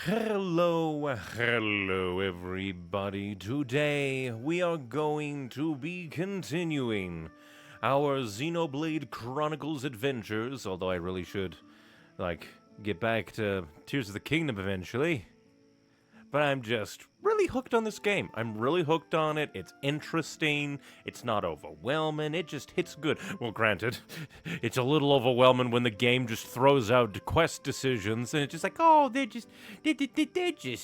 Hello, hello everybody. Today we are going to be continuing our Xenoblade Chronicles adventures, although I really should, get back to Tears of the Kingdom eventually. But I'm just really hooked on this game. I'm really hooked on it. It's interesting. It's not overwhelming. It just hits good. Well, granted, it's a little overwhelming when the game just throws out quest decisions and it's just like, oh, they're just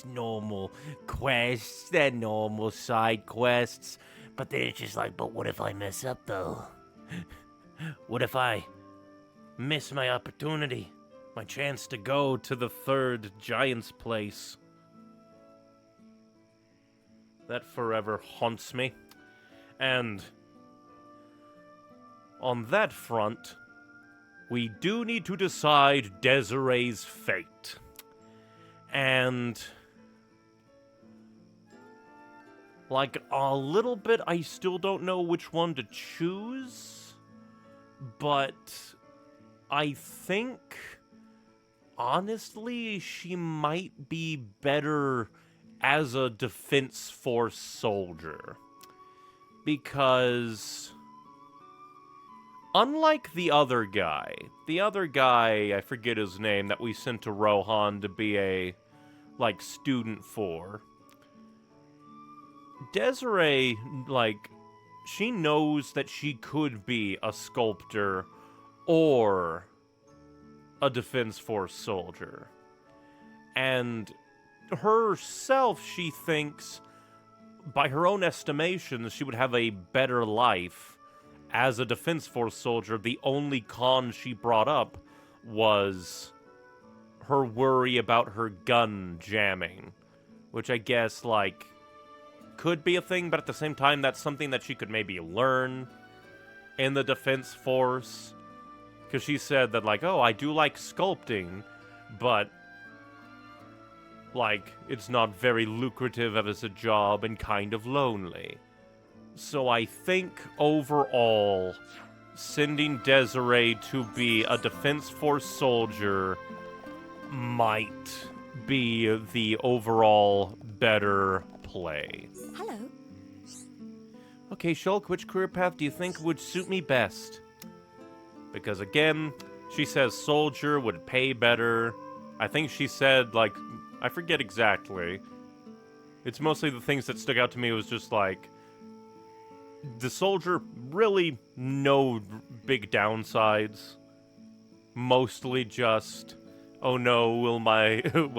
normal quests. They're normal side quests. But then it's just like, but what if I mess up though? What if I miss my opportunity? My chance to go to the third giant's place? That forever haunts me. And on that front, we do need to decide Desiree's fate. And a little bit, I still don't know which one to choose. But I think, honestly, she might be better as a defense force soldier. Because unlike the other guy, I forget his name, that we sent to Rohan to be a, student for, Desiree, she knows that she could be a sculptor or a defense force soldier. And herself, she thinks, by her own estimations, she would have a better life as a defense force soldier. The only con she brought up was her worry about her gun jamming, which I guess, could be a thing, but at the same time, that's something that she could maybe learn in the defense force. Because she said that, oh, I do like sculpting, but it's not very lucrative as a job and kind of lonely. So I think, overall, sending Desiree to be a Defense Force soldier might be the overall better play. Hello. Okay, Shulk, which career path do you think would suit me best? Because, again, she says soldier would pay better. I think she said, I forget exactly. It's mostly the things that stuck out to me was just the soldier, really no big downsides. Mostly just, oh no, will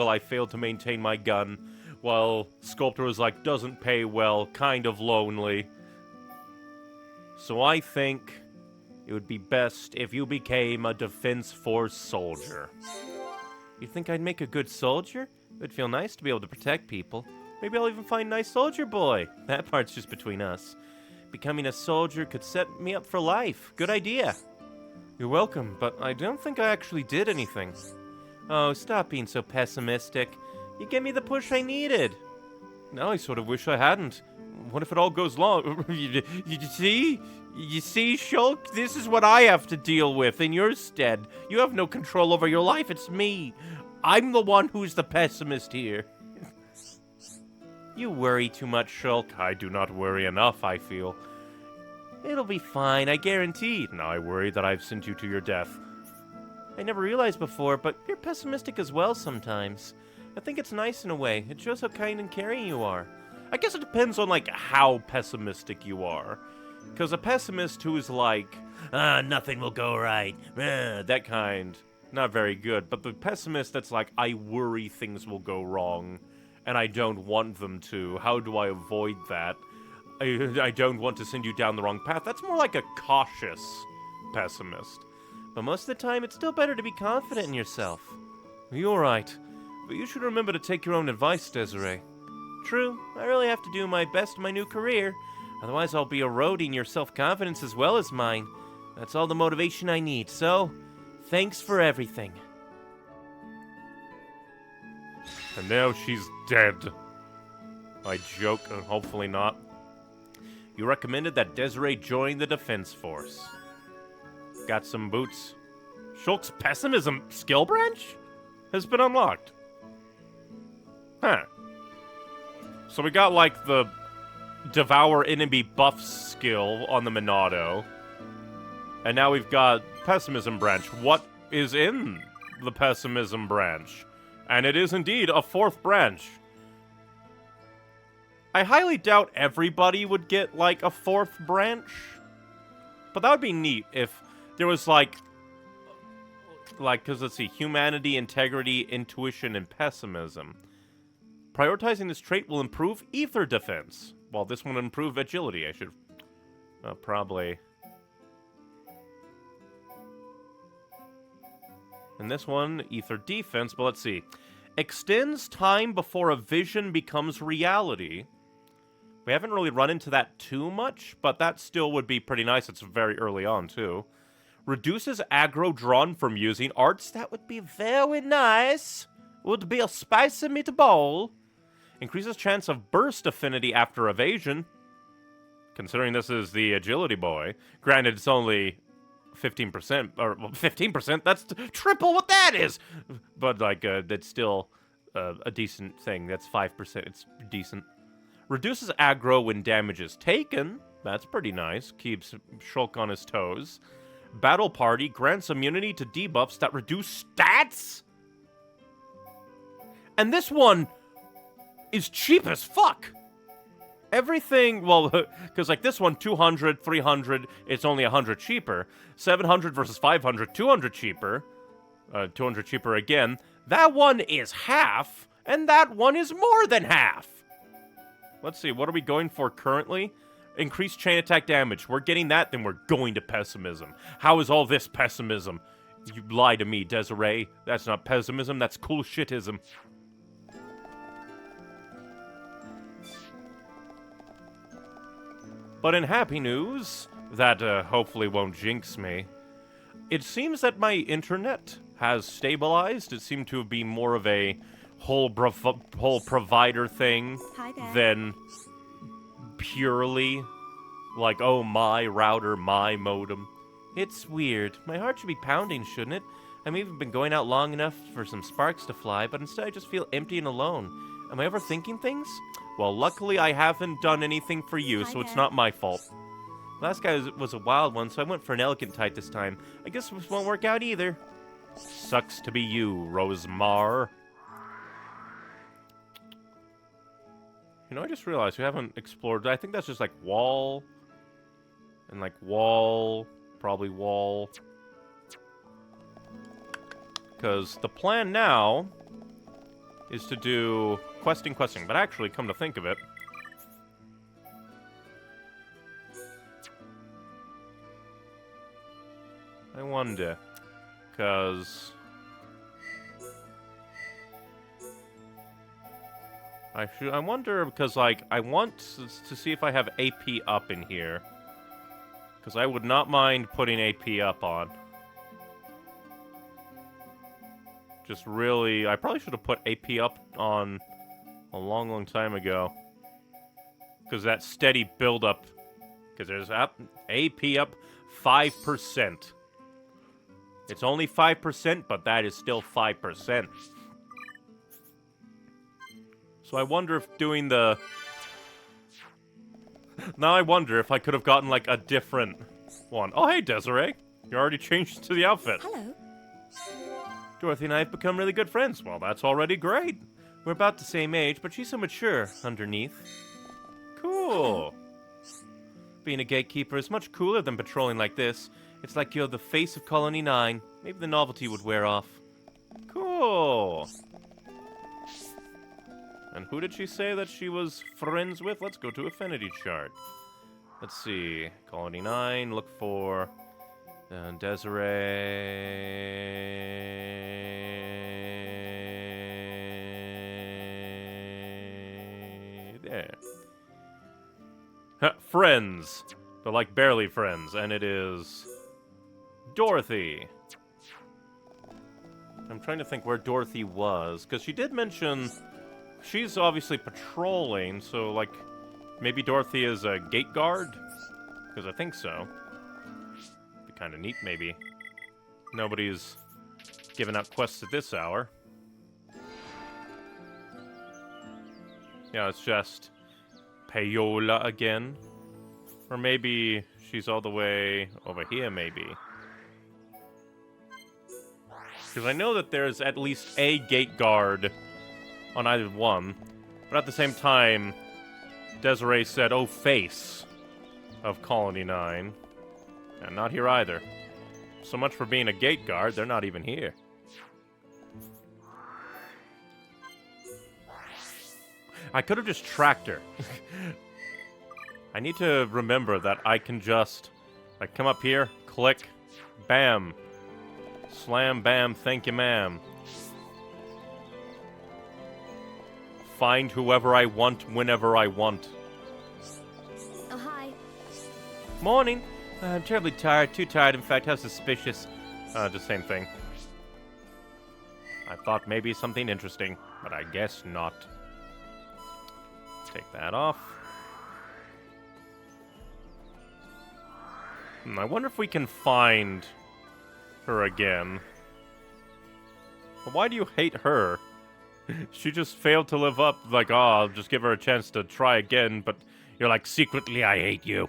I fail to maintain my gun? While Sculptor was doesn't pay well, kind of lonely. So I think it would be best if you became a Defense Force soldier. You think I'd make a good soldier? It would feel nice to be able to protect people. Maybe I'll even find a nice soldier boy. That part's just between us. Becoming a soldier could set me up for life. Good idea. You're welcome, but I don't think I actually did anything. Oh, stop being so pessimistic. You gave me the push I needed. Now I sort of wish I hadn't. What if it all goes wrong? You see? You see, Shulk? This is what I have to deal with in your stead. You have no control over your life, it's me. I'm the one who's the pessimist here. You worry too much, Shulk. I do not worry enough, I feel. It'll be fine, I guarantee. Now I worry that I've sent you to your death. I never realized before, but you're pessimistic as well sometimes. I think it's nice in a way. It shows how kind and caring you are. I guess it depends on, how pessimistic you are. Because a pessimist who is nothing will go right, that kind, not very good. But the pessimist that's I worry things will go wrong, and I don't want them to. How do I avoid that? I don't want to send you down the wrong path. That's more like a cautious pessimist. But most of the time, it's still better to be confident in yourself. You're right. But you should remember to take your own advice, Desiree. True, I really have to do my best in my new career. Otherwise, I'll be eroding your self-confidence as well as mine. That's all the motivation I need, so thanks for everything. And now she's dead. I joke, and hopefully not. You recommended that Desiree join the Defense Force. Got some boots. Shulk's pessimism skill branch has been unlocked. Huh. So we got, like, the Devour Enemy buff skill on the Monado. And now we've got Pessimism Branch. What is in the Pessimism Branch? And it is indeed a 4th branch. I highly doubt everybody would get, like, a 4th branch. But that would be neat if there was, like, because let's see, humanity, integrity, intuition, and pessimism. Prioritizing this trait will improve ether defense, while this one will improve agility. I should probably. And this one, ether defense, but let's see. Extends time before a vision becomes reality. We haven't really run into that too much, but that still would be pretty nice. It's very early on, too. Reduces aggro drawn from using arts. That would be very nice. Would be a spicy meatball. Increases chance of burst affinity after evasion. Considering this is the agility boy. Granted, it's only 15%, or well, 15%, that's triple what that is! But, like, that's still a decent thing. That's 5%, it's decent. Reduces aggro when damage is taken. That's pretty nice. Keeps Shulk on his toes. Battle Party grants immunity to debuffs that reduce stats? And this one is cheap as fuck! Everything, well, because like this one, 200, 300, it's only 100 cheaper. 700 versus 500, 200 cheaper. 200 cheaper again. That one is half, and that one is more than half. Let's see, what are we going for currently? Increased chain attack damage. We're getting that, then we're going to pessimism. How is all this pessimism? You lie to me, Desiree. That's not pessimism, that's cool shitism. But in happy news, that hopefully won't jinx me, it seems that my internet has stabilized. It seemed to be more of a whole provider thing than purely like, oh, my router, my modem. It's weird. My heart should be pounding, shouldn't it? I've even been going out long enough for some sparks to fly, but instead I just feel empty and alone. Am I overthinking things? Well, luckily I haven't done anything for you, so it's not my fault. Last guy was a wild one, so I went for an elegant type this time. I guess this won't work out either. Sucks to be you, Rosemar. You know, I just realized we haven't explored. I think that's just like wall. And like wall. Probably wall. Because the plan now is to do questing. But actually, come to think of it, I wonder, because I wonder, because like I want to see if I have AP up in here, because I would not mind putting AP up on. Just really, I probably should have put AP up on a long time ago. Because that steady build-up, because there's AP up 5%. It's only 5%, but that is still 5%. So I wonder if doing the... Now I wonder if I could have gotten, like, a different one. Oh, hey, Desiree. You already changed to the outfit. Hello. Dorothy and I have become really good friends. Well, that's already great. We're about the same age, but she's so mature underneath. Cool. Being a gatekeeper is much cooler than patrolling like this. It's like you're the face of Colony 9. Maybe the novelty would wear off. Cool. And who did she say that she was friends with? Let's go to affinity chart. Let's see. Colony 9, look for Desiree. There. Friends. But like barely friends. And it is Dorothy. I'm trying to think where Dorothy was. Because she did mention she's obviously patrolling. So like maybe Dorothy is a gate guard? Because I think so. Be kind of neat maybe. Nobody's giving out quests at this hour. Yeah, it's just Payola again. Or maybe she's all the way over here, maybe. Because I know that there's at least a gate guard on either one. But at the same time, Desiree said, oh, face of Colony 9. And not here either. So much for being a gate guard, they're not even here. I could have just tracked her. I need to remember that I can just, like, come up here, click, bam, slam, bam, thank you, ma'am. Find whoever I want, whenever I want. Oh, hi. Morning. I'm terribly tired, too tired, in fact, how suspicious. Just same thing. I thought maybe something interesting, but I guess not. Take that off. I wonder if we can find her again. But why do you hate her? She just failed to live up, like, oh, I'll just give her a chance to try again, but you're like, secretly, I hate you.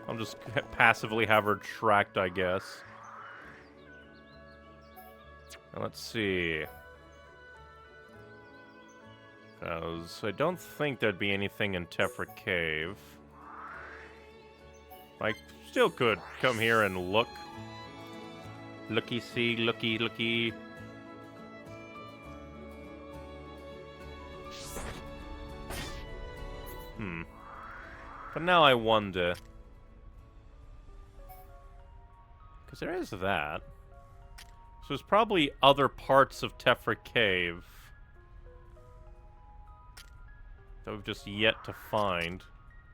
I'll just passively have her tracked, I guess. Now, let's see. Because I don't think there'd be anything in Tefra Cave. I still could come here and look. Looky-see, looky-looky. But now I wonder. Because there is that. So there's probably other parts of Tefra Cave that we've just yet to find.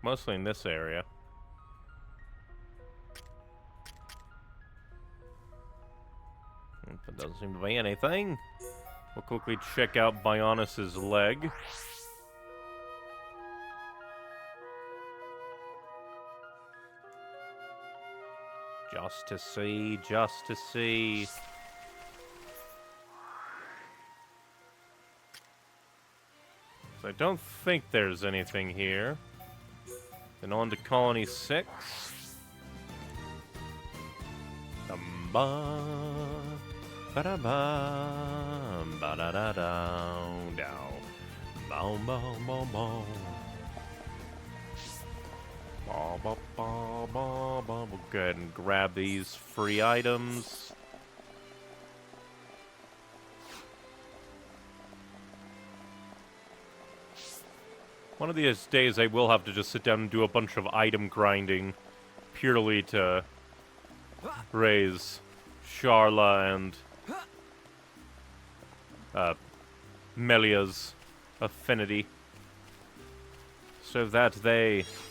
Mostly in this area. There doesn't seem to be anything. We'll quickly check out Bionis's leg. Just to see, just to see. So I don't think there's anything here. Then on to Colony 6. Ba da ba ba da da da down. Boom boom boom boom. We'll go ahead and grab these free items. One of these days I will have to just sit down and do a bunch of item grinding purely to raise Sharla and Melia's affinity. So that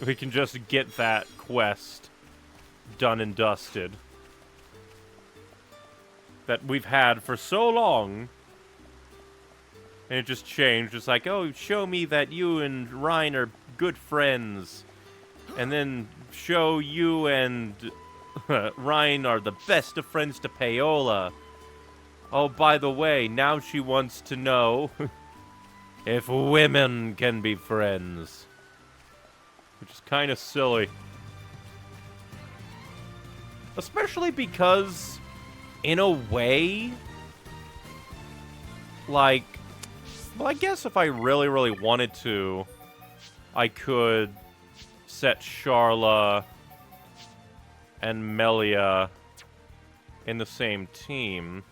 we can just get that quest done and dusted. That we've had for so long. And it just changed. It's like, oh, show me that you and Ryan are good friends. And then show you and Ryan are the best of friends to Payola. Oh, by the way, now she wants to know if women can be friends. Which is kind of silly. Especially because, in a way, like, well, I guess if I really, really wanted to, I could set Sharla and Melia in the same team.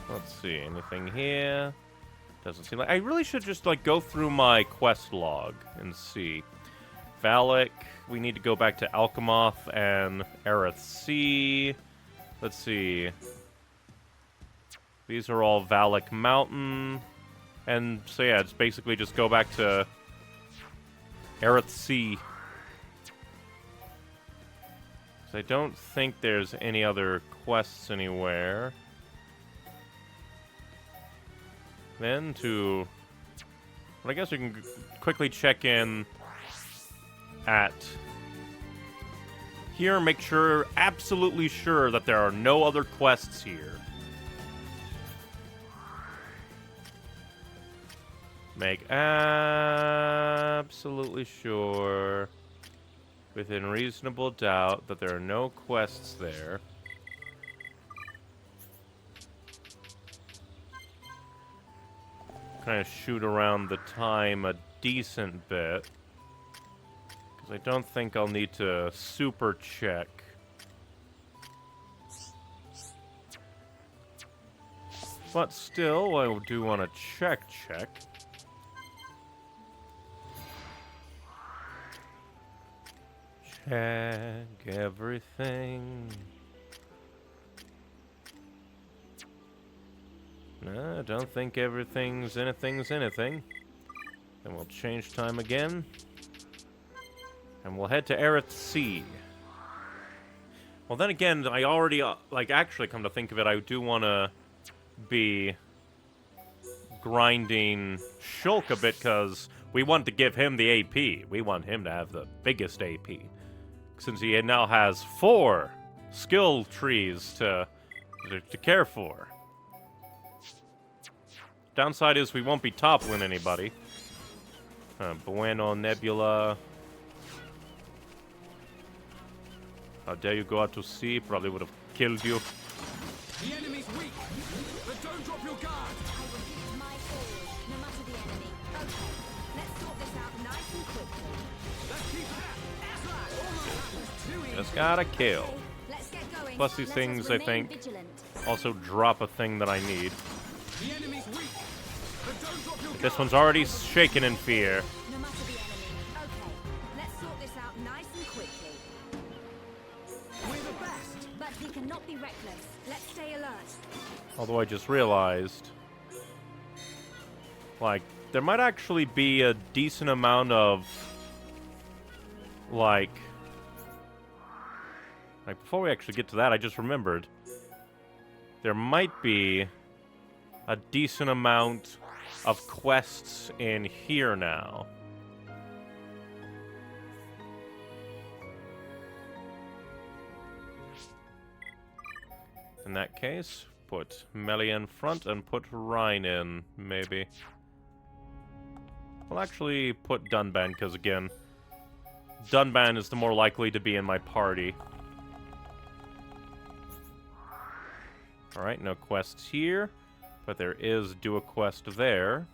Let's see, anything here? Doesn't seem like... I really should just, like, go through my quest log and see. Valak, we need to go back to Alchemoth and Aerith Sea. Let's see. These are all Valak Mountain. And so yeah, it's basically just go back to Aerith Sea. So I don't think there's any other quests anywhere. Then to But I guess we can quickly check in at here, make sure, absolutely sure that there are no other quests here. Make absolutely sure, within reasonable doubt, that there are no quests there. Kind of shoot around the time a decent bit. Because I don't think I'll need to super check. But still, I do want to check. Check everything. No, I don't think everything's anything. Then we'll change time again. And we'll head to Aerith Sea. Well, then again, I already, actually come to think of it, I do want to be grinding Shulk a bit, because we want to give him the AP. We want him to have the biggest AP. Since he now has 4 skill trees to care for. Downside is we won't be toppling anybody. Bueno Nebula. How dare you go out to sea? Probably would have killed you. The enemy's weak, but don't drop your guard. I will give my all, no matter the enemy. Okay, let's sort this out nice and quickly. Let's keep that. Just gotta kill. Let's get going. Plus these Let us things, I remain think, vigilant. also drop a thing that I need. The enemy's weak, but don't drop your guard. This one's already shaken in fear. No matter the enemy. Okay, let's sort this out nice and quickly. We're the best. But we cannot be reckless. Let's stay alert. Although I just realized, there might actually be a decent amount of, before we actually get to that, I just remembered, there might be a decent amount of quests in here now. In that case, put Melee in front and put Rhine in, maybe. We'll actually put Dunban, because again, Dunban is the more likely to be in my party. Alright, no quests here, but there is do a quest there.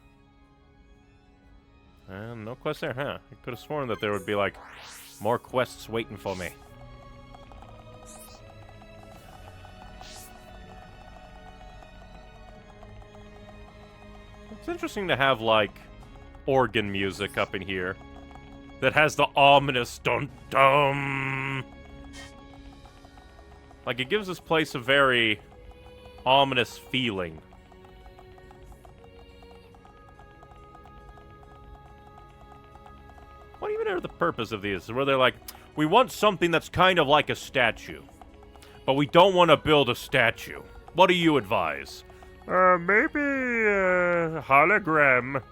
And no quest there, huh? I could have sworn that there would be, more quests waiting for me. It's interesting to have, organ music up in here that has the ominous dun-dum. It gives this place a very ominous feeling. What even are the purpose of these? Where they're we want something that's kind of like a statue, but we don't want to build a statue. What do you advise? Maybe a hologram.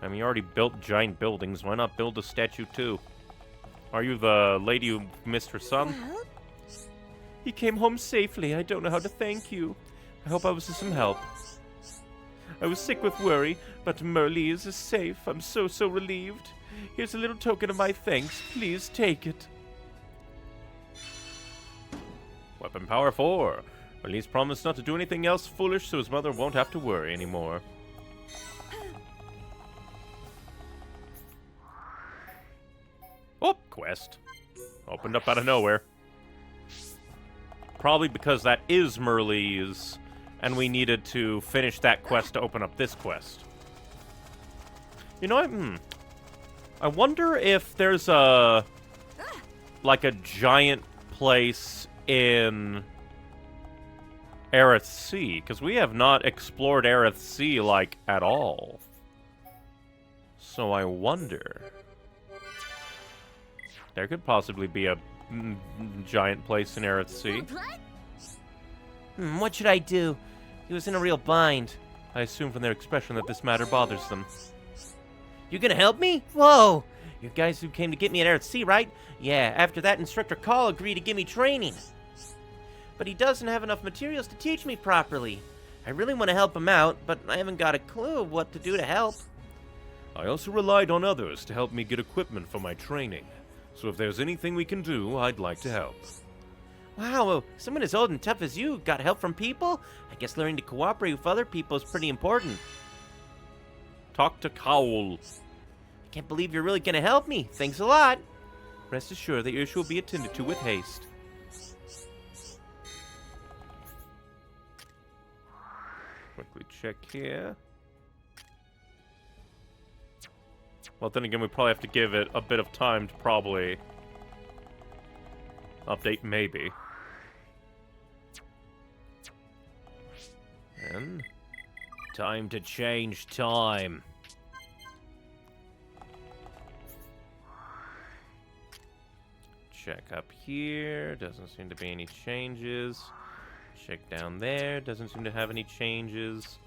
I mean, you already built giant buildings. Why not build a statue, too? Are you the lady who missed her son? Well? He came home safely. I don't know how to thank you. I hope I was of some help. I was sick with worry, but Merle is safe. I'm so relieved. Here's a little token of my thanks. Please take it. Weapon power 4. Merle's promised not to do anything else foolish, so his mother won't have to worry anymore. Oh, quest. Opened up out of nowhere. Probably because that is Merle's, and we needed to finish that quest to open up this quest. You know what? I wonder if there's a giant place in Aerith Sea, because we have not explored Aerith Sea, at all. So I wonder. There could possibly be a giant place in Aerith Sea. What should I do? He was in a real bind. I assume from their expression that this matter bothers them. You gonna help me? Whoa! You guys who came to get me at RC, right? Yeah, after that, Instructor Call agreed to give me training. But he doesn't have enough materials to teach me properly. I really want to help him out, but I haven't got a clue of what to do to help. I also relied on others to help me get equipment for my training. So if there's anything we can do, I'd like to help. Wow, someone as old and tough as you got help from people? I guess learning to cooperate with other people is pretty important. Talk to Cowl. I can't believe you're really gonna help me. Thanks a lot. Rest assured that your issue will be attended to with haste. Quickly check here. Well, then again, we probably have to give it a bit of time to probably update, maybe. And time to change time. Check up here. Doesn't seem to be any changes. Check down there. Doesn't seem to have any changes.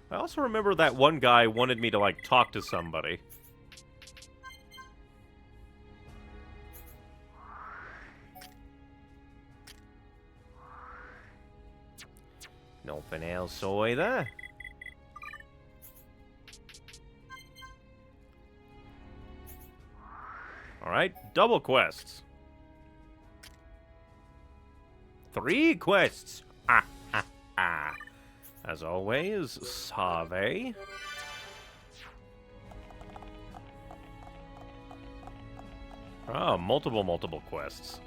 I also remember that one guy wanted me to, like, talk to somebody. Nothing else either. Alright, double quests. 3 quests. Ah, ah, ah. As always, Save. Ah, multiple quests.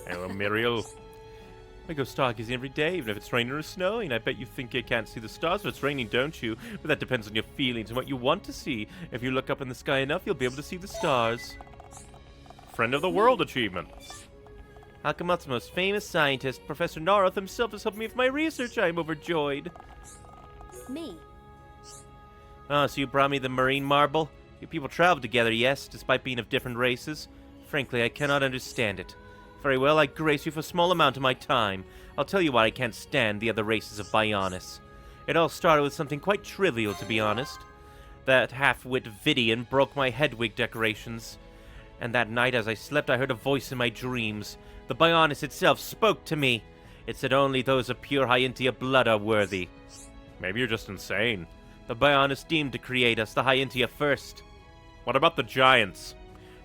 Hello, Muriel. I go stargazing every day, even if it's raining or snowing. I bet you think you can't see the stars if it's raining, don't you? But that depends on your feelings and what you want to see. If you look up in the sky enough, you'll be able to see the stars. Friend of the World achievement. Akamat's most famous scientist, Professor Naroth himself, has helped me with my research. I am overjoyed. Me? Ah, so you brought me the marine marble? You people traveled together, yes, despite being of different races? Frankly, I cannot understand it. Very well, I grace you for a small amount of my time. I'll tell you why I can't stand the other races of Bionis. It all started with something quite trivial, to be honest. That half-wit Vidian broke my Hedwig decorations. And that night, as I slept, I heard a voice in my dreams. The Bionis itself spoke to me. It said only those of pure Hyentia blood are worthy. Maybe you're just insane. The Bionis deemed to create us, the Hyentia first. What about the Giants?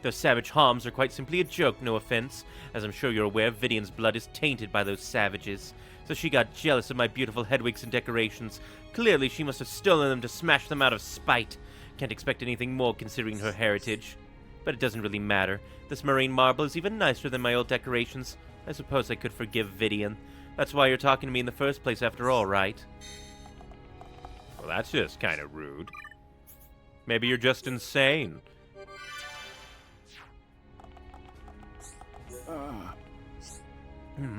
Those savage Homs are quite simply a joke, no offense. As I'm sure you're aware, Vidian's blood is tainted by those savages. So she got jealous of my beautiful Hedwigs and decorations. Clearly, she must have stolen them to smash them out of spite. Can't expect anything more considering her heritage. But it doesn't really matter. This marine marble is even nicer than my old decorations. I suppose I could forgive Vidian. That's why you're talking to me in the first place after all, right? Well, that's just kind of rude. Maybe you're just insane.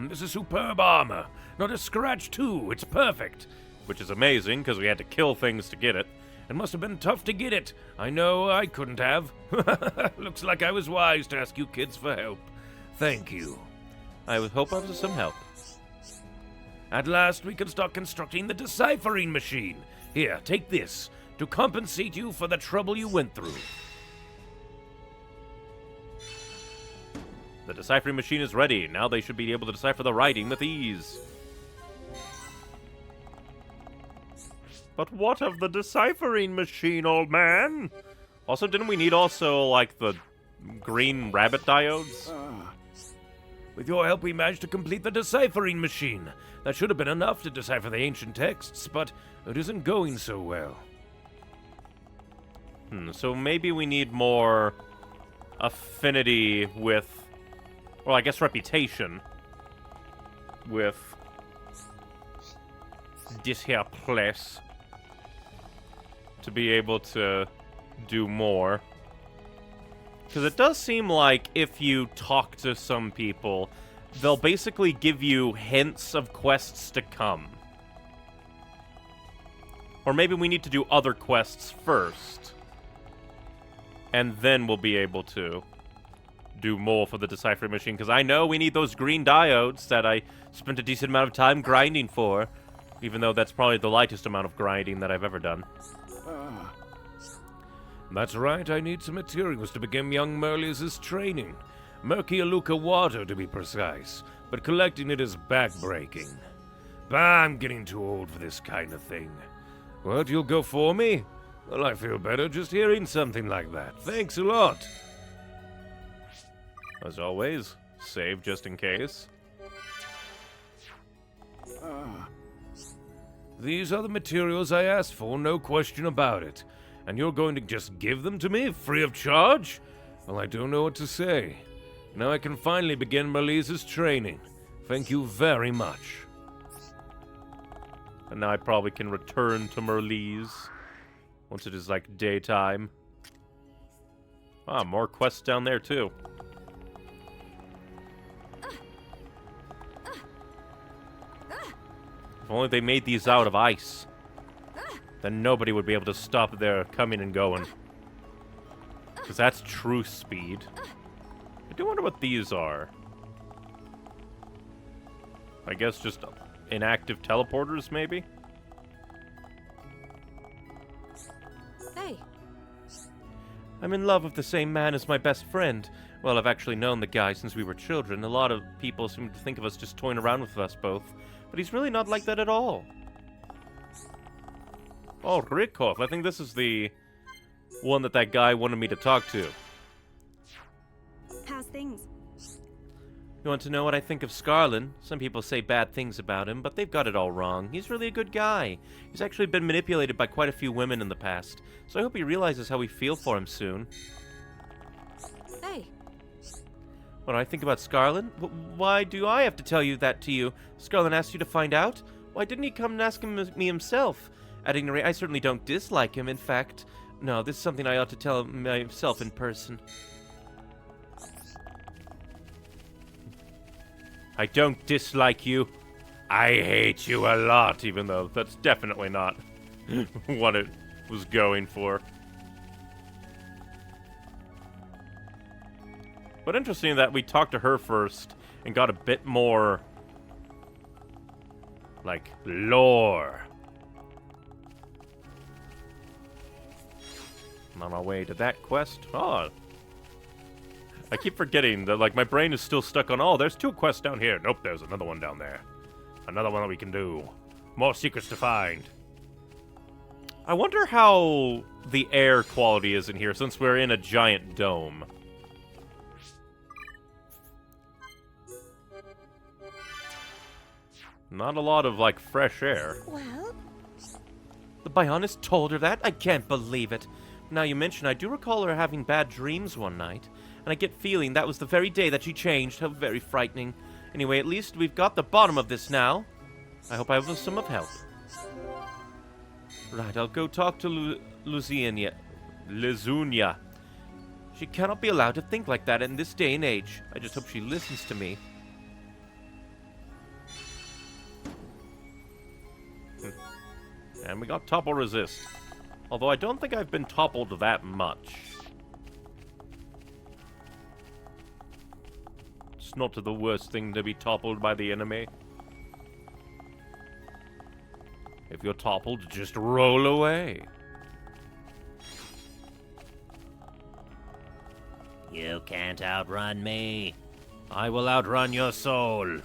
This is superb armor. Not a scratch, too. It's perfect. Which is amazing, because we had to kill things to get it. It must have been tough to get it. I know I couldn't have. Looks like I was wise to ask you kids for help. Thank you. I would hope I was of some help. At last, we can start constructing the deciphering machine. Here, take this, to compensate you for the trouble you went through. The deciphering machine is ready. Now they should be able to decipher the writing with ease. But what of the deciphering machine, old man? Also, didn't we need also, like, the green rabbit diodes? With your help, we managed to complete the deciphering machine. That should have been enough to decipher the ancient texts, but it isn't going so well. So maybe we need more affinity with... Well, I guess reputation with this here place to be able to do more. Because it does seem like if you talk to some people, they'll basically give you hints of quests to come. Or maybe we need to do other quests first. and then we'll be able to do more for the deciphering machine, because I know we need those green diodes that I spent a decent amount of time grinding for, even though that's probably the lightest amount of grinding that I've ever done. That's right, I need some materials to begin young Merlius' training. Murky Aluka water, to be precise, but collecting it is backbreaking. But I'm getting too old for this kind of thing. What, you'll go for me? Well, I feel better just hearing something like that. Thanks a lot. As always, save just in case. These are the materials I asked for, no question about it. And you're going to just give them to me, free of charge? Well, I don't know what to say. Now I can finally begin Merlius' training. Thank you very much. And now I probably can return to Merlis once it is like daytime. Ah, more quests down there too. If only they made these out of ice, then nobody would be able to stop their coming and going. Because that's true speed. I do wonder what these are. I guess just inactive teleporters, maybe? Hey. I'm in love with the same man as my best friend. Well, I've actually known the guy since we were children. A lot of people seem to think of us just toying around with us both. But he's really not like that at all. Oh, Rikov. I think this is the one that guy wanted me to talk to. How's things? You want to know what I think of Scarlin? Some people say bad things about him, but they've got it all wrong. He's really a good guy. He's actually been manipulated by quite a few women in the past, so I hope he realizes how we feel for him soon. Hey. What do I think about Scarlin? Why do I have to tell you that to you? Scarlin asked you to find out? Why didn't he come and ask me himself? At any rate, I certainly don't dislike him. In fact, no, this is something I ought to tell him myself in person. I don't dislike you. I hate you a lot, even though that's definitely not what it was going for. But interesting that we talked to her first and got a bit more, like, lore. I'm on my way to that quest. Oh. I keep forgetting that, like, my brain is still stuck on, oh, there's 2 quests down here. Nope, there's another one down there. Another one that we can do. More secrets to find. I wonder how the air quality is in here, since we're in a giant dome. Not a lot of, like, fresh air. Well? The Bionist told her that? I can't believe it. Now you mention, I do recall her having bad dreams one night, and I get feeling that was the very day that she changed. How very frightening. Anyway, at least we've got the bottom of this now. I hope I was some of help. Right, I'll go talk to Lizunia. She cannot be allowed to think like that in this day and age. I just hope she listens to me. And we got topple resist. Although I don't think I've been toppled that much. It's not the worst thing to be toppled by the enemy. If you're toppled, just roll away. You can't outrun me. I will outrun your soul.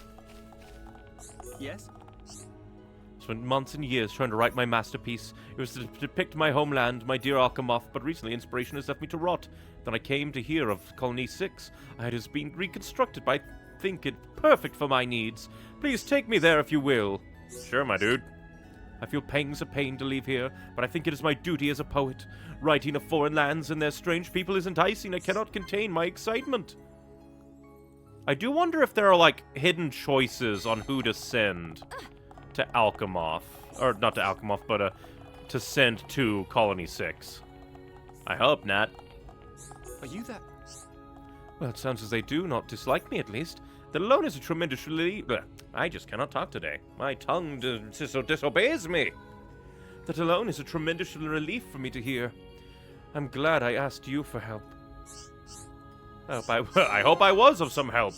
Yes? Spent months and years trying to write my masterpiece. It was to depict my homeland, my dear Alchemoth, but recently inspiration has left me to rot. Then I came to hear of Colony 6. It has been reconstructed, but I think it perfect for my needs. Please take me there if you will. Sure, my dude. I feel pangs of pain to leave here, but I think it is my duty as a poet. Writing of foreign lands and their strange people is enticing. I cannot contain my excitement. I do wonder if there are, like, hidden choices on who to send to Alchemoth. Or, not to Alchemoth, but to send to Colony 6. I hope not. Are you that? Well, it sounds as they do not dislike me, at least. That alone is a tremendous relief. I just cannot talk today. My tongue disobeys me. That alone is a tremendous relief for me to hear. I'm glad I asked you for help. I hope I was of some help.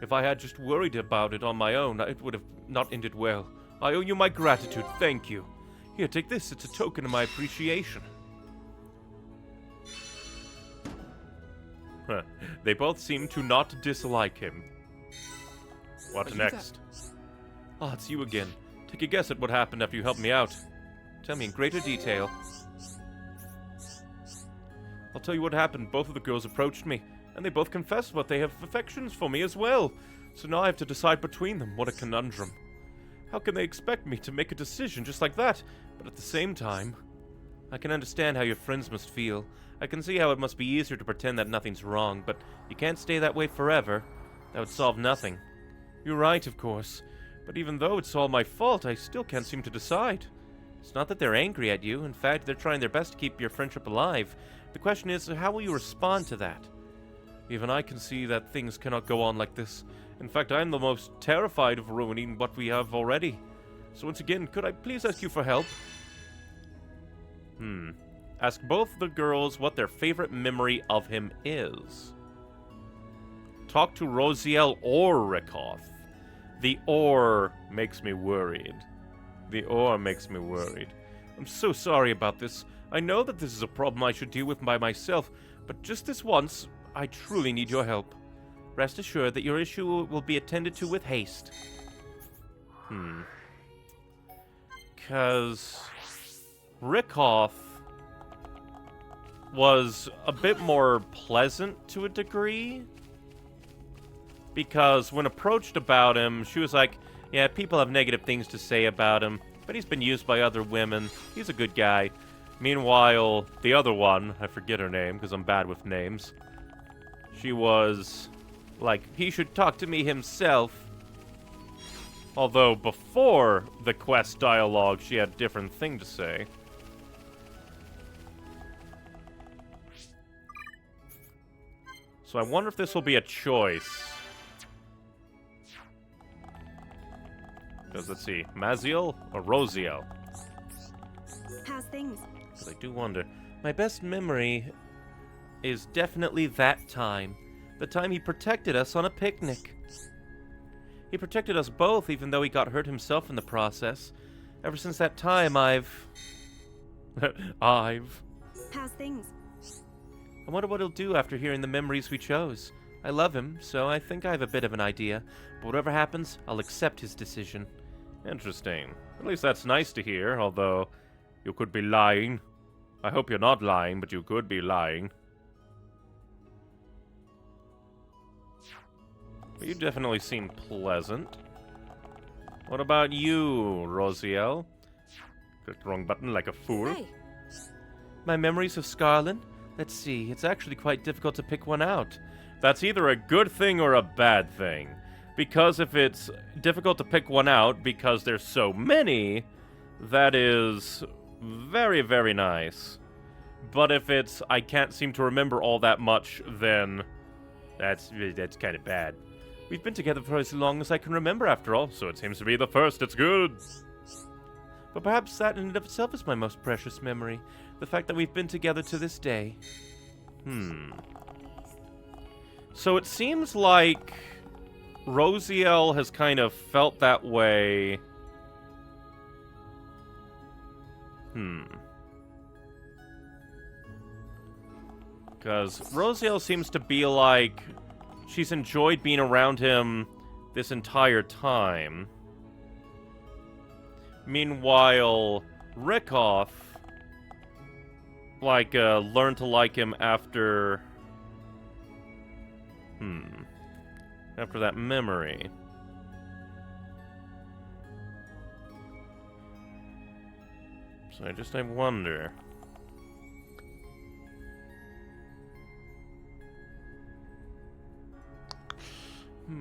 If I had just worried about it on my own, it would have not ended well. I owe you my gratitude. Thank you. Here, take this. It's a token of my appreciation. Huh. They both seem to not dislike him. What next? Ah, it's you again. Take a guess at what happened after you helped me out. Tell me in greater detail. I'll tell you what happened. Both of the girls approached me, and they both confessed what they have affections for me as well. So now I have to decide between them. What a conundrum. How can they expect me to make a decision just like that? But at the same time, I can understand how your friends must feel. I can see how it must be easier to pretend that nothing's wrong, but you can't stay that way forever. That would solve nothing. You're right, of course. But even though it's all my fault, I still can't seem to decide. It's not that they're angry at you. In fact, they're trying their best to keep your friendship alive. The question is, how will you respond to that? Even I can see that things cannot go on like this. In fact, I am the most terrified of ruining what we have already. So once again, could I please ask you for help? Ask both the girls what their favorite memory of him is. Talk to Rosiel or Rikoth. The or makes me worried. The or makes me worried. I'm so sorry about this. I know that this is a problem I should deal with by myself, but just this once, I truly need your help. Rest assured that your issue will be attended to with haste. Because Rikoth was a bit more pleasant to a degree. Because when approached about him, she was like, yeah, people have negative things to say about him, but he's been used by other women. He's a good guy. Meanwhile, the other one, I forget her name because I'm bad with names. She was like, he should talk to me himself. Although before the quest dialogue, she had a different thing to say. So I wonder if this will be a choice. Because let's see, Maziel or Rosiel? How's things? But I do wonder. My best memory is definitely that time. The time he protected us on a picnic. He protected us both, even though he got hurt himself in the process. Ever since that time, I've... How's things? I wonder what he'll do after hearing the memories we chose. I love him, so I think I have a bit of an idea. But whatever happens, I'll accept his decision. Interesting. At least that's nice to hear, although you could be lying. I hope you're not lying, but you could be lying. But you definitely seem pleasant. What about you, Rosiel? Clicked the wrong button like a fool. Hey. My memories of Scarlin? Let's see, it's actually quite difficult to pick one out. That's either a good thing or a bad thing. Because if it's difficult to pick one out because there's so many, that is very, very nice. But if it's I can't seem to remember all that much, then that's kind of bad. We've been together for as long as I can remember, after all, so it seems to be the first. It's good. But perhaps that in and of itself is my most precious memory. The fact that we've been together to this day. So it seems like Rosiel has kind of felt that way. Because Rosiel seems to be like she's enjoyed being around him this entire time. Meanwhile, Rikoth, like, learned to like him after... after that memory. So I wonder...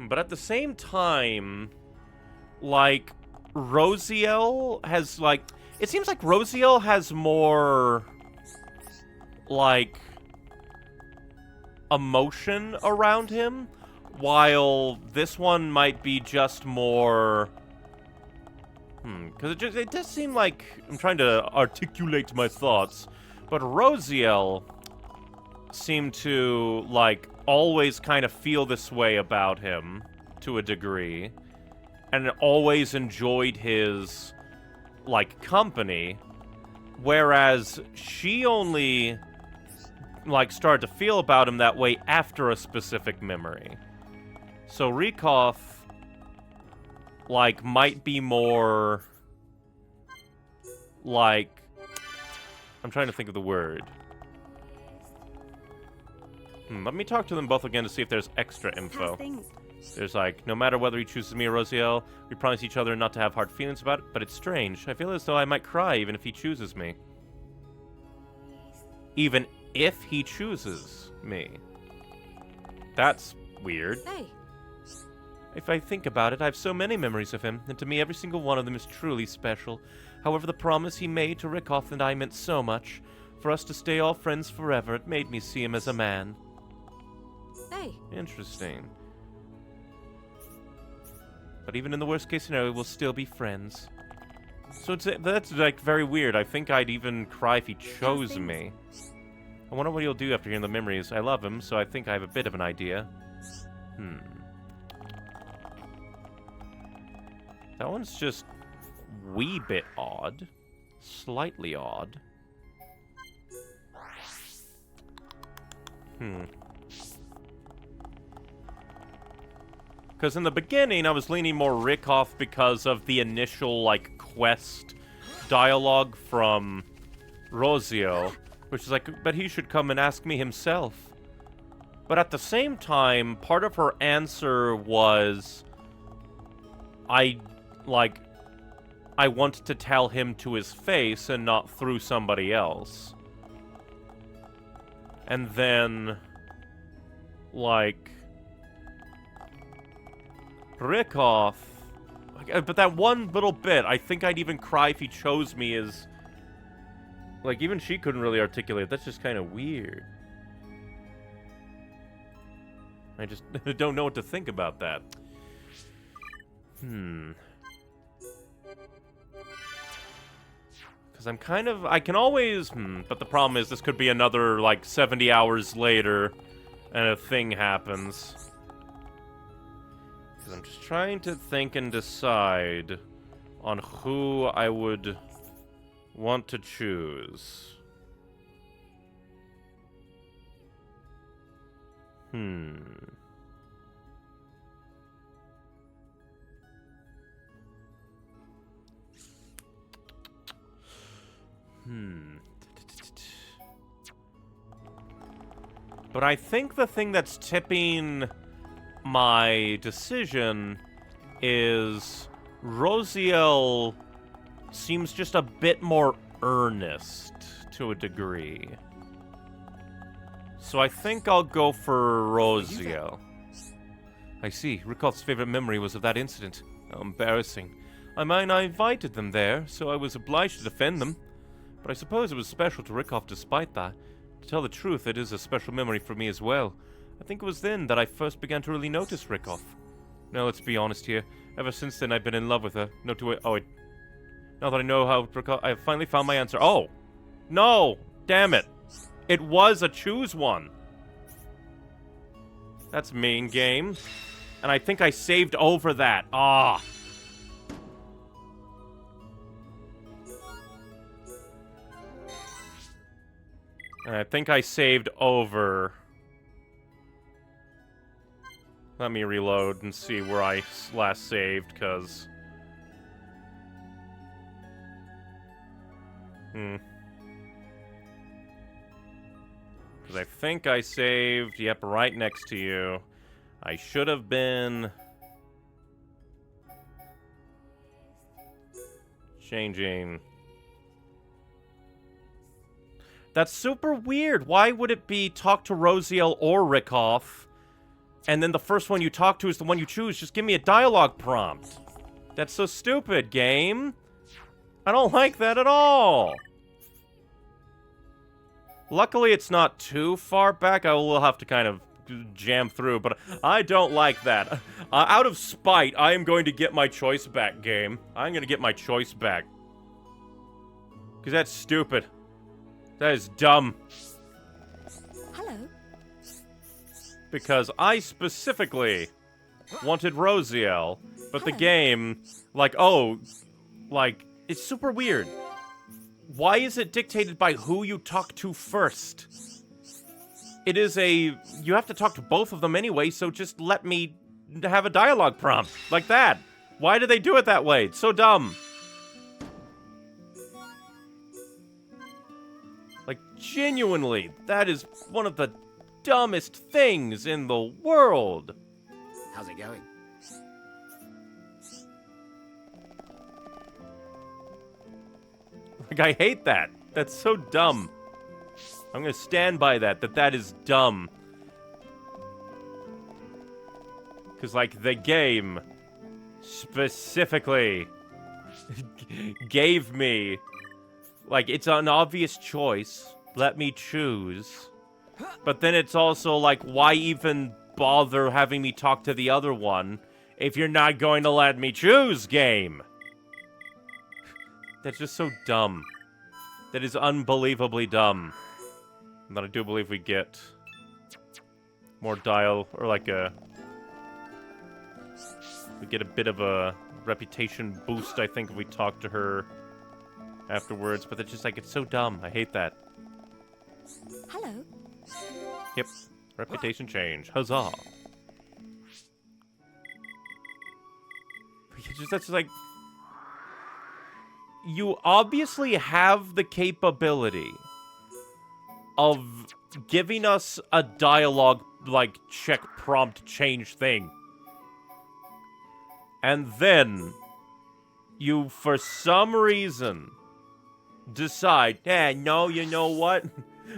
But at the same time, like, Rosiel has, like... It seems like Rosiel has more, like, emotion around him, while this one might be just more... Because it does seem like... I'm trying to articulate my thoughts. But Rosiel seemed to, like, always kind of feel this way about him, to a degree, and always enjoyed his, like, company, whereas she only, like, started to feel about him that way after a specific memory. So Rikoth, like, might be more, like, I'm trying to think of the word. Let me talk to them both again to see if there's extra info. There's like, no matter whether he chooses me or Rosiel, we promise each other not to have hard feelings about it, but it's strange. I feel as though I might cry even if he chooses me. Even if he chooses me. That's weird. Hey. If I think about it, I have so many memories of him, and to me every single one of them is truly special. However, the promise he made to Rikoth and I meant so much. For us to stay all friends forever, it made me see him as a man. Hey. Interesting. But even in the worst case scenario, we'll still be friends. So that's like very weird. I think I'd even cry if he chose me. I wonder what he'll do after hearing the memories. I love him, so I think I have a bit of an idea. That one's just wee bit odd. Slightly odd. Because in the beginning, I was leaning more Rikoth because of the initial, like, quest dialogue from Rosiel, which is like, but he should come and ask me himself. But at the same time, part of her answer was, I want to tell him to his face and not through somebody else. And then, like, Rikoth, but that one little bit, I think I'd even cry if he chose me is, like, even she couldn't really articulate. That's just kind of weird. I just don't know what to think about that. Because I'm kind of, I can always, but the problem is this could be another, like, 70 hours later, and a thing happens. Because I'm just trying to think and decide on who I would want to choose. But I think the thing that's tipping my decision is Rosiel seems just a bit more earnest to a degree. So I think I'll go for Rosiel. I see. Rikoth's favorite memory was of that incident. How embarrassing. I mean, I invited them there, so I was obliged to defend them. But I suppose it was special to Rikoth despite that. To tell the truth, it is a special memory for me as well. I think it was then that I first began to really notice Rikoth. Now, let's be honest here. Ever since then, I've been in love with her. Now that I know how Rikoth... I have finally found my answer. Oh! No! Damn it! It was a choose one! That's mean, game. And I think I saved over that. Ah! And I think I saved over... Let me reload and see where I last saved, because... Because I think I saved, yep, right next to you. I should have been... changing... That's super weird. Why would it be talk to Rosiel or Rikoth, and then the first one you talk to is the one you choose? Just give me a dialogue prompt. That's so stupid, game. I don't like that at all. Luckily, it's not too far back. I will have to kind of jam through, but I don't like that. Out of spite, I am going to get my choice back, game. I'm going to get my choice back. Because that's stupid. That is dumb. Hello. Because I specifically wanted Rosiel, but the Hello. game, it's super weird. Why is it dictated by who you talk to first? It is you have to talk to both of them anyway, so just let me have a dialogue prompt like that. Why do they do it that way? It's so dumb. Like, genuinely, that is one of the dumbest things in the world. How's it going? Like, I hate that. That's so dumb. I'm gonna stand by that is dumb. Because, like, the game specifically gave me, like, it's an obvious choice. Let me choose. But then it's also like, why even bother having me talk to the other one if you're not going to let me choose, game? That's just so dumb. That is unbelievably dumb. But I do believe we get more we get a bit of a reputation boost, I think, if we talk to her afterwards. But it's just like, it's so dumb. I hate that. Hello. Yep. Reputation change. Huzzah. That's like... You obviously have the capability of giving us a dialogue, check prompt change thing. And then, you, for some reason, decide, no, you know what?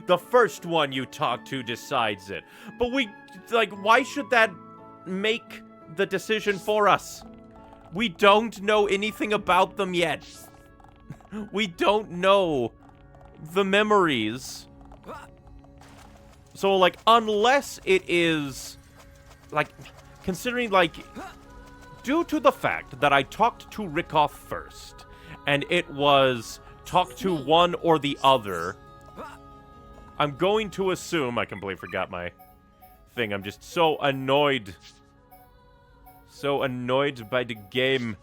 The first one you talk to decides it. But why should that make the decision for us? We don't know anything about them yet. We don't know the memories. So, unless it is, considering, due to the fact that I talked to Rickoff first, and it was talk to one or the other, I'm going to assume, I completely forgot my thing, I'm just so annoyed. So annoyed by the game.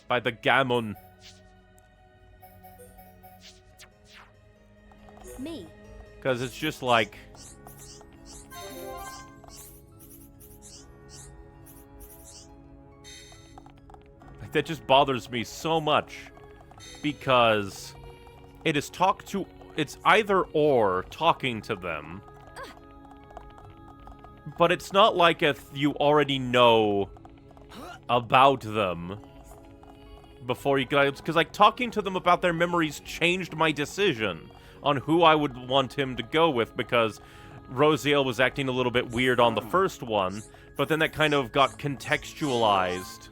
By the gammon. Me. Because it's just like... that just bothers me so much. Because it is it's either or talking to them. But it's not like if you already know about them before you guys... Because, talking to them about their memories changed my decision on who I would want him to go with, because Rosiel was acting a little bit weird on the first one, but then that kind of got contextualized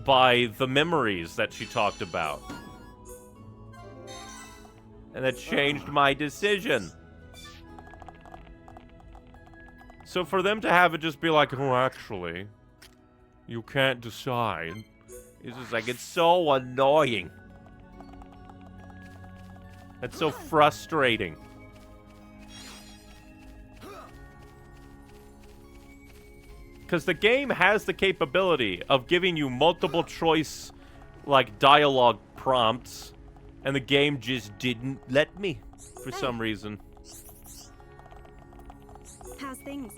by the memories that she talked about. And that changed my decision. So for them to have it just be like, oh, actually, you can't decide, it's just like, it's so annoying. It's so frustrating. Because the game has the capability of giving you multiple choice, dialogue prompts, and the game just didn't let me, for some reason. How's things?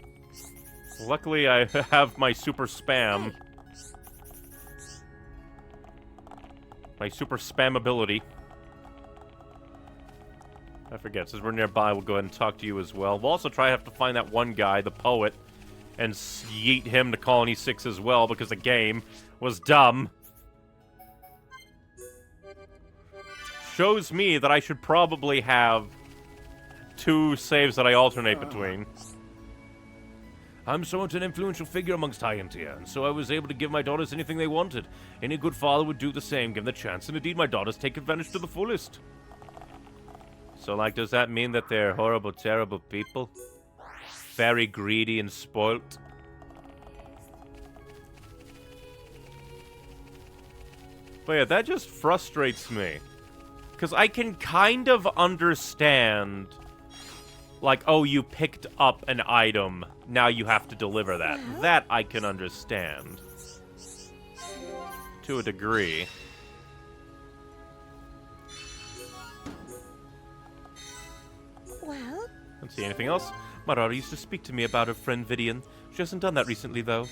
Luckily, I have my super spam. My super spam ability. I forget, since we're nearby, we'll go ahead and talk to you as well. We'll also have to find that one guy, the poet, and yeet him to Colony 6 as well, because the game was dumb. Shows me that I should probably have 2 saves that I alternate between. I'm somewhat an influential figure amongst Hyantia, and so I was able to give my daughters anything they wanted. Any good father would do the same, given the chance, and indeed my daughters take advantage to the fullest. So, does that mean that they're horrible, terrible people? Very greedy and spoilt? But yeah, that just frustrates me. Because I can kind of understand, like, oh, you picked up an item, now you have to deliver that. That I can understand. To a degree. Well? Don't see anything else. My daughter used to speak to me about her friend Vidian. She hasn't done that recently, though.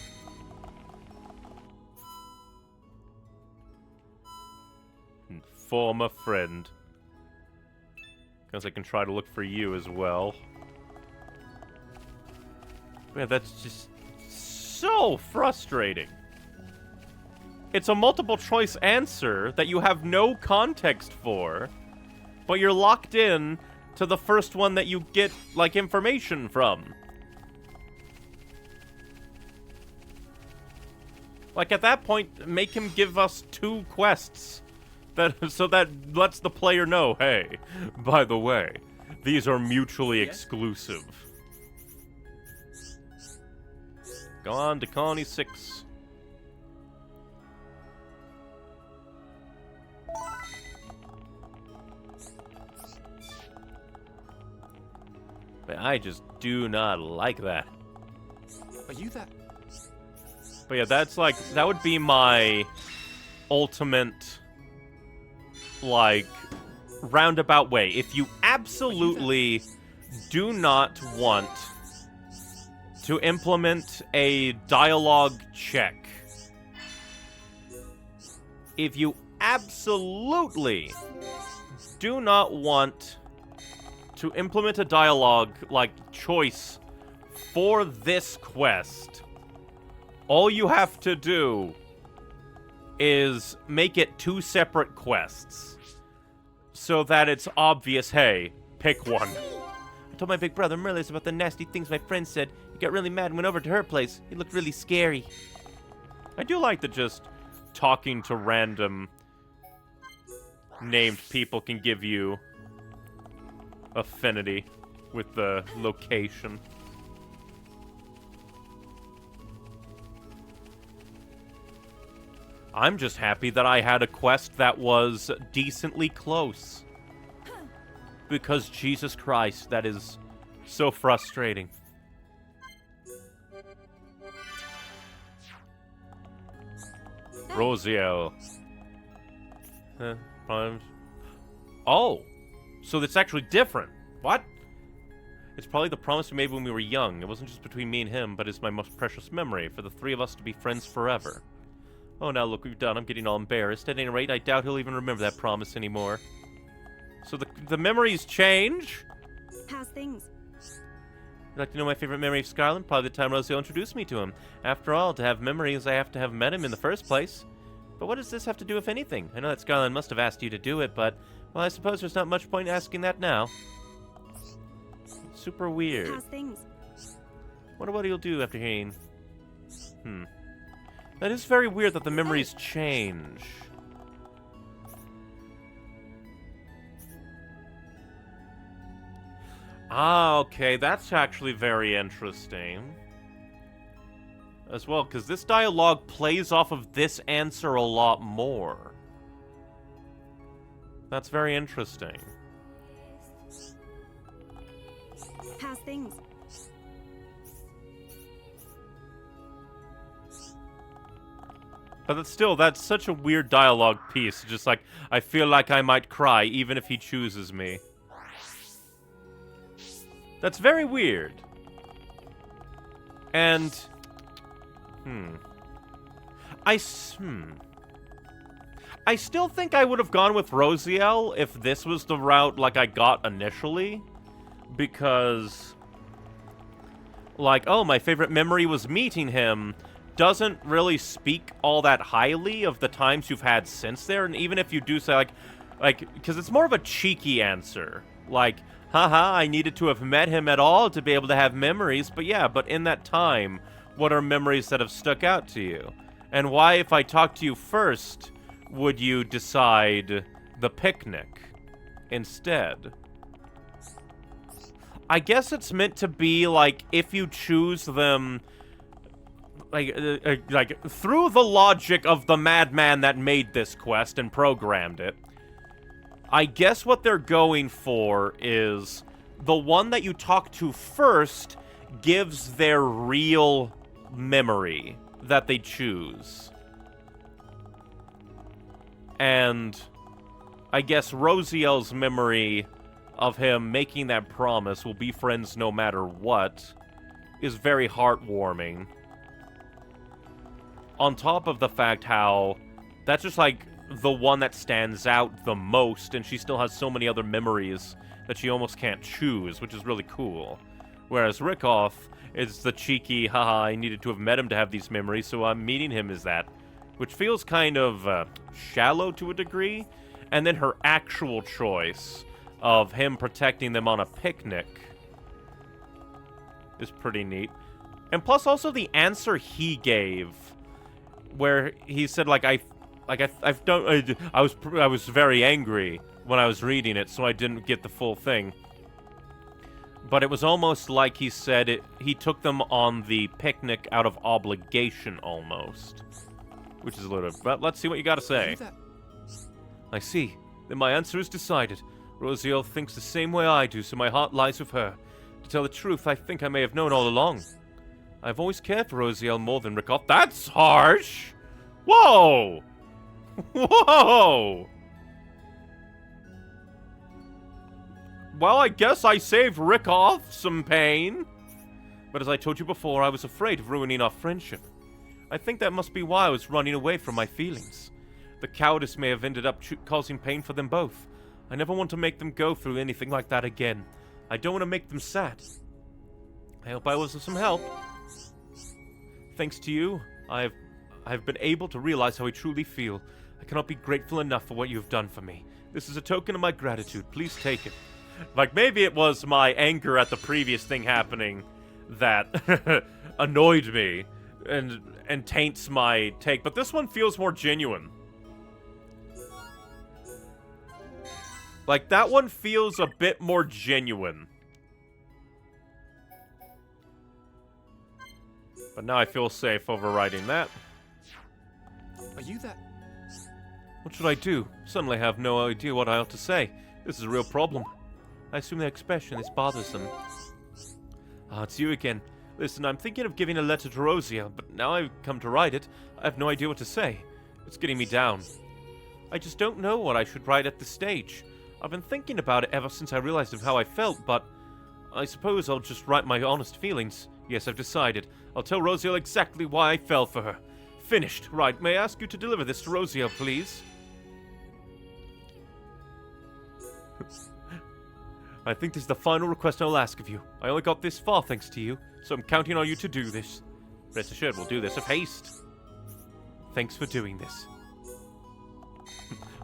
Former friend. Guess I can try to look for you as well. Man, that's just so frustrating. It's a multiple choice answer that you have no context for, but you're locked in to the first one that you get, like, information from. Like, at that point, make him give us 2 quests. So that lets the player know, hey, by the way, these are mutually exclusive. Go on to Colony 6. But I just do not like that. Are you that? But yeah, that's like, that would be my ultimate, like, roundabout way. If you absolutely do not want to implement a dialogue check, if you absolutely do not want to implement a dialogue, like, choice for this quest, all you have to do is make it 2 separate quests so that it's obvious, hey, pick one. I told my big brother Merlis about the nasty things my friend said. He got really mad and went over to her place. He looked really scary. I do like that just talking to random named people can give you affinity with the location. I'm just happy that I had a quest that was decently close. Because, Jesus Christ, that is so frustrating. Rosiel. Oh! So it's actually different. What? It's probably the promise we made when we were young. It wasn't just between me and him, but it's my most precious memory, for the 3 of us to be friends forever. Oh, now look what we've done. I'm getting all embarrassed. At any rate, I doubt he'll even remember that promise anymore. So the memories change? How's things? You'd like to know my favorite memory of Scarlet? Probably the time Rosiel introduced me to him. After all, to have memories, I have to have met him in the first place. But what does this have to do with anything? I know that Scarlet must have asked you to do it, but, well, I suppose there's not much point in asking that now. Super weird. How's things? Wonder what he'll do after hearing... That is very weird that the memories change. Ah, okay, that's actually very interesting. As well, because this dialogue plays off of this answer a lot more. That's very interesting. How's things? But that's such a weird dialogue piece. Just like, I feel like I might cry even if he chooses me. That's very weird. And... I still think I would have gone with Rosiel if this was the route, like, I got initially. Because... like, oh, my favorite memory was meeting him... doesn't really speak all that highly of the times you've had since there. And even if you do say, like, because it's more of a cheeky answer. Like, haha, I needed to have met him at all to be able to have memories. But yeah, but in that time, what are memories that have stuck out to you? And why, if I talk to you first, would you decide the picnic instead? I guess it's meant to be, like, if you choose them... like, through the logic of the madman that made this quest and programmed it, I guess what they're going for is the one that you talk to first gives their real memory that they choose. And I guess Rosiel's memory of him making that promise, will be friends no matter what, is very heartwarming. On top of the fact how that's just like the one that stands out the most, and she still has so many other memories that she almost can't choose, which is really cool. Whereas Rickoff is the cheeky, haha, I needed to have met him to have these memories, so I'm meeting him as that. Which feels kind of shallow to a degree. And then her actual choice of him protecting them on a picnic is pretty neat. And plus also the answer he gave, where he said, like, I was very angry when I was reading it, so I didn't get the full thing. But it was almost like he said he took them on the picnic out of obligation, almost. Which is a little... But let's see what you gotta say. I see. Then my answer is decided. Rosiel thinks the same way I do, so my heart lies with her. To tell the truth, I think I may have known all along. I've always cared for Rosiel more than Rickoff. That's harsh! Whoa! Whoa! Well, I guess I saved Rickoff some pain. But as I told you before, I was afraid of ruining our friendship. I think that must be why I was running away from my feelings. The cowardice may have ended up causing pain for them both. I never want to make them go through anything like that again. I don't want to make them sad. I hope I was of some help. Thanks to you, I have been able to realize how I truly feel. I cannot be grateful enough for what you have done for me. This is a token of my gratitude. Please take it. Like, maybe it was my anger at the previous thing happening that annoyed me and taints my take, but this one feels more genuine. Like, that one feels a bit more genuine. But now I feel safe overriding that. Are you that? What should I do? Suddenly I have no idea what I ought to say. This is a real problem. I assume the expression is bothersome. Ah, it's you again. Listen, I'm thinking of giving a letter to Rosiel, but now I've come to write it, I have no idea what to say. It's getting me down. I just don't know what I should write at this stage. I've been thinking about it ever since I realized of how I felt, but I suppose I'll just write my honest feelings. Yes, I've decided. I'll tell Rosiel exactly why I fell for her. Finished. Right, may I ask you to deliver this to Rosiel, please? I think this is the final request I'll ask of you. I only got this far thanks to you, so I'm counting on you to do this. Rest assured, we'll do this with haste. Thanks for doing this.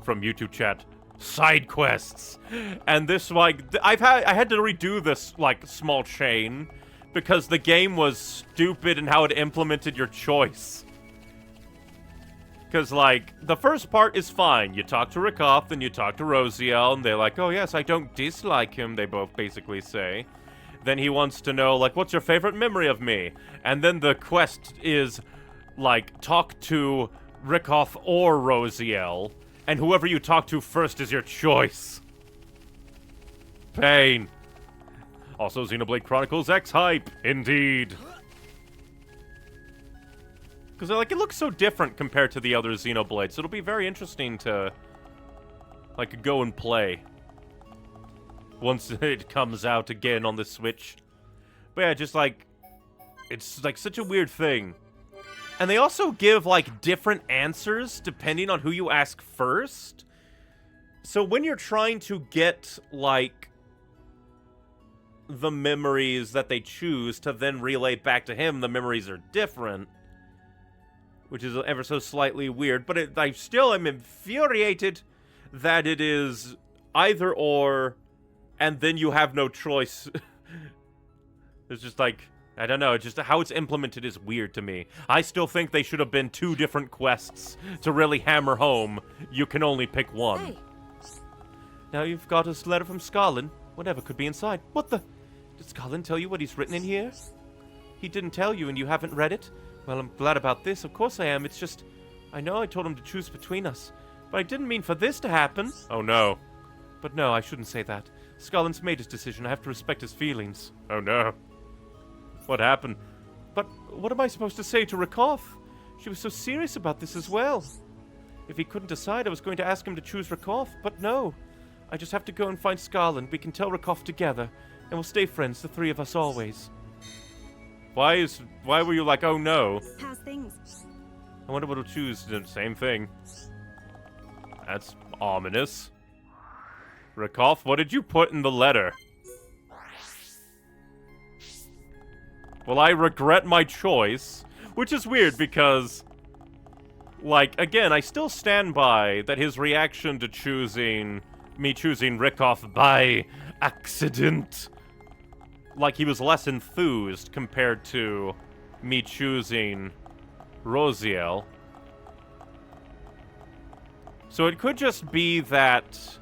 From YouTube chat. Side quests. And this, like, I had to redo this, like, small chain because the game was stupid in how it implemented your choice. Because, like, the first part is fine. You talk to Rickoff, then you talk to Rosiel, and they're like, oh yes, I don't dislike him, they both basically say. Then he wants to know, like, what's your favorite memory of me? And then the quest is, like, talk to Rickoff or Rosiel, and whoever you talk to first is your choice. Pain. Also, Xenoblade Chronicles X hype, indeed. Because, like, it looks so different compared to the other Xenoblades, so it'll be very interesting to, like, go and play once it comes out again on the Switch. But yeah, just, like, it's, like, such a weird thing. And they also give, like, different answers depending on who you ask first. So when you're trying to get, like, the memories that they choose to then relay back to him, the memories are different. Which is ever so slightly weird, but I still am infuriated that it is either or, and then you have no choice. It's just like, I don't know, just how it's implemented is weird to me. I still think they should have been two different quests to really hammer home you can only pick one. Hey. Now you've got a letter from Scarlin. Whatever could be inside. What the? Did Scarlin tell you what he's written in here? He didn't tell you and you haven't read it? Well, I'm glad about this. Of course I am. It's just, I know I told him to choose between us, but I didn't mean for this to happen. Oh no. But no, I shouldn't say that. Scolin's made his decision. I have to respect his feelings. Oh no. What happened? But what am I supposed to say to Rakoff? She was so serious about this as well. If he couldn't decide, I was going to ask him to choose Rakoff, but no. I just have to go and find Scarlin. We can tell Rakoff together, and we'll stay friends, the three of us always. Why were you like, oh no? How's things? I wonder what he'll choose. The same thing. That's ominous. Rakoff, what did you put in the letter? Well, I regret my choice, which is weird because, like, again, I still stand by that his reaction to me choosing Rakoff by accident, like, he was less enthused compared to me choosing Rosiel. So it could just be that...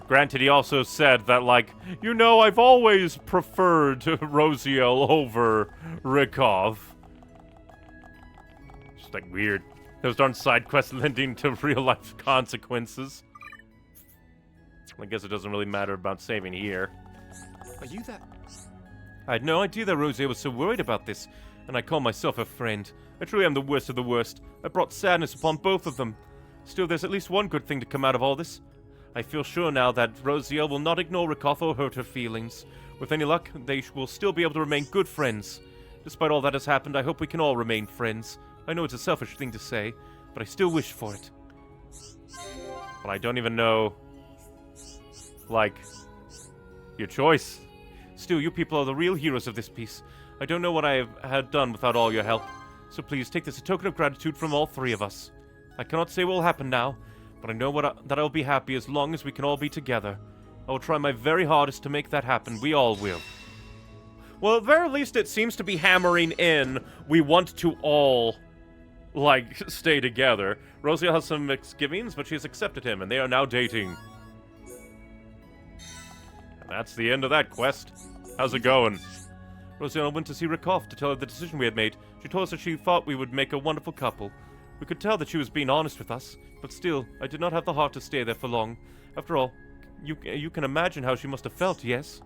Granted, he also said that, like, you know, I've always preferred Rosiel over Rikov. Just, like, weird. Those darn side quests lending to real-life consequences. I guess it doesn't really matter about saving here. Are you that? I had no idea that Rosiel was so worried about this, and I call myself a friend. I truly am the worst of the worst. I brought sadness upon both of them. Still, there's at least one good thing to come out of all this. I feel sure now that Rosiel will not ignore Rakoff or hurt her feelings. With any luck, they will still be able to remain good friends. Despite all that has happened, I hope we can all remain friends. I know it's a selfish thing to say, but I still wish for it. But I don't even know, like, your choice. Still, you people are the real heroes of this piece. I don't know what I had done without all your help. So please take this as a token of gratitude from all three of us. I cannot say what will happen now, but I know that I'll be happy as long as we can all be together. I will try my very hardest to make that happen. We all will. Well, at the very least, it seems to be hammering in, we want to all, like, stay together. Rosiel has some misgivings, but she has accepted him, and they are now dating. And that's the end of that quest. How's it going? Rosiel went to see Rakoff to tell her the decision we had made. She told us that she thought we would make a wonderful couple. We could tell that she was being honest with us, but still, I did not have the heart to stay there for long. After all, you can imagine how she must have felt, yes?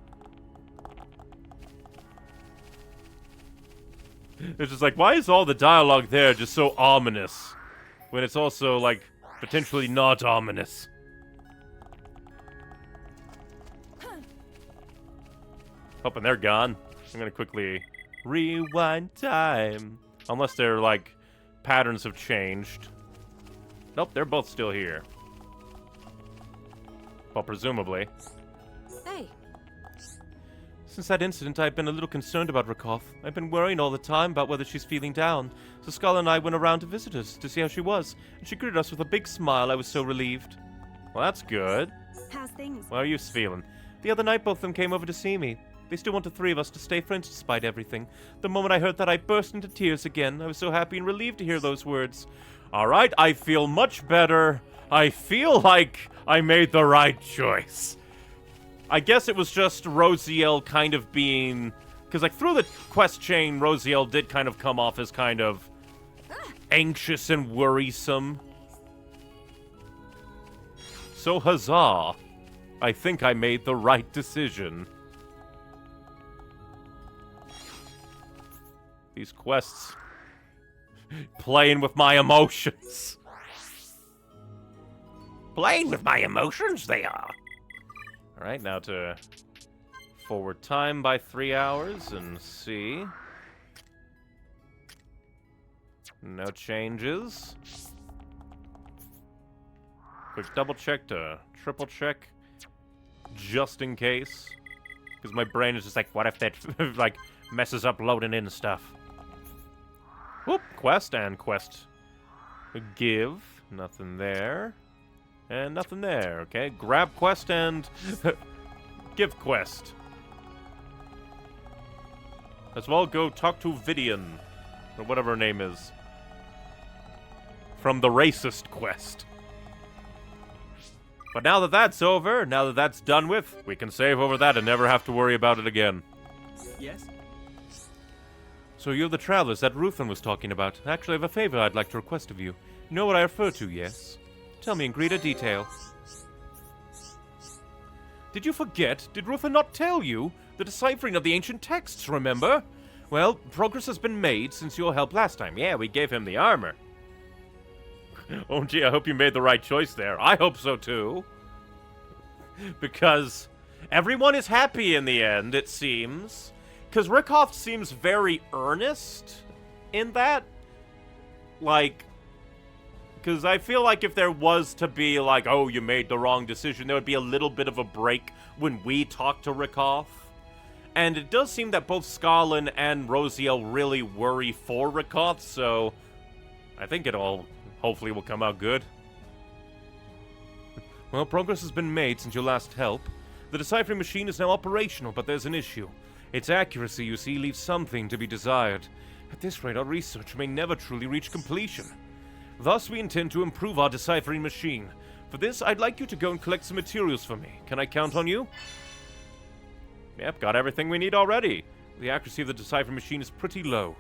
It's just like, why is all the dialogue there just so ominous? When it's also, like, potentially not ominous. Hoping they're gone. I'm gonna quickly rewind time. Unless they're, like, patterns have changed. Nope, they're both still here. Well, presumably. Hey. Since that incident, I've been a little concerned about Rakoff. I've been worrying all the time about whether she's feeling down. So Scarlet and I went around to visit her to see how she was, and she greeted us with a big smile. I was so relieved. Well, that's good. How's things? How are you feeling? The other night, both of them came over to see me. They still want the three of us to stay friends despite everything. The moment I heard that, I burst into tears again. I was so happy and relieved to hear those words. Alright, I feel much better. I feel like I made the right choice. I guess it was just Rosiel kind of being... Because, like, through the quest chain, Rosiel did kind of come off as kind of anxious and worrisome. So, huzzah. I think I made the right decision. These quests. Playing with my emotions. Playing with my emotions, they are. Alright, now to forward time by 3 hours and see. No changes. Quick double check to triple check. Just in case. Because my brain is just like, what if that, like, messes up loading in stuff? Whoop, quest and quest. Give, nothing there. And nothing there, okay? Grab quest and give quest. As well, go talk to Vidian, or whatever her name is. From the racist quest. But now that that's over, now that that's done with, we can save over that and never have to worry about it again. Yes? So you're the travelers that Ruthlin was talking about. Actually, I have a favor I'd like to request of you. You know what I refer to, yes? Tell me in greater detail. Did you forget? Did Ruther not tell you? The deciphering of the ancient texts, remember? Well, progress has been made since your help last time. Yeah, we gave him the armor. Oh gee, I hope you made the right choice there. I hope so too. Because everyone is happy in the end, it seems. Because Rickhoff seems very earnest in that. Like, because I feel like if there was to be like, oh, you made the wrong decision, there would be a little bit of a break when we talk to Rickhoff. And it does seem that both Scarlin and Rosiel really worry for Rickhoff, so I think it all hopefully will come out good. Well, progress has been made since your last help. The deciphering machine is now operational, but there's an issue. Its accuracy, you see, leaves something to be desired. At this rate, our research may never truly reach completion. Thus, we intend to improve our deciphering machine. For this, I'd like you to go and collect some materials for me. Can I count on you? Yep, got everything we need already. The accuracy of the deciphering machine is pretty low.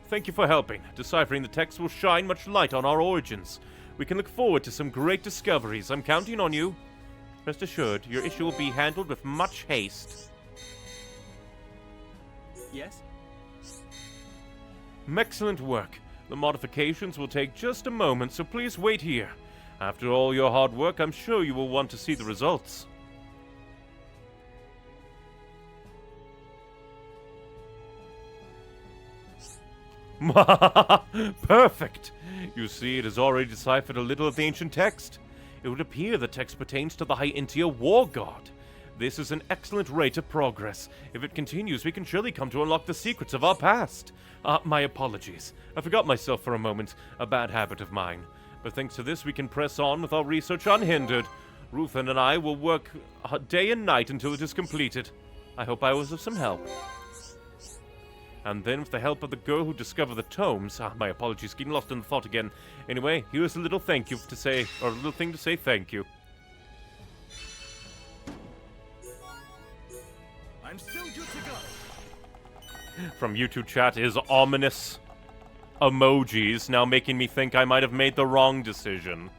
Thank you for helping. Deciphering the text will shine much light on our origins. We can look forward to some great discoveries. I'm counting on you. Rest assured, your issue will be handled with much haste. Yes? Excellent work. The modifications will take just a moment, so please wait here. After all your hard work, I'm sure you will want to see the results. Perfect! You see, it has already deciphered a little of the ancient text. It would appear the text pertains to the High Intia war god. This is an excellent rate of progress. If it continues, we can surely come to unlock the secrets of our past. My apologies. I forgot myself for a moment, a bad habit of mine. But thanks to this, we can press on with our research unhindered. Ruthen and I will work day and night until it is completed. I hope I was of some help. And then, with the help of the girl who discovered the tomes... my apologies, getting lost in thought again. Anyway, here's a little thank you to say... or a little thing to say thank you. I'm still good to go. From YouTube chat is ominous emojis, now making me think I might have made the wrong decision.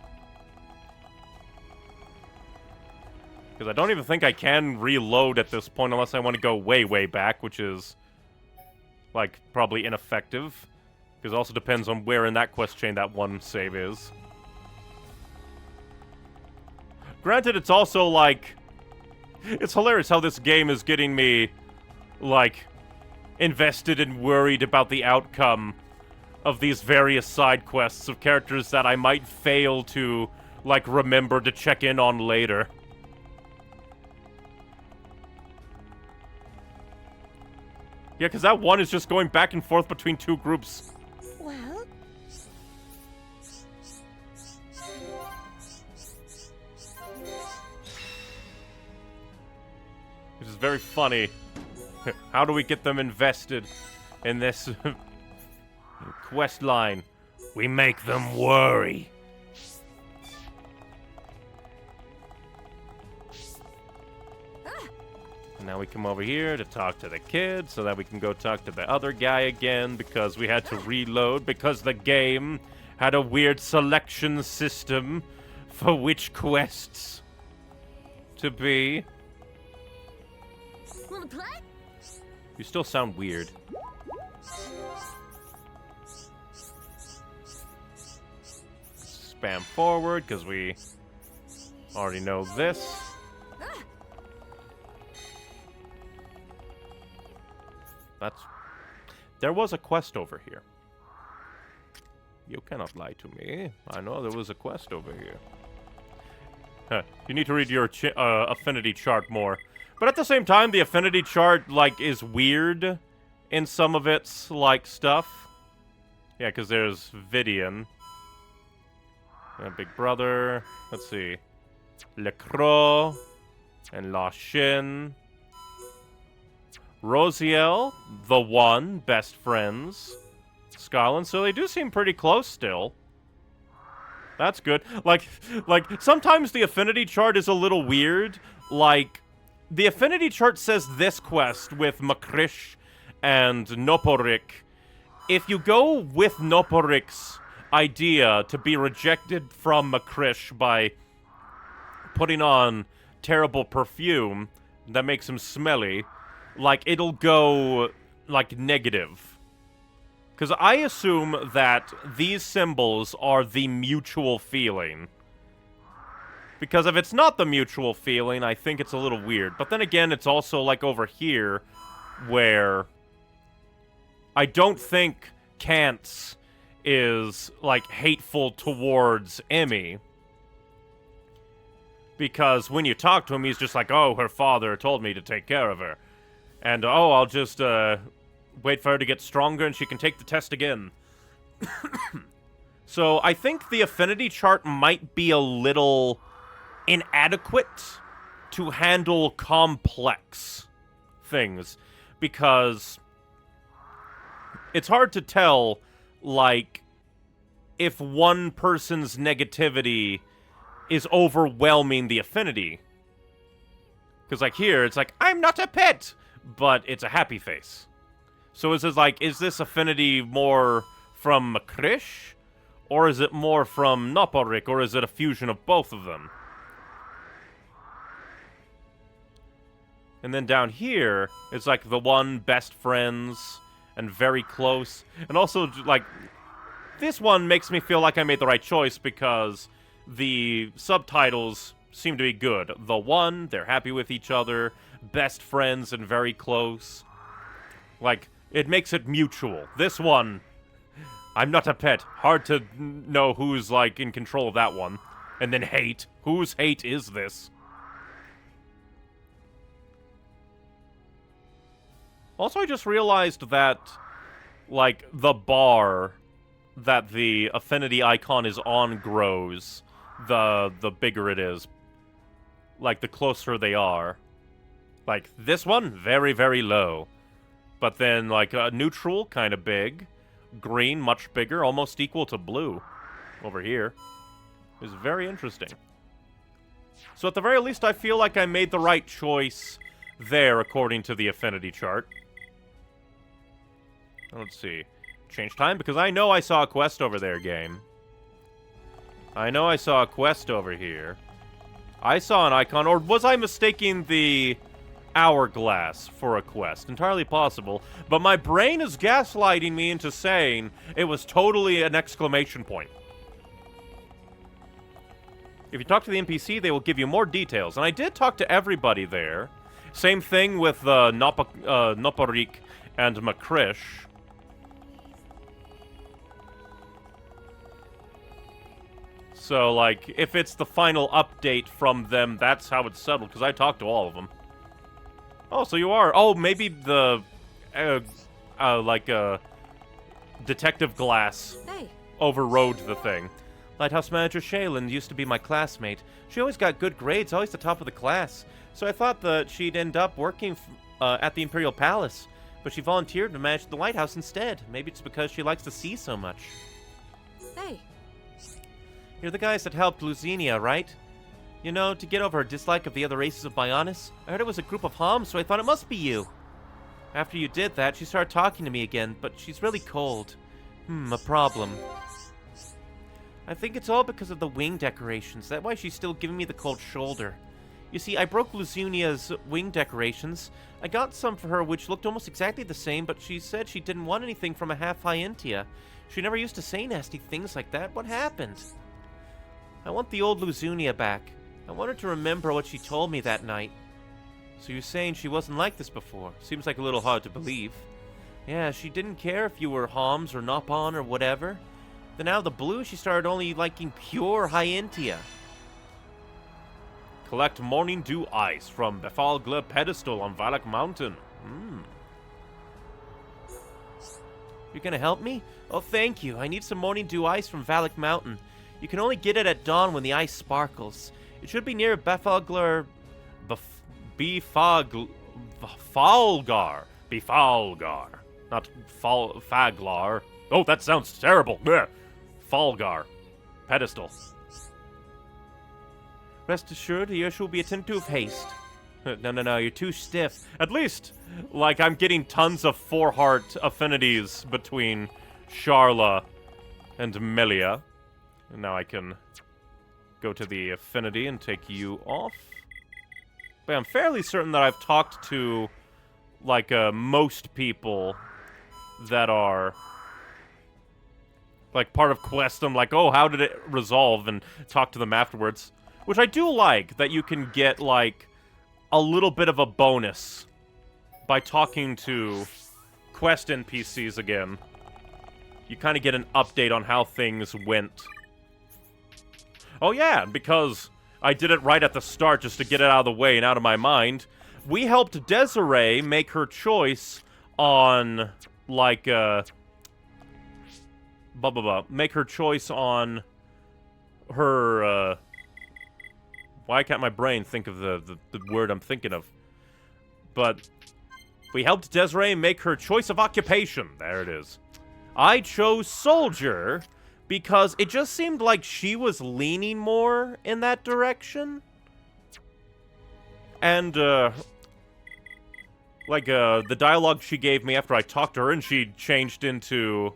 Because I don't even think I can reload at this point unless I want to go way, way back, which is... like, probably ineffective. Because it also depends on where in that quest chain that one save is. Granted, it's also, like... it's hilarious how this game is getting me, like, invested and worried about the outcome of these various side quests of characters that I might fail to, like, remember to check in on later. Yeah, because that one is just going back and forth between two groups. Well, Which is very funny. How do we get them invested in this quest line? We make them worry. Now we come over here to talk to the kid so that we can go talk to the other guy again because we had to reload because the game had a weird selection system for which quests to be. wanna play? You still sound weird. Spam forward because we already know this. There was a quest over here. You cannot lie to me. I know there was a quest over here. Huh. You need to read your affinity chart more. But at the same time, the affinity chart, like, is weird in some of its, like, stuff. Yeah, because there's Vidian. Big Brother. Let's see. Le Croix. And La Shin. Rosiel, the one, best friends. Scarlin, so they do seem pretty close still. That's good. Like, sometimes the affinity chart is a little weird. Like, the affinity chart says this quest with Makrish and Noporik. If you go with Noporik's idea to be rejected from Makrish by putting on terrible perfume that makes him smelly, like, it'll go, like, negative. Because I assume that these symbols are the mutual feeling. Because if it's not the mutual feeling, I think it's a little weird. But then again, it's also, like, over here, where I don't think Kant's is, like, hateful towards Emmy. Because when you talk to him, he's just like, oh, her father told me to take care of her. And, oh, I'll just, wait for her to get stronger and she can take the test again. So, I think the affinity chart might be a little inadequate to handle complex things. Because it's hard to tell, like, if one person's negativity is overwhelming the affinity. Because, like, here, it's like, I'm not a pet! But it's a happy face. So is this affinity more from Makrish? Or is it more from Noporik? Or is it a fusion of both of them? And then down here, it's like the one best friends and very close. And also, like, this one makes me feel like I made the right choice because the subtitles seem to be good. The one, they're happy with each other, best friends and very close. Like, it makes it mutual. This one, I'm not a pet. Hard to know who's, like, in control of that one. And then hate. Whose hate is this? Also, I just realized that, like, the bar that the affinity icon is on grows, the bigger it is. Like, the closer they are. Like, this one, very, very low. But then, like, neutral, kind of big. Green, much bigger, almost equal to blue. Over here. It's very interesting. So at the very least, I feel like I made the right choice there, according to the affinity chart. Let's see. Change time, because I know I saw a quest over there, game. I know I saw a quest over here. I saw an icon, or was I mistaking the hourglass for a quest? Entirely possible, but my brain is gaslighting me into saying it was totally an exclamation point. If you talk to the NPC, they will give you more details, and I did talk to everybody there. Same thing with Noporik and Makrish. So, like, if it's the final update from them, that's how it's settled, because I talked to all of them. Oh, so you are. Oh, maybe the, Detective Glass overrode the thing. Lighthouse Manager Shaylin used to be my classmate. She always got good grades, always the top of the class. So I thought that she'd end up working at the Imperial Palace. But she volunteered to manage the lighthouse instead. Maybe it's because she likes the sea so much. Hey. You're the guys that helped Luzinia, right? You know, to get over her dislike of the other races of Bionis. I heard it was a group of Homs, so I thought it must be you. After you did that, she started talking to me again, but she's really cold. A problem. I think it's all because of the wing decorations. That's why she's still giving me the cold shoulder. You see, I broke Luzinia's wing decorations. I got some for her which looked almost exactly the same, but she said she didn't want anything from a half Hyentia. She never used to say nasty things like that. What happened? I want the old Luzunia back. I want her to remember what she told me that night. So you're saying she wasn't like this before? Seems like a little hard to believe. Yeah, she didn't care if you were Homs or Nopon or whatever. Then out of the blue, she started only liking pure Hyentia. Collect Morning Dew Ice from Befalgla Pedestal on Valak Mountain. You're gonna help me? Oh, thank you. I need some Morning Dew Ice from Valak Mountain. You can only get it at dawn when the ice sparkles. It should be near Befalgar. Befalgar. Not Faglar. Oh, that sounds terrible. Blech. Falgar. Pedestal. Rest assured, here shall be attended to with haste. No, you're too stiff. At least, like, I'm getting tons of 4-heart affinities between Sharla and Melia. And now I can go to the affinity and take you off. But I'm fairly certain that I've talked to, like, most people that are, like, part of Quest. I'm like, oh, how did it resolve? And talk to them afterwards. Which I do like, that you can get, like, a little bit of a bonus by talking to Quest NPCs again. You kind of get an update on how things went. Oh yeah, because I did it right at the start just to get it out of the way and out of my mind. We helped Desiree make her choice on, like, make her choice on her, why can't my brain think of the word I'm thinking of? But we helped Desiree make her choice of occupation. There it is. I chose soldier because it just seemed like she was leaning more in that direction. And, the dialogue she gave me after I talked to her and she changed into,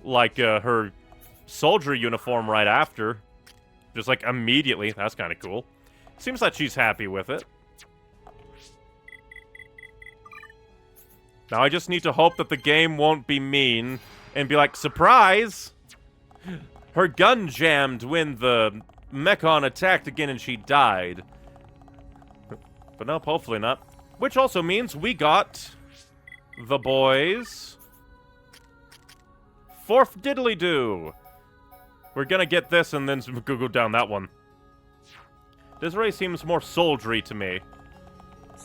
like, her soldier uniform right after. Just, like, immediately. That's kind of cool. Seems like she's happy with it. Now I just need to hope that the game won't be mean and be like, surprise! Her gun jammed when the Mechon attacked again and she died. But nope, hopefully not. Which also means we got the boys. Fourth diddly-doo. We're gonna get this and then go down that one. Desiree seems more soldiery to me.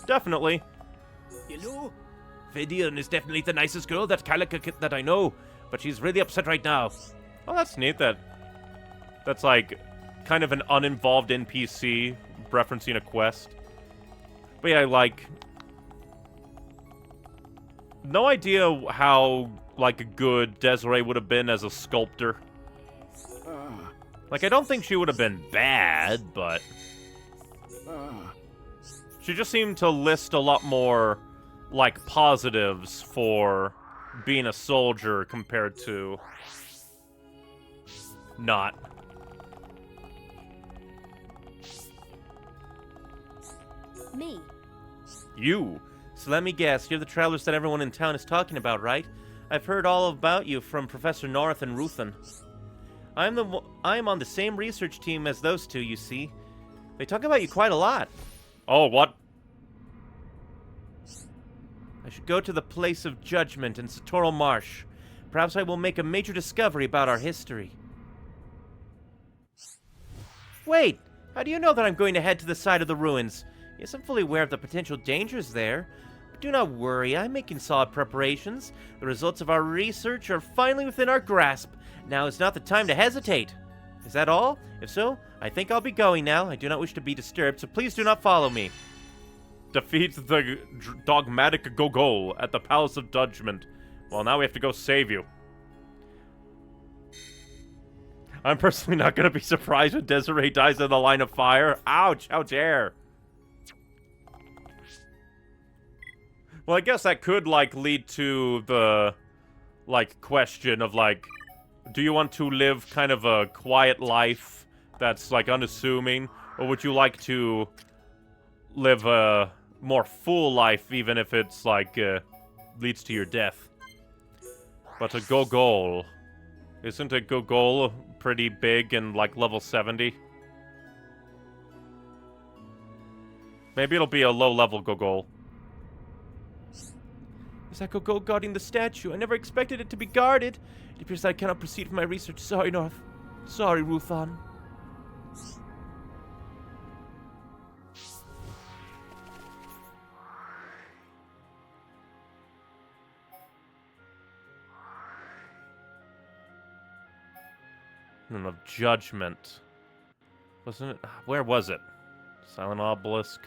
Definitely. Hello? Vidian is definitely the nicest girl that I know, but she's really upset right now. Oh, that's neat that that's like kind of an uninvolved NPC referencing a quest. But yeah, like, no idea how, like, good Desiree would have been as a sculptor. Like, I don't think she would have been bad, but she just seemed to list a lot more, like, positives for being a soldier compared to not. Me. You. So let me guess, you're the travelers that everyone in town is talking about, right? I've heard all about you from Professor North and Ruthan. I'm on the same research team as those two, you see. They talk about you quite a lot. Oh, what? I should go to the place of judgment in Satoral Marsh. Perhaps I will make a major discovery about our history. Wait! How do you know that I'm going to head to the side of the ruins? Yes, I'm fully aware of the potential dangers there. But do not worry, I'm making solid preparations. The results of our research are finally within our grasp. Now is not the time to hesitate. Is that all? If so, I think I'll be going now. I do not wish to be disturbed, so please do not follow me. Defeat the dogmatic Gogol at the Palace of Judgment. Well, now we have to go save you. I'm personally not going to be surprised when Desiree dies in the line of fire. Ouch! How dare! Well, I guess that could, like, lead to the, like, question of, like, do you want to live kind of a quiet life that's, like, unassuming? Or would you like to live a more full life, even if it's, like, leads to your death? But a Gogol... Isn't a Gogol pretty big and, like, level 70? Maybe it'll be a low-level Gogol. Is that Gogol guarding the statue? I never expected it to be guarded. It appears that I cannot proceed with my research. Sorry, North. Sorry, Ruthan. And of Judgment. Wasn't it? Where was it? Silent Obelisk.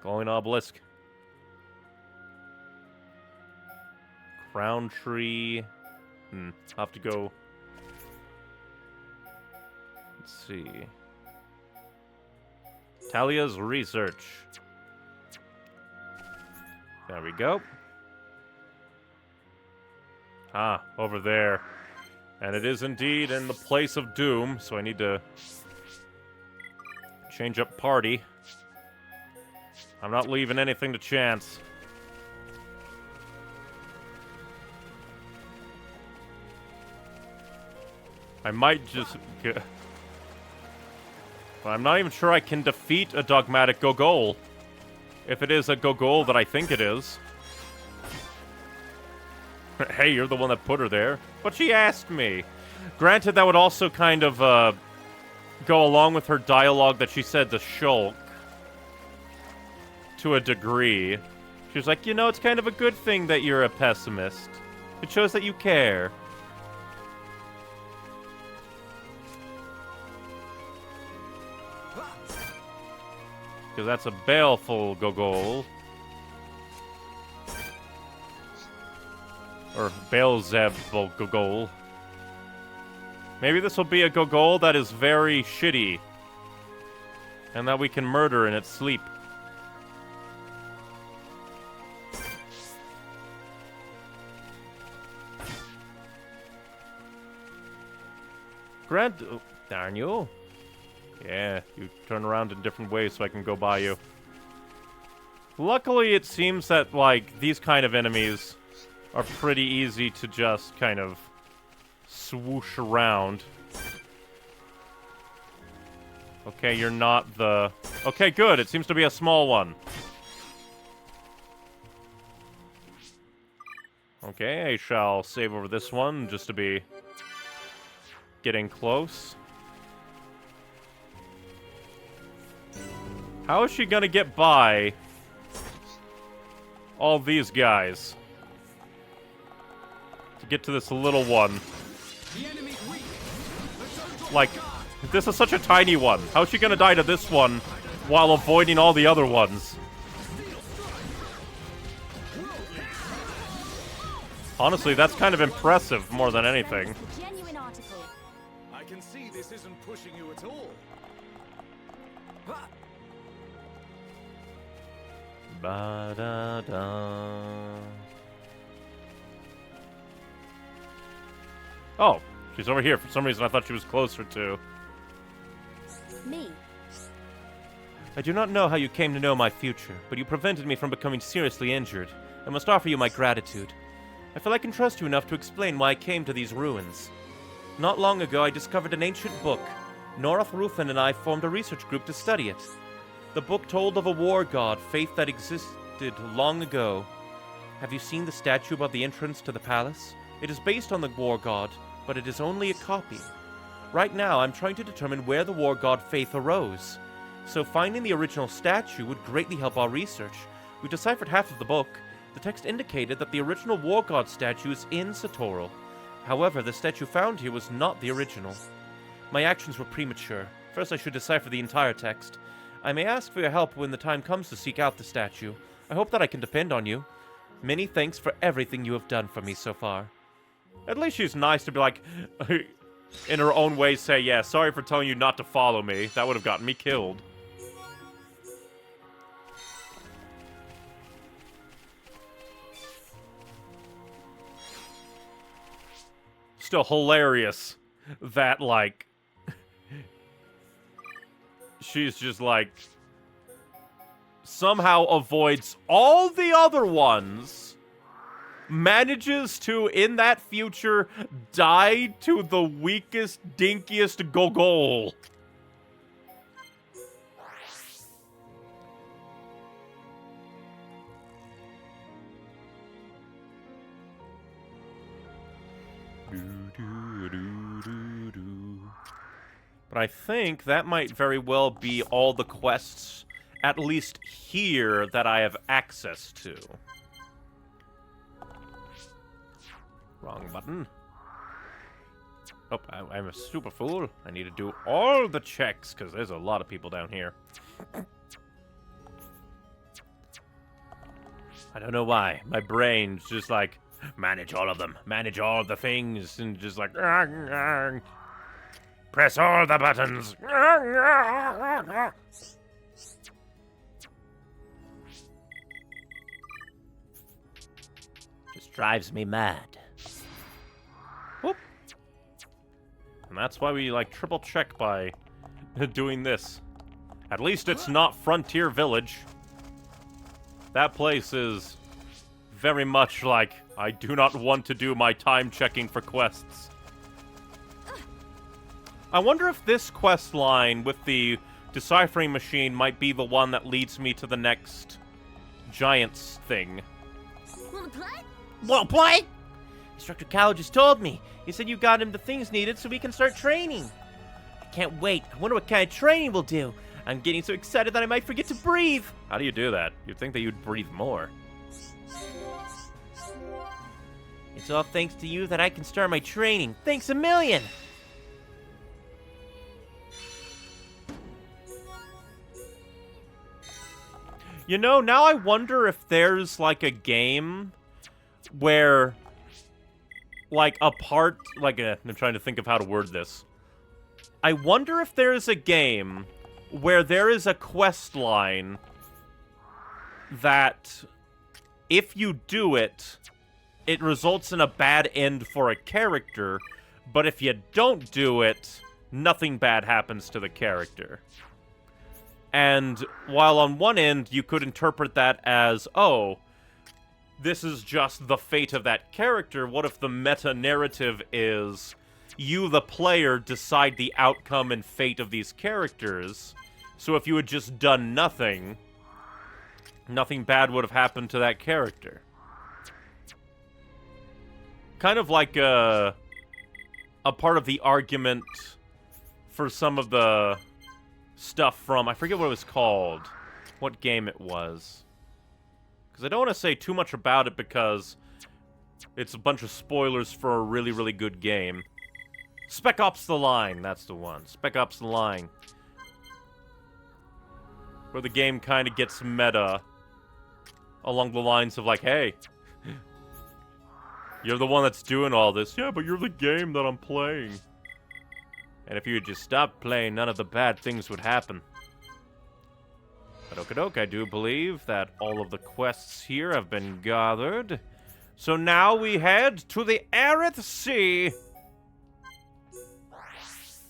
Glowing Obelisk. Crown Tree. I'll have to go. Let's see. Talia's research. There we go. Ah, over there. And it is indeed in the place of doom, so I need to change up party. I'm not leaving anything to chance. I might just... But I'm not even sure I can defeat a dogmatic Gogol. If it is a Gogol that I think it is. Hey, you're the one that put her there. But she asked me. Granted, that would also kind of go along with her dialogue that she said to Shulk. To a degree. She was like, you know, it's kind of a good thing that you're a pessimist. It shows that you care. Because that's a baleful Gogol. Or Beelzebub Gogol. Maybe this will be a Gogol that is very shitty. And that we can murder in its sleep. Oh, darn you. Yeah, you turn around in different ways so I can go by you. Luckily, it seems that, like, these kind of enemies are pretty easy to just kind of swoosh around. Okay, you're not the... Okay, good. It seems to be a small one. Okay, I shall save over this one just to be getting close. How is she gonna get by all these guys to get to this little one? Like, this is such a tiny one. How is she gonna die to this one while avoiding all the other ones? Honestly, that's kind of impressive more than anything. Genuine article. I can see this isn't pushing you at all. Ba-da-da. Oh, she's over here. For some reason, I thought she was closer to. Me. I do not know how you came to know my future, but you prevented me from becoming seriously injured. I must offer you my gratitude. I feel I can trust you enough to explain why I came to these ruins. Not long ago, I discovered an ancient book. North Ruthen and I formed a research group to study it. The book told of a war god, faith that existed long ago. Have you seen the statue above the entrance to the palace? It is based on the war god, but it is only a copy. Right now, I'm trying to determine where the war god faith arose. So finding the original statue would greatly help our research. We deciphered half of the book. The text indicated that the original war god statue is in Satoral. However, the statue found here was not the original. My actions were premature. First, I should decipher the entire text. I may ask for your help when the time comes to seek out the statue. I hope that I can depend on you. Many thanks for everything you have done for me so far. At least she's nice to be like, in her own way, say, yeah, sorry for telling you not to follow me. That would have gotten me killed. Still hilarious that, like, she's just, like, somehow avoids all the other ones, manages to, in that future, die to the weakest, dinkiest Gogol. But I think that might very well be all the quests, at least here, that I have access to. Wrong button. Oh, I'm a super fool. I need to do all the checks, because there's a lot of people down here. I don't know why. My brain's just like, manage all of them. Manage all the things. And just like, press all the buttons. Just drives me mad. And that's why we, like, triple check by doing this. At least it's not Frontier Village. That place is very much like, I do not want to do my time checking for quests. I wonder if this quest line with the deciphering machine might be the one that leads me to the next Giants thing. Wanna play? Wanna play? Instructor Cal just told me. He said you got him the things needed so we can start training. I can't wait. I wonder what kind of training we'll do. I'm getting so excited that I might forget to breathe. How do you do that? You'd think that you'd breathe more. It's all thanks to you that I can start my training. Thanks a million. You know, now I wonder if there's, like, a game where, like, I'm trying to think of how to word this. I wonder if there's a game where there is a quest line that, if you do it, it results in a bad end for a character, but if you don't do it, nothing bad happens to the character. And while on one end, you could interpret that as, oh, this is just the fate of that character, what if the meta-narrative is, you, the player, decide the outcome and fate of these characters, so if you had just done nothing, nothing bad would have happened to that character. Kind of like a part of the argument for some of the stuff from, I forget what it was called, what game it was. Because I don't want to say too much about it because it's a bunch of spoilers for a really, really good game. Spec Ops The Line, that's the one. Spec Ops The Line. Where the game kind of gets meta along the lines of like, hey, you're the one that's doing all this. Yeah, but you're the game that I'm playing. And if you had just stopped playing, none of the bad things would happen. But okey-doke, I do believe that all of the quests here have been gathered. So now we head to the Aerith Sea.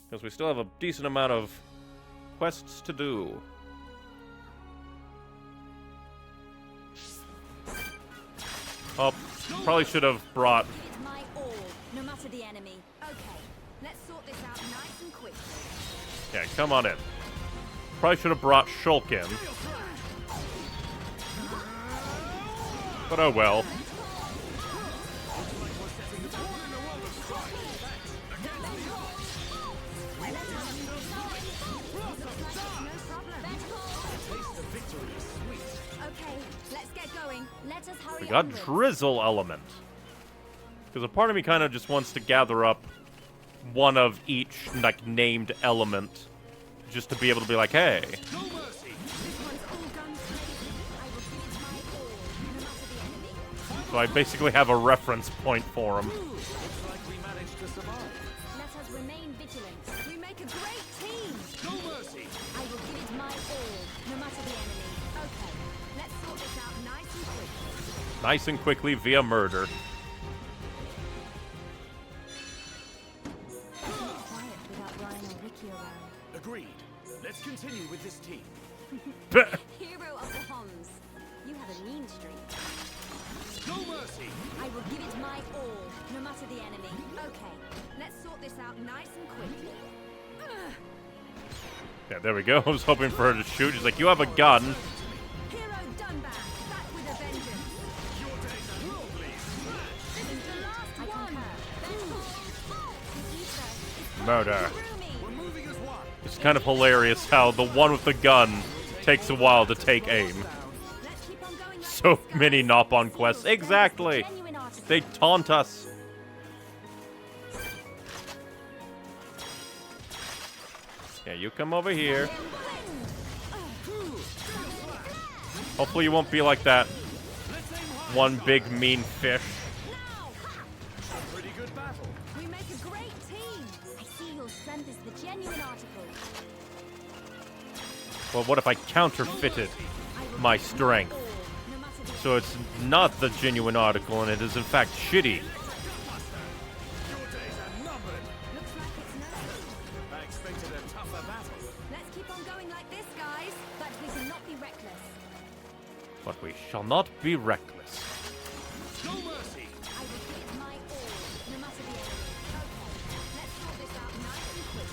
Because we still have a decent amount of quests to do. Oh, probably should have brought... It's my all, no matter the enemy. Okay, let's sort this out nice and quick. Yeah, come on in. Probably should have brought Shulk in. But oh well. Okay, let's get going. Let us hurry. We got onwards. Drizzle Element. Because a part of me kind of just wants to gather up one of each, like, named element. Just to be able to be like, hey. No mercy. This one's all guns blazing. I will give it my all, no matter the enemy. So I basically have a reference point for him. Looks like we managed to survive. Let us remain vigilant. We make a great team. No mercy. I will give it my all, no matter the enemy. Okay, let's sort this out nice and quick. Nice and quickly via murder. Quiet without Ryan or Ricky around. Agreed. Let's continue with this team. Hero of the Homs. You have a mean streak. No mercy. I will give it my all, no matter the enemy. Okay, let's sort this out nice and quickly. Yeah, there we go. I was hoping for her to shoot. She's like, you have a gun. Hero Dunban, back with a vengeance. Your days are lovely. This is the last one. Murder. We're moving as one. It's kind of hilarious how the one with the gun takes a while to take aim. Let's keep on going like So this, guys. many Nop-on quests. There's Exactly. genuine article. They taunt us. Yeah, you come over here. Hopefully you won't be like that one big mean fish. Pretty good battle. We make a great team. I see your strength is the genuine article. Well, what if I counterfeited I will my give it strength? all, no matter the So it's not the genuine article and it is in fact shitty. Your days are numbered. Looks like it's no reckless. But we shall not be reckless. No mercy. I will give my all, no matter the enemy. Okay, let's sort this out nice and quick.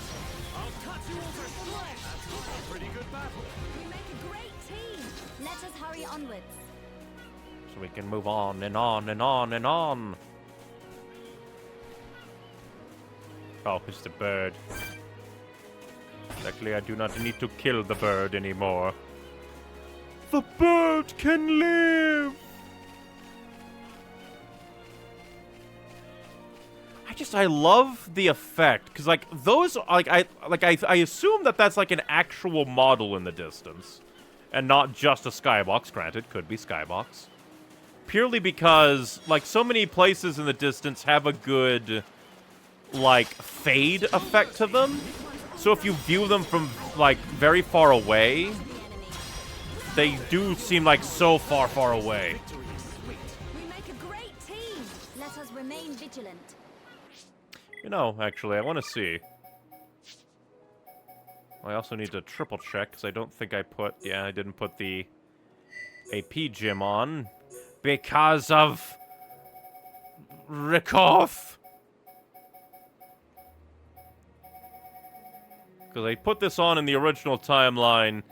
I'll cut you all to flesh. That's a pretty good battle. We make a great team. Let us hurry onwards. So we can move on and on and on and on. Oh, it's the bird. Luckily, I do not need to kill the bird anymore. The bird can live! I love the effect, because, like, those, I assume that that's, like, an actual model in the distance. And not just a skybox, granted, could be skybox. Purely because, like, so many places in the distance have a good, like, fade effect to them. So if you view them from, like, very far away, they do seem like so far, far away. We make a great team. Let us remain vigilant. You know, actually, I want to see. I also need to triple check, because I don't think I put... Yeah, I didn't put the AP gym on. Because of... Rikoth! Because I put this on in the original timeline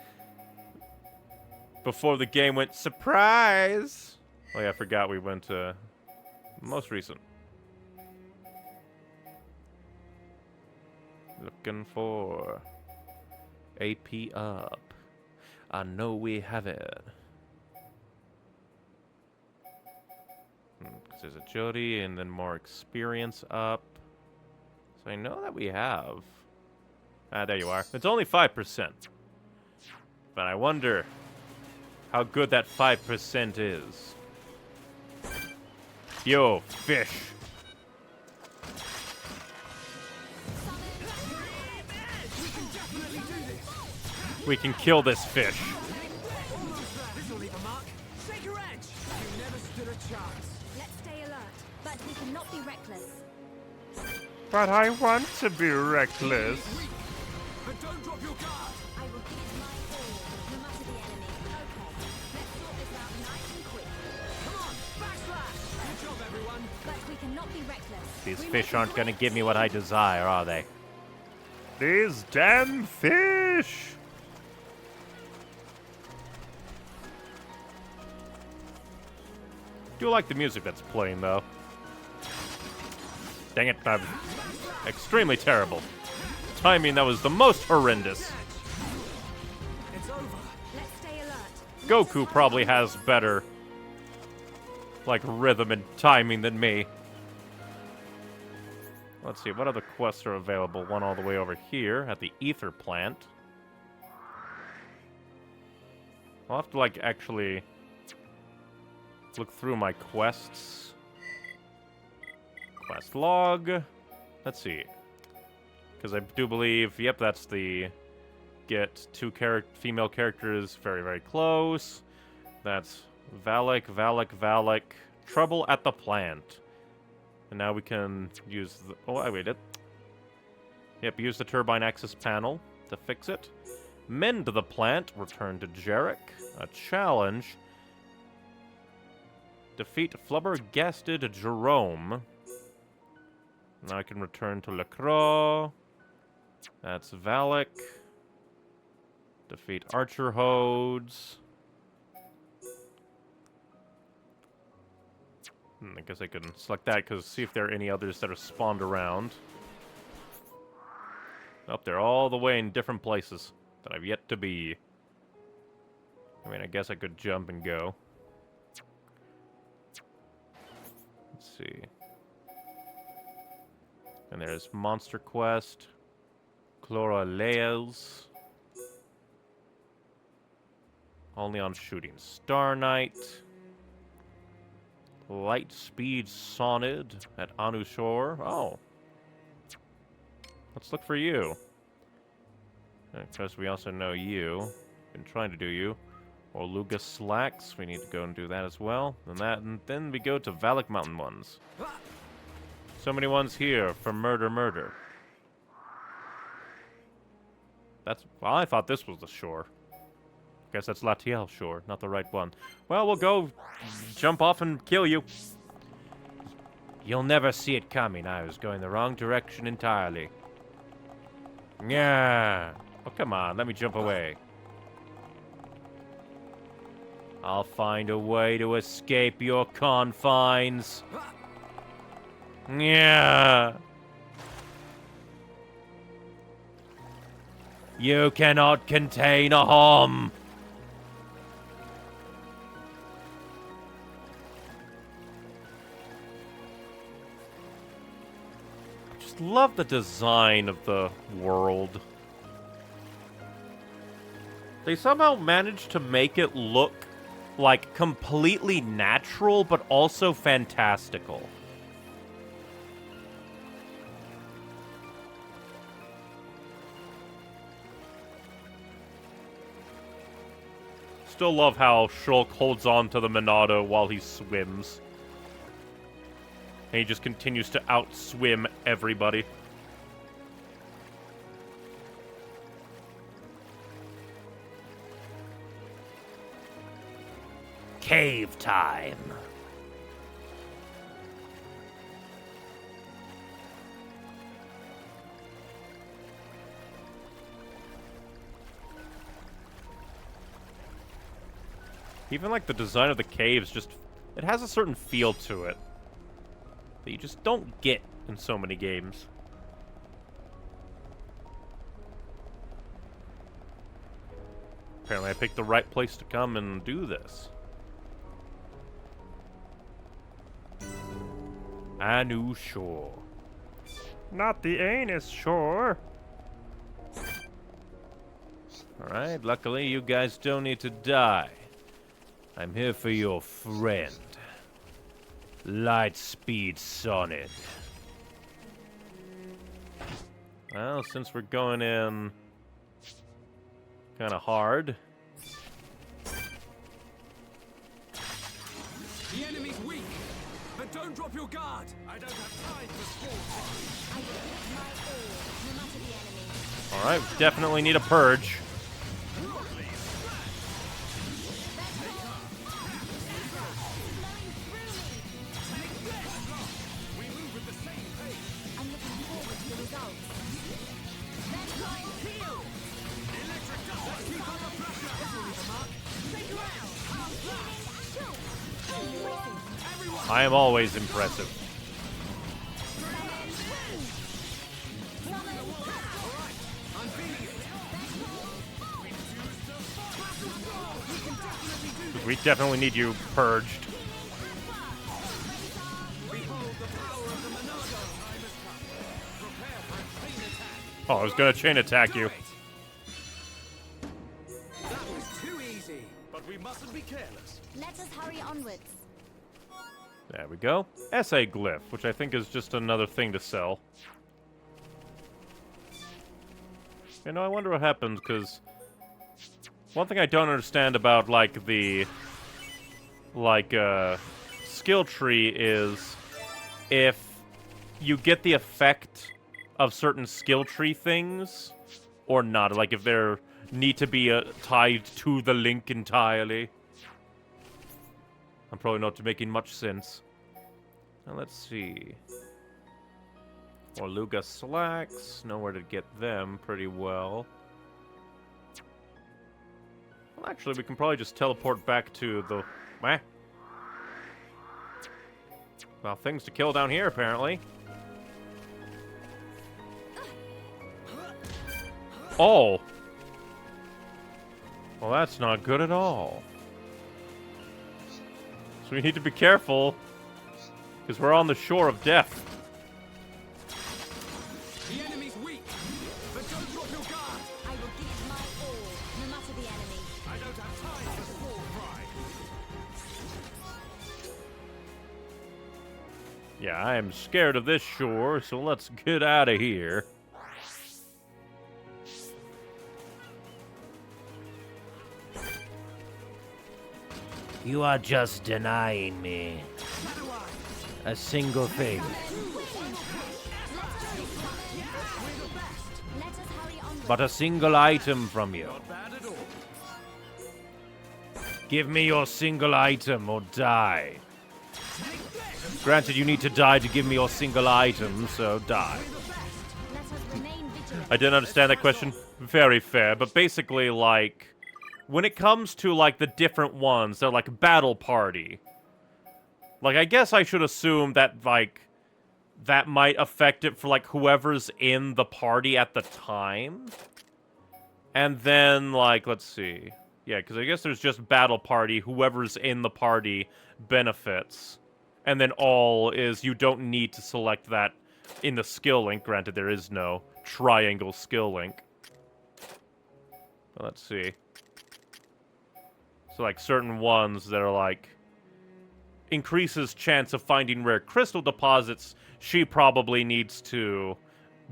before the game went surprise! Oh yeah, I forgot we went to most recent. Looking for AP up. I know we have it. Because there's agility and then more experience up. So I know that we have. Ah, there you are. It's only 5%. But I wonder how good that 5% is. Yo, fish. We can kill this fish. This'll leave a mark. Shake your edge. You never stood a chance. Let's stay alert, but we cannot be reckless. But I want to be reckless. But don't drop your guard. I will give my all, no matter the enemy. Okay, let's sort this out nice and quick. Come on, backslash. Good job, everyone. But we cannot be reckless. These We fish make a aren't gonna great give me what I team. desire, are they? These damn fish! Do like the music that's playing, though. Dang it, I'm extremely terrible. Timing that was the most horrendous. It's over. Let's stay alert. Goku probably has better, like, rhythm and timing than me. Let's see, what other quests are available? One all the way over here at the ether plant. I'll have to, like, actually look through my quests. Quest log. Let's see. Because I do believe, yep, that's the get two female characters very, very close. That's Valak, Valak, Valak. Trouble at the plant. And now we can use the... Oh, I waited. Yep, use the turbine access panel to fix it. Mend the plant. Return to Jarek. A challenge. Defeat flubbergasted Jerome. Now I can return to Lacroix. That's Valak. Defeat Archer Hodes. I guess I can select that, because see if there are any others that are spawned around. Up there, all the way in different places that I've yet to be. I mean, I guess I could jump and go. Let's see. And there's Monster Quest. Chloraleas. Only on Shooting Star Knight. Light Speed Sonid at Anu Shore. Oh. Let's look for you. Because we also know you. Been trying to do you. Oluga Slacks. We need to go and do that as well. And then we go to Valak Mountain ones. So many ones here for murder. That's... Well, I thought this was the shore. Guess that's Latiel, sure. Not the right one. Well, we'll go jump off and kill you. You'll never see it coming. I was going the wrong direction entirely. Yeah. Oh, come on. Let me jump away. I'll find a way to escape your confines. Yeah. You cannot contain a home. I just love the design of the world. They somehow managed to make it look like completely natural, but also fantastical. Still love how Shulk holds on to the Monado while he swims. And he just continues to outswim everybody. Cave time. Even like the design of the caves, just it has a certain feel to it that you just don't get in so many games. Apparently I picked the right place to come and do this. Anu Shore. Not the anus shore. Alright, luckily you guys don't need to die. I'm here for your friend. Lightspeed Sonnet. Well, since we're going in kind of hard. The enemy's weak, but don't drop your guard. I don't have time for small fry. I will give my all, no matter the enemy. Alright, we definitely need a purge. I'm looking forward to the results. I am always impressive. We definitely need you purged. Oh, I was gonna chain attack you. That was too easy. But we mustn't be careless. Let us hurry onwards. There we go. Essay glyph, which I think is just another thing to sell. You know, I wonder what happens, because one thing I don't understand about, like, the, like, skill tree is if you get the effect of certain skill tree things or not. Like, if they're need to be tied to the link entirely. I'm probably not making much sense. Now, let's see. Orluga slacks. Know where to get them pretty well. Well, actually, we can probably just teleport back to the... Well, things to kill down here, apparently. Oh! Well, that's not good at all. So we need to be careful, because we're on the shore of death. The enemy's weak, but don't drop your guard. I will give it my all, no matter the enemy. I don't have time for small fry. Yeah, I am scared of this shore, so let's get out of here. You are just denying me a single thing. Let us hurry onwards. But a single item from you. Not bad at all. Give me your single item or die. Granted, you need to die to give me your single item, so die. Let us remain vigilant. I didn't understand that question. Very fair, but basically, like, when it comes to, like, the different ones, they're like battle party. Like, I guess I should assume that, like, that might affect it for, like, whoever's in the party at the time. And then, like, let's see. Yeah, because I guess there's just battle party, whoever's in the party benefits. And then all is you don't need to select that in the skill link. Granted, there is no triangle skill link. But let's see. So, like, certain ones that are, like, increases chance of finding rare crystal deposits, she probably needs to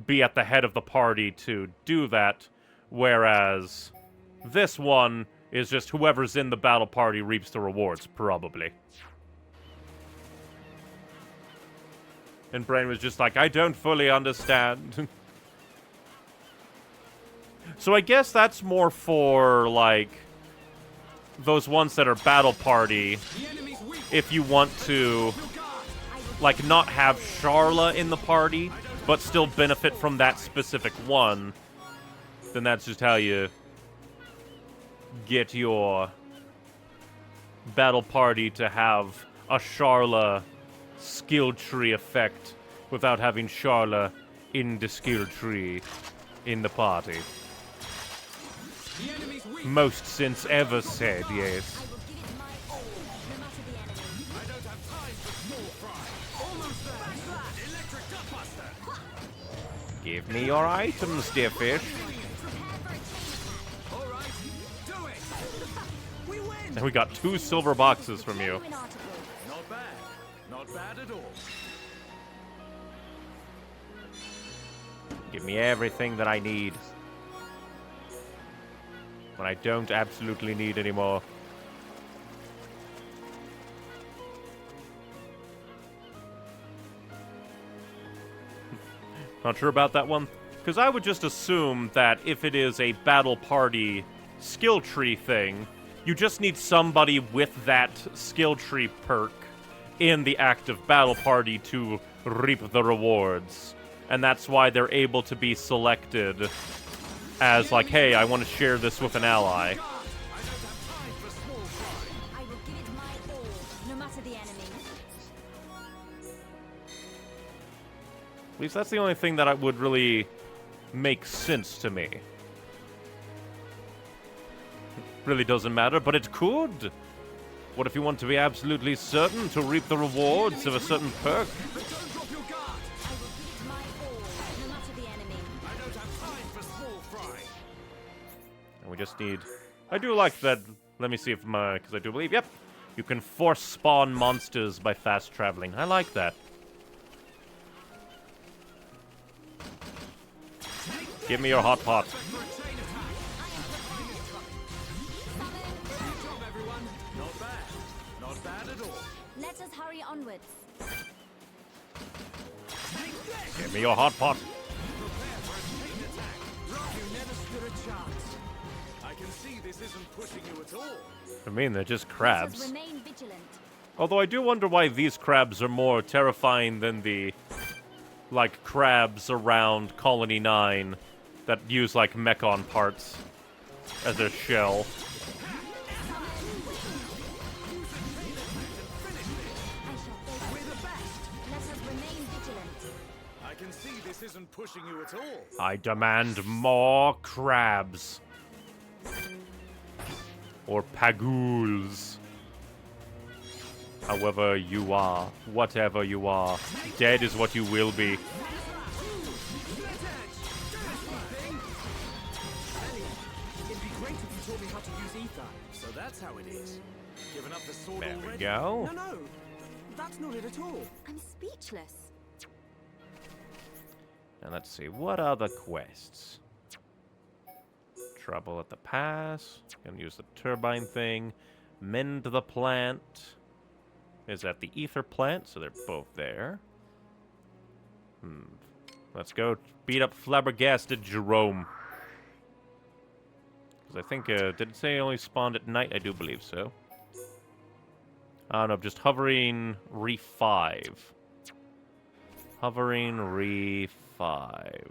be at the head of the party to do that. Whereas this one is just whoever's in the battle party reaps the rewards, probably. And Brain was just like, I don't fully understand. So I guess that's more for, like, those ones that are battle party. If you want to, like, not have Sharla in the party, but still benefit from that specific one, then that's just how you get your battle party to have a Sharla skill tree effect without having Sharla in the skill tree in the party. Most sense ever said, yes. I will give it my all, no matter the enemy. I don't have time for small fry. Almost there. Electric gutbuster. Give me your items, dear fish. All right, do it. We win. And we got 2 silver boxes from you. Genuine article. Not bad. Not bad at all. Give me everything that I need. When I don't absolutely need anymore. Not sure about that one. Because I would just assume that if it is a battle party skill tree thing, you just need somebody with that skill tree perk in the active battle party to reap the rewards. And that's why they're able to be selected as like, hey, I want to share this with an ally. I will give it my all, no matter the enemy. At least that's the only thing that would really make sense to me. Really doesn't matter, but it could. What if you want to be absolutely certain to reap the rewards of a certain perk? But don't drop your guard. I will give it my all, no matter the enemy. I don't have time for small fry. And we just need... I do like that... Let me see if my... Because I do believe... Yep. You can force spawn monsters by fast traveling. I like that. Give me your hot pot. For a chain attack. Good job, everyone. Not bad. Not bad at all. Let us hurry onwards. Give me your hot pot. Prepare for a chain attack. You never stood a chance. I can see this isn't pushing you at all. I mean, they're just Let us crabs. remain vigilant. Although I do wonder why these crabs are more terrifying than the... like, crabs around Colony 9 that use, like, Mechon parts as their shell. I shall face We're the best. Let us remain vigilant. I can see this isn't pushing you at all. I demand more crabs. Or pagools. However you are, whatever you are, dead is what you will be. It'd be great if you taught me how to use ether. So that's how it is. Giving up the sword There we already? go. No, that's not it at all. I'm speechless. And let's see, what other quests? Trouble at the pass. Gonna use the turbine thing. Mend the plant. Is at the ether plant, so they're both there. Let's go beat up flabbergasted Jerome. Because I think, did it say it only spawned at night? I do believe so. Oh, no, just hovering re-5. Hovering re-5.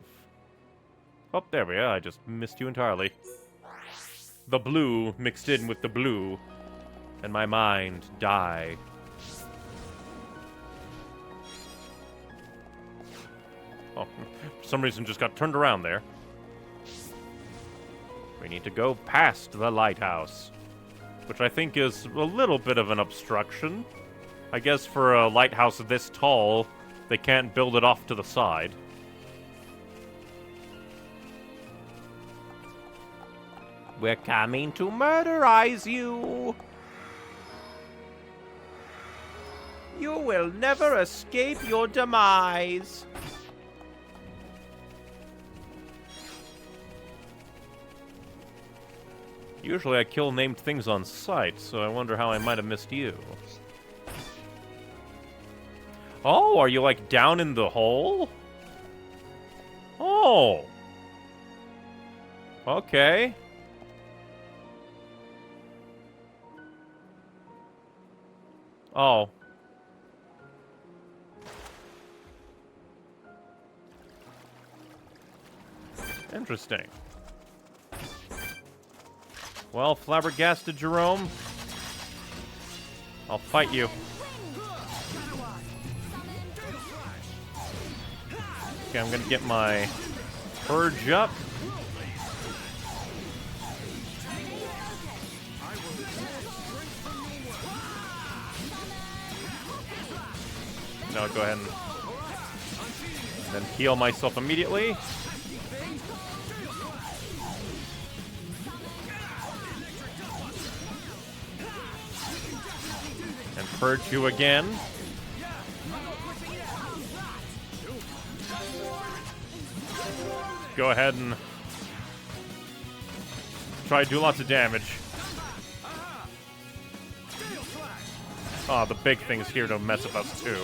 Oh, there we are. I just missed you entirely. The blue mixed in with the blue, and my mind die. Oh, for some reason just got turned around there. We need to go past the lighthouse, which I think is a little bit of an obstruction. I guess for a lighthouse this tall, they can't build it off to the side. We're coming to murderize you. You will never escape your demise. Usually I kill named things on sight, so I wonder how I might have missed you. Oh, are you like down in the hole? Oh. Okay. Oh. Interesting. Well, flabbergasted Jerome, I'll fight you. Okay, I'm gonna get my purge up. Now I'll go ahead and then heal myself immediately. And purge you again. Go ahead and try to do lots of damage. Oh, the big thing's here to mess with us too.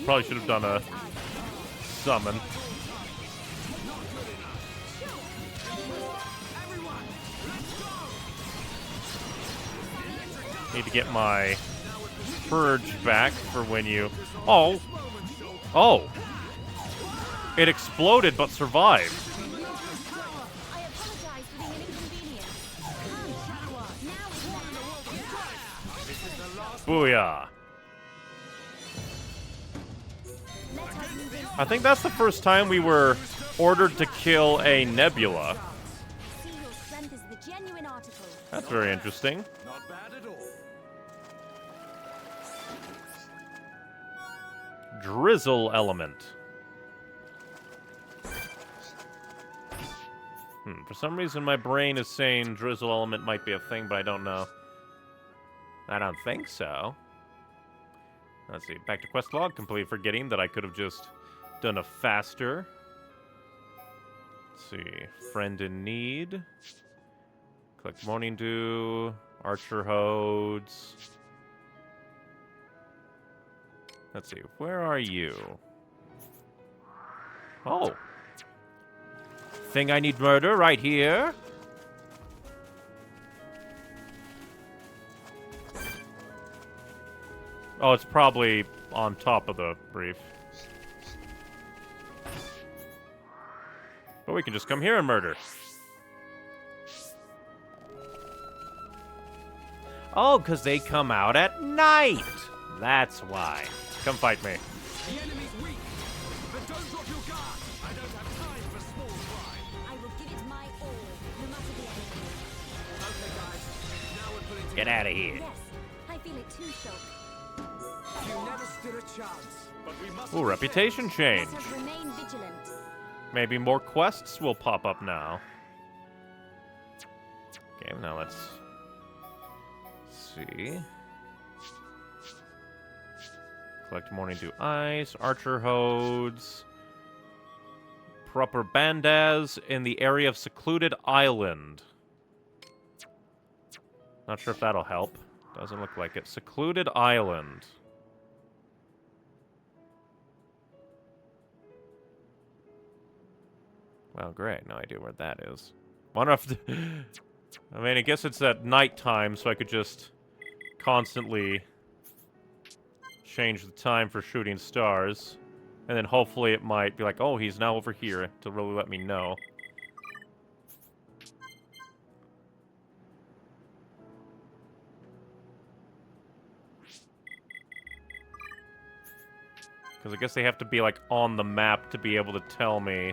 Probably should have done a summon. Need to get my purge back for when you... Oh! Oh! It exploded but survived. Booyah! I think that's the first time we were ordered to kill a nebula. That's very interesting. Not bad at all. Drizzle element. For some reason my brain is saying drizzle element might be a thing, but I don't know. I don't think so. Let's see, back to quest log, completely forgetting that I could have just done a faster. Let's see, friend in need. Collect morning dew, archer hodes. Let's see, where are you? Oh. Thing I need murder right here. Oh, it's probably on top of the reef. But we can just come here and murder. Oh, because they come out at night. That's why. Come fight me. The enemy's weak, but don't drop your guard. I don't have time for small fry. I will give it my all, no matter the enemy. Okay, guys. Now we're putting Get out of here. Yes, I feel it too, Shulk. You never stood a chance, but we must. Ooh, reputation change. Let us remain vigilant. Maybe more quests will pop up now. Okay, now let's see. Collect morning dew ice, archer hodes, Proper Bandaz in the area of Secluded Island. Not sure if that'll help. Doesn't look like it. Secluded Island. Well, great. No idea where that is. Wonder if... I mean, I guess it's at nighttime, so I could just constantly change the time for shooting stars. And then hopefully it might be like, oh, he's now over here, to really let me know. Because I guess they have to be, like, on the map to be able to tell me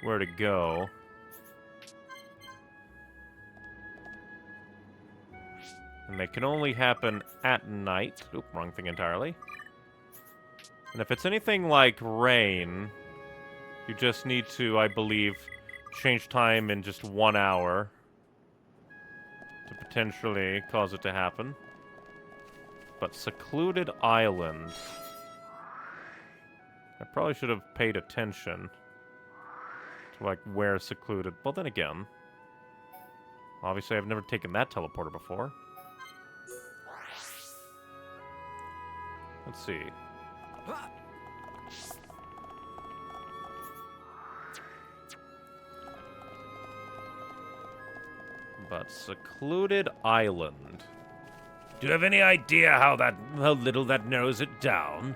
where to go. And they can only happen at night. Oop, wrong thing entirely. And if it's anything like rain, you just need to, I believe, change time in just 1 hour to potentially cause it to happen. But Secluded Island... I probably should have paid attention to, like, where secluded... Well, then again... Obviously, I've never taken that teleporter before. Let's see. But Secluded Island. Do you have any idea how little that narrows it down?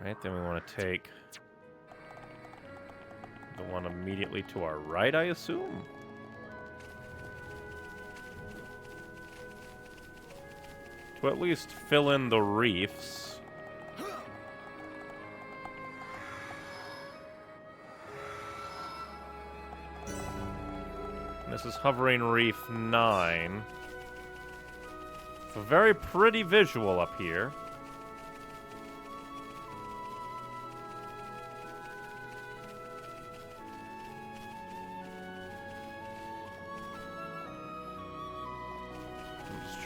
Right, then we want to take the one immediately to our right, I assume? To at least fill in the reefs. And this is Hovering Reef 9. It's a very pretty visual up here.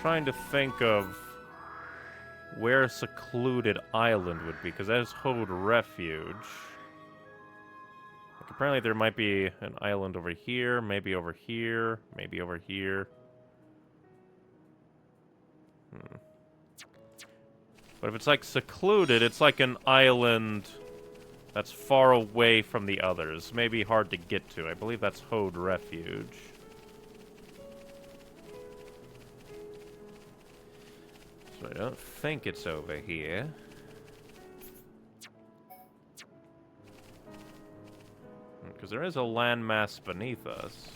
Trying to think of where Secluded Island would be, because that is Hode Refuge. Like, apparently there might be an island over here, maybe over here, maybe over here. But if it's like secluded, it's like an island that's far away from the others. Maybe hard to get to. I believe that's Hode Refuge. So I don't think it's over here. Because there is a landmass beneath us.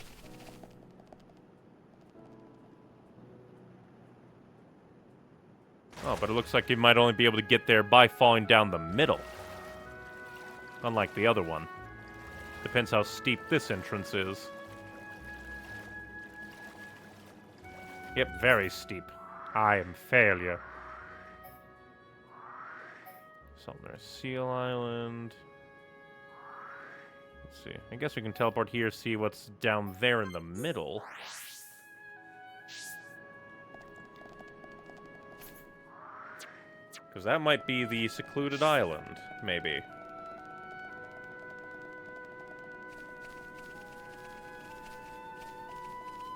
Oh, but it looks like you might only be able to get there by falling down the middle. Unlike the other one. Depends how steep this entrance is. Yep, very steep. I am failure. Sumner Seal Island. Let's see. I guess we can teleport here, see what's down there in the middle. Because that might be the secluded island, maybe.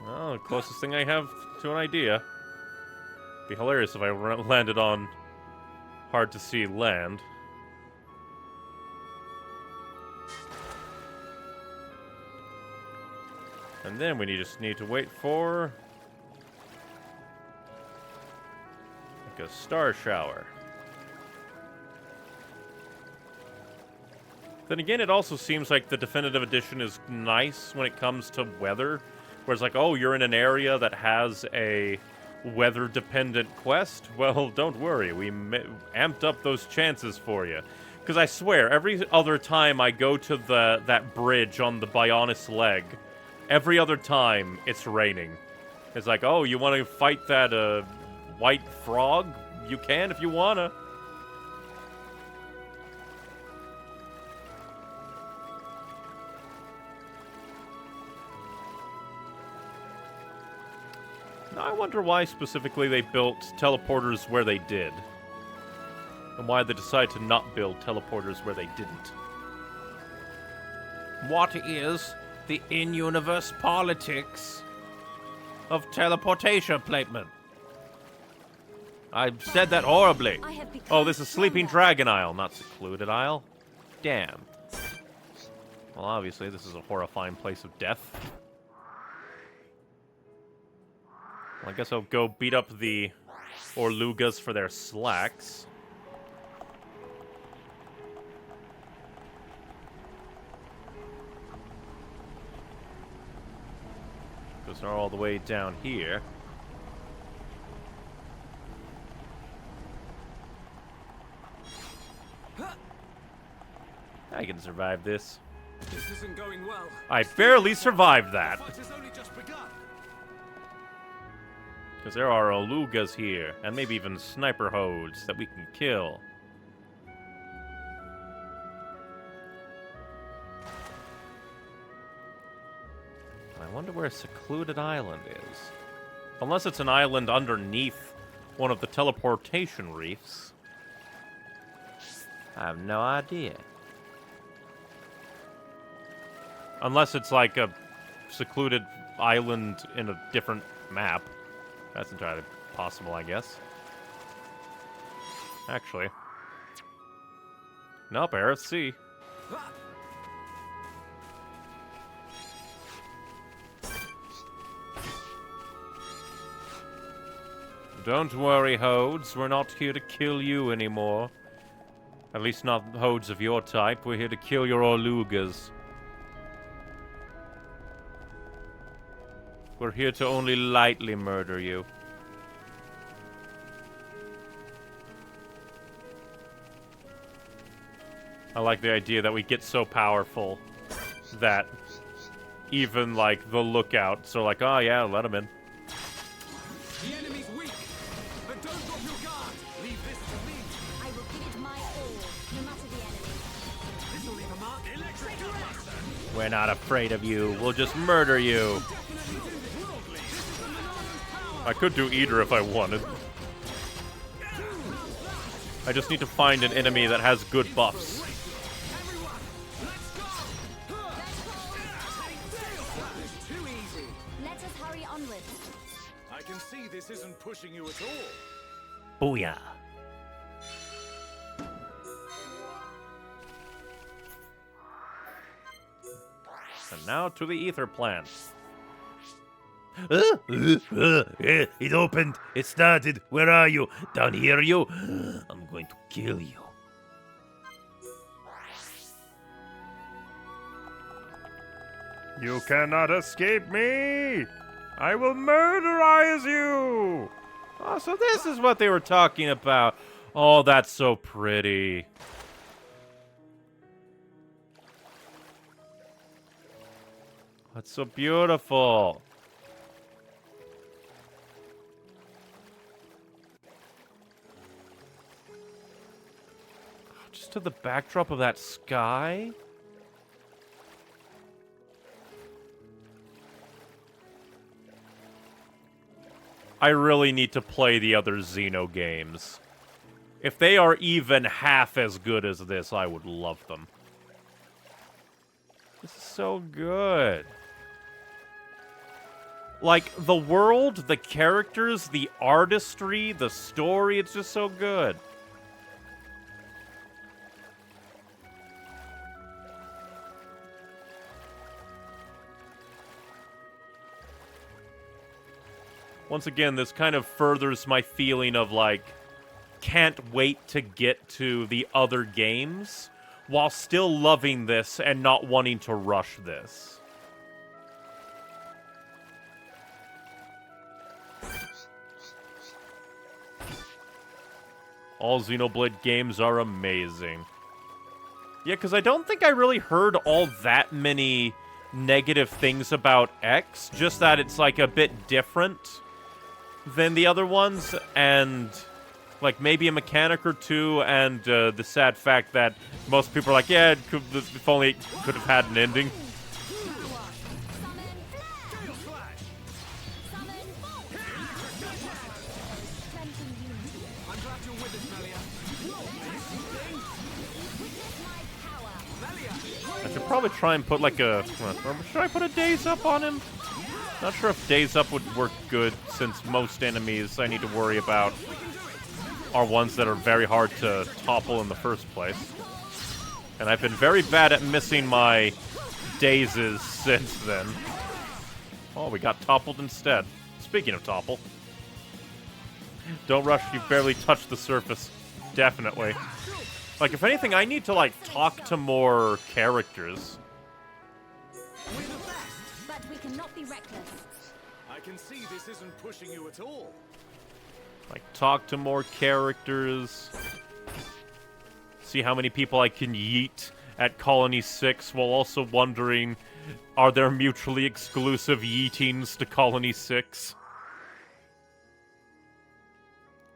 Well, the closest thing I have to an idea. Be hilarious if I landed on hard to see land. And then we just need to wait for like a star shower. Then again, it also seems like the definitive edition is nice when it comes to weather. Where it's like, oh, you're in an area that has a weather-dependent quest? Well, don't worry, we amped up those chances for you. Because I swear, every other time I go to that bridge on the Bionis leg, every other time it's raining. It's like, oh, you want to fight that white frog? You can if you wanna. wonder why specifically they built teleporters where they did. And why they decided to not build teleporters where they didn't. What is the in-universe politics of teleportation placement? I said that horribly. I have become Oh, this is Sleeping stronger. Dragon Isle, not Secluded Isle. Damn. Well, obviously, this is a horrifying place of death. Well, I guess I'll go beat up the Orlugas for their slacks. Because they're all the way down here. I can survive this. This isn't going well. I barely survived that. The fight has only just begun. Because there are Olugas here, and maybe even sniper hodes that we can kill. I wonder where Secluded Island is. Unless it's an island underneath one of the teleportation reefs. I have no idea. Unless it's like a secluded island in a different map. That's entirely possible, I guess. Actually. Nope, Aerith Sea. Don't worry, Hodes. We're not here to kill you anymore. At least not Hodes of your type. We're here to kill your Orlugas. We're here to only lightly murder you. I like the idea that we get so powerful that even, like, the lookouts are like, oh yeah, let him in. The enemy's weak, but don't drop your guard. Leave this to me. I will give it my all, no matter the enemy. This'll leave a mark. Electric Gutbuster. We're not afraid of you. We'll just murder you. I could do either if I wanted. I just need to find an enemy that has good buffs. Everyone, let's go. Too easy. Let us hurry onward. I can see this isn't pushing you at all. Booyah. And now to the ether plant. It opened. It started. Where are you? Down here, you? I'm going to kill you. You cannot escape me! I will murderize you! Oh, so this is what they were talking about. Oh, that's so pretty. That's so beautiful. Just to the backdrop of that sky? I really need to play the other Xeno games. If they are even half as good as this, I would love them. This is so good. Like, the world, the characters, the artistry, the story, it's just so good. Once again, this kind of furthers my feeling of, like, can't wait to get to the other games while still loving this and not wanting to rush this. All Xenoblade games are amazing. Yeah, because I don't think I really heard all that many negative things about X, just that it's, like, a bit different than the other ones, and like maybe a mechanic or two, and the sad fact that most people are like, yeah, if only it could have had an ending. Summon flare! Summon bolt! I should probably try and put like a... or should I put a Daze Up on him? Not sure if Daze Up would work good, since most enemies I need to worry about are ones that are very hard to topple in the first place. And I've been very bad at missing my dazes since then. Oh, we got toppled instead. Speaking of topple. Don't rush, you've barely touched the surface. Definitely. Like, if anything, I need to, like, talk to more characters. But we cannot be reckless. I can see this isn't pushing you at all. Like, talk to more characters. See how many people I can yeet at Colony 6 while also wondering, are there mutually exclusive yeetings to Colony 6?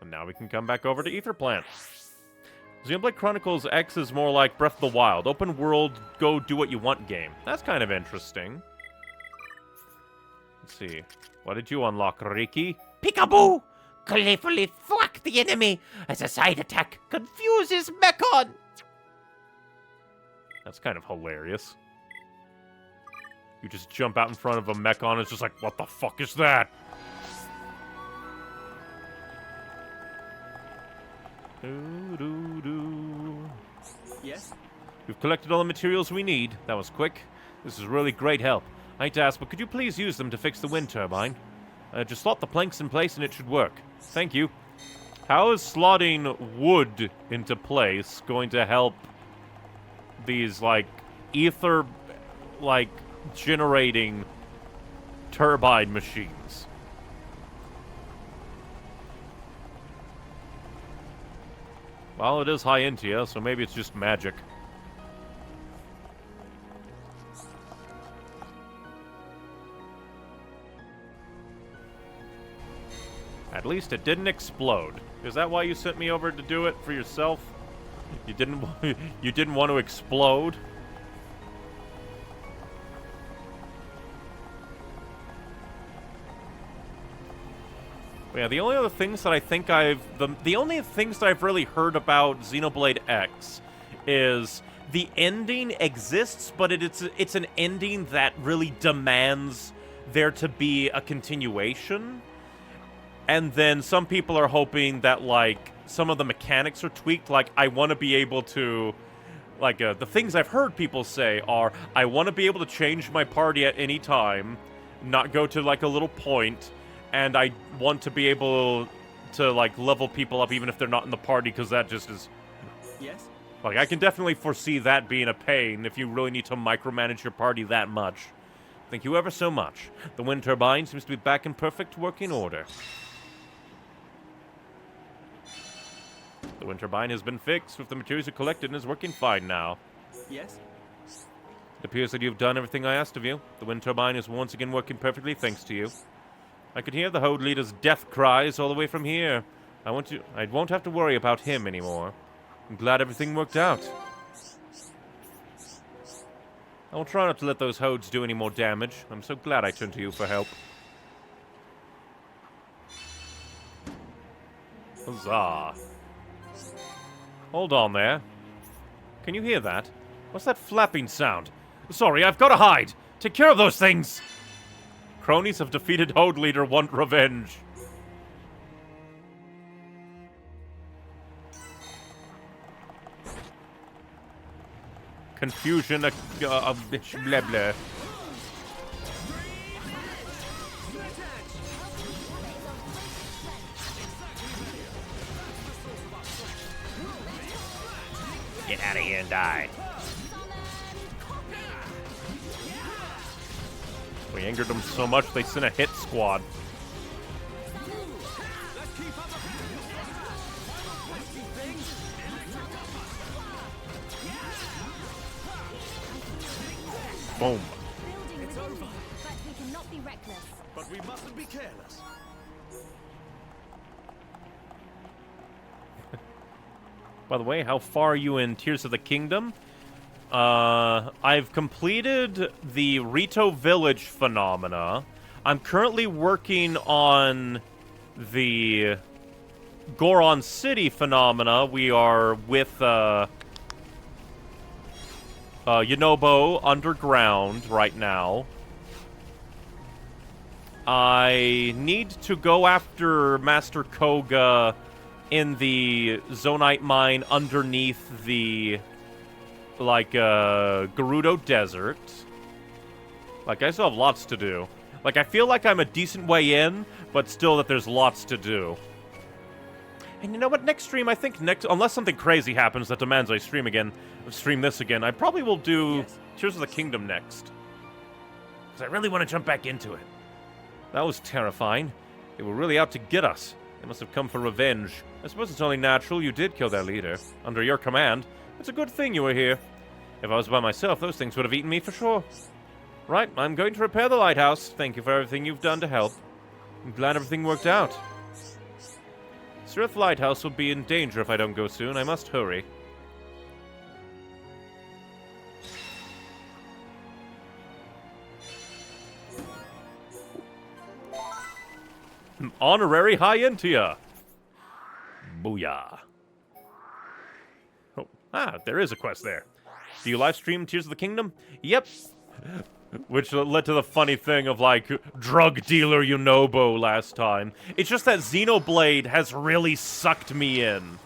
And now we can come back over to Ether Plant. Xenoblade Chronicles X is more like Breath of the Wild. Open world, go do what you want game. That's kind of interesting. Let's see. What did you unlock, Riki? Peekaboo! Gleefully thwack the enemy as a side attack confuses Mechon. That's kind of hilarious. You just jump out in front of a Mechon and it's just like, what the fuck is that? Yes? We've collected all the materials we need. That was quick. This is really great help. I hate to ask, but could you please use them to fix the wind turbine? Just slot the planks in place and it should work. Thank you. How is slotting wood into place going to help these, like, ether, like, generating turbine machines? Well, it is Hyentia, so maybe it's just magic. At least it didn't explode. Is that why you sent me over to do it for yourself? You didn't want to explode? Yeah, the only other things that I think the only things that I've really heard about Xenoblade X is the ending exists, but it's an ending that really demands there to be a continuation. And then some people are hoping that, like, some of the mechanics are tweaked. Like, I want to be able to, like, the things I've heard people say are, I want to be able to change my party at any time, not go to, like, a little point, and I want to be able to, like, level people up even if they're not in the party, because that just is... Yes? Like, I can definitely foresee that being a pain if you really need to micromanage your party that much. Thank you ever so much. The wind turbine seems to be back in perfect working order. The wind turbine has been fixed with the materials you collected and is working fine now. Yes? It appears that you've done everything I asked of you. The wind turbine is once again working perfectly thanks to you. I can hear the Horde leader's death cries all the way from here. I won't have to worry about him anymore. I'm glad everything worked out. I will try not to let those Hodes do any more damage. I'm so glad I turned to you for help. Huzzah. Hold on there. Can you hear that? What's that flapping sound? Sorry, I've got to hide. Take care of those things. Cronies have defeated Horde leader want revenge. Confusion of blah blah. Get out of here and die. We angered them so much they sent a hit squad. Boom. It's over. But we cannot be reckless. But we mustn't be careless. By the way, how far are you in Tears of the Kingdom? I've completed the Rito Village phenomena. I'm currently working on the Goron City phenomena, we are with Yunobo underground right now. I need to go after Master Koga in the Zonite mine underneath the, like, Gerudo Desert. Like, I still have lots to do. Like, I feel like I'm a decent way in, but still that there's lots to do. And you know what? Next stream, I think unless something crazy happens that demands I stream this again, I probably will do Tears of the Kingdom next. Because I really want to jump back into it. That was terrifying. They were really out to get us. They must have come for revenge. I suppose it's only natural you did kill their leader. Under your command. It's a good thing you were here. If I was by myself, those things would have eaten me for sure. Right, I'm going to repair the lighthouse. Thank you for everything you've done to help. I'm glad everything worked out. Sirith Lighthouse will be in danger if I don't go soon. I must hurry. Honorary Hyentia. Booyah. Oh, there is a quest there. Do you live stream Tears of the Kingdom? Yep. Which led to the funny thing of, like, drug dealer Yunobo last time. It's just that Xenoblade has really sucked me in.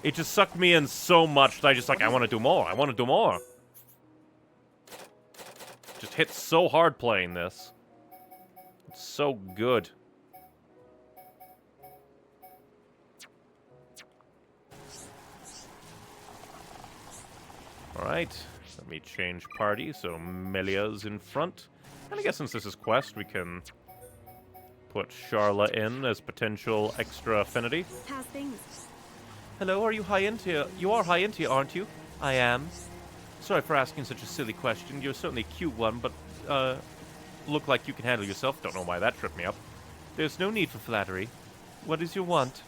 It just sucked me in so much that I just, like, I want to do more. I want to do more. Just hit so hard playing this. It's so good. Alright, let me change party, so Melia's in front. And I guess since this is quest, we can put Sharla in as potential extra affinity. How's things? Hello, are you Hyentia? You are Hyentia, aren't you? I am. Sorry for asking such a silly question. You're certainly a cute one, but, look like you can handle yourself. Don't know why that tripped me up. There's no need for flattery. What is your want?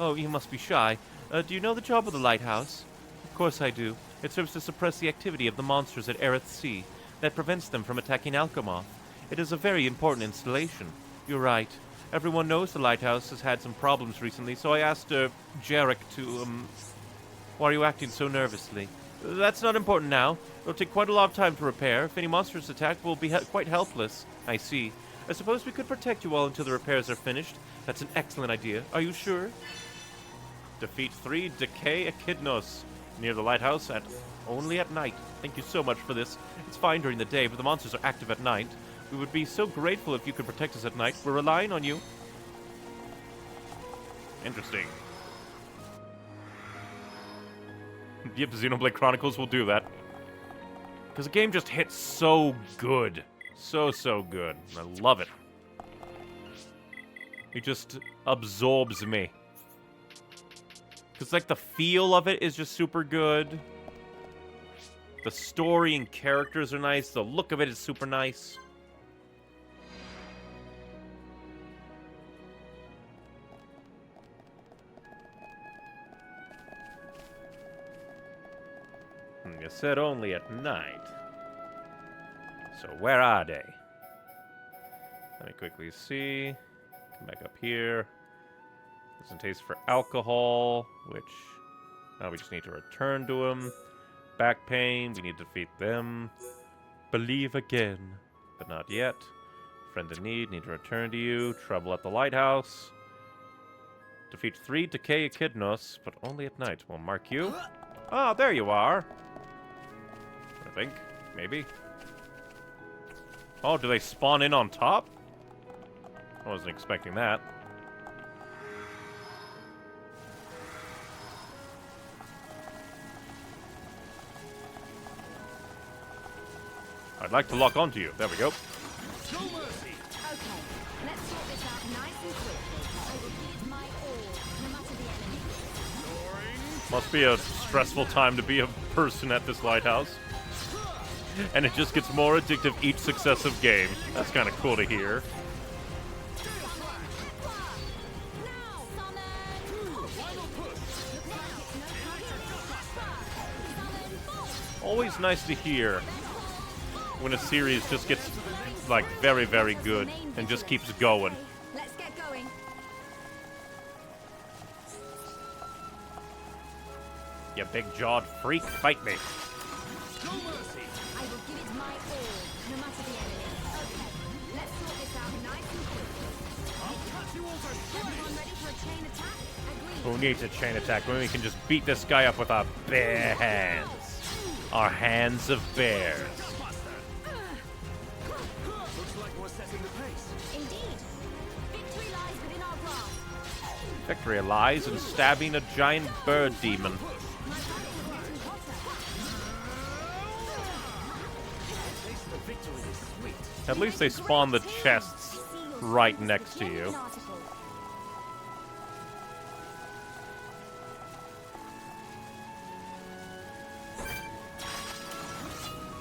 Oh, you must be shy. Do you know the job of the lighthouse? Of course I do. It serves to suppress the activity of the monsters at Aerith Sea. That prevents them from attacking Alchemoth. It is a very important installation. You're right. Everyone knows the lighthouse has had some problems recently, so I asked, Jarek to, Why are you acting so nervously? That's not important now. It'll take quite a lot of time to repair. If any monsters attack, we'll be quite helpless. I see. I suppose we could protect you all until the repairs are finished. That's an excellent idea. Are you sure? Defeat 3 Decay Echidnos. Near the lighthouse only at night. Thank you so much for this. It's fine during the day, but the monsters are active at night. We would be so grateful if you could protect us at night. We're relying on you. Interesting. Yep, Xenoblade Chronicles will do that. Because the game just hits so good. So good. I love it. It just absorbs me. Because, like, the feel of it is just super good. The story and characters are nice. The look of it is super nice. You said only at night. So where are they? Let me quickly see. Come back up here. Doesn't taste for alcohol, which now we just need to return to him. Back pain, we need to defeat them. Believe again, but not yet. Friend in need to return to you. Trouble at the lighthouse. Defeat 3 Decay Echidnos, but only at night. We'll mark you. Ah, there you are. I think, maybe. Oh, do they spawn in on top? I wasn't expecting that. I'd like to lock onto you. There we go. No mercy. Okay, let's sort this out nice and quick. I will give my all, no matter the enemy. Must be a stressful time to be a person at this lighthouse. And it just gets more addictive each successive game. That's kind of cool to hear. Always nice to hear when a series just gets, like, very good and just keeps going. Let's get going. You big-jawed freak, fight me. No mercy. I will give it my all, no matter the enemy. Okay, let's sort this out nice and quick. I'll cut you all to Everyone shreds. ready for a chain attack? Agreed. Who needs a chain attack when we can just beat this guy up with our bare hands? Our hands of bears. Looks like we're setting the pace. Indeed. Victory lies within our grasp. Victory lies in stabbing a giant bird demon. My fight is getting hotter. Taste of victory is sweet. At least they spawn the chests right next to you.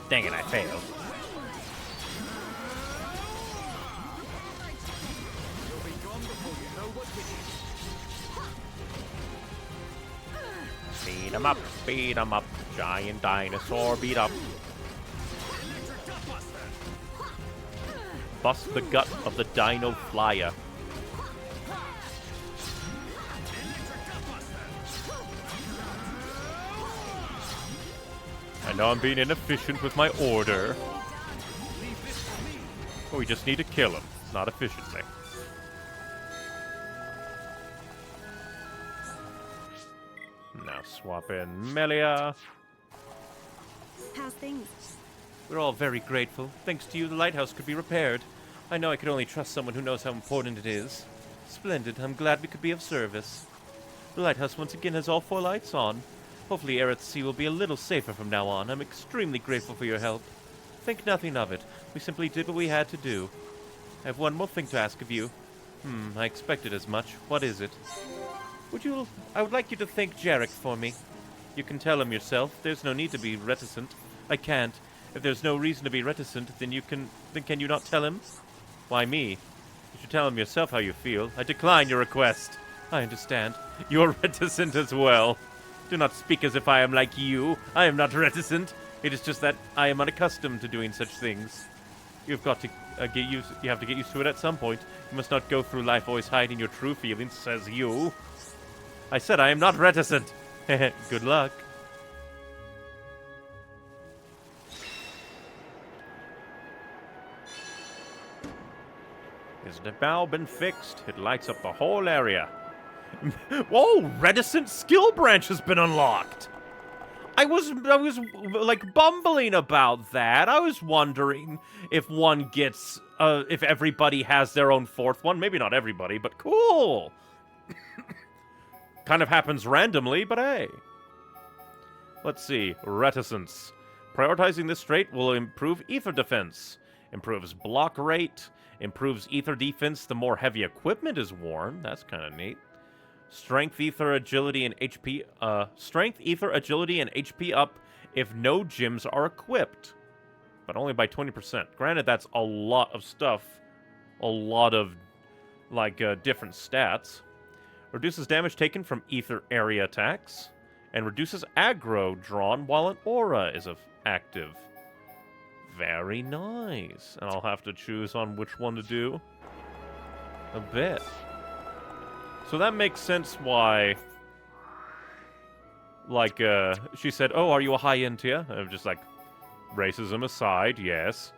Dang it, I failed. You'll be gone before you know what hit you. Beat 'em up, giant dinosaur, beat up. Electric Gutbuster. Bust the gut of the dino flyer. Electric Gutbuster. I know I'm being inefficient with my order, Leave this to me. but we just need to kill him. It's not efficiency. Now swap in Melia. How's things? We're all very grateful. Thanks to you, the lighthouse could be repaired. I know I could only trust someone who knows how important it is. Splendid. I'm glad we could be of service. The lighthouse once again has all 4 lights on. Hopefully Aerith Sea will be a little safer from now on. I'm extremely grateful for your help. Think nothing of it. We simply did what we had to do. I have one more thing to ask of you. I expected as much. What is it? I would like you to thank Jarek for me. You can tell him yourself. There's no need to be reticent. I can't. If there's no reason to be reticent, then can you not tell him? Why me? You should tell him yourself how you feel. I decline your request. I understand. You're reticent as well. Do not speak as if I am like you. I am not reticent. It is just that I am unaccustomed to doing such things. You've got to you have to get used to it at some point. You must not go through life always hiding your true feelings, says you. I said I am not reticent. Good luck. Has the bow been fixed? It lights up the whole area. Whoa! Reticent skill branch has been unlocked. I was like bumbling about that. I was wondering if one gets if everybody has their own 4th one. Maybe not everybody, but cool. Kind of happens randomly, but hey. Let's see. Reticence. Prioritizing this trait will improve ether defense. Improves block rate. Improves ether defense the more heavy equipment is worn. That's kind of neat. Strength, ether, agility, and HP. Strength, ether, agility, and HP up if no gems are equipped. But only by 20%. Granted, that's a lot of stuff. A lot of, like, different stats. Reduces damage taken from ether area attacks. And reduces aggro drawn while an aura is active. Very nice. And I'll have to choose on which one to do. A bit. So that makes sense why, like, she said, oh, are you a high Intia? And I'm just like, racism aside, yes.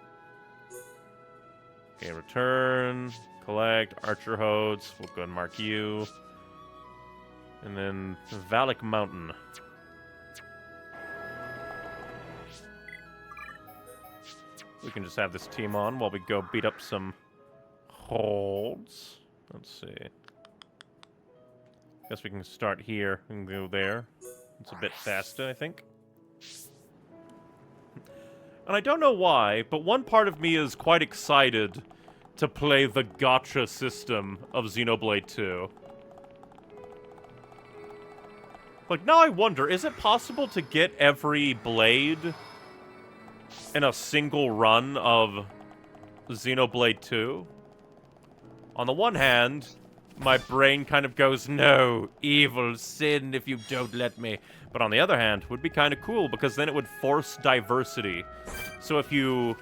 Okay, return, collect, Archer Hodes, we'll go and mark you. And then Valak Mountain. We can just have this team on while we go beat up some holds. Let's see. Guess we can start here and go there. It's a bit faster, I think. And I don't know why, but one part of me is quite excited to play the gacha system of Xenoblade 2. Like, now I wonder, is it possible to get every blade in a single run of Xenoblade 2? On the one hand, my brain kind of goes, no, evil sin if you don't let me. But on the other hand, it would be kind of cool because then it would force diversity. So if you,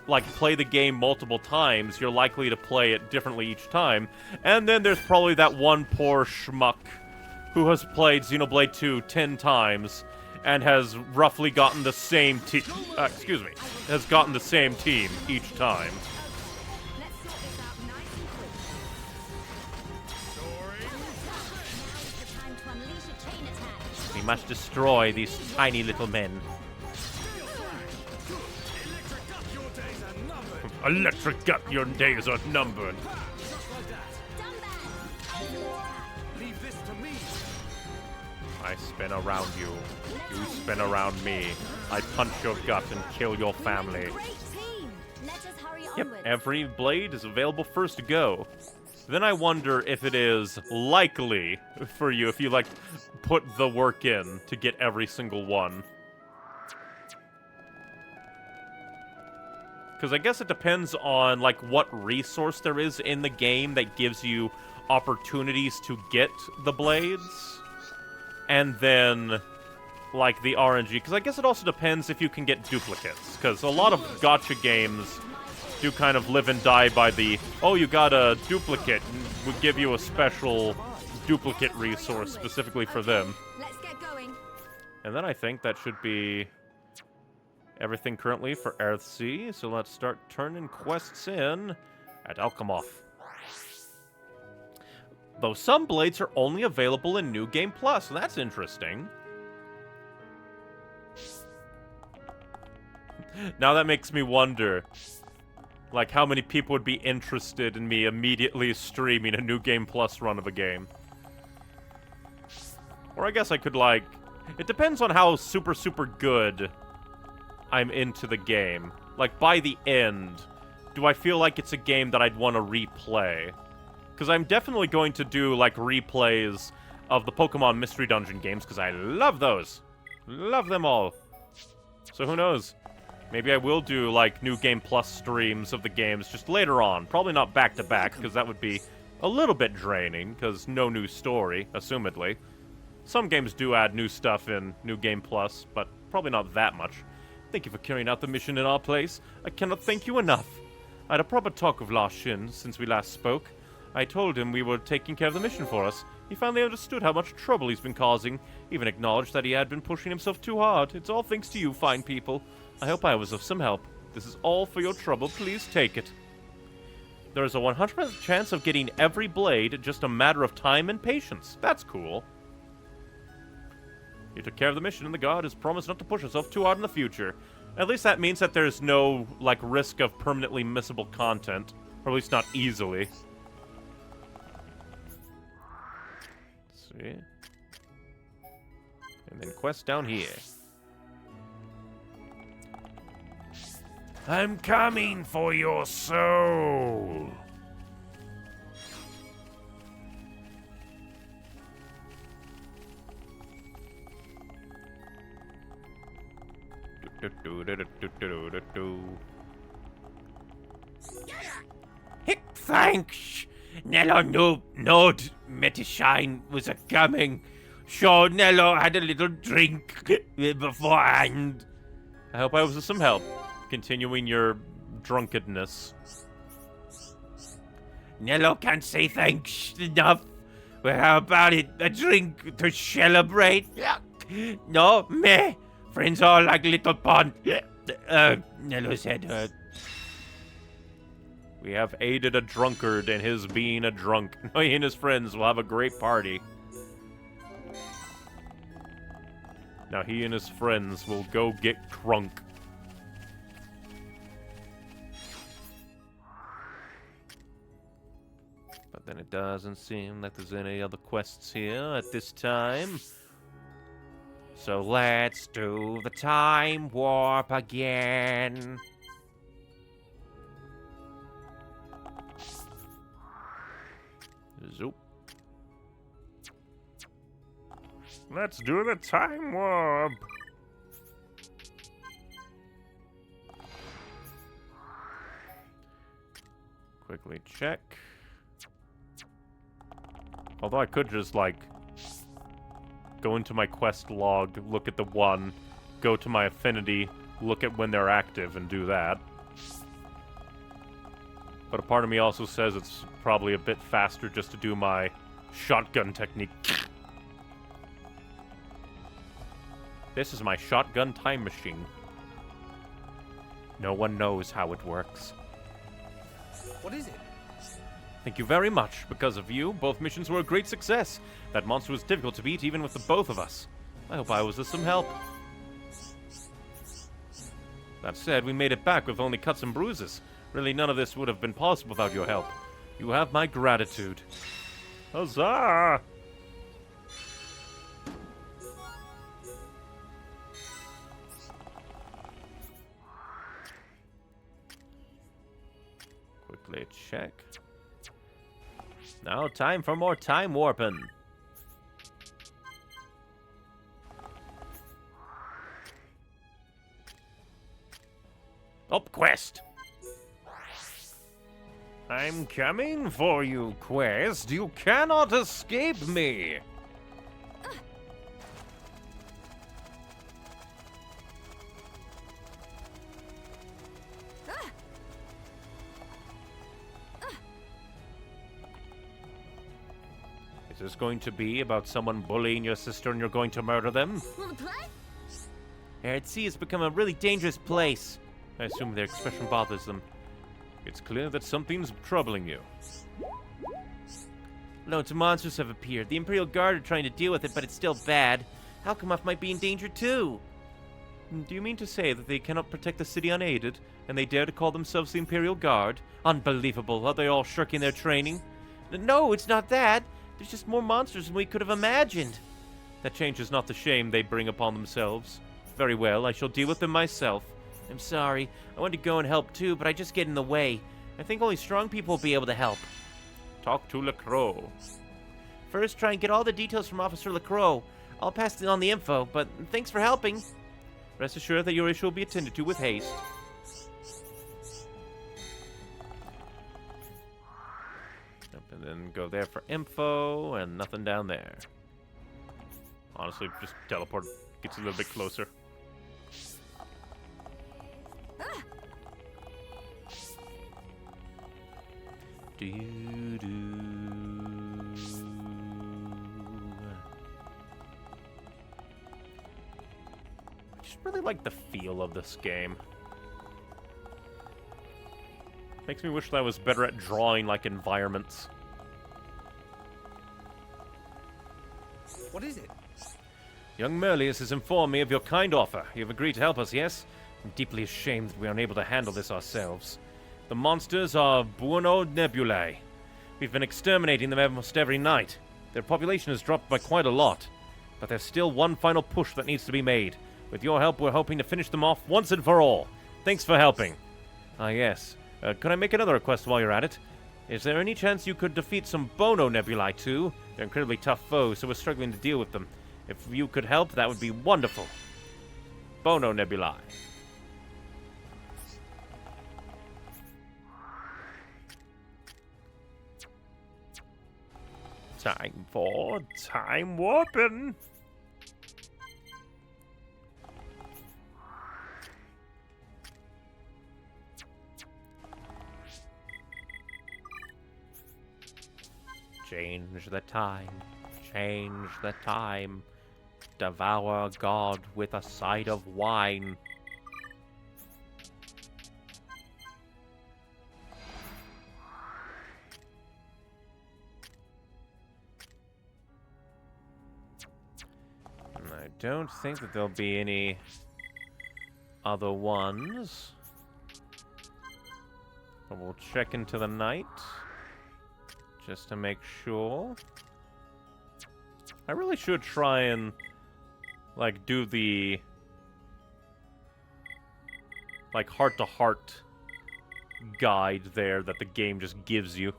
like, play the game multiple times, you're likely to play it differently each time. And then there's probably that one poor schmuck who has played Xenoblade 2 10 times and has roughly gotten the same team. Has gotten the same team each time. Let's sort this out nice and quick. Now's the time to unleash a chain attack. We must destroy these tiny little men. Electric up, your days are numbered. Electric gut, your days are numbered. Just like that. Done bad. Excellent attack. Leave this to me. I spin around you. You spin around me. I punch your gut and kill your family. Great team. Let us hurry Yep, onwards. every blade is available first to go. Then I wonder if it is likely for you, if you, like, put the work in to get every single one. Because I guess it depends on, like, what resource there is in the game that gives you opportunities to get the blades. And then, like, the RNG. Because I guess it also depends if you can get duplicates. Because a lot of gacha games do kind of live and die by the, oh, you got a duplicate, and we give you a special duplicate resource specifically for them. Let's get going. And then I think that should be everything currently for Earthsea, so let's start turning quests in at Alchemoth. Though some blades are only available in New Game Plus, so that's interesting. Now that makes me wonder, like, how many people would be interested in me immediately streaming a New Game Plus run of a game. Or I guess I could, like, it depends on how super, super good I'm into the game. Like, by the end, do I feel like it's a game that I'd want to replay? Because I'm definitely going to do, like, replays of the Pokemon Mystery Dungeon games, because I love those. Love them all. So who knows? Maybe I will do, like, New Game Plus streams of the games just later on. Probably not back-to-back, because that would be a little bit draining, because no new story, assumedly. Some games do add new stuff in New Game Plus, but probably not that much. Thank you for carrying out the mission in our place. I cannot thank you enough. I had a proper talk with La Shin since we last spoke. I told him we were taking care of the mission for us. He finally understood how much trouble he's been causing, even acknowledged that he had been pushing himself too hard. It's all thanks to you, fine people. I hope I was of some help. This is all for your trouble. Please take it. There is a 100% chance of getting every blade, just a matter of time and patience. That's cool. You took care of the mission, and the god has promised not to push himself too hard in the future. At least that means that there's no, like, risk of permanently missable content. Or at least not easily. Let's see. And then quest down here. I'm coming for your soul. Thanks. Nello no Metishine was a coming. Sure, Nello had a little drink beforehand. I hope I was of some help, continuing your drunkenness. Nello can't say thanks enough. Well, how about it? A drink to celebrate? No, meh. Friends are like little pond. Nello's head hurt. We have aided a drunkard in his being a drunk. He and his friends will have a great party. Now he and his friends will go get crunk. But then it doesn't seem like there's any other quests here at this time. So let's do the time warp again. Zoop. Let's do the time warp. Quickly check. Although I could just, like, go into my quest log, look at the one, go to my affinity, look at when they're active, and do that. But a part of me also says it's probably a bit faster just to do my shotgun technique. This is my shotgun time machine. No one knows how it works. What is it? Thank you very much. Because of you, both missions were a great success. That monster was difficult to beat even with the both of us. I hope I was of some help. That said, we made it back with only cuts and bruises. Really, none of this would have been possible without your help. You have my gratitude. Huzzah! Quickly check. Now, time for more time warping. Up quest. I'm coming for you, Quest. You cannot escape me. Is this going to be about someone bullying your sister and you're going to murder them? Want to play? Air at sea has become a really dangerous place. I assume their expression bothers them. It's clear that something's troubling you. Loads of monsters have appeared. The Imperial Guard are trying to deal with it, but it's still bad. Alchemov might be in danger too. Do you mean to say that they cannot protect the city unaided, and they dare to call themselves the Imperial Guard? Unbelievable. Are they all shirking their training? No, it's not that. There's just more monsters than we could have imagined. That changes not the shame they bring upon themselves. Very well, I shall deal with them myself. I'm sorry. I wanted to go and help too, but I just get in the way. I think only strong people will be able to help. Talk to LaCroix. First, try and get all the details from Officer LaCroix. I'll pass on the info, but thanks for helping. Rest assured that your issue will be attended to with haste. And then go there for info, and nothing down there. Honestly, just teleport gets a little bit closer. I just really like the feel of this game. Makes me wish that I was better at drawing like environments. What is it? Young Merlius has informed me of your kind offer. You have agreed to help us, yes? I'm deeply ashamed that we are unable to handle this ourselves. The monsters are Buono Nebulae. We've been exterminating them almost every night. Their population has dropped by quite a lot. But there's still one final push that needs to be made. With your help, we're hoping to finish them off once and for all. Thanks for helping. Ah, yes. Could I make another request while you're at it? Is there any chance you could defeat some Bono Nebulae, too? They're incredibly tough foes, so we're struggling to deal with them. If you could help, that would be wonderful. Bono Nebulae. Time for time warping. Change the time. Change the time. Devour God with a side of wine. I don't think that there'll be any other ones. But we'll check into the night just to make sure. I really should try and like do the like heart-to-heart guide there that the game just gives you.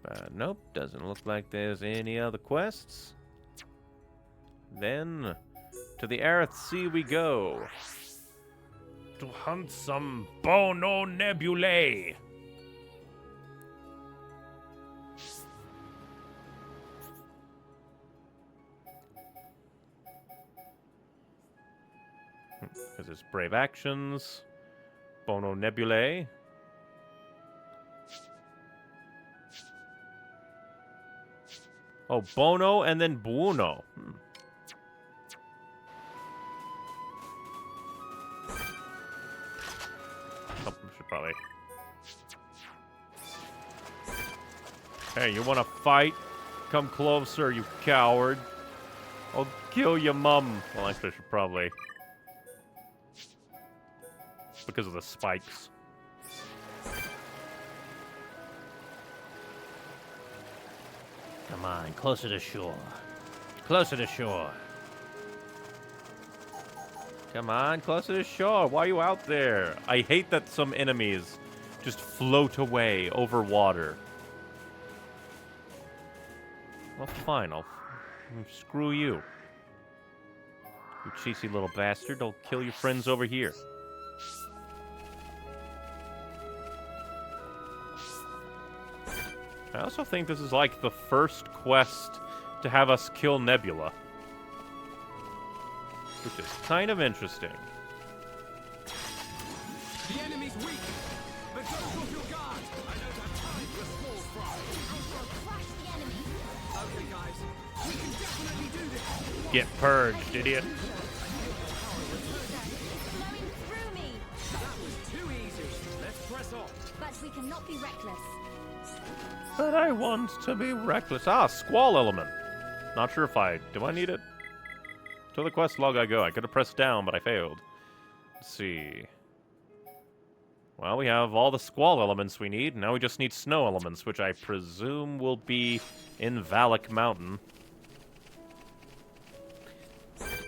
But nope, doesn't look like there's any other quests. Then, to the Aerith Sea we go. To hunt some Bono Nebulae. Because it's Brave Actions, Bono Nebulae. Oh, Bono and then Buono. Oh, we should probably... Hey, you wanna fight? Come closer, you coward. I'll kill your mum. Well, actually, I should probably... Because of the spikes. Come on, closer to shore. Closer to shore. Come on, closer to shore. Why are you out there? I hate that some enemies just float away over water. Well, fine. I'll screw you. You cheesy little bastard. I'll kill your friends over here. I also think this is like the first quest to have us kill Nebula. Which is kind of interesting. The enemy's weak, but don't drop your guard. I don't have time for small fry. I shall crush the enemy. Okay, guys, we can definitely do this. Get purged, idiot. Flowing through me. That was too easy. Let's press on. But we cannot be reckless. But I want to be reckless. Ah, Squall element. Not sure if do I need it? To the quest log I go. I could have pressed down, but I failed. Let's see. Well, we have all the Squall elements we need. Now we just need snow elements, which I presume will be in Valak Mountain.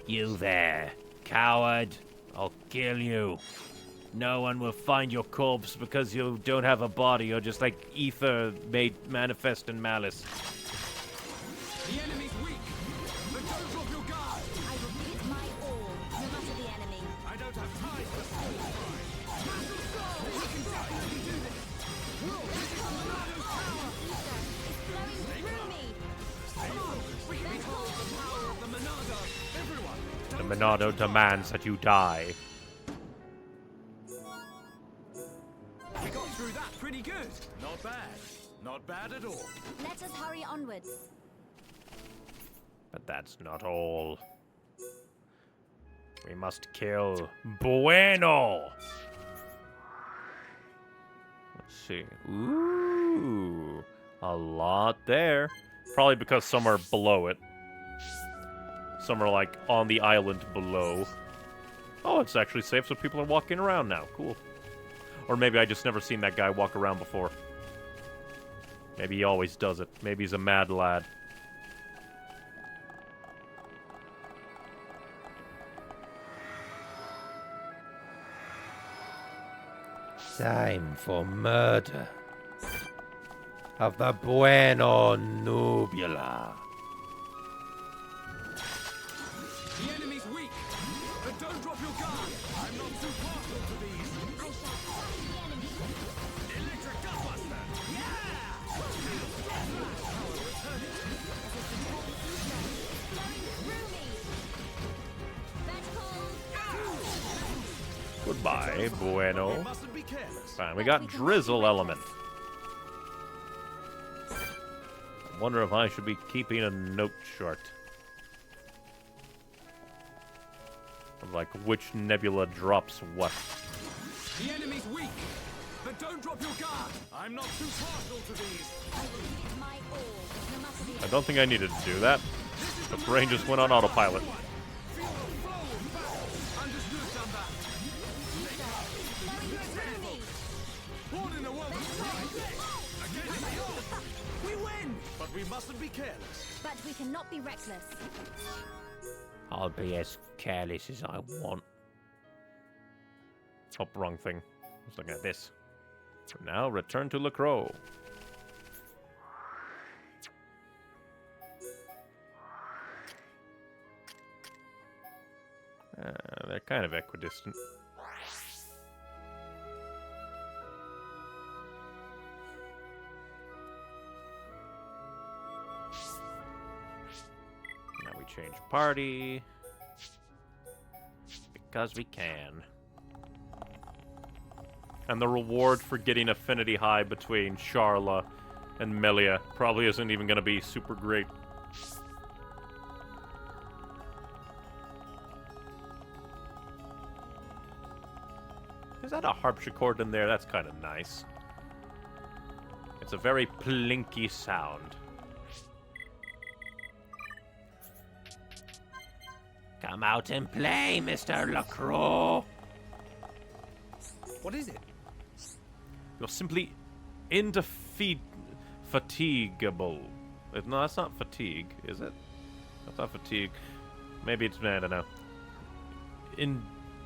You there, coward. I'll kill you. No one will find your corpse because you don't have a body. You're just like ether made manifest in malice. The enemy's weak, but don't drop your guard. I will give it my all, no matter the enemy. I don't have time for small fry. We can definitely do this. This is Monado's power. Flowing through me. Come on, we can behold the power of the Monado. Everyone, The Monado demands that you die. we got through that pretty good. Not bad. Not bad at all. Let us hurry onwards. But that's not all. We must kill Bueno. Let's see. Ooh, a lot there. Probably because some are below it. Some are like on the island below. Oh, it's actually safe, so people are walking around now. Cool. Or maybe I just never seen that guy walk around before. Maybe he always does it. Maybe he's a mad lad. Time for murder of the Bueno Nubula. The enemy's weak, but don't drop your guard. I'm not too partial to these. I shall crush the enemy. Electric Gutbuster. Yeah! Flowing through me. Vertical. Goodbye, We Bueno. mustn't be careless. Fine, we got Drizzle element. I wonder if I should be keeping a note chart. Of like which nebula drops what. The enemy's weak, but don't drop your guard. I'm not too partial to these. I will give it my all, no matter the I don't think I needed to do that. The brain just went on autopilot. Feel the flow of battle. Understood, Dumbat. flowing through me. Born in a world of strife. Against the odds. We win, but we mustn't be careless. But we cannot be reckless. I'll be as careless as I want. Oh, wrong thing. I was looking at this. So now, return to LaCroix. They're kind of equidistant. Now we change party. Because we can. And the reward for getting affinity high between Charla and Melia probably isn't even going to be super great. Is that a harpsichord in there? That's kind of nice. It's a very plinky sound. Come out and play, Mr. LaCroix. What is it? You're simply indefatigable. No, that's not fatigue, is it? That's not fatigue. Maybe it's, I don't know.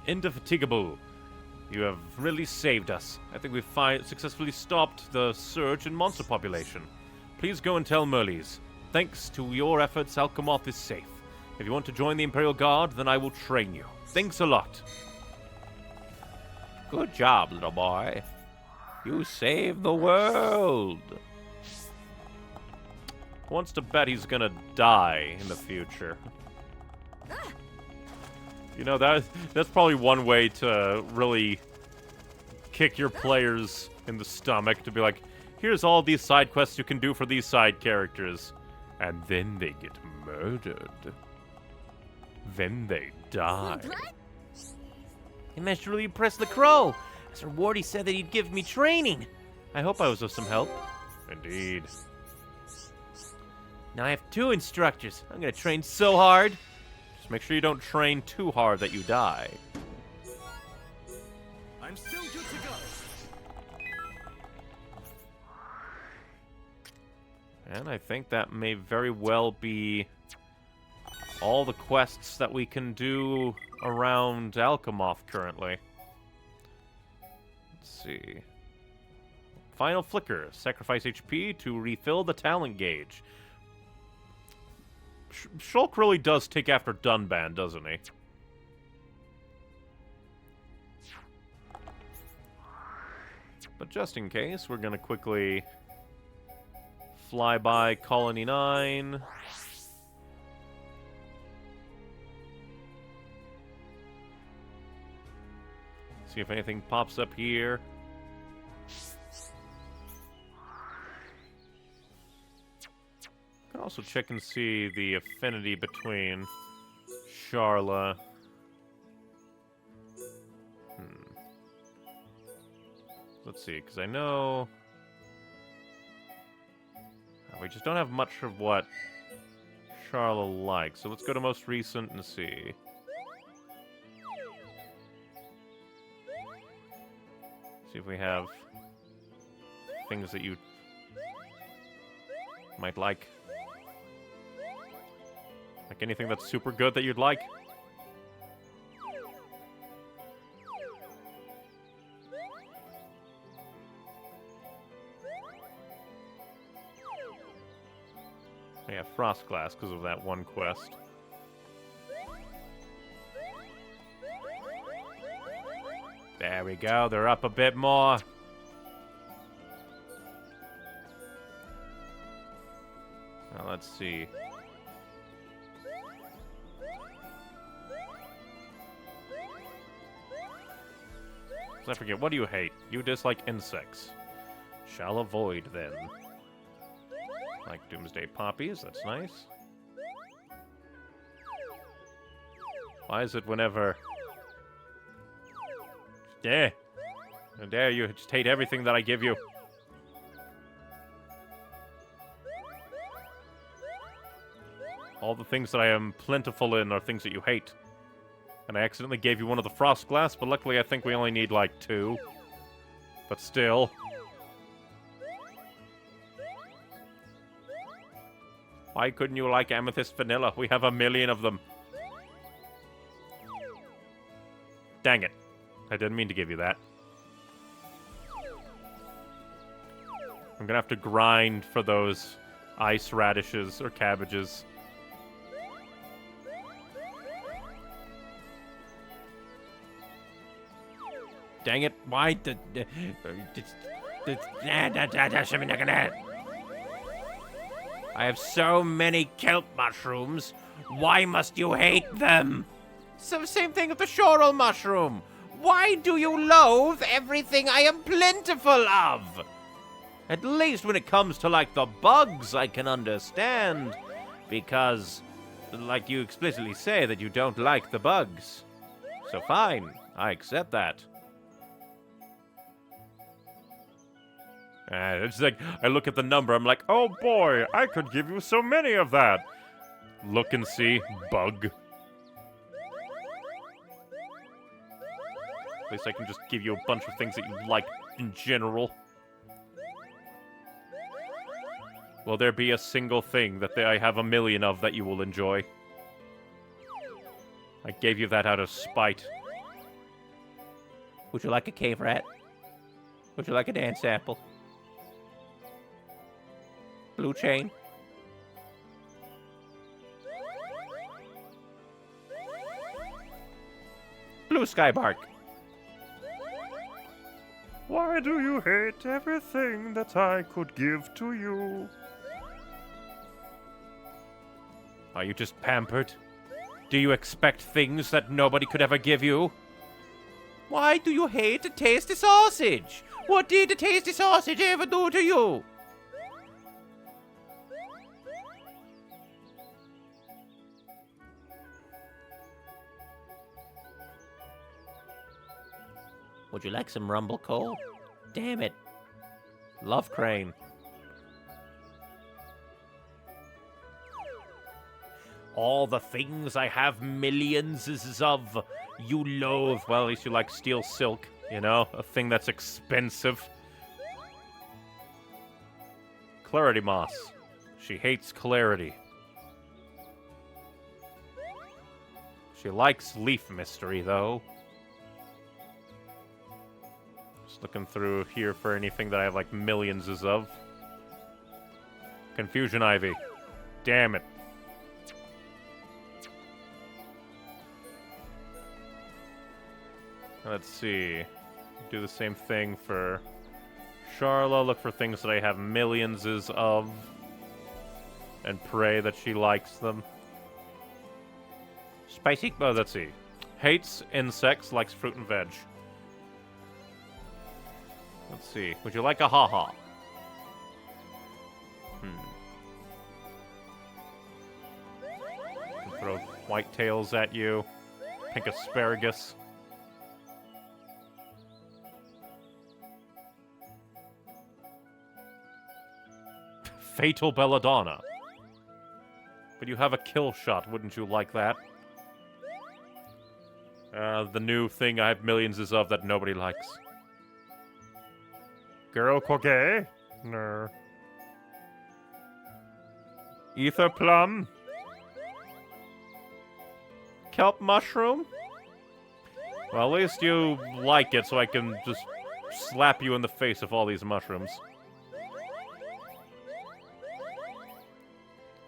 Indefatigable. You have really saved us. I think we've successfully stopped the surge in monster population. Please go and tell Merles. Thanks to your efforts, Alchemoth is safe. If you want to join the Imperial Guard, then I will train you. Thanks a lot. Good job, little boy. You saved the world. Who wants to bet he's gonna die in the future? You know, that's probably one way to really kick your players in the stomach, to be like, here's all these side quests you can do for these side characters. And then they get murdered. Then they die. He managed to really impress the crow. As a reward, he said that he'd give me training. I hope I was of some help. Indeed. Now I have 2 instructors. I'm gonna train so hard. Just make sure you don't train too hard that you die. I'm still good to go. And I think that may very well be all the quests that we can do around Alchemoth currently. Let's see. Final Flicker. Sacrifice HP to refill the talent gauge. Shulk really does take after Dunban, doesn't he? But just in case, we're going to quickly fly by Colony 9. See if anything pops up here. Can also check and see the affinity between Sharla. Let's see, because I know we just don't have much of what Sharla likes. So let's go to most recent and see. See if we have things that you might like. Like anything that's super good that you'd like. Yeah, Frost Glass because of that one quest. There we go, they're up a bit more. Now let's see. I forget, what do you hate? You dislike insects. Shall avoid then. Like Doomsday Poppies, that's nice. Why is it whenever... Yeah. How dare you just hate everything that I give you. All the things that I am plentiful in are things that you hate. And I accidentally gave you one of the Frost Glass, but luckily I think we only need like 2. But still. Why couldn't you like Amethyst Vanilla? We have 1,000,000 of them. Dang it. I didn't mean to give you that. I'm gonna have to grind for those ice radishes or cabbages. Dang it, why did... I have so many kelp mushrooms. Why must you hate them? So same thing with the Shoral mushroom. Why do you loathe everything I am plentiful of? At least when it comes to, like, the bugs, I can understand. Because, like you explicitly say that you don't like the bugs. So fine, I accept that. It's like, I look at the number, I'm like, oh boy, I could give you so many of that. Look and see, bug. At least I can just give you a bunch of things that you like in general. Will there be a single thing that I have a million of that you will enjoy? I gave you that out of spite. Would you like a cave rat? Would you like a dance apple? Blue chain? Blue sky bark? Why do you hate everything that I could give to you? Are you just pampered? Do you expect things that nobody could ever give you? Why do you hate a tasty sausage? What did a tasty sausage ever do to you? Would you like some rumble coal? Damn it. Love crane. All the things I have millions of, you loathe. Well, at least you like steel silk, you know? A thing that's expensive. Clarity Moss. She hates clarity. She likes leaf mystery, though. Just looking through here for anything that I have, like, millions of. Confusion Ivy. Damn it. Let's see. Do the same thing for Charla. Look for things that I have millions of. And pray that she likes them. Spicy. Oh, let's see. Hates insects, likes fruit and veg. Let's see. Would you like a haha? Throw white tails at you. Pink asparagus. Fatal Belladonna. But you have a kill shot, wouldn't you like that? The new thing I have millions of that nobody likes. Girl Quagay? No. Ether plum? Kelp mushroom? Well, at least you like it, so I can just slap you in the face with all these mushrooms.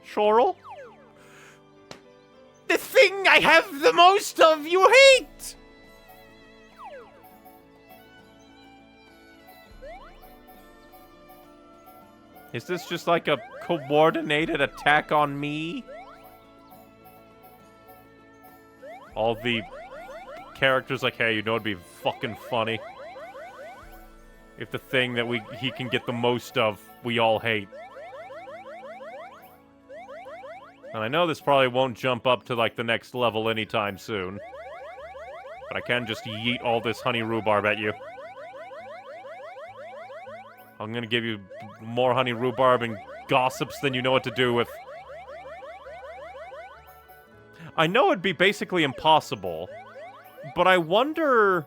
Shoral? The thing I have the most of, you hate! Is this just like a coordinated attack on me? All the characters like, hey, you know it'd be fucking funny if the thing that he can get the most of, we all hate. And I know this probably won't jump up to, like, the next level anytime soon. But I can just yeet all this honey rhubarb at you. I'm gonna give you more honey rhubarb and gossips than you know what to do with. I know it'd be basically impossible, but I wonder,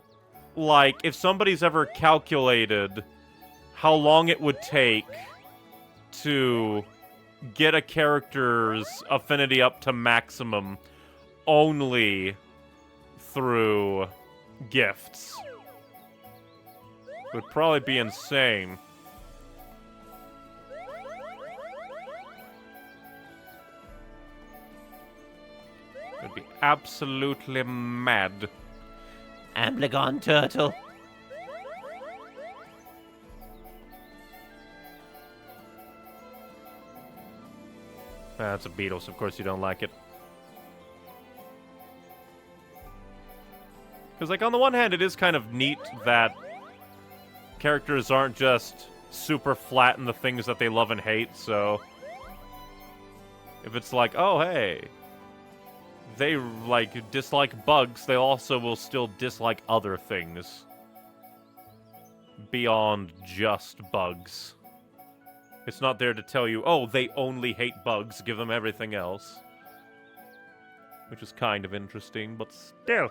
like, if somebody's ever calculated how long it would take to get a character's affinity up to maximum only through gifts. It would probably be insane. It'd be absolutely mad. Amblygon turtle. That's a beetle, so of course you don't like it. Because, like, on the one hand, it is kind of neat that characters aren't just super flat in the things that they love and hate, so If it's like, oh, hey, they, like, dislike bugs, they also will still dislike other things. Beyond just bugs. It's not there to tell you, oh, they only hate bugs, give them everything else. Which is kind of interesting, but still.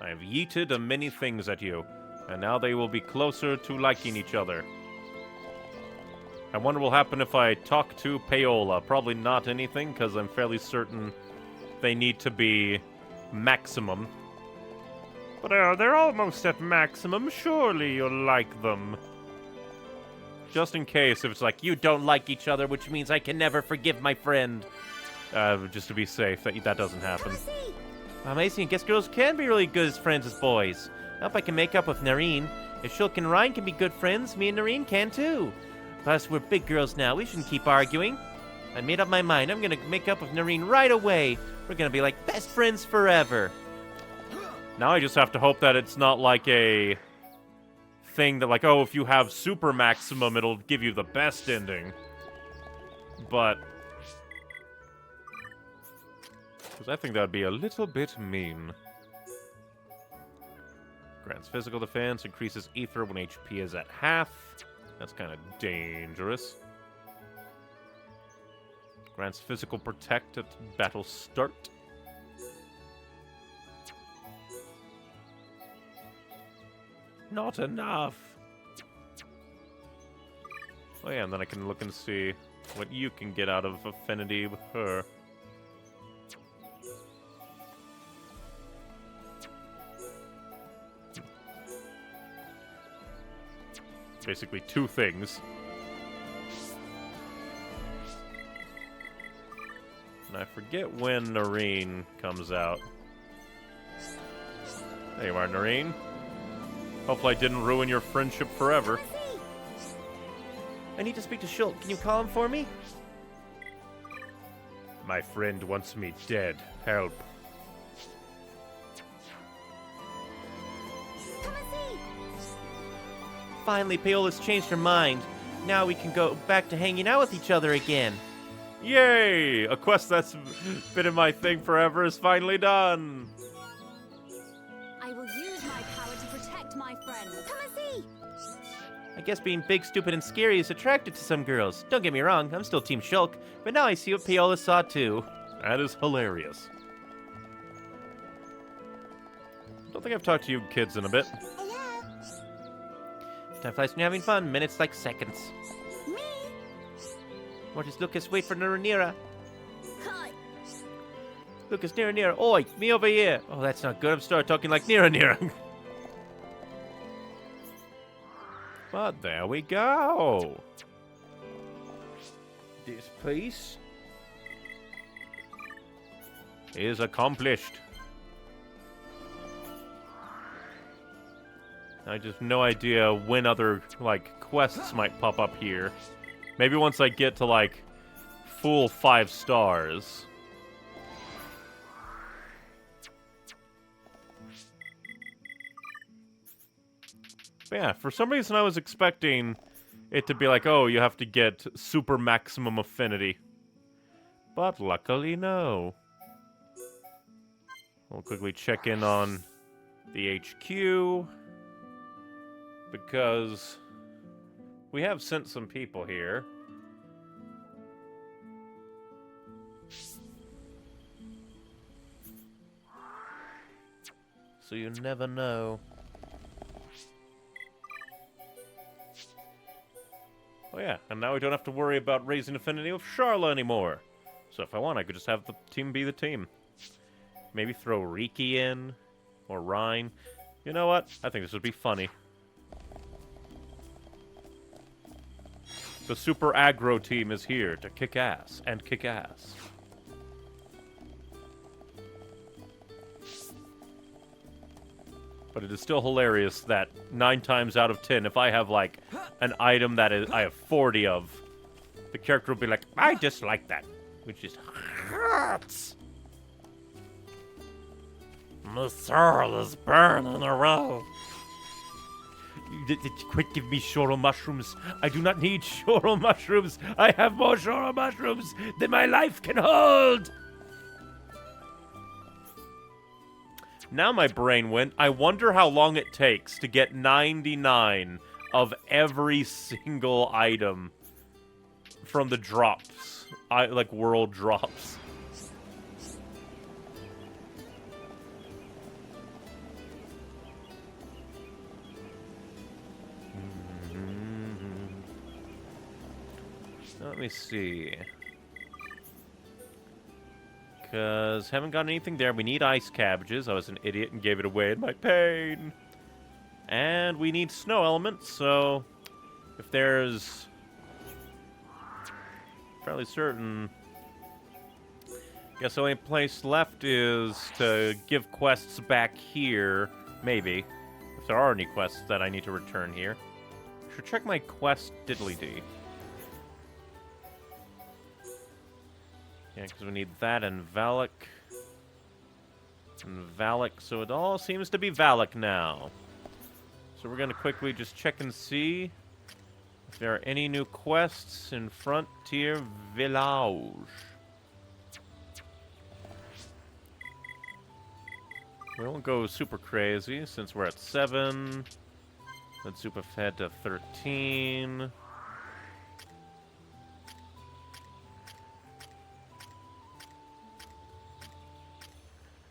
I have yeeted many things at you, and now they will be closer to liking each other. I wonder what will happen if I talk to Paola. Probably not anything, because I'm fairly certain they need to be maximum. But they're almost at maximum. Surely you'll like them. Just in case, if it's like, you don't like each other, which means I can never forgive my friend. Just to be safe, that doesn't happen. Amazing, I guess girls can be really good as friends as boys. I hope I can make up with Nareen. If Shulk and Ryan can be good friends, me and Nareen can too. Plus, we're big girls now, we shouldn't keep arguing. I made up my mind, I'm gonna make up with Nareen right away. We're gonna be like best friends forever. Now I just have to hope that it's not like a thing that like, oh, if you have super maximum, it'll give you the best ending. But because I think that would be a little bit mean. Grants physical defense, increases ether when HP is at half. That's kind of dangerous. Grants physical protect at battle start. Not enough. Oh yeah, and then I can look and see what you can get out of affinity with her. Basically two things. And I forget when Nareen comes out. There you are, Nareen. Hopefully I didn't ruin your friendship forever. I need to speak to Shulk. Can you call him for me? My friend wants me dead. Help. Finally, Paola's changed her mind. Now we can go back to hanging out with each other again. Yay! A quest that's been in my thing forever is finally done. I will use my power to protect my friend. Come and see! I guess being big, stupid, and scary is attractive to some girls. Don't get me wrong, I'm still Team Shulk, but now I see what Paola saw too. That is hilarious. Don't think I've talked to you kids in a bit. Time flies when you're having fun. Minutes like seconds. Me? Mortis, Lucas, wait for Nira. Hi. Lucas, Nira. Oi, me over here. Oh, that's not good. I'm starting talking like Nira. But there we go. This piece is accomplished. I just have no idea when other, like, quests might pop up here. Maybe once I get to, like, full 5 stars. But yeah, for some reason I was expecting it to be like, oh, you have to get super maximum affinity. But luckily, no. We'll quickly check in on the HQ. Because we have sent some people here. so you never know. Oh yeah, and now we don't have to worry about raising affinity with Charla anymore. So if I want, I could just have the team be the team. Maybe throw Riki in, or Rhine. You know what? I think this would be funny. The super aggro team is here to kick ass and kick ass. But it is still hilarious that 9 times out of 10, if I have like an item that I have 40 of, the character will be like, I dislike that, which just hurts. My soul is burning around. Quick, give me Shoro mushrooms. I do not need Shoro mushrooms. I have more Shoro mushrooms than my life can hold. Now my brain went, I wonder how long it takes to get 99 of every single item from the drops. Like world drops. Let me see. Because haven't got anything there. We need ice cabbages. I was an idiot and gave it away in my pain. And we need snow elements, so if there's fairly certain, guess the only place left is to give quests back here, maybe, if there are any quests that I need to return here. Should check my quest diddly-dee. Yeah, because we need that and Valak. And Valak, so it all seems to be Valak now. So we're going to quickly just check and see if there are any new quests in Frontier Village. We won't go super crazy since we're at 7. Let's zoom ahead to 13.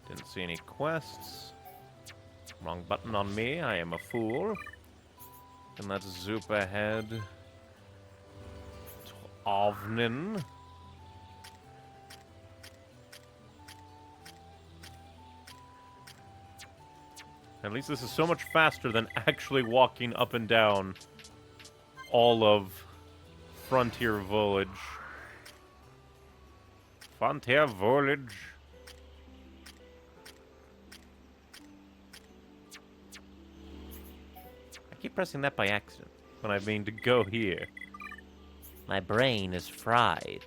Didn't see any quests. Wrong button on me, I am a fool. And let's zoom ahead to Ovnin. At least this is so much faster than actually walking up and down all of Frontier Village. Frontier Village. I keep pressing that by accident when I mean to go here. My brain is fried.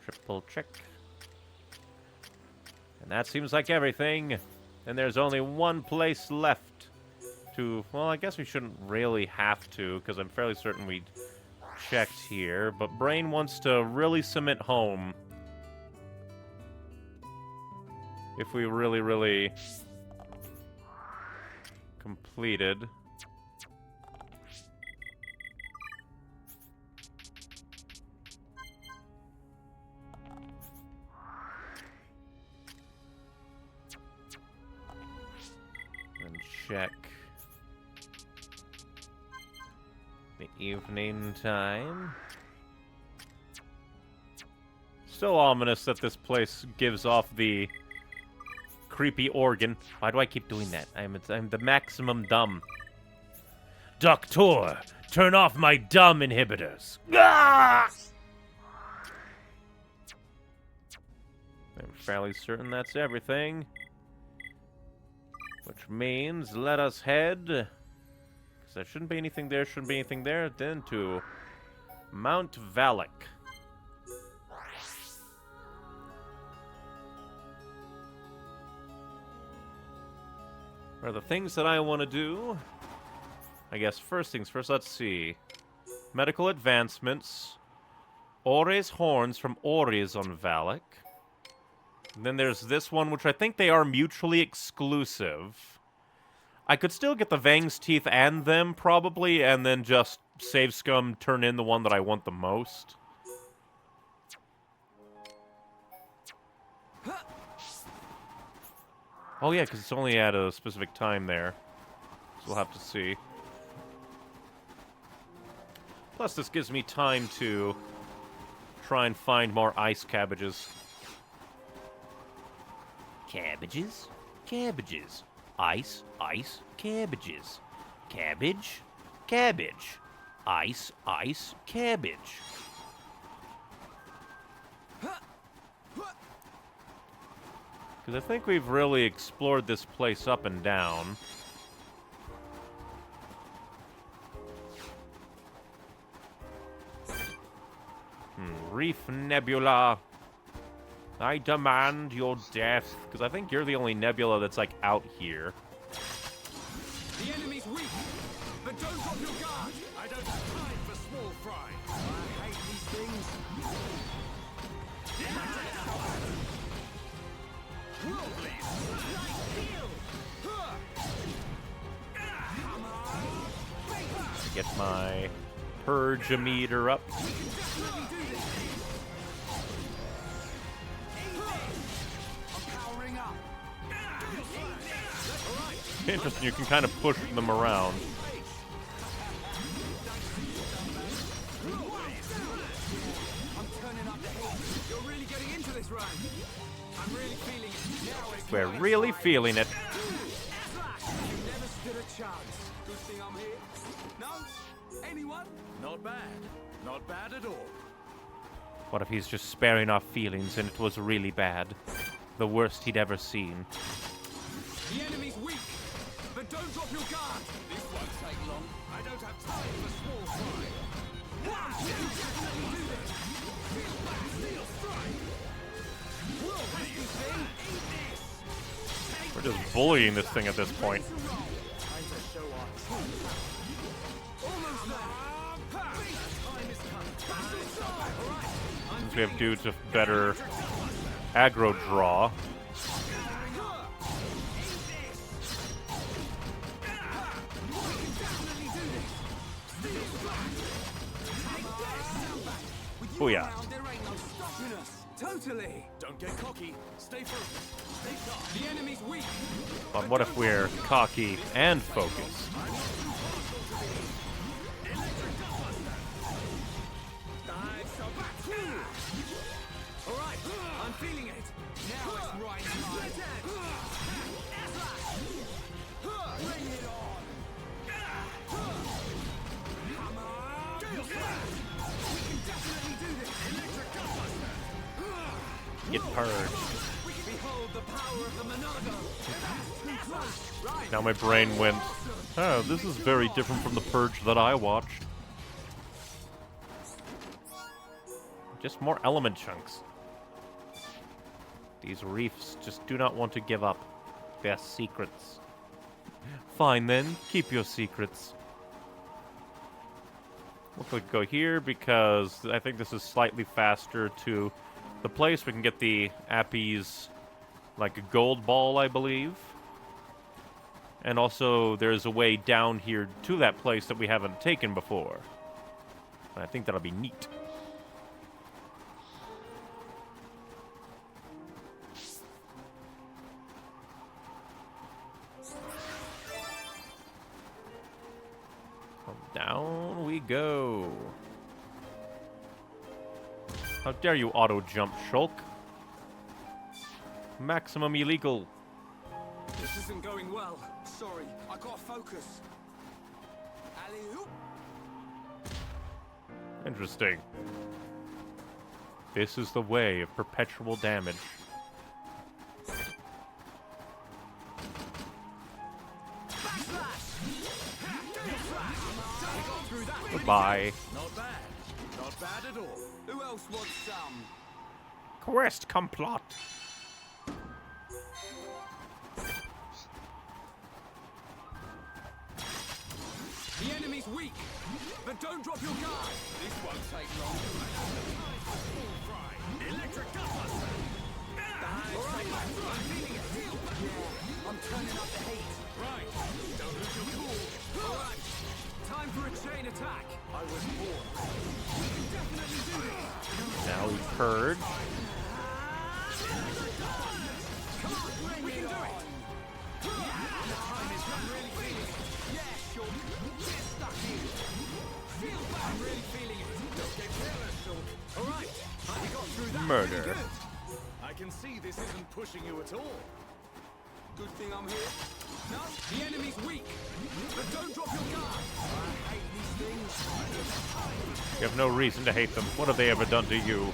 Triple check. And that seems like everything. And there's only one place left to... Well, I guess we shouldn't really have to, because I'm fairly certain we checked here. But Brain wants to really cement home if we really completed. And check the evening time. Still ominous that this place gives off the creepy organ. Why do I keep doing that? I'm the maximum dumb. Doctor, turn off my dumb inhibitors. Ah! I'm fairly certain that's everything. Which means let us head, because there shouldn't be anything there, then to Mount Valak. Are the things that I want to do? I guess first things first, let's see. Medical advancements. Ore's horns from Ore's on Valak. And then there's this one, which I think they are mutually exclusive. I could still get the Vang's teeth and them, probably, and then just save scum, turn in the one that I want the most. Oh yeah, because it's only at a specific time there. So we'll have to see. Plus, this gives me time to try and find more ice cabbages. Cabbages? Cabbages. Ice, ice, cabbages. Cabbage, cabbage. Ice, ice, cabbage. Because I think we've really explored this place up and down. Reef Nebula. I demand your death. Because I think you're the only Nebula that's, like, out here. The enemy's weak, but don't drop your guard. I don't have time for small fry. I hate these things. Get my purge meter up. Interesting, you can kind of push them around. We're really feeling it. Never stood a chance. Good thing I'm here. No? Anyone? Not bad. Not bad at all. What if he's just sparing our feelings and it was really bad? The worst he'd ever seen. The enemy's weak, but don't drop your guard. This won't take long. I don't have time for small fry. You can definitely do this. Feel back, steel strike. Whoa, pesky thing. Eat this. We're just bullying this thing at this point. Time to show our teeth. Almost there. Time is coming. Battle time. All right. Since we have dudes with better aggro draw. Booyah. There ain't no stopping us. Totally. Don't get cocky. Stay focused. Stay sharp. The enemy's weak. But what if we're cocky and focused? All right. I'm feeling it. Now it's right time. Bring it on. Come on. We can definitely do this. Electric gunbuster. Get purged. Behold the power of the Monado. That's too close. Right. Now my brain went, oh, this is very different from the purge that I watched. Just more element chunks. These reefs just do not want to give up their secrets. Fine then, keep your secrets. We'll click go here because I think this is slightly faster to the place. We can get the Appies, like a gold ball, I believe. And also there's a way down here to that place that we haven't taken before. And I think that'll be neat. Down we go. How dare you auto-jump, Shulk? Maximum illegal. This isn't going well. Sorry, I got focus. Alley-oop. Interesting. This is the way of perpetual damage. Goodbye. Not bad. Not bad at all. Who else wants some? Quest complete. The enemy's weak, but don't drop your guard. This won't take long. Electric gunbuster. I'm feeling it. Yeah, I'm turning up the heat. Right. Don't lose your cool. All right. Time for a chain attack. I was born. We can definitely do this. Now we purge. Come on, we can do it. The time is I'm really feeling it. Yeah, sure. Get stuck in. Feel back. I'm really feeling it. Don't get careless, Sean. All right. We got through that. Murder. Pretty good. I can see this isn't pushing you at all. Good thing I'm here. No, the enemy's weak. But don't drop your guard. I hate these things. You have no reason to hate them. What have they ever done to you?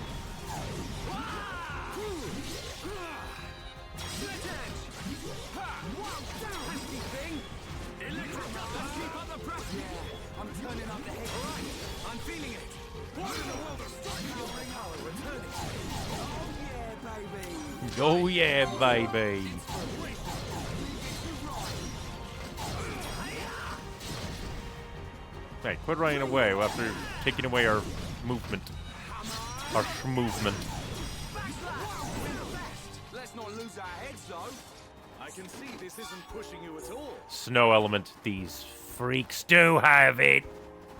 I'm turning up the heat. All right, I'm feeling it. What in the world of strike power returning? Oh yeah, baby. Oh yeah, baby. Hey, quit running away after taking away our movement. Our movement. Let's not lose our heads, though. I can see this isn't pushing you at all. Snow element. These freaks do have it.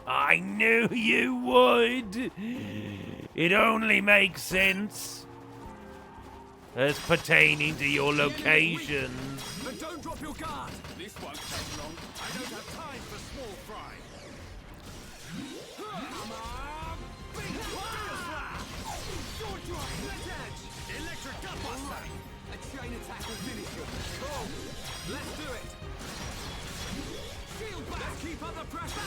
I knew you would. It only makes sense as pertaining to your locations. But don't drop your guard. This won't take long. I don't have time for small fry. Come on! Big fire slash! Short drop, split edge! Electric gutbuster! A chain attack will finish you. Cool. Let's do it. Shield back. Let's keep up the pressure.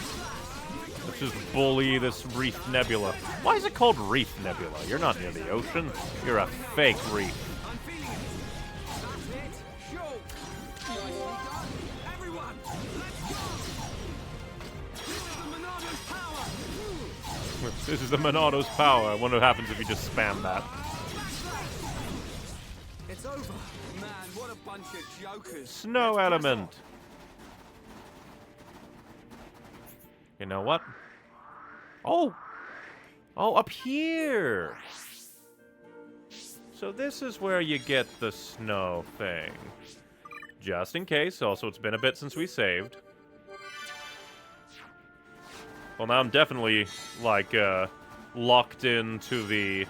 Let's just bully this Reef Nebula. Why is it called Reef Nebula? You're not near the ocean. You're a fake reef. I'm feeling it. That's it. Shoot. Nicely done. Everyone, let's go. This is the Monado's power. This is the Monado's power. I wonder what happens if you just spam that. It's over. Man, what a bunch of jokers. Snow Let's press element. on. You know what? Oh! Oh, up here! So this is where you get the snow thing. Just in case. Also, it's been a bit since we saved. Well, now I'm definitely, like, locked into the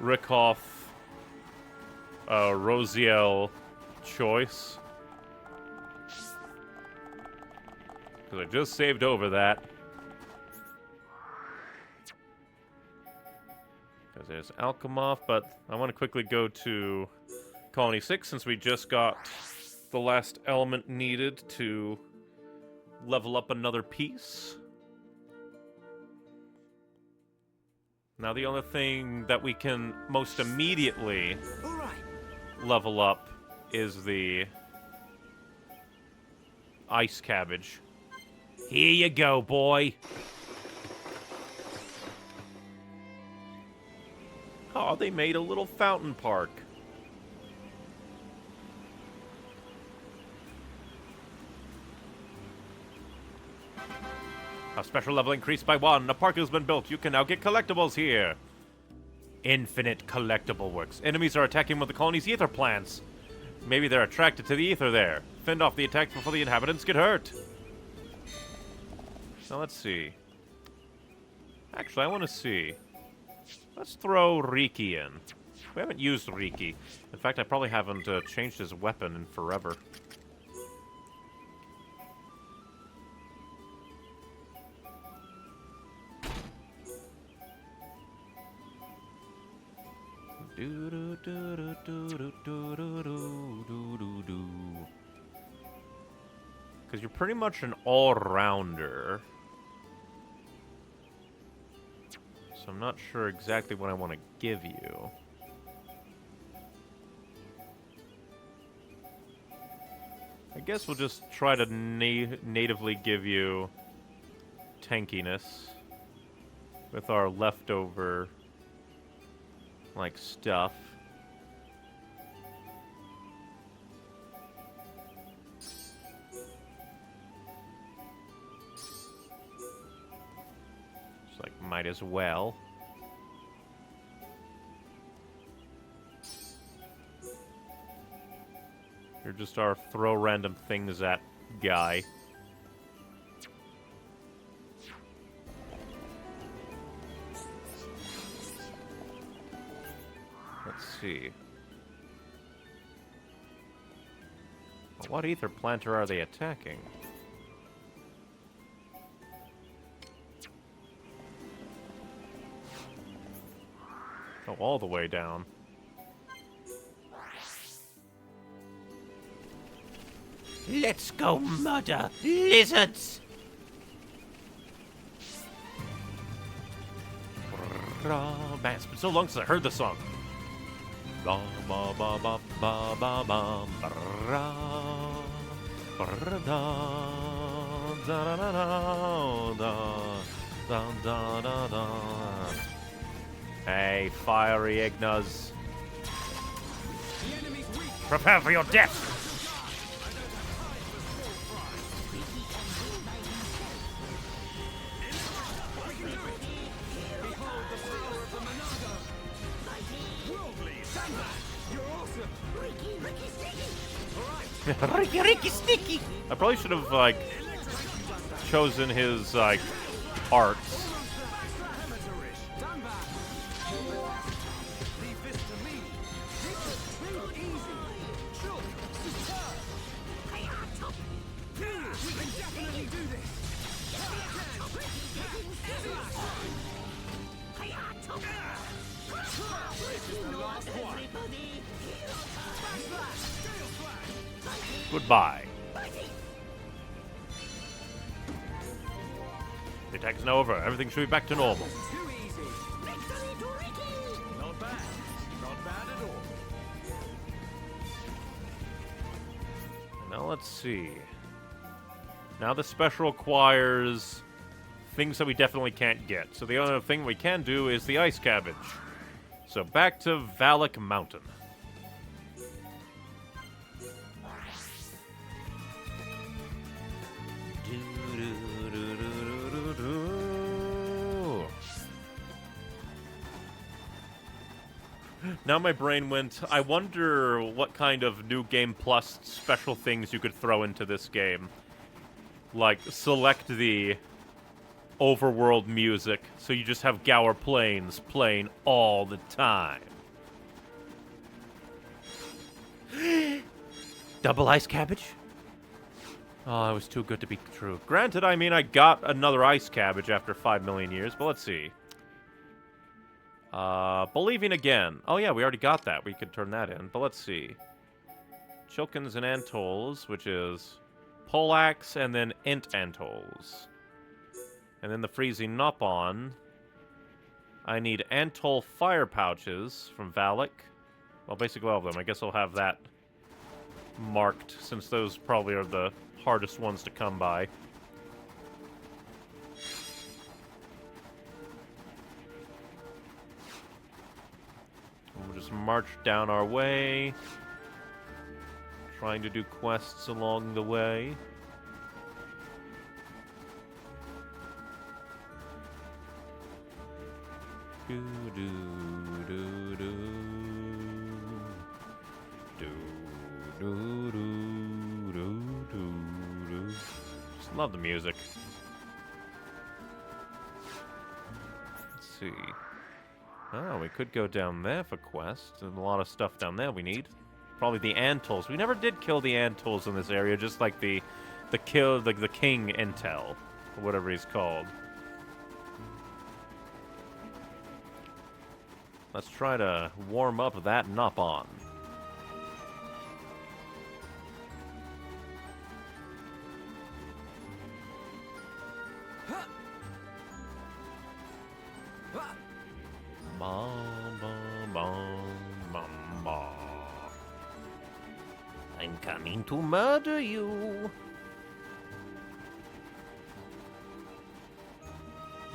Rickoff, Rosiel choice. Because I just saved over that. Because there's Alchemoth, but I want to quickly go to Colony 6 since we just got the last element needed to level up another piece. Now the only thing that we can most immediately level up is the ice cabbage. Here you go, boy. Oh, they made a little fountain park. A special level increased by 1. A park has been built. You can now get collectibles here. Infinite collectible works. Enemies are attacking with the colony's ether plants. Maybe they're attracted to the ether there. Fend off the attacks before the inhabitants get hurt. Now let's see. Actually, I want to see. Let's throw Riki in. We haven't used Riki. In fact, I probably haven't changed his weapon in forever. Because you're pretty much an all-rounder. So I'm not sure exactly what I want to give you. I guess we'll just try to natively give you tankiness with our leftover, like, stuff. It's like, might as well. You're just our throw random things at guy. Let's see. Well, what ether planter are they attacking? Oh, all the way down. Let's go murder lizards. Man, it's been so long since I heard the song. Ba ba ba ba ba ba ba ra da da da da da da da da. Hey, fiery Ignas. Prepare for your death! Ricky Sticky! I probably should have, like, chosen his, like, arts. Goodbye. The attack is now over. Everything should be back to normal. Not bad. Not bad at all. Now let's see. Now the special requires things that we definitely can't get. So the only thing we can do is the ice cabbage. So back to Valak Mountain. Now my brain went, I wonder what kind of New Game Plus special things you could throw into this game. Like, select the overworld music, so you just have Gower Plains playing all the time. Double ice cabbage? Oh, it was too good to be true. Granted, I mean, I got another ice cabbage after 5 million years, but let's see. Believing again. Oh yeah, we already got that. We could turn that in, but let's see. Chilkins and Antols, which is Polax and then Int Antols. And then the Freezing Nopon. I need Antol Fire Pouches from Valak. Well, basically all of them. I guess I'll have that marked, since those probably are the hardest ones to come by. We'll just march down our way, trying to do quests along the way. Do do do do do do do do do. Just love the music. Let's see. Oh, we could go down there for quests. There's a lot of stuff down there we need. Probably the Antols. We never did kill the Antols in this area, just like the King Intel, or whatever he's called. Let's try to warm up that Nopon. I'm coming to murder you.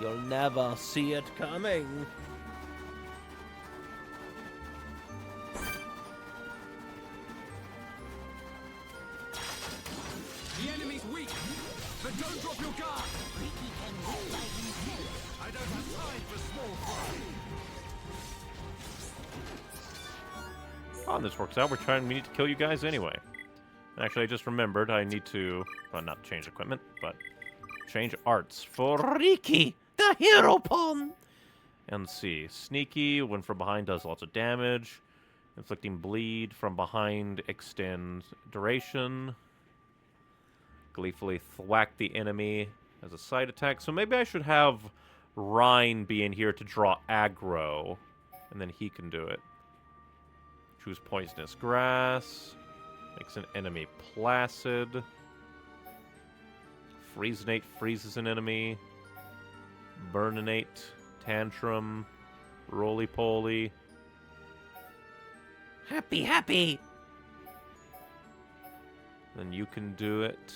You'll never see it coming. The enemy's weak, but don't drop your guard. I don't have time for small fry. Oh, this works out. We need to kill you guys anyway. Actually, I just remembered I need to, well, not change equipment, but change arts for Riki, the hero pawn. And see, sneaky, when from behind does lots of damage. Inflicting bleed from behind extends duration. Gleefully thwack the enemy as a side attack. So maybe I should have Rhine be in here to draw aggro, and then he can do it. Choose poisonous grass. Makes an enemy placid. Freezinate freezes an enemy. Burninate, tantrum, roly-poly. Happy! Then you can do it.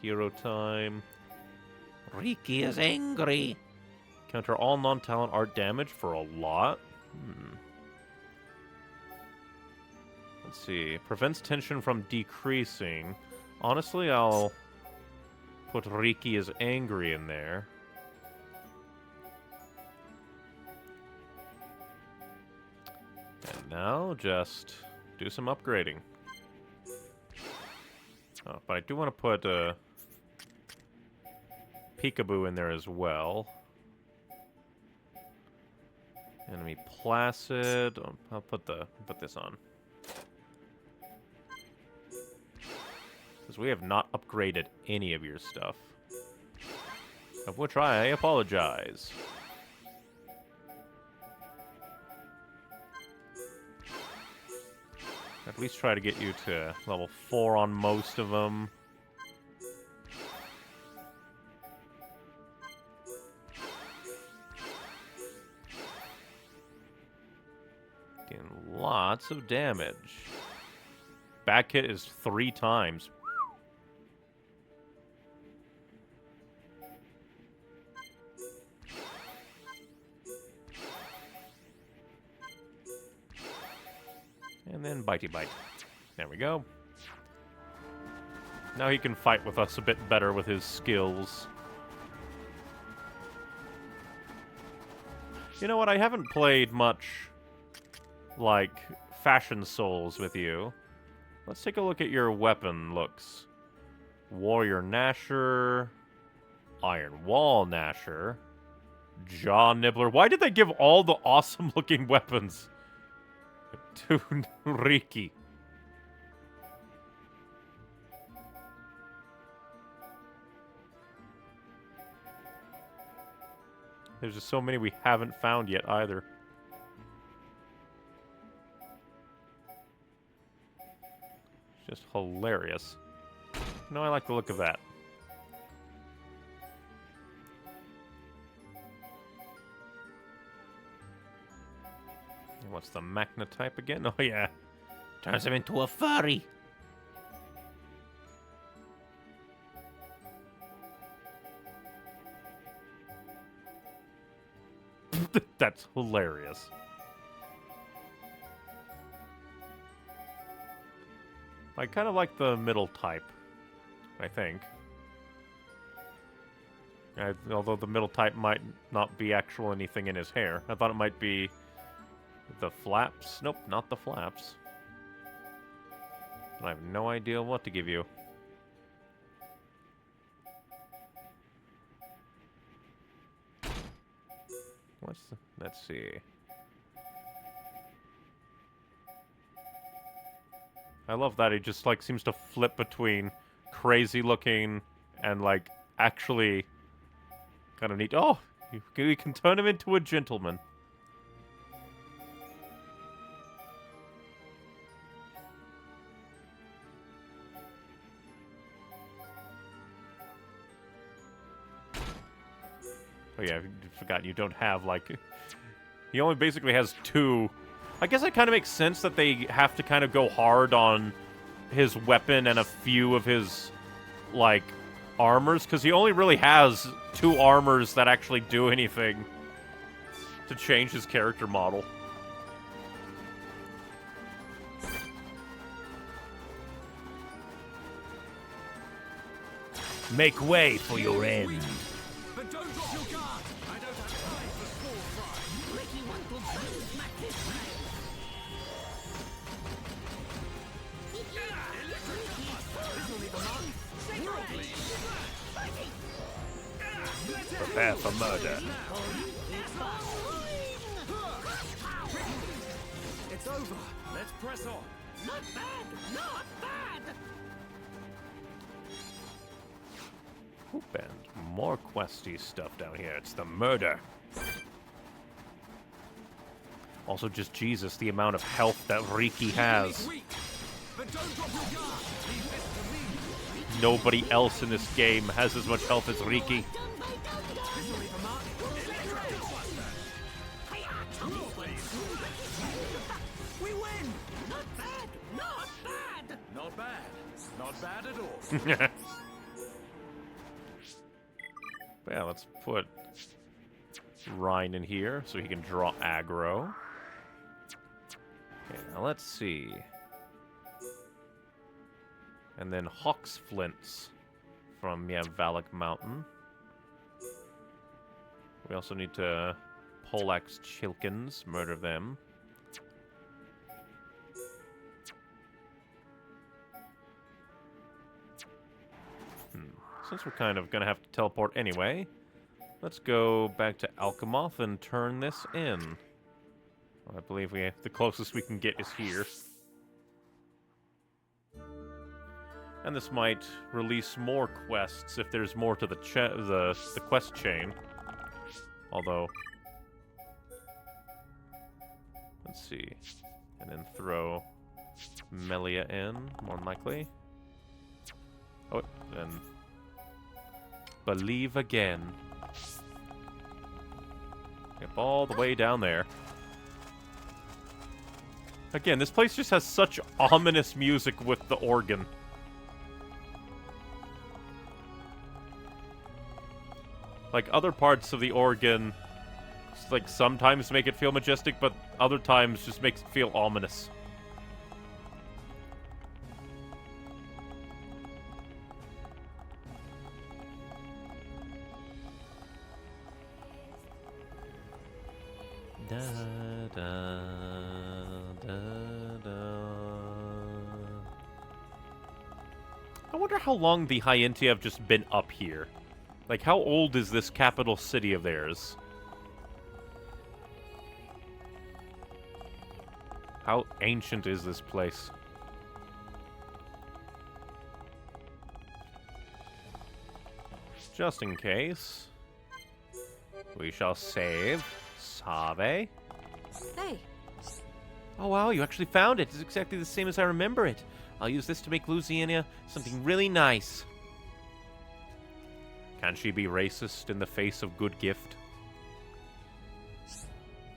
Hero time. Riki is angry. Counter all non-talent art damage for a lot. Let's see. Prevents tension from decreasing. Honestly, I'll put Riki as angry in there. And now just do some upgrading. Oh, but I do want to put Peekaboo in there as well. Enemy Placid. Oh, I'll put this on. Because we have not upgraded any of your stuff. Of which I apologize. At least try to get you to level 4 on most of them. Getting lots of damage. Back hit is 3 times. And then bitey bite. There we go. Now he can fight with us a bit better with his skills. You know what? I haven't played much, like, Fashion Souls with you. Let's take a look at your weapon looks. Warrior Gnasher. Iron Wall Gnasher. Jaw Nibbler. Why did they give all the awesome-looking weapons to Riki? There's just so many we haven't found yet either. It's just hilarious. No, I like the look of that. What's the Magna-type again? Oh, yeah. Turns him into a furry. That's hilarious. I kind of like the middle type, I think. Although the middle type might not be actual anything in his hair. I thought it might be the flaps. Nope, not the flaps. I have no idea what to give you. Let's see. I love that he just, like, seems to flip between crazy looking and, like, actually kind of neat. Oh, you can turn him into a gentleman. Oh yeah, I forgot you don't have, like... He only basically has 2. I guess it kind of makes sense that they have to kind of go hard on his weapon and a few of his, like, armors, because he only really has 2 armors that actually do anything to change his character model. Make way for your end. But don't drop your guard. I don't have time for small fry. Ricky wants to smack his Prepare for murder. It's over. Let's press on. Not bad, not bad. Oop, and more questy stuff down here. It's the murder. Also, just Jesus, the amount of health that Riki has. But don't drop your guard. Leave this to me. Nobody else in this game has as much health as Riki. This'll leave a mark. We win. Not bad, not bad. Not bad. Not bad at all. Yeah, let's put Rhine in here so he can draw aggro. Okay, now let's see. And then Hawk's Flints from, yeah, Valak Mountain. We also need to poleaxe Chilkins, murder them. Since we're kind of gonna have to teleport anyway, let's go back to Alchemoth and turn this in. I believe the closest we can get is here. And this might release more quests if there's more to the quest chain. Although, let's see, and then throw Melia in, more than likely. Oh, then believe again. Yep, all the way down there. Again, this place just has such ominous music with the organ. Like, other parts of the organ, like, sometimes make it feel majestic, but other times just makes it feel ominous. Da, da, da, da. I wonder how long the Hyentia have just been up here. Like, how old is this capital city of theirs? How ancient is this place? Just in case, we shall save Save. Hey. Oh wow, you actually found it. It's exactly the same as I remember it. I'll use this to make Louisiana something really nice. Can she be racist in the face of good gift?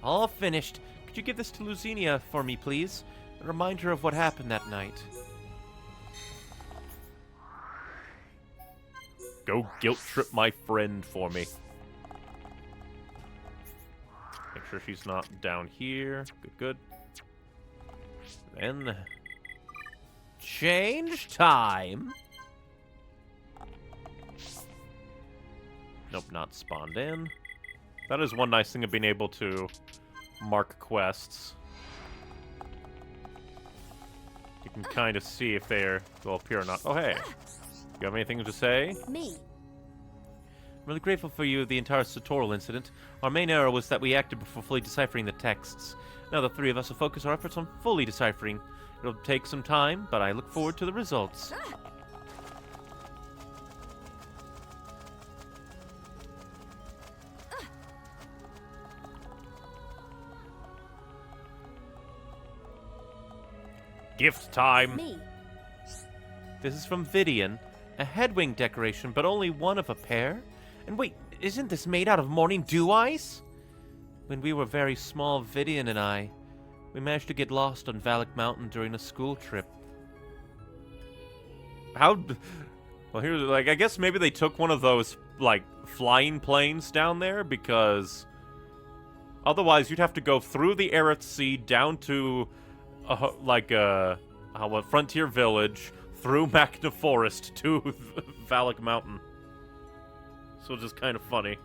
All finished. Could you give this to Louisiana for me, please? A reminder of what happened that night. Go guilt trip my friend for me. Make sure she's not down here. Good, good. Then Change time? nope, not spawned in. That is one nice thing of being able to mark quests. You can kind of see if they will appear or not. Oh, hey. You have anything to say? Me. I'm really grateful for you the entire Satoral incident. Our main error was that we acted before fully deciphering the texts. Now the three of us will focus our efforts on fully deciphering. It'll take some time, but I look forward to the results. Gift time! Me. This is from Vidian. A headwing decoration, but only one of a pair? And wait, isn't this made out of morning dew ice? When we were very small, Vidian and I, we managed to get lost on Valak Mountain during a school trip. How... Well, here's, like, I guess maybe they took one of those, like, flying planes down there, because... Otherwise, you'd have to go through the Aerith Sea down to, a frontier village, through Magna Forest to Valak Mountain. So it's just kind of funny.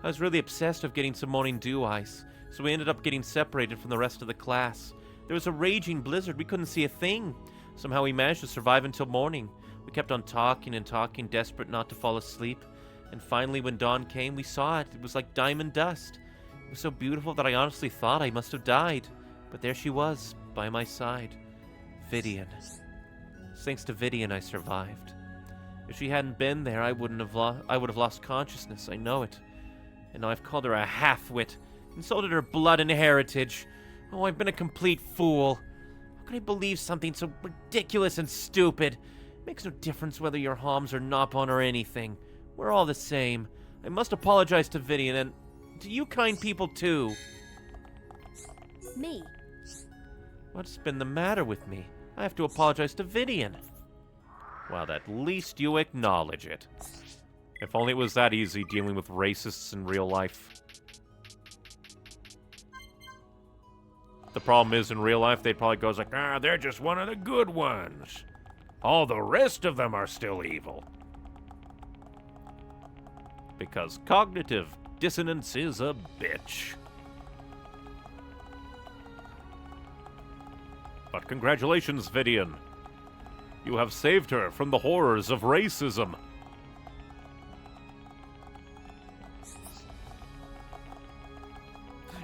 I was really obsessed with getting some morning dew ice, so we ended up getting separated from the rest of the class. There was a raging blizzard, we couldn't see a thing. Somehow we managed to survive until morning. We kept on talking and talking, desperate not to fall asleep. And finally, when dawn came, we saw it. It was like diamond dust. It was so beautiful that I honestly thought I must have died. But there she was, by my side. Vidian. Thanks to Vidian, I survived. If she hadn't been there, I would have lost consciousness, I know it. And now I've called her a half-wit, insulted her blood and heritage. Oh, I've been a complete fool. How can I believe something so ridiculous and stupid? It makes no difference whether you're Homs or Nopon or anything. We're all the same. I must apologize to Vidian, and to you kind people too. Me. What's been the matter with me? I have to apologize to Vidian. Well, at least you acknowledge it. If only it was that easy dealing with racists in real life. The problem is, in real life, they'd probably go like, they're just one of the good ones. All the rest of them are still evil. Because cognitive dissonance is a bitch. But congratulations, Vidian. You have saved her from the horrors of racism.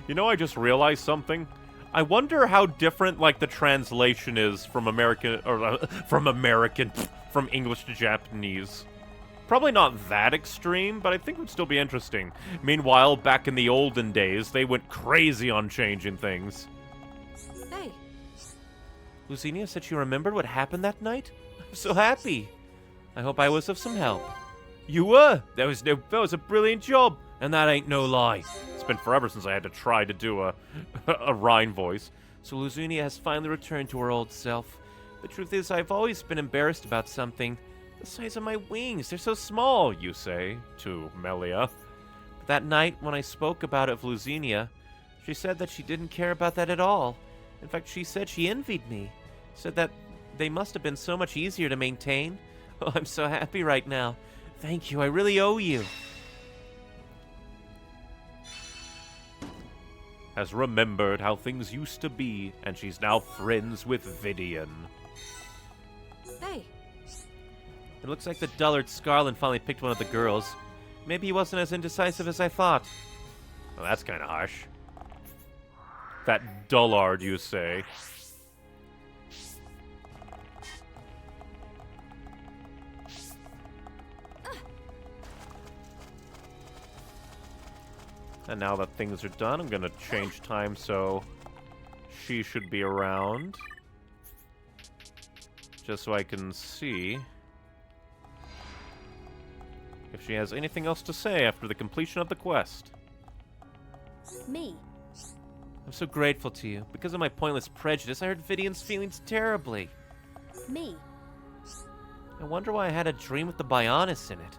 You know, I just realized something. I wonder how different, like, the translation is from American, or from English to Japanese. Probably not that extreme, but I think it would still be interesting. Meanwhile, back in the olden days, they went crazy on changing things. Hey, Lucinia said she remembered what happened that night? I'm so happy. I hope I was of some help. You were! That was a brilliant job, and that ain't no lie. It's been forever since I had to try to do a Rhine voice. So Lucinia has finally returned to her old self. The truth is, I've always been embarrassed about something. The size of my wings, they're so small, You say to Melia. But that night, when I spoke about it with Lucinia, she said that she didn't care about that at all. In fact, she said she envied me. Said that they must have been so much easier to maintain. Oh, I'm so happy right now. Thank you, I really owe you. Has remembered how things used to be, and she's now friends with Vidian. hey. It looks like the dullard Scarlin finally picked one of the girls. Maybe he wasn't as indecisive as I thought. Well, that's kind of harsh. That dullard, you say. And now that things are done, I'm gonna change time so she should be around. Just so I can see if she has anything else to say after the completion of the quest. Me. I'm so grateful to you. Because of my pointless prejudice, I hurt Vidian's feelings terribly. Me. I wonder why I had a dream with the Bionis in it.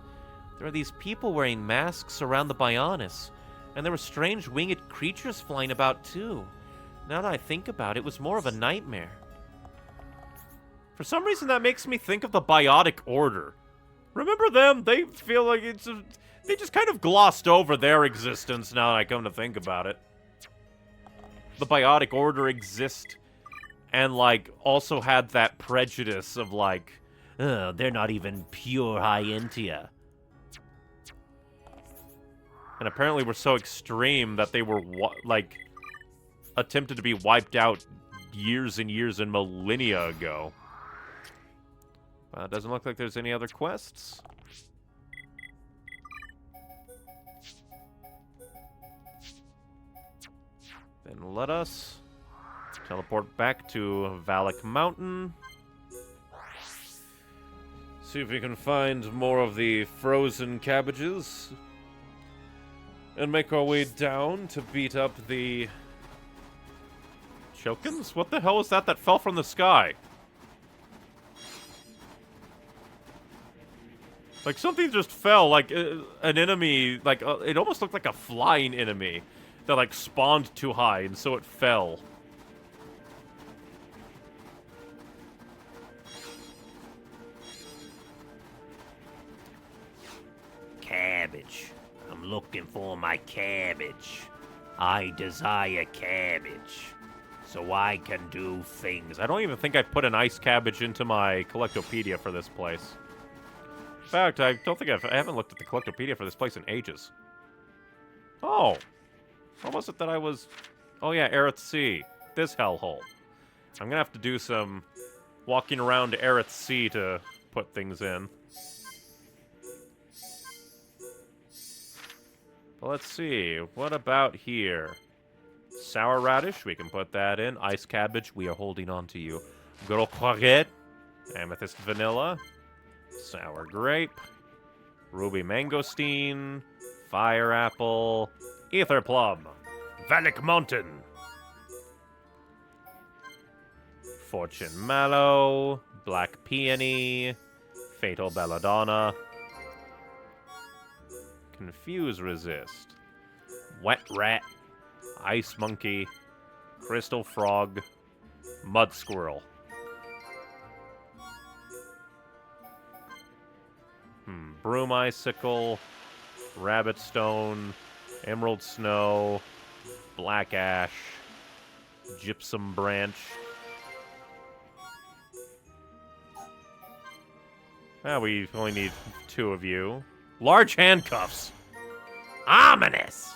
There are these people wearing masks around the Bionis, and there were strange winged creatures flying about too. Now that I think about it, it was more of a nightmare. For some reason, that makes me think of the Biotic Order. Remember them? They feel like they just kind of glossed over their existence now that I come to think about it. The Biotic Order exist and, like, also had that prejudice of, like, they're not even pure Hyentia. And apparently were so extreme that they were, like, attempted to be wiped out years and years and millennia ago. Well, it doesn't look like there's any other quests. Then let us teleport back to Valak Mountain. See if we can find more of the frozen cabbages. And make our way down to beat up the Chilkins? What the hell was that fell from the sky? Like, something just fell, like, an enemy, like, it almost looked like a flying enemy that, like, spawned too high, and so it fell. Cabbage. I'm looking for my cabbage. I desire cabbage, so I can do things. I don't even think I put an ice cabbage into my Collectopedia for this place. In fact, I don't think I haven't looked at the Collectopedia for this place in ages. Oh. What was it that I was... Oh yeah, Aerith Sea. This hellhole. I'm gonna have to do some walking around Aerith Sea to put things in. But let's see. What about here? Sour radish, we can put that in. Ice cabbage, we are holding on to you. Good old Poiret. Amethyst vanilla. Sour grape. Ruby mangosteen. Fire apple. Ether plum. Valak mountain. Fortune mallow. Black peony. Fatal belladonna. Confuse resist. Wet rat. Ice monkey. Crystal frog. Mud squirrel. Broom Icicle, Rabbit Stone, Emerald Snow, Black Ash, Gypsum Branch. We only need 2 of you. Large handcuffs! Ominous!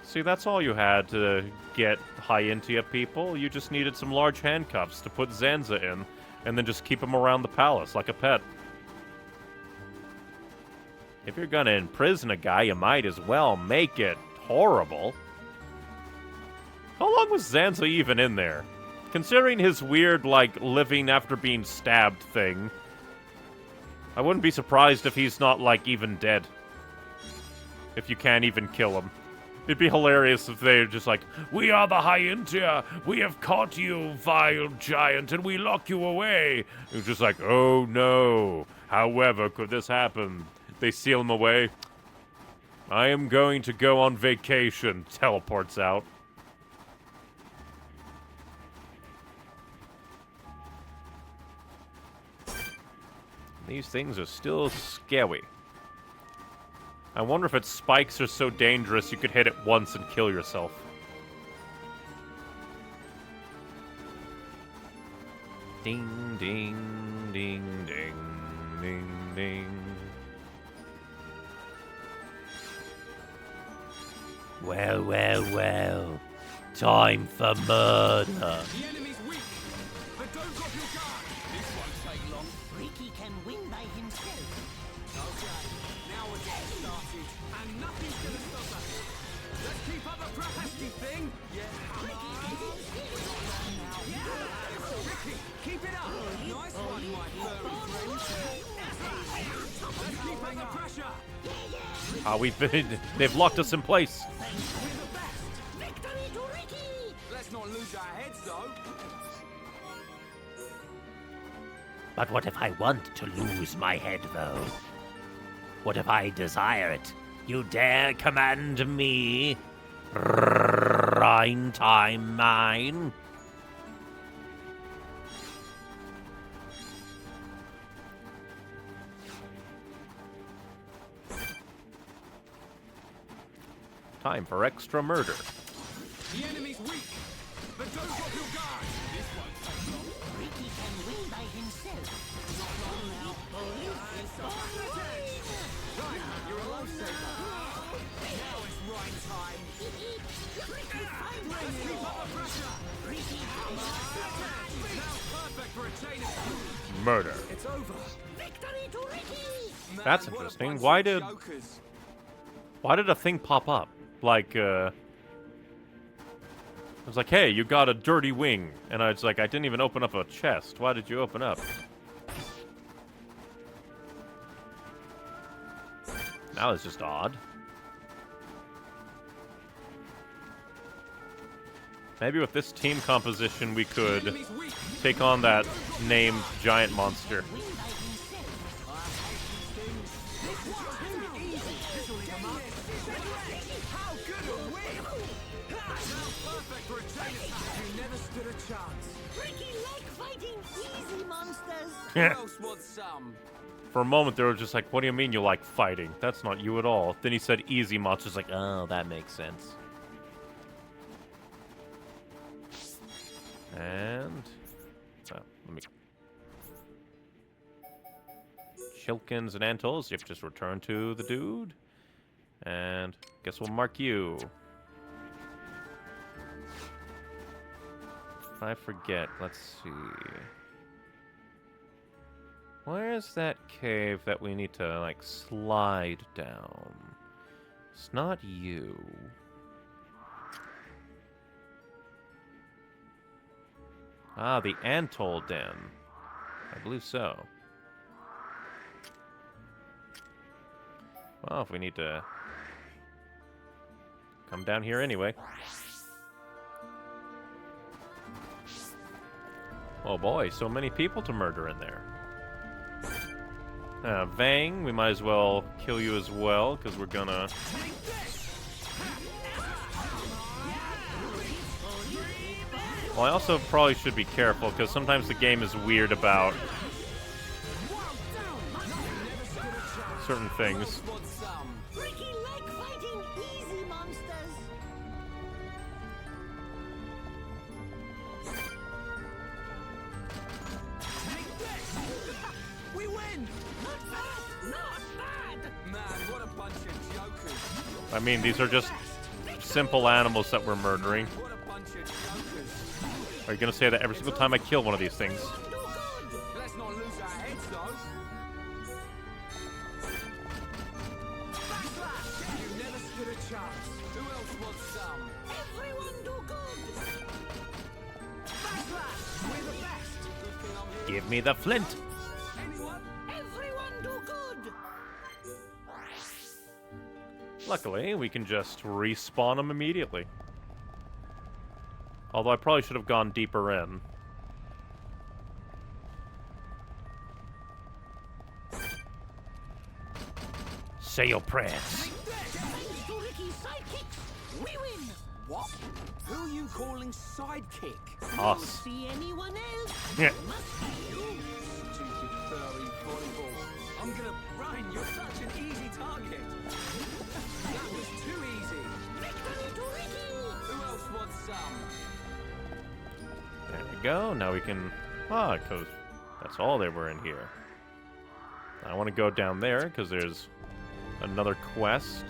See, that's all you had to get Hyentia people. You just needed some large handcuffs to put Zanza in, and then just keep him around the palace like a pet. If you're gonna imprison a guy, you might as well make it horrible. How long was Zanza even in there? Considering his weird, like, living after being stabbed thing, I wouldn't be surprised if he's not, like, even dead. If you can't even kill him. It'd be hilarious if they're just like, "We are the Hyentia! We have caught you, vile giant, and we lock you away!" It's just like, "Oh no! However could this happen?" They seal him away. "I am going to go on vacation." Teleports out. These things are still scary. I wonder if its spikes are so dangerous you could hit it once and kill yourself. Ding, ding, ding, ding, ding, ding. Well, well, well. Time for murder. The enemy's weak, but don't drop your guard. This won't take long. Ricky can win by himself. Okay, now we're getting started, and nothing's gonna stop us. Let's keep up the crafty thing. Yeah. Ricky, keep it up. Nice one, my furry friend. Let's keep up the pressure. They've locked us in place. We're the best. Victory to Ricky! Let's not lose our heads, though. But what if I want to lose my head, though? What if I desire it? You dare command me? Rhine time mine? Time for extra murder. The enemy's weak, but don't drop your guard. This won't take long. Ricky can win by himself. Not long now. Right, you're a lifesaver. Now it's right time. Keep up the pressure. Now perfect for a chain of Murder. It's over. Victory to Ricky! That's Man, what a interesting. bunch Why of did- jokers. Why did a thing pop up? Like, I was like, "Hey, you got a dirty wing." And I was like, "I didn't even open up a chest. Why did you open up?" That was just odd. Maybe with this team composition, we could Enemy's weak. take on that named giant monster. Win by himself. I hate these things. This one's too easy. This'll eat 'em up. How good a win! Now perfect for a chain attack. You never stood a chance. Ricky like fighting easy monsters. Who else wants some? For a moment, they were just like, "What do you mean you like fighting? That's not you at all." Then he said easy monsters, like, "Oh, that makes sense." And... let me... Shilkins and Antles, you have just returned to the dude. And guess we'll mark you. If I forget, let's see. Where's that cave that we need to, like, slide down? It's not you. Ah, the Antol Den. I believe so. Well, if we need to come down here anyway. Oh boy, so many people to murder in there. Vang, we might as well kill you as well, because we're gonna... Well, I also probably should be careful, because sometimes the game is weird about certain things. Want some? Ricky like fighting easy monsters. Take this! We win! Not bad, not bad. Man, what a bunch of jokers. I mean, these are just simple animals that we're murdering. What a bunch of jokers. Are you gonna say that every single time I kill one of these things? Do good. Let's not lose our heads, though. Backlash! You never stood a chance. Who else wants some? Everyone do good. Backlash! We're the best. Good thing I'm here. Give me the flint. Anyone? Everyone do good. Luckily, we can just respawn them immediately. Although I probably should have gone deeper in. Say your prayers. Thanks to Ricky's sidekicks, we win. What? Who are you calling sidekick? Us. See anyone else? Yeah. Must be you. Stupid furry volleyball. I'm gonna Ryan, you're such an easy target. That was too easy. Victory to Ricky. Who else wants some? There we go. Now we can... Ah, because that's all they were in here. I want to go down there, because there's another quest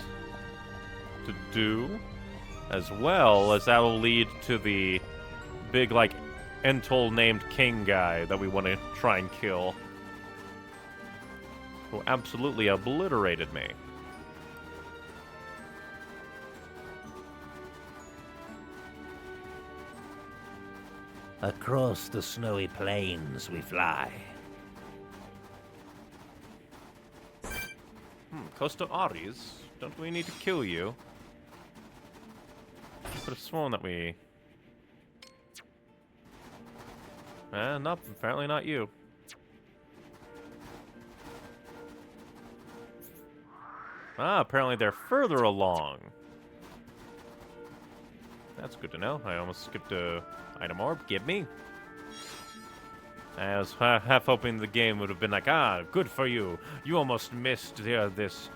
to do. As well as that will lead to the big, like, Entol named king guy that we want to try and kill. Who absolutely obliterated me. Across the snowy plains we fly. Costa Ares, don't we need to kill you? Could have sworn that we... nope, apparently not you. Ah, apparently they're further along. That's good to know. I almost skipped a item orb. Give me. I was half hoping the game would have been like, ah, good for you. You almost missed this,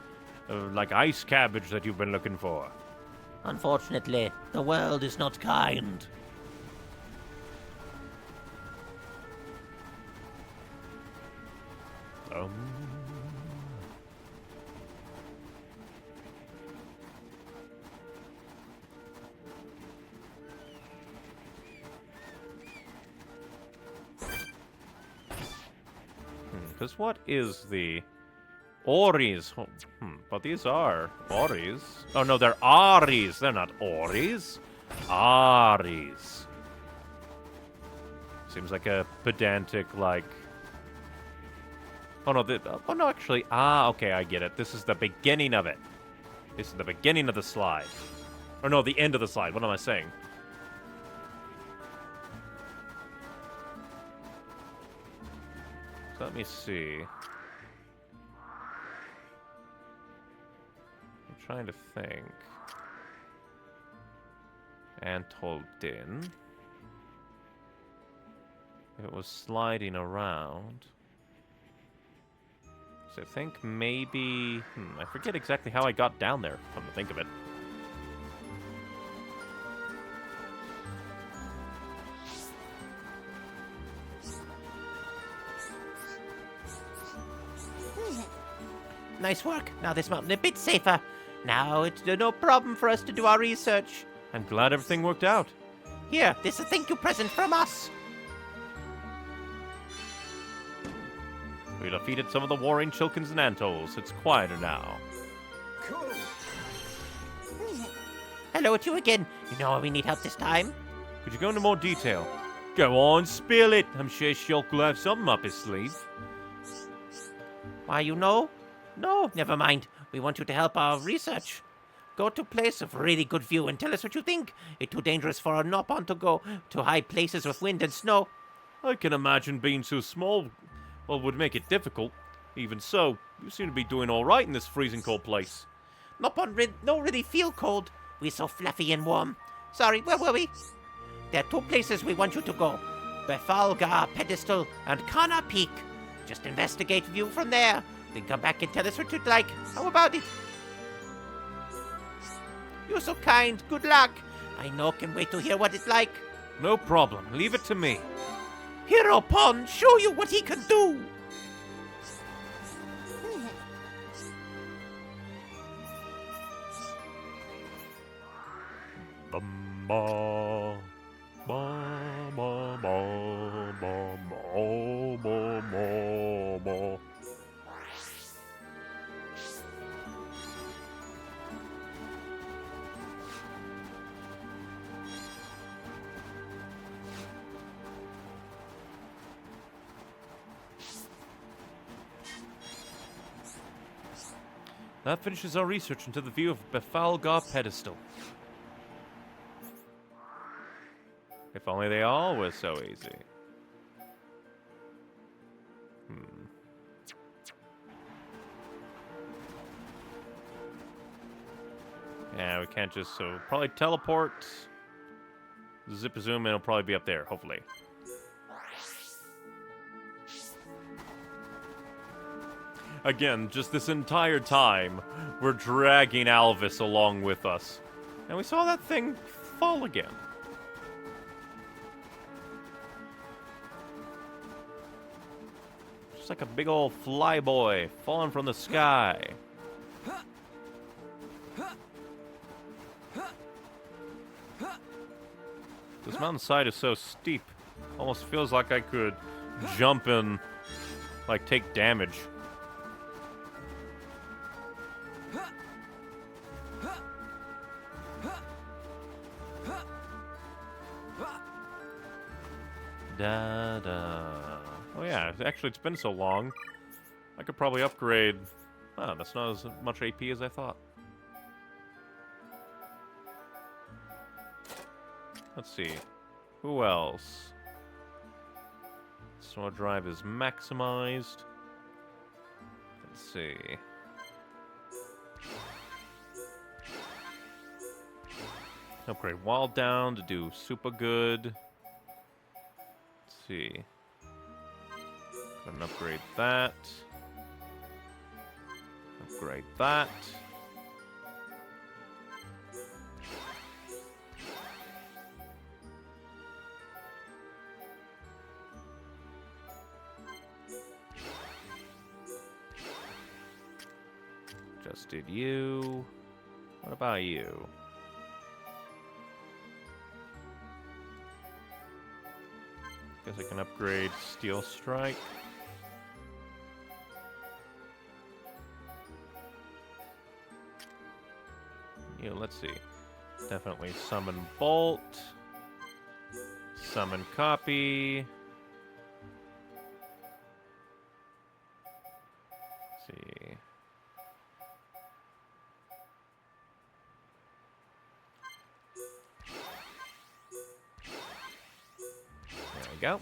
like, ice cabbage that you've been looking for. Unfortunately, the world is not kind. Because what is the... Oris. But these are Oris. Oh, no, they're Aries. They're not Oris. Aries. Seems like a pedantic, like... Oh, no, oh, no, actually... Ah, okay, I get it. This is the beginning of it. This is the beginning of the slide. Or no, the end of the slide. What am I saying? So let me see. I'm trying to think. Antol Din. If it was sliding around. So I think maybe... I forget exactly how I got down there, come to think of it. Nice work. Now this mountain a bit safer. Now it's no problem for us to do our research. I'm glad everything worked out. Here, this is a thank you present from us. We defeated some of the warring Chilkins and Antols. It's quieter now. Cool. Hello, it's you again. You know we need help this time. Could you go into more detail? Go on, spill it. I'm sure Shulk will have something up his sleeve. Why, you know? No, never mind. We want you to help our research. Go to a place of really good view and tell us what you think. It's too dangerous for a Nopon to go to high places with wind and snow. I can imagine being so small, well, would make it difficult. Even so, you seem to be doing all right in this freezing cold place. Nopon no really feel cold. We're so fluffy and warm. Sorry, where were we? There are two places we want you to go. Befalgar Pedestal and Kana Peak. Just investigate view from there. Then come back and tell us what you'd like. How about it? You're so kind. Good luck. I know can wait to hear what it's like. No problem. Leave it to me. Hereupon, show you what he can do. Ba, ba, ba, ba, ba, ba, ba, ba, ba. That finishes our research into the view of Befalgar pedestal. If only they all were so easy. Yeah, we can't just, so probably teleport. Zip a zoom and it'll probably be up there, hopefully. Again, just this entire time, we're dragging Alvis along with us. And we saw that thing fall again. Just like a big old flyboy falling from the sky. This mountainside is so steep. Almost feels like I could jump and, like, take damage. Da da. Oh yeah, actually it's been so long. I could probably upgrade. Oh, that's not as much AP as I thought. Let's see. Who else? Snow Drive is maximized. Let's see. Upgrade Wall Down to do super good. Let's see. Go and upgrade that. Upgrade that. Just did you. What about you? Guess I can upgrade Steel Strike. You know, let's see. Definitely Summon Bolt. Summon Copy. Let's see. There we go.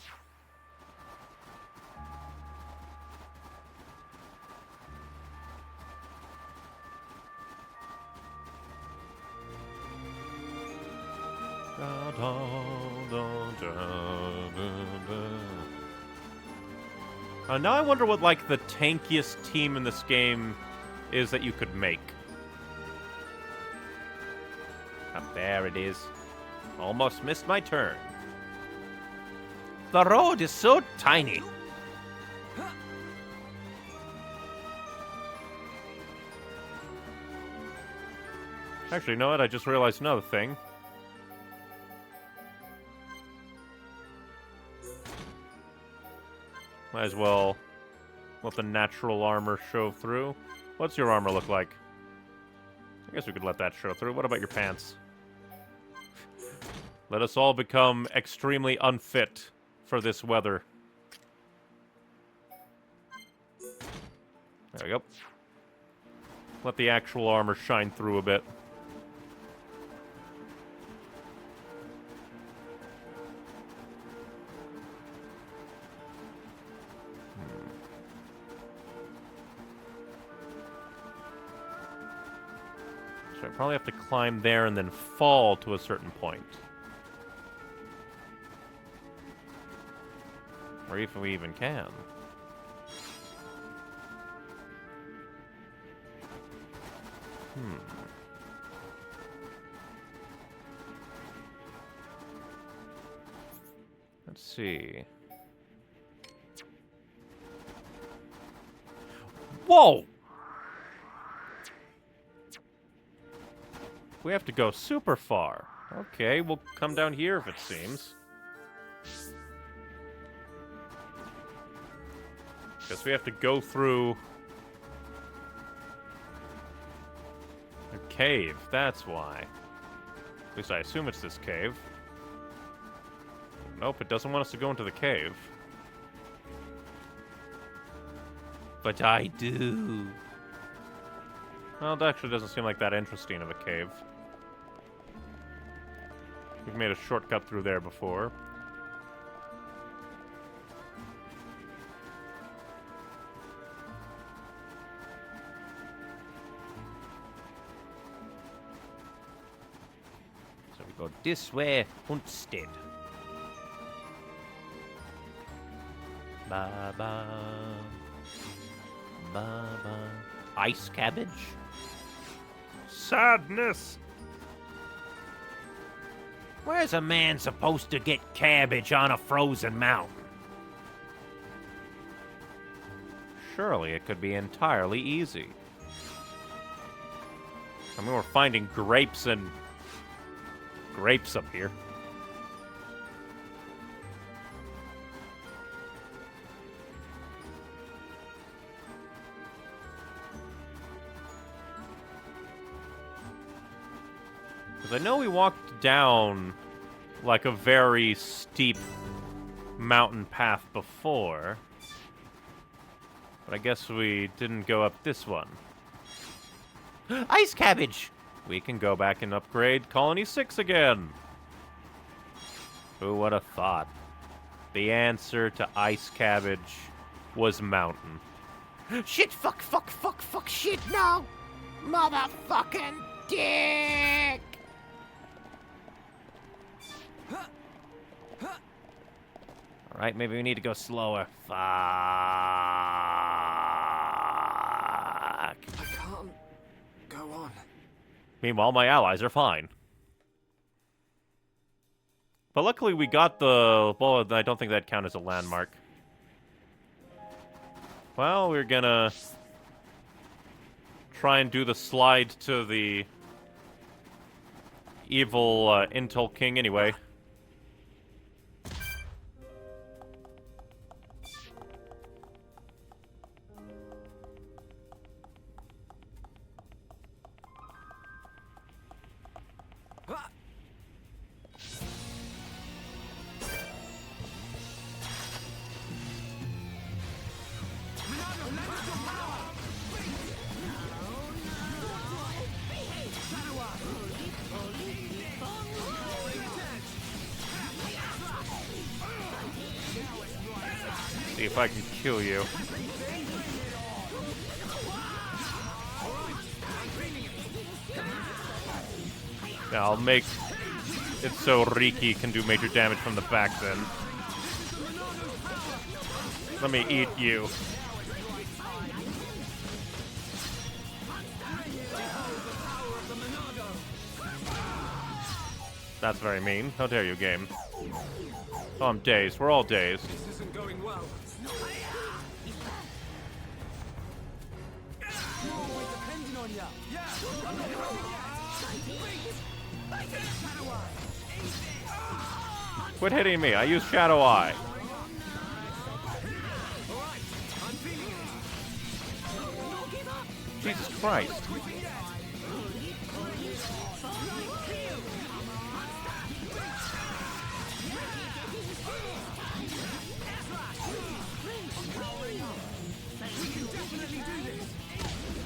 Now I wonder what, like, the tankiest team in this game is that you could make. Up there it is. Almost missed my turn. The road is so tiny. Actually, you know what? I just realized another thing. Might as well let the natural armor show through. What's your armor look like? I guess we could let that show through. What about your pants? Let us all become extremely unfit for this weather. There we go. Let the actual armor shine through a bit. So I probably have to climb there and then fall to a certain point. Or if we even can. Let's see. Whoa! We have to go super far. Okay, we'll come down here if it seems. Guess we have to go through a cave, that's why. At least I assume it's this cave. Nope, it doesn't want us to go into the cave. But I do. Well, it actually doesn't seem like that interesting of a cave. We've made a shortcut through there before. So we go this way instead. Ba-ba. Ba-ba. Ice cabbage? Sadness! Where's a man supposed to get cabbage on a frozen mountain? Surely it could be entirely easy. I mean, we're finding grapes and grapes up here. Because I know we walked down like a very steep mountain path before. But I guess we didn't go up this one. Ice cabbage! We can go back and upgrade Colony 6 again. Who would have thought? The answer to ice cabbage was mountain. Shit, fuck, shit, no! Motherfucking dick! Alright, maybe we need to go slower. Fuck. I can't go on. Meanwhile, my allies are fine. But luckily we got the... Well, I don't think that'd count as a landmark. Well, we're gonna try and do the slide to the evil Intel King anyway. See if I can kill you. Now I'll make it so Riki can do major damage from the back then. Let me eat you. That's very mean. How dare you, game? Oh, I'm dazed. We're all dazed. This isn't going well. We're depending on ya. Yeah. Quit hitting me. I use Shadow Eye. Jesus Christ.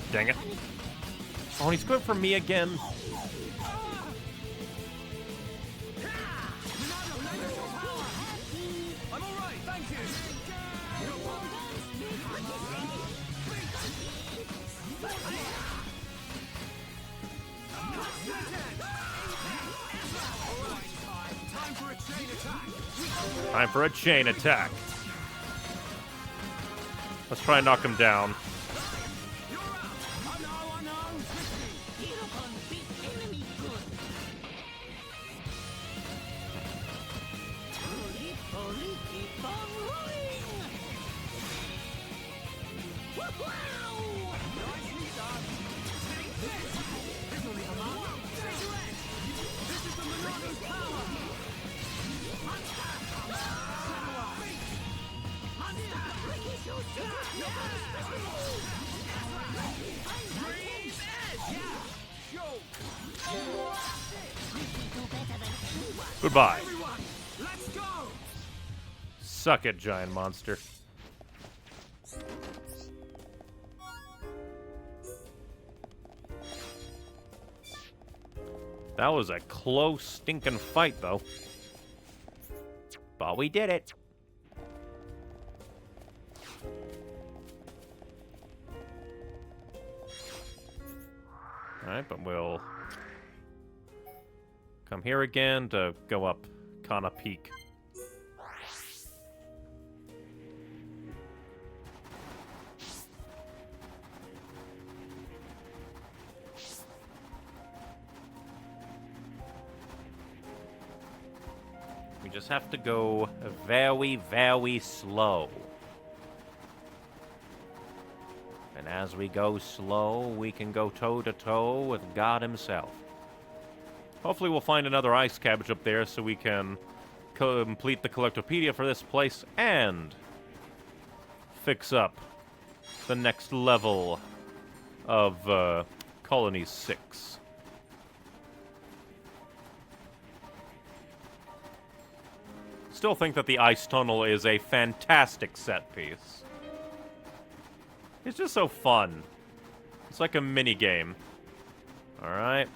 Dang it. Oh, and he's good for me again. I'm all right, thank you. Time for a chain attack. Time for a chain attack. Let's try and knock him down. on rolling! Wow! Nicely done. Take this. This will leave a mark. Cigarette. This is the Monaco's power. Monster. Monster. Ricky shoots. Freeze edge. Yeah. Show. Goodbye. Everyone, let's go. Suck it, giant monster. That was a close, stinking fight, though. But we did it. Alright, but we'll come here again to go up Kana Peak. We just have to go very, very slow. And as we go slow, we can go toe-to-toe with God himself. Hopefully we'll find another ice cabbage up there so we can complete the Collectopedia for this place and fix up the next level of Colony 6. Still think that the ice tunnel is a fantastic set piece. It's just so fun. It's like a mini game. Alright.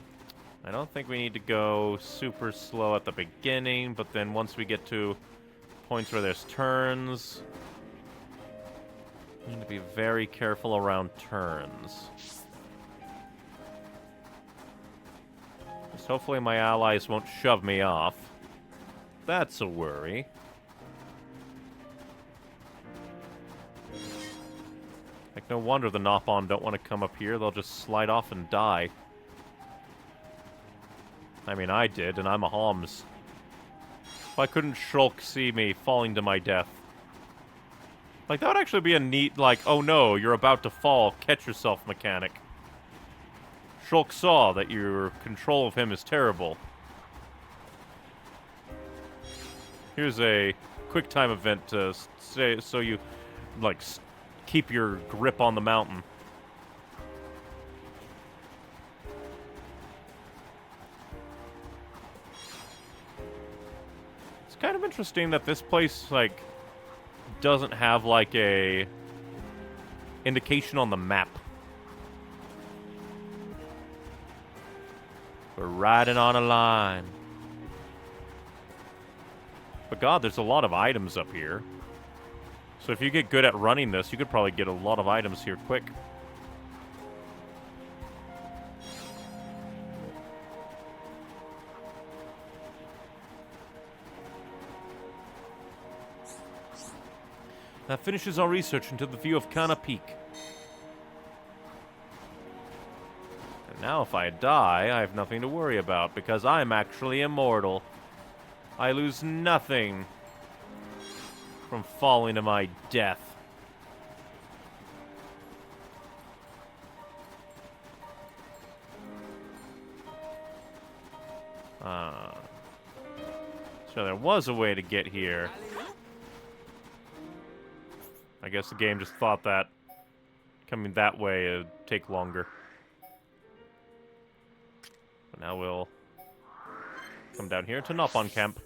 I don't think we need to go super slow at the beginning, but then once we get to points where there's turns, we need to be very careful around turns. Just hopefully my allies won't shove me off. That's a worry. Like, no wonder the Nopon don't want to come up here. They'll just slide off and die. I mean, I did, and I'm a Homs. Why couldn't Shulk see me falling to my death? Like, that would actually be a neat, like, oh no, you're about to fall, catch yourself mechanic. Shulk saw that your control of him is terrible. Here's a quick time event to say, so you, like, keep your grip on the mountain. It's kind of interesting that this place, like, doesn't have, like, a indication on the map. We're riding on a line. But God, there's a lot of items up here. So if you get good at running this, you could probably get a lot of items here quick. That finishes our research into the view of Kana Peak. And now if I die, I have nothing to worry about, because I'm actually immortal. I lose nothing from falling to my death. So there was a way to get here. I guess the game just thought that coming that way would take longer. But now we'll come down here to Nopon Camp.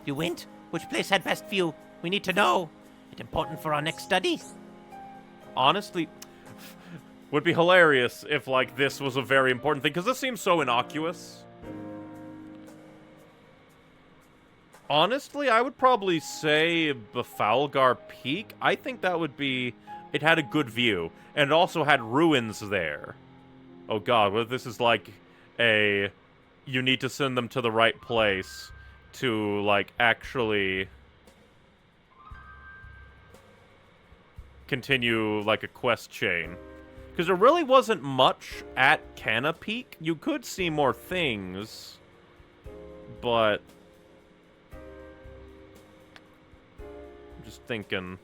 You went? Which place had best view? We need to know. It's important for our next study. Honestly, would be hilarious if, like, this was a very important thing, because this seems so innocuous. Honestly, I would probably say Bafalgar Peak. I think that would be... It had a good view, and it also had ruins there. Oh god, what if this is like a... You need to send them to the right place to, like, actually continue, like, a quest chain. Because there really wasn't much at Kana Peak. You could see more things, but Just thinking.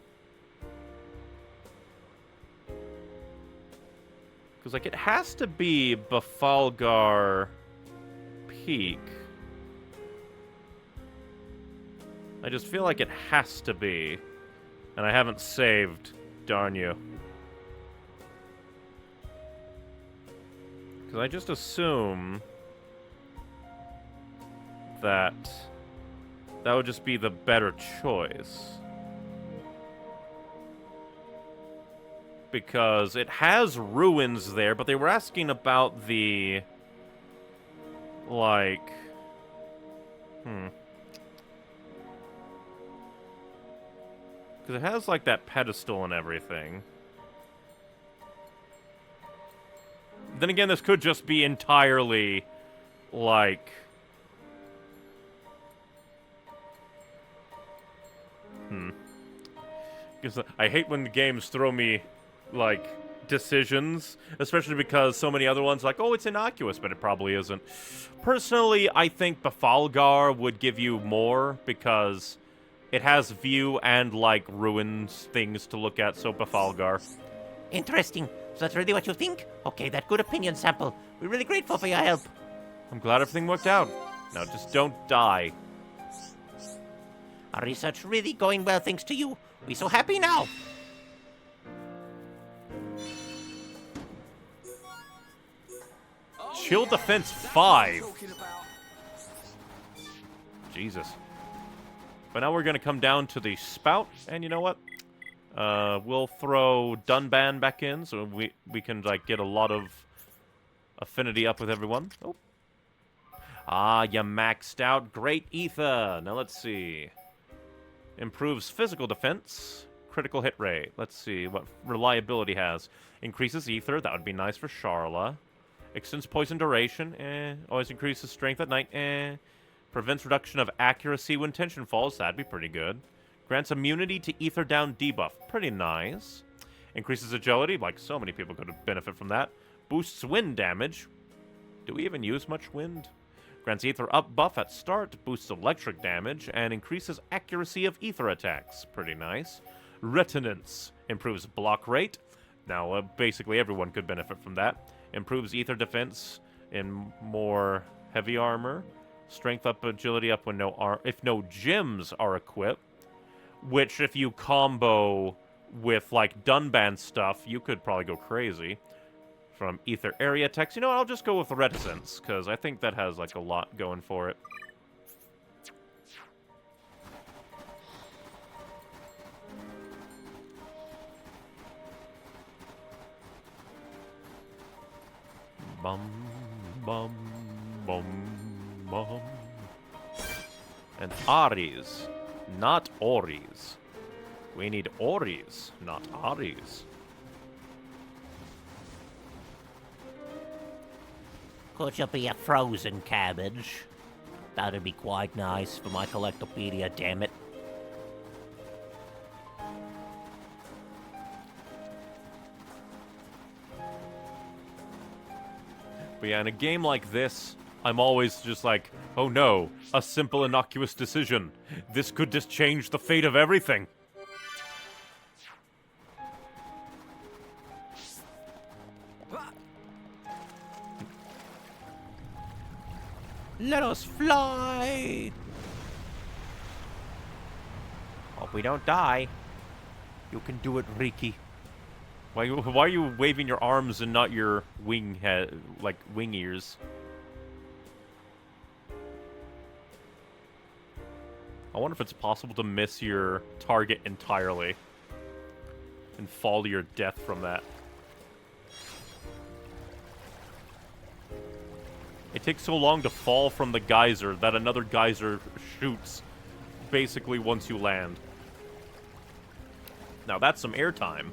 Because, like, it has to be Bafalgar Peak. I just feel like it has to be. And I haven't saved. Darn you. Because I just assume that that would just be the better choice. Because it has ruins there, but they were asking about the... like... Because it has, like, that pedestal and everything. Then again, this could just be entirely, like... Because I hate when the games throw me, like, decisions. Especially because so many other ones, like, oh, it's innocuous, but it probably isn't. Personally, I think Bafalgar would give you more, because it has view and, like, ruins things to look at, so Bafalgar. Interesting. So that's really what you think? Okay, that good opinion sample. We're really grateful for your help. I'm glad everything worked out. Now just don't die. Our research really going well thanks to you. We're so happy now. Chill defense 5. Jesus. But now we're going to come down to the spout, and you know what? We'll throw Dunban back in, so we can, like, get a lot of affinity up with everyone. Oh. Ah, you maxed out. Great ether. Now let's see. Improves physical defense. Critical hit rate. Let's see what reliability has. Increases ether. That would be nice for Charla. Extends poison duration. Always increases strength at night. Prevents reduction of accuracy when tension falls. That'd be pretty good. Grants immunity to ether down debuff. Pretty nice. Increases agility. Like, so many people could benefit from that. Boosts wind damage. Do we even use much wind? Grants ether up buff at start. Boosts electric damage. And increases accuracy of ether attacks. Pretty nice. Retinence. Improves block rate. Now, basically everyone could benefit from that. Improves ether defense in more heavy armor. Strength up, agility up when if no gems are equipped. Which, if you combo with, like, Dunban stuff, you could probably go crazy. From ether area attacks. You know what, I'll just go with reticence, because I think that has, like, a lot going for it. Bum, bum, bum, bum. And Aries, not Oris. We need Oris, not Aries. Could you be a frozen cabbage? That'd be quite nice for my collectopedia, damn it. But yeah, in a game like this, I'm always just like, oh no, a simple innocuous decision. This could just change the fate of everything. Let us fly! Hope we don't die. You can do it, Riki. Why are you waving your arms and not your wing head, like wing ears? I wonder if it's possible to miss your target entirely and fall to your death from that. It takes so long to fall from the geyser that another geyser shoots basically once you land. Now that's some airtime.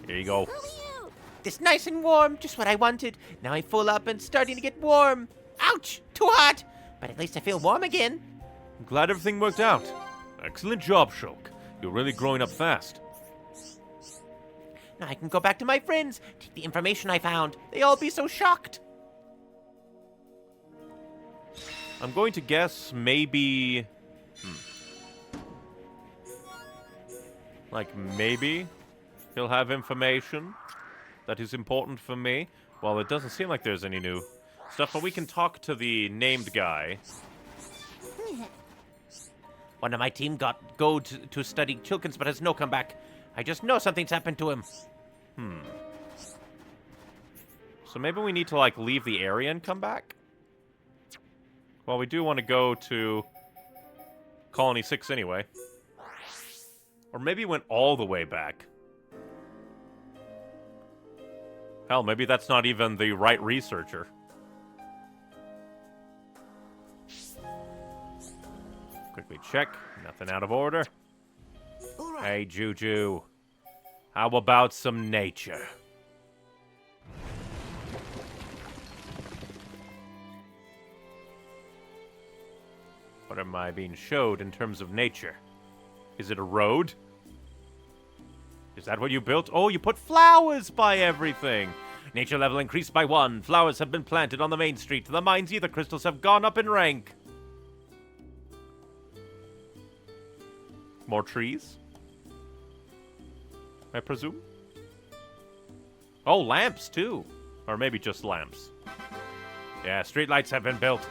Here you go. This nice and warm, just what I wanted. Now I'm full up and starting to get warm. Ouch! Too hot! But at least I feel warm again. I'm glad everything worked out. Excellent job, Shulk. You're really growing up fast. Now I can go back to my friends, take the information I found. They all be so shocked. I'm going to guess maybe... Like, maybe he'll have information that is important for me. Well, it doesn't seem like there's any new stuff, but we can talk to the named guy. One of my team got go to study Chilkins, but has no come back. I just know something's happened to him. So maybe we need to, like, leave the area and come back? Well, we do want to go to Colony 6 anyway. Or maybe it went all the way back. Hell, maybe that's not even the right researcher. Quickly check. Nothing out of order. Hey, Juju. How about some nature? What am I being showed in terms of nature? Is it a road? Is that what you built? Oh, you put flowers by everything. Nature level increased by 1. Flowers have been planted on the main street. The mine's ether crystals have gone up in rank. More trees? I presume? Oh, lamps, too. Or maybe just lamps. Yeah, streetlights have been built.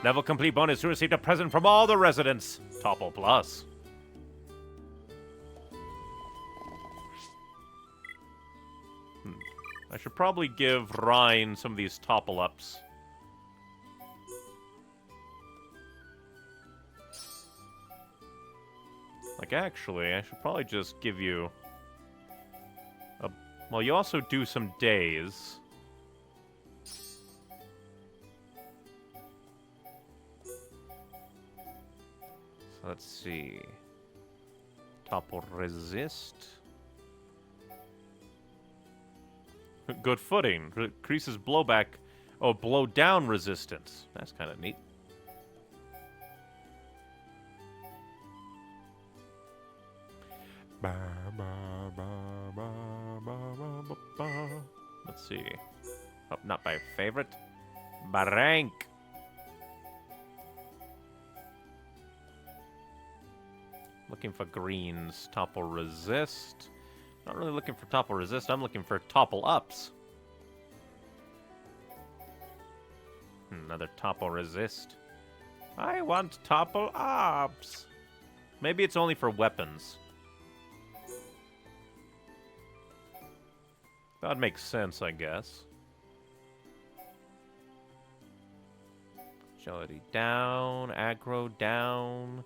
Level complete bonus to receive a present from all the residents. Topple plus. I should probably give Ryan some of these topple-ups. Like, actually, I should probably just give you a... Well, you also do some days. So let's see. Topple resist. Good footing. Increases blowback. Oh, blow down resistance. That's kind of neat. Let's see. Oh, not my favorite. Barank. Looking for greens. Topple resist. Not really looking for topple resist. I'm looking for topple ups. Another topple resist. I want topple ups. Maybe it's only for weapons. That makes sense, I guess. Agility down, aggro down,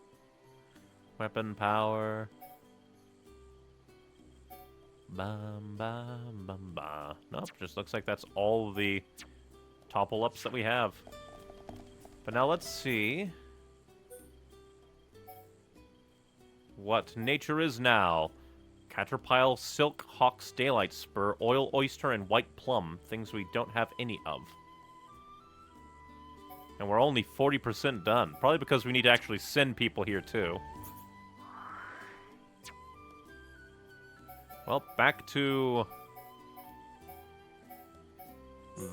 weapon power. Bum, bum, bum, bum. Nope, just looks like that's all the topple ups that we have. But now let's see what nature is now. Caterpillar, Silk, Hawk's Daylight Spur, Oil Oyster, and White Plum. Things we don't have any of. And we're only 40% done. Probably because we need to actually send people here, too. Well, back to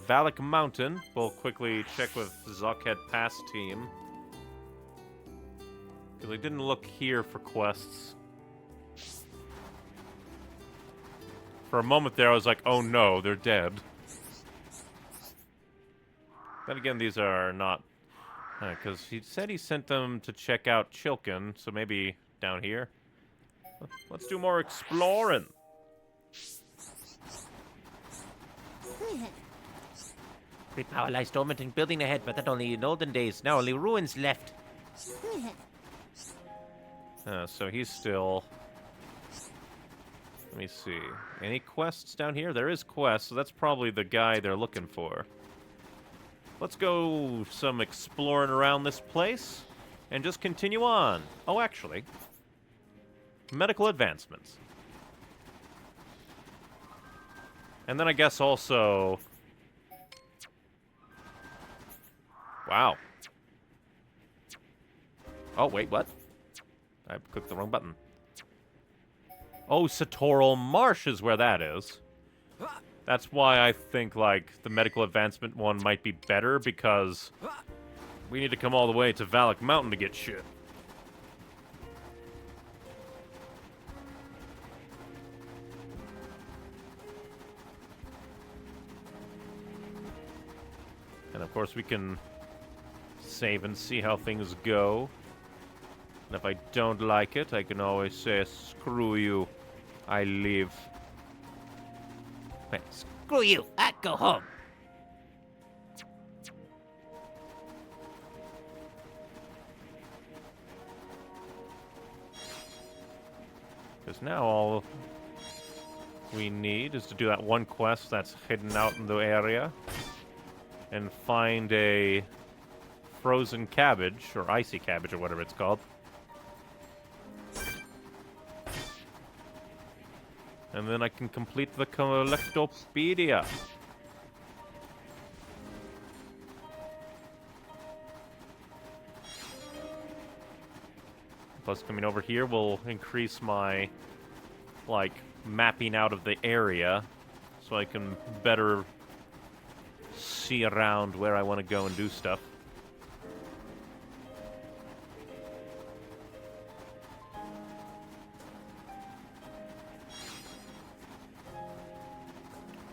Valak Mountain. We'll quickly check with Zockhead Pass team. Because we didn't look here for quests. For a moment there, I was like, oh no, they're dead. Then again, these are not... Because he said he sent them to check out Chilkin, so maybe down here. Let's do more exploring. Great power lies dormant in building ahead, but that only in olden days. Now only ruins left. So he's still... Let me see. Any quests down here? There is quests, so that's probably the guy they're looking for. Let's go some exploring around this place and just continue on. Oh, actually. Medical advancements. And then I guess also... Wow. Oh, wait, what? I clicked the wrong button. Oh, Satoral Marsh is where that is. That's why I think, like, the medical advancement one might be better, because We need to come all the way to Valak Mountain to get shit. And of course we can save and see how things go. And if I don't like it, I can always say, screw you, I leave. Wait, screw you, I go home. Because now all we need is to do that one quest that's hidden out in the area. And find a frozen cabbage, or icy cabbage, or whatever it's called. And then I can complete the Collectopedia. Plus, coming over here will increase my, like, mapping out of the area. So I can better see around where I want to go and do stuff.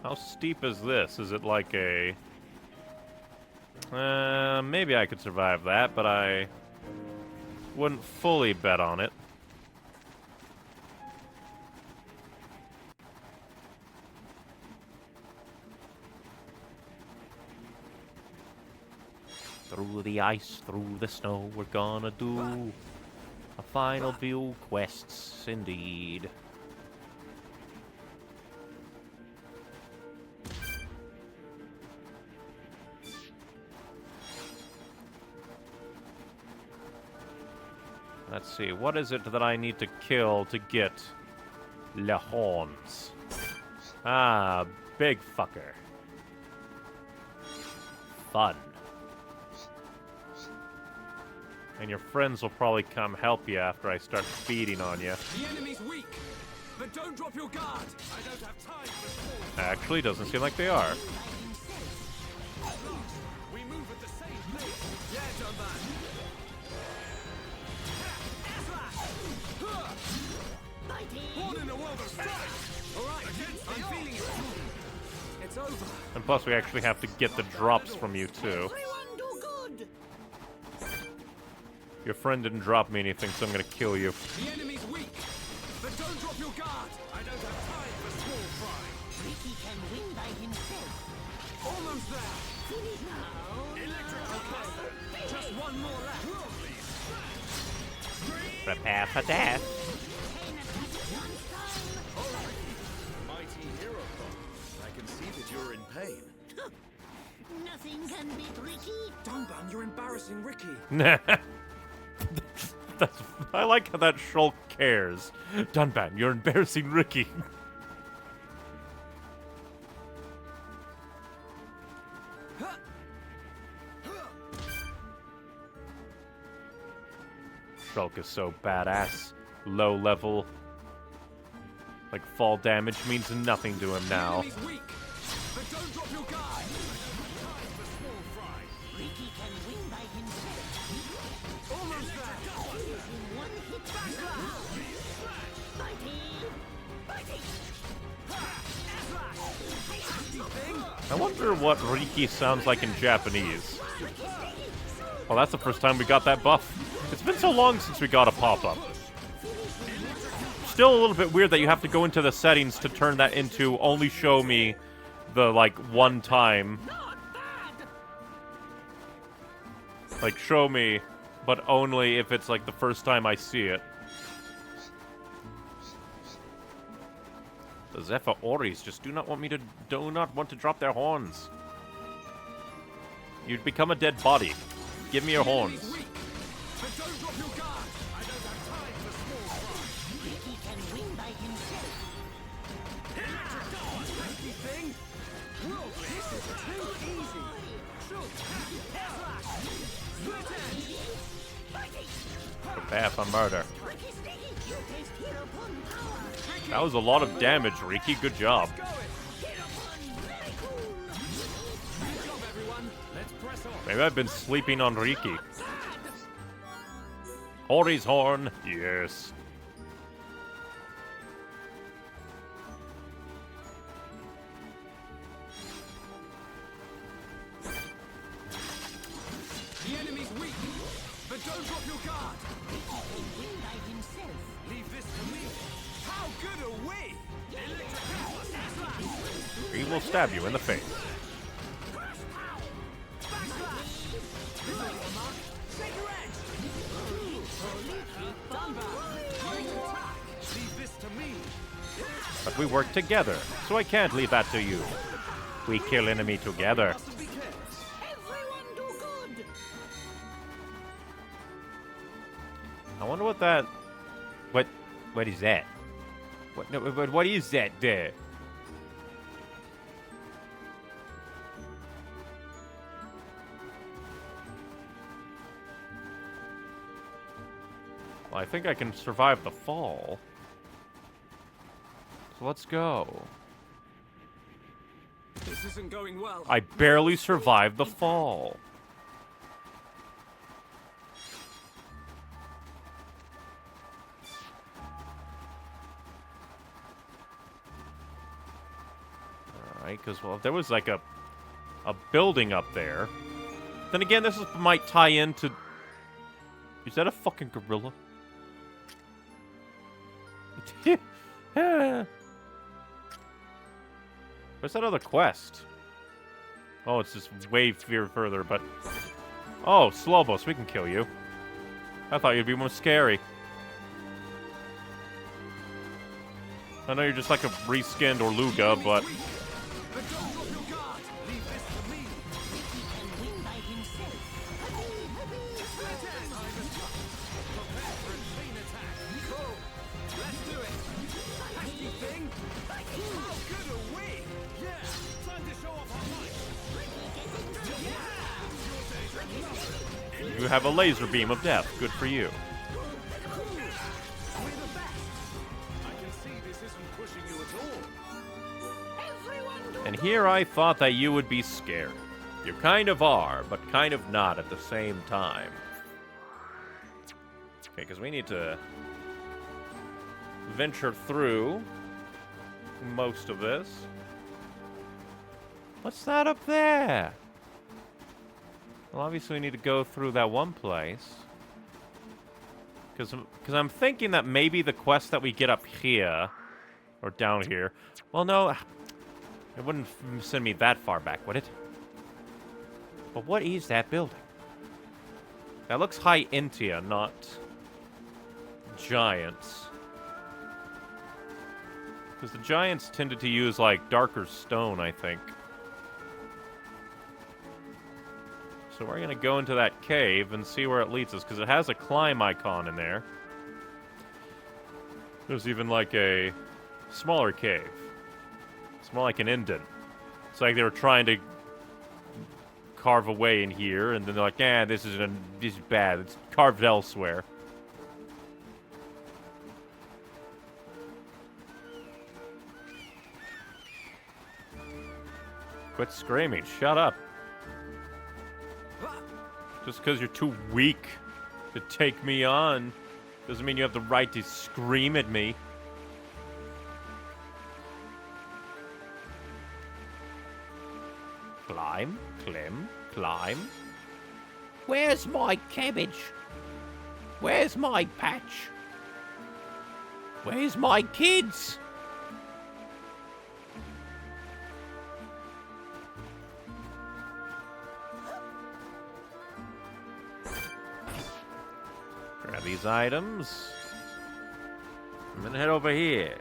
How steep is this? Is it like a... maybe I could survive that, but I wouldn't fully bet on it. Through the ice, through the snow, we're gonna do a final few quests, indeed. Let's see, what is it that I need to kill to get Le Horns? Ah, big fucker. Fun. And your friends will probably come help you after I start feeding on you. The enemy's weak, but don't drop your guard. I don't have time for small. Actually, doesn't seem like they are. We move at the same pace. Yeah, done that. Born in a world of strife. All right, I'm feeling it. It's over. And plus, we actually have to get the drops from you, too. Your friend didn't drop me anything, so I'm gonna kill you. The enemy's weak, but don't drop your guard. I don't have time for small fry. Ricky can win by himself. Almost there. Finish now. Electrical. Just one more left. Prepare for death. Mighty hero. I can see that you're in pain. Nothing can beat Ricky. Dunban, you're embarrassing Ricky. I like how that Shulk cares. Dunban, you're embarrassing Ricky. Shulk is so badass. Low level. Like, fall damage means nothing to him now. The enemy's weak, but don't drop your guard. I don't have time for small fry. Ricky can win by himself. Almost there. In one hit. I wonder what Riki sounds like in Japanese. Well, that's the first time we got that buff. It's been so long since we got a pop-up. Still a little bit weird that you have to go into the settings to turn that into only show me the, like, one time. Like, show me, but only if it's, like, the first time I see it. The Zephyr Oris just do not want to drop their horns. You'd become a dead body. Give me your horns. Weak, but don't drop your guard. I don't have time for small fry. Ricky can win by himself. Nasty thing. Whoa, this is too easy. Prepare for murder. That was a lot of damage, Riki. Good job. Good job, everyone. Let's press on. Maybe I've been sleeping on Riki. Hori's horn, yes. The enemy's weak, but don't drop your guard. Leave this to me. How good are we? He will stab you in the face. Leave this to me. But we work together, so I can't leave that to you. We kill enemy together. Mustn't be careless. Everyone do good. I wonder what that... What is that? What, no, but what is that there? Well, I think I can survive the fall. So let's go. This isn't going well. I barely survived the fall. Alright, because, well, if there was like a building up there. Then again, might tie into... Is that a fucking gorilla? Where's that other quest? Oh, it's just way further, but... Oh, Slobos, we can kill you. I thought you'd be more scary. I know you're just like a reskinned Orluga, but... But don't drop your guard. Leave this to me. He can win by himself. Prepare for a clean attack. Cool. Let's do it. Pesky thing. How good are we? Yeah. Time to show off our might. You have a laser beam of death. Good for you. We're the best. I can see this isn't pushing you at all. Everyone do And here I thought that you would be scared. You kind of are, but kind of not at the same time. Okay, because we need to venture through most of this. What's that up there? Well, obviously we need to go through that one place. Because I'm thinking that maybe the quest that we get up here, or down here, well, no, it wouldn't send me that far back, would it? But what is that building? That looks high Intia, not giants. Because the giants tended to use, like, darker stone, I think. So we're going to go into that cave and see where it leads us, because it has a climb icon in there. There's even, like, a smaller cave. It's more like an indent. It's like they were trying to carve away in here, and then they're like, "Nah, this is bad. It's carved elsewhere." Quit screaming. Shut up. Just because you're too weak to take me on doesn't mean you have the right to scream at me. Climb, climb. Where's my cabbage? Where's my patch? Where's my kids? Grab these items. I'm gonna head over here.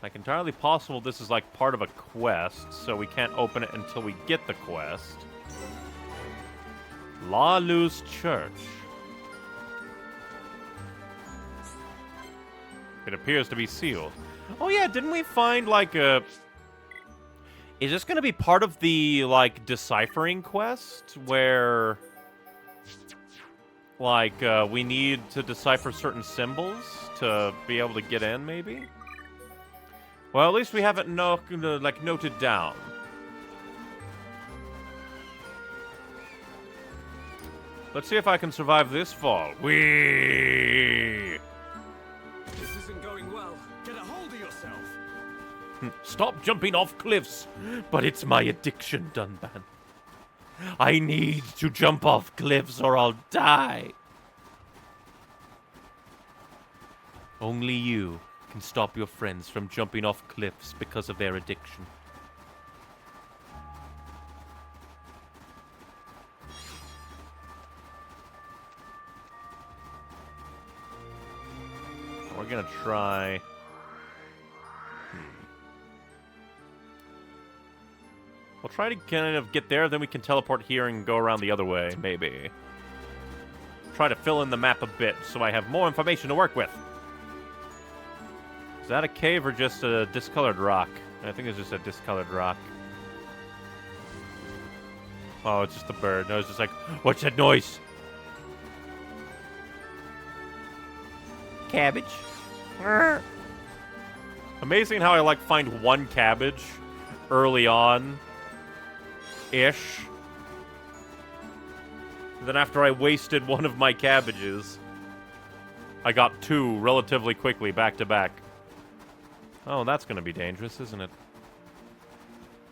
Like, entirely possible this is like part of a quest, so we can't open it until we get the quest. La Luz Church. It appears to be sealed. Oh yeah, didn't we find like a... Is this gonna be part of the, like, deciphering quest? Where... Like, we need to decipher certain symbols to be able to get in, maybe? Well, at least we have it noted down. Let's see if I can survive this fall. Whee! This isn't going well. Get a hold of yourself. Stop jumping off cliffs! But it's my addiction, Dunban. I need to jump off cliffs or I'll die. Only you can stop your friends from jumping off cliffs because of their addiction. We're gonna try... We'll try to kind of get there, then we can teleport here and go around the other way, maybe. Try to fill in the map a bit so I have more information to work with. Is that a cave or just a discolored rock? I think it's just a discolored rock. Oh, it's just a bird. No, it's just like, what's that noise? Cabbage. Amazing how I, like, find one cabbage early on. Ish. Then after I wasted one of my cabbages, I got two relatively quickly, back to back. Oh, that's gonna be dangerous, isn't it?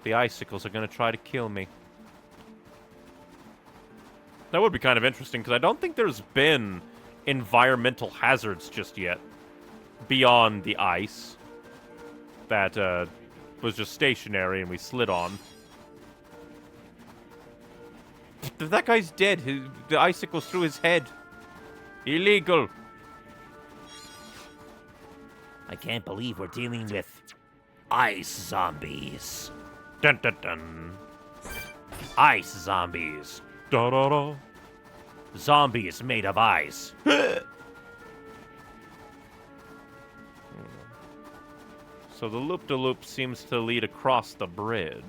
The icicles are gonna try to kill me. That would be kind of interesting, because I don't think there's been environmental hazards just yet. Beyond the ice. That, was just stationary and we slid on. That guy's dead. The icicle's through his head. Illegal. I can't believe we're dealing with ice zombies. Dun dun dun. Ice zombies. Da da da. Zombies made of ice. So the loop-de-loop seems to lead across the bridge.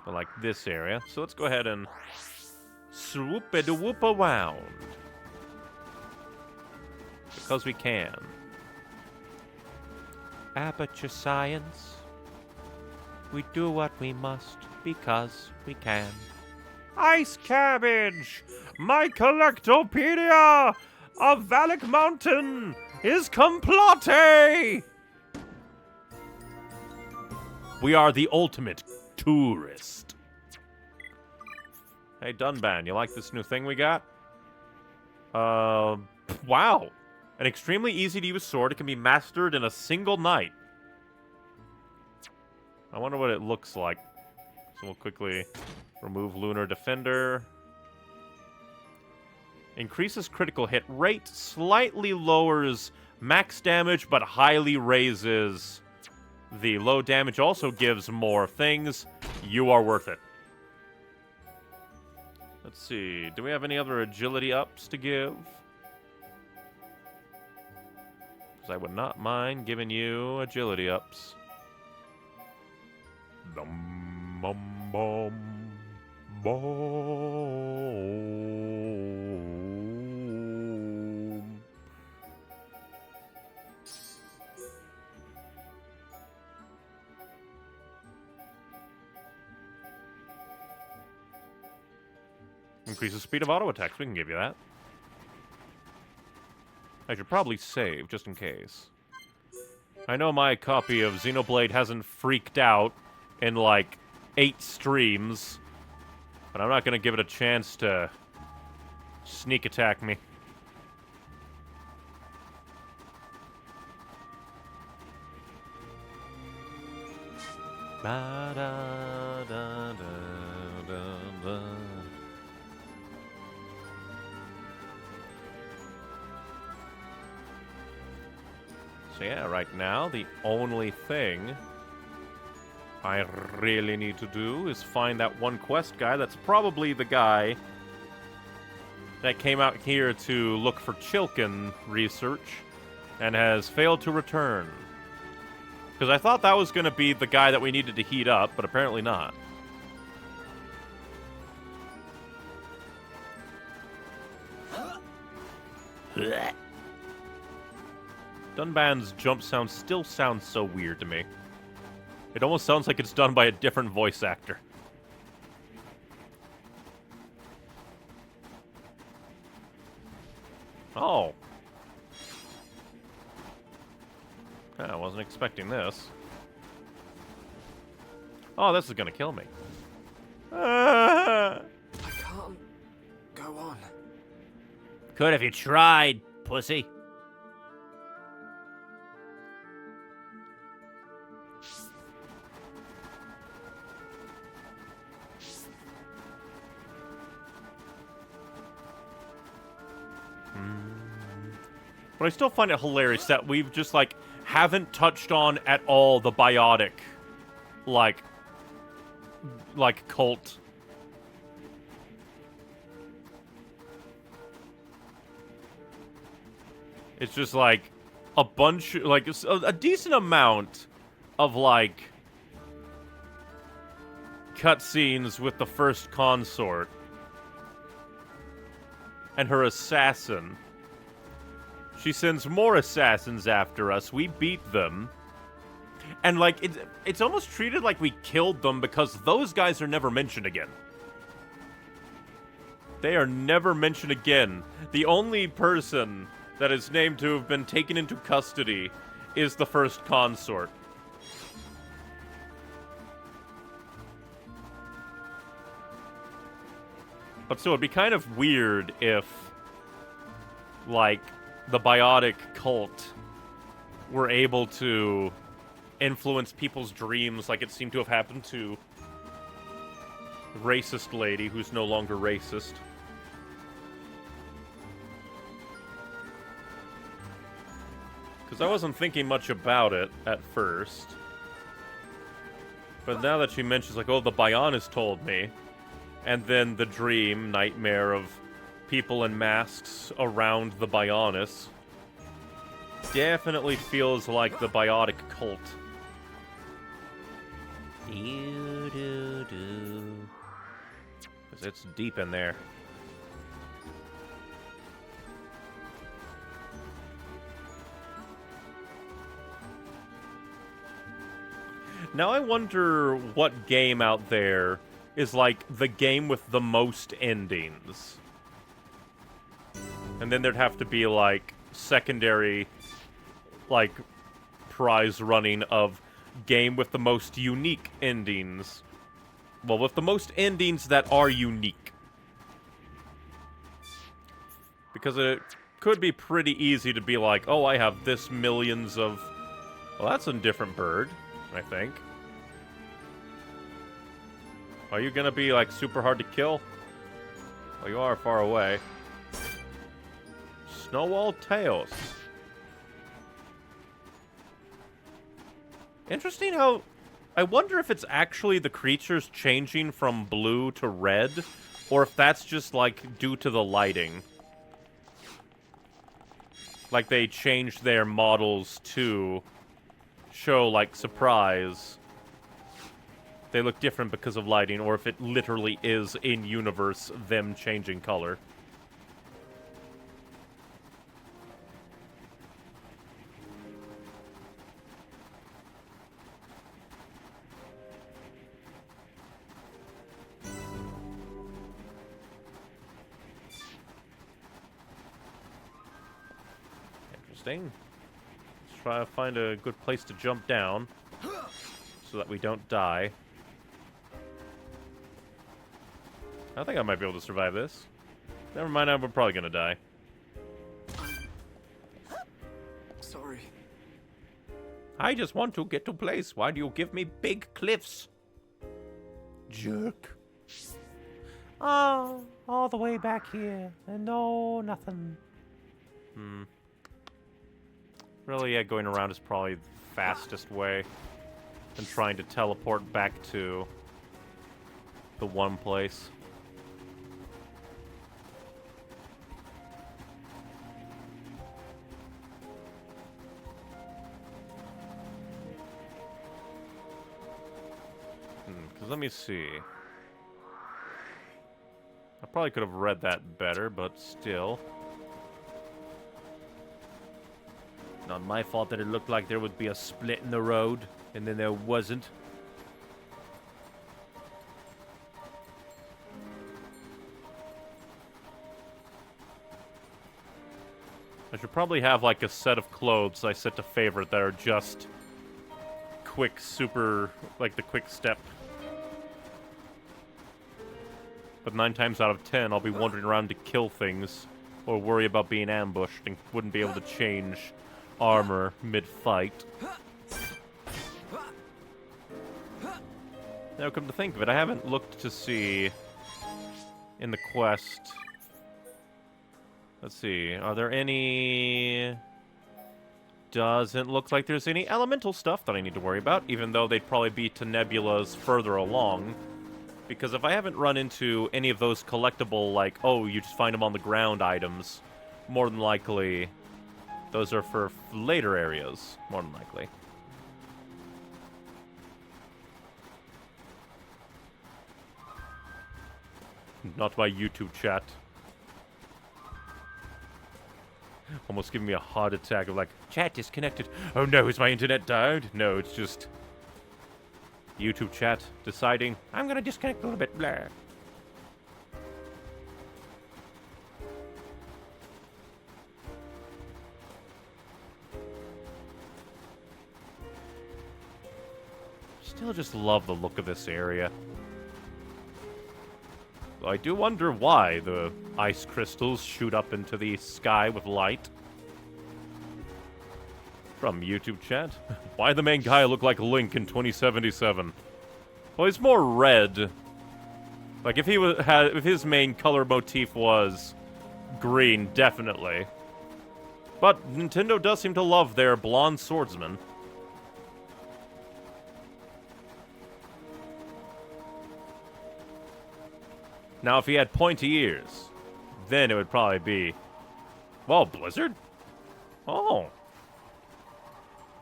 But like this area. So let's go ahead and swoop-a-de-whoop around. Because we can. Aperture science. We do what we must because we can. Ice cabbage! My collectopedia of Valak Mountain is complete! We are the ultimate tourist. Hey, Dunban, you like this new thing we got? Wow. An extremely easy-to-use sword. It can be mastered in a single night. I wonder what it looks like. So we'll quickly remove Lunar Defender. Increases critical hit rate, slightly lowers max damage, but highly raises the low damage. Also gives more things. You are worth it. Let's see. Do we have any other agility ups to give? Because I would not mind giving you agility ups. Dum bum bum boom. Increases speed of auto attacks. We can give you that. I should probably save, just in case. I know my copy of Xenoblade hasn't freaked out in, like, 8 streams, but I'm not gonna give it a chance to sneak attack me. Ba da da da da da. So yeah, right now, the only thing I really need to do is find that one quest guy. That's probably the guy that came out here to look for Chilkin research and has failed to return. Because I thought that was going to be the guy that we needed to heat up, but apparently not. Dunban's jump sound still sounds so weird to me. It almost sounds like it's done by a different voice actor. Oh. I wasn't expecting this. Oh, this is gonna kill me. I can't go on. Could if you tried, pussy. But I still find it hilarious that we've just, like, haven't touched on at all the biotic, like cult. It's just, like, a bunch, like, a decent amount of, like, cutscenes with the first consort and her assassin. She sends more assassins after us. We beat them. And, like, it's almost treated like we killed them because those guys are never mentioned again. They are never mentioned again. The only person that is named to have been taken into custody is the first consort. But still, it'd be kind of weird if, like, the biotic cult were able to influence people's dreams like it seemed to have happened to the racist lady who's no longer racist. Because I wasn't thinking much about it at first. But now that she mentions, like, oh, the Bionis told me, and then the dream, nightmare of people in masks around the Bionis, definitely feels like the biotic cult. Because it's deep in there. Now I wonder what game out there is like the game with the most endings. And then there'd have to be like secondary like prize running of game with the most unique endings. Well, with the most endings that are unique. Because it could be pretty easy to be like, oh, I have this millions of... Well, that's a different bird, I think. Are you gonna be, like, super hard to kill? Well, you are far away. Snowball Tails. Interesting how... I wonder if it's actually the creatures changing from blue to red, or if that's just, like, due to the lighting. Like, they changed their models to show, like, surprise. They look different because of lighting, or if it literally is, in-universe, them changing color. Interesting. Let's try to find a good place to jump down so that we don't die. I think I might be able to survive this. Never mind, I'm probably gonna die. Sorry. I just want to get to place. Why do you give me big cliffs? Jerk. Oh, all the way back here. And no, nothing. Really, yeah, going around is probably the fastest way than trying to teleport back to the one place. Because let me see. I probably could have read that better, but still. Not my fault that it looked like there would be a split in the road, and then there wasn't. I should probably have, like, a set of clothes I set to favorite that are just quick, super, like the quick step. But 9 times out of 10, I'll be wandering around to kill things, or worry about being ambushed, and wouldn't be able to change armor mid-fight. Now, come to think of it, I haven't looked to see in the quest. Let's see, are there any... Doesn't look like there's any elemental stuff that I need to worry about, even though they'd probably be to Nebulas further along. Because if I haven't run into any of those collectible, like, oh, you just find them on the ground items, more than likely, those are for later areas, more than likely. Not my YouTube chat. Almost giving me a heart attack of like, chat disconnected. Oh no, is my internet died? No, it's just YouTube chat deciding, I'm gonna disconnect a little bit, blah. Still just love the look of this area. I do wonder why the ice crystals shoot up into the sky with light. From YouTube chat. Why the main guy look like Link in 2077? Well, he's more red. Like, if he if his main color motif was green, definitely. But Nintendo does seem to love their blonde swordsman. Now, if he had pointy ears, then it would probably be... Well, Blizzard? Oh.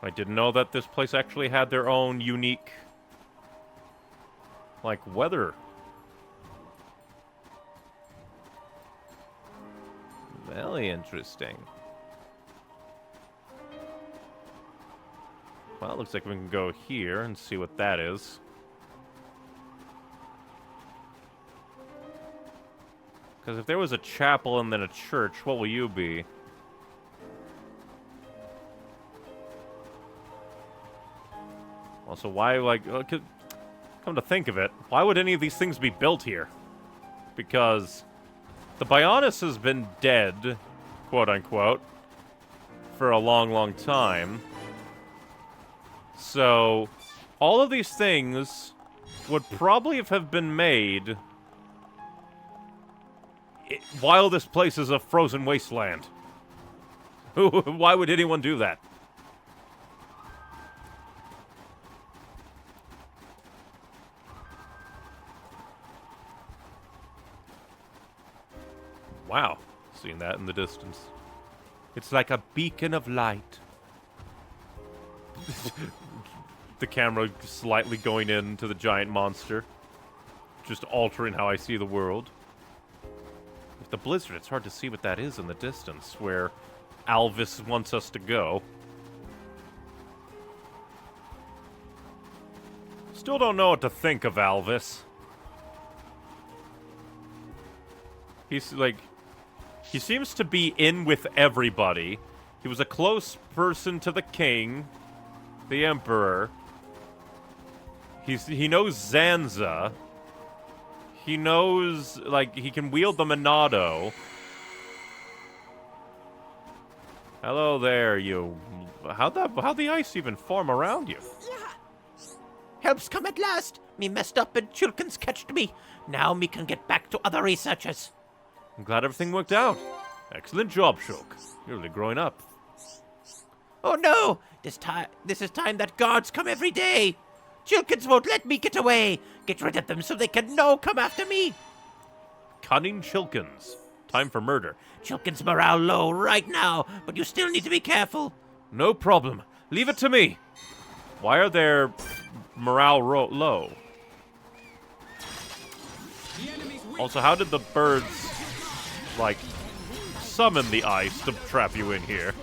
I didn't know that this place actually had their own unique... like, weather. Very interesting. Well, it looks like we can go here and see what that is. Because if there was a chapel and then a church, what will you be? Also, why, like, come to think of it, why would any of these things be built here? Because the Bionis has been dead, quote-unquote, for a long, long time. So, all of these things would probably have been made... while this place is a frozen wasteland. Why would anyone do that? Wow, seeing that in the distance. It's like a beacon of light. The camera slightly going into the giant monster. Just altering how I see the world. With the blizzard, it's hard to see what that is in the distance, where Alvis wants us to go. Still don't know what to think of Alvis. He's like... he seems to be in with everybody. He was a close person to the king, the emperor. He knows Zanza. He knows, like, he can wield the Monado. Hello there, you. How'd the ice even form around you? Help's come at last. Me messed up and Chulkin's catched me. Now me can get back to other researchers. I'm glad everything worked out. Excellent job, Shulk. You're really growing up. Oh no! This is time that guards come every day. Chilkins won't let me get away. Get rid of them so they can no come after me. Cunning Chilkins. Time for murder. Chilkins' morale low right now, but you still need to be careful. No problem. Leave it to me. Why are their morale low? Also, how did the birds, like, summon the ice to trap you in here?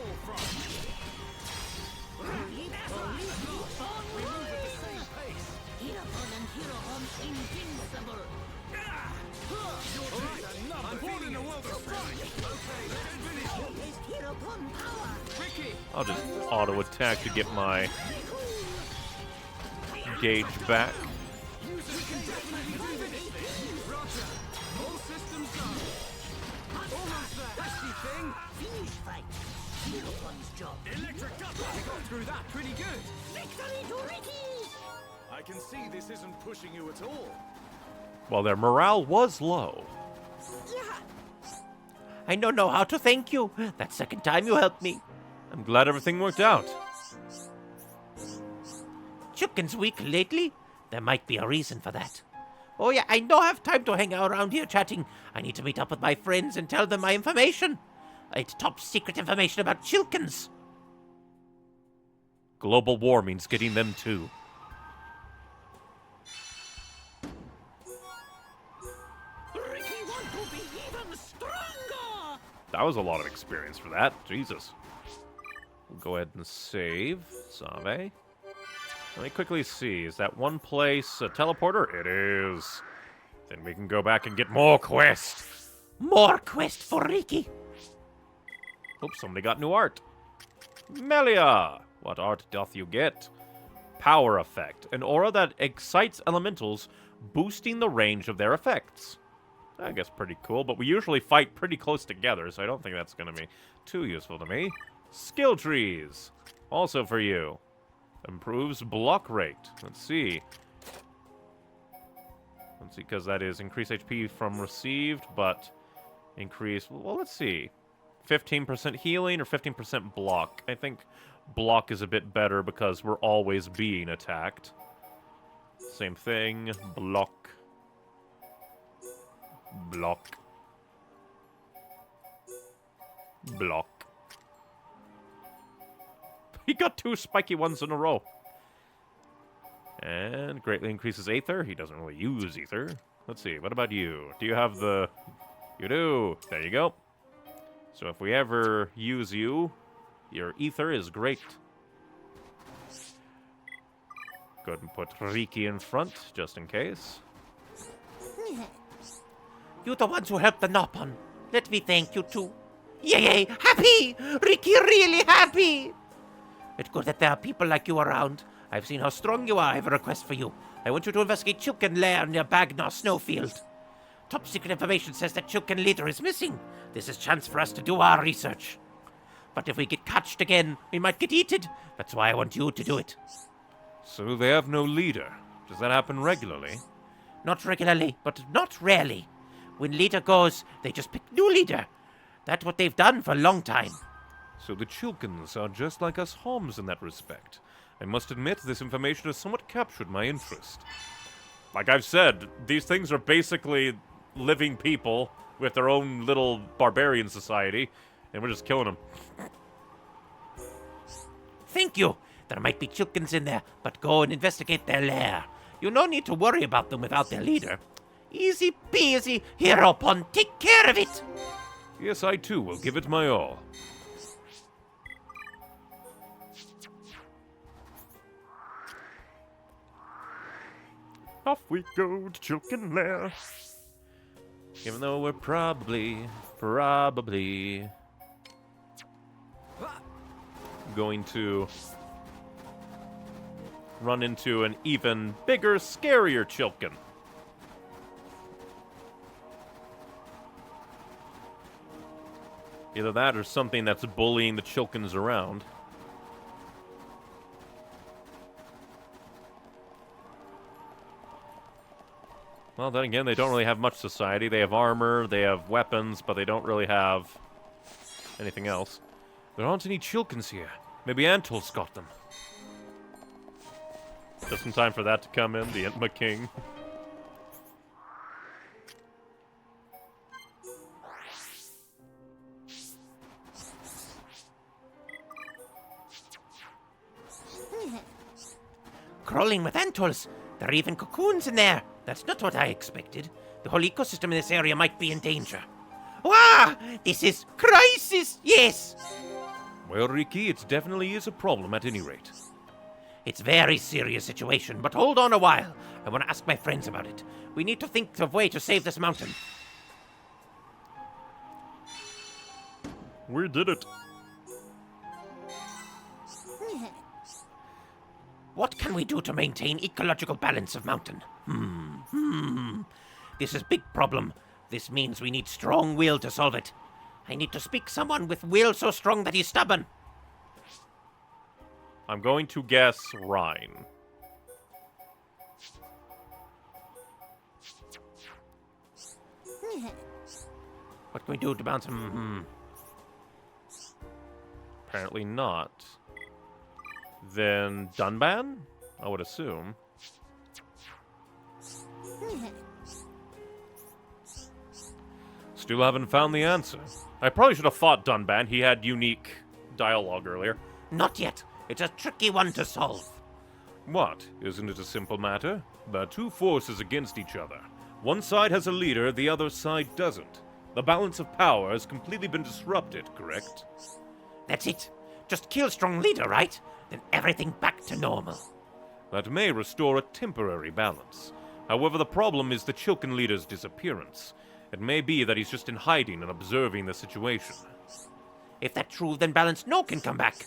I'll just auto attack to get my gauge back. Users can definitely do this. Roger. All systems go. Almost there. Pesky thing. Finish fight. Zero one's job. Electric up. We got through that pretty good. Victory to Ricky! I can see this isn't pushing you at all. Well, their morale was low. I don't know how to thank you. That second time you helped me. I'm glad everything worked out. Chicken's weak lately? There might be a reason for that. Oh yeah, I don't have time to hang out around here chatting. I need to meet up with my friends and tell them my information. It's top secret information about Chilkins. Global war means getting them too. Ricky want to be even stronger! That was a lot of experience for that. Jesus. We'll go ahead and save. Save. Let me quickly see. Is that one place a teleporter? It is. Then we can go back and get more quests. More quest for Ricky. Oops, somebody got new art. Melia! What art doth you get? Power effect. An aura that excites elementals, boosting the range of their effects. I guess pretty cool, but we usually fight pretty close together, so I don't think that's going to be too useful to me. Skill trees. Also for you. Improves block rate. Let's see. Let's see, because that is increased HP from received, but increase... Well, let's see. 15% healing or 15% block. I think block is a bit better because we're always being attacked. Same thing. Block. Block. Block. He got 2 spiky ones in a row. And greatly increases Aether. He doesn't really use Ether. Let's see. What about you? Do you have the... You do. There you go. So if we ever use you, your Ether is great. Go ahead and put Riki in front, just in case. You the ones who helped the Nopon. Let me thank you too. Yay! Happy! Ricky really happy! It's good that there are people like you around. I've seen how strong you are. I have a request for you. I want you to investigate Chilken Lair near Bagnar Snowfield. Top secret information says that Chilken leader is missing. This is a chance for us to do our research. But if we get catched again, we might get eaten. That's why I want you to do it. So they have no leader. Does that happen regularly? Not regularly, but not rarely. When leader goes, they just pick new leader. That's what they've done for a long time. So the Chilkens are just like us Homs in that respect. I must admit, this information has somewhat captured my interest. Like I've said, these things are basically living people with their own little barbarian society, and we're just killing them. Thank you. There might be Chilkens in there, but go and investigate their lair. You no need to worry about them without their leader. Easy peasy, Hero Pon, take care of it. Yes, I too will give it my all. Off we go to Chilken Lair. Even though we're probably going to run into an even bigger, scarier Chilken. Either that or something that's bullying the Chilkens around. Well, then again, they don't really have much society. They have armor, they have weapons, but they don't really have anything else. There aren't any Chilkens here. Maybe Antol's got them. Just in time for that to come in, the Entma King. Crawling with Antols. There are even cocoons in there. That's not what I expected. The whole ecosystem in this area might be in danger. Wah! This is crisis, yes! Well, Riki, it definitely is a problem at any rate. It's a very serious situation, but hold on a while. I want to ask my friends about it. We need to think of a way to save this mountain. We did it. What can we do to maintain ecological balance of mountain? This is big problem. This means we need strong will to solve it. I need to speak someone with will so strong that he's stubborn. I'm going to guess Rhine. What can we do to bounce him? Apparently not. Then Dunban? I would assume. Still haven't found the answer. I probably should have fought Dunban. He had unique dialogue earlier. Not yet. It's a tricky one to solve. What? Isn't it a simple matter? There are two forces against each other. One side has a leader, the other side doesn't. The balance of power has completely been disrupted, correct? That's it. Just kill strong leader, right? Then everything back to normal. That may restore a temporary balance. However, the problem is the Chilken leader's disappearance. It may be that he's just in hiding and observing the situation. If that's true, then balance no can come back.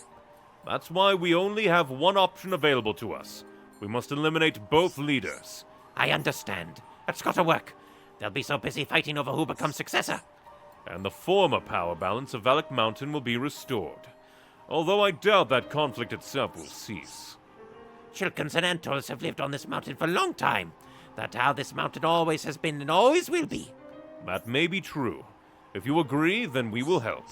That's why we only have one option available to us. We must eliminate both leaders. I understand. That's gotta work. They'll be so busy fighting over who becomes successor. And the former power balance of Valak Mountain will be restored. Although I doubt that conflict itself will cease. Chilkans and Antols have lived on this mountain for a long time. That's how this mountain always has been and always will be. That may be true. If you agree, then we will help.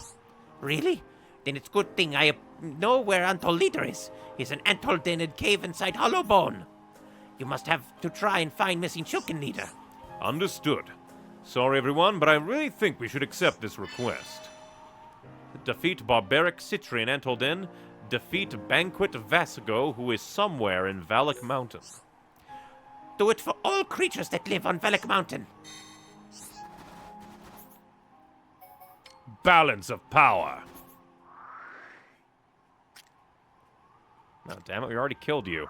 Really? Then it's good thing I know where Antol leader is. He's an Antol dented cave inside Hollow Bone. You must have to try and find missing Chilken leader. Understood. Sorry, everyone, but I really think we should accept this request. Defeat Barbaric Citri in Antolden. Defeat Banquet Vasigo, who is somewhere in Valak Mountain. Do it for all creatures that live on Valak Mountain. Balance of power. Oh, damn it, we already killed you.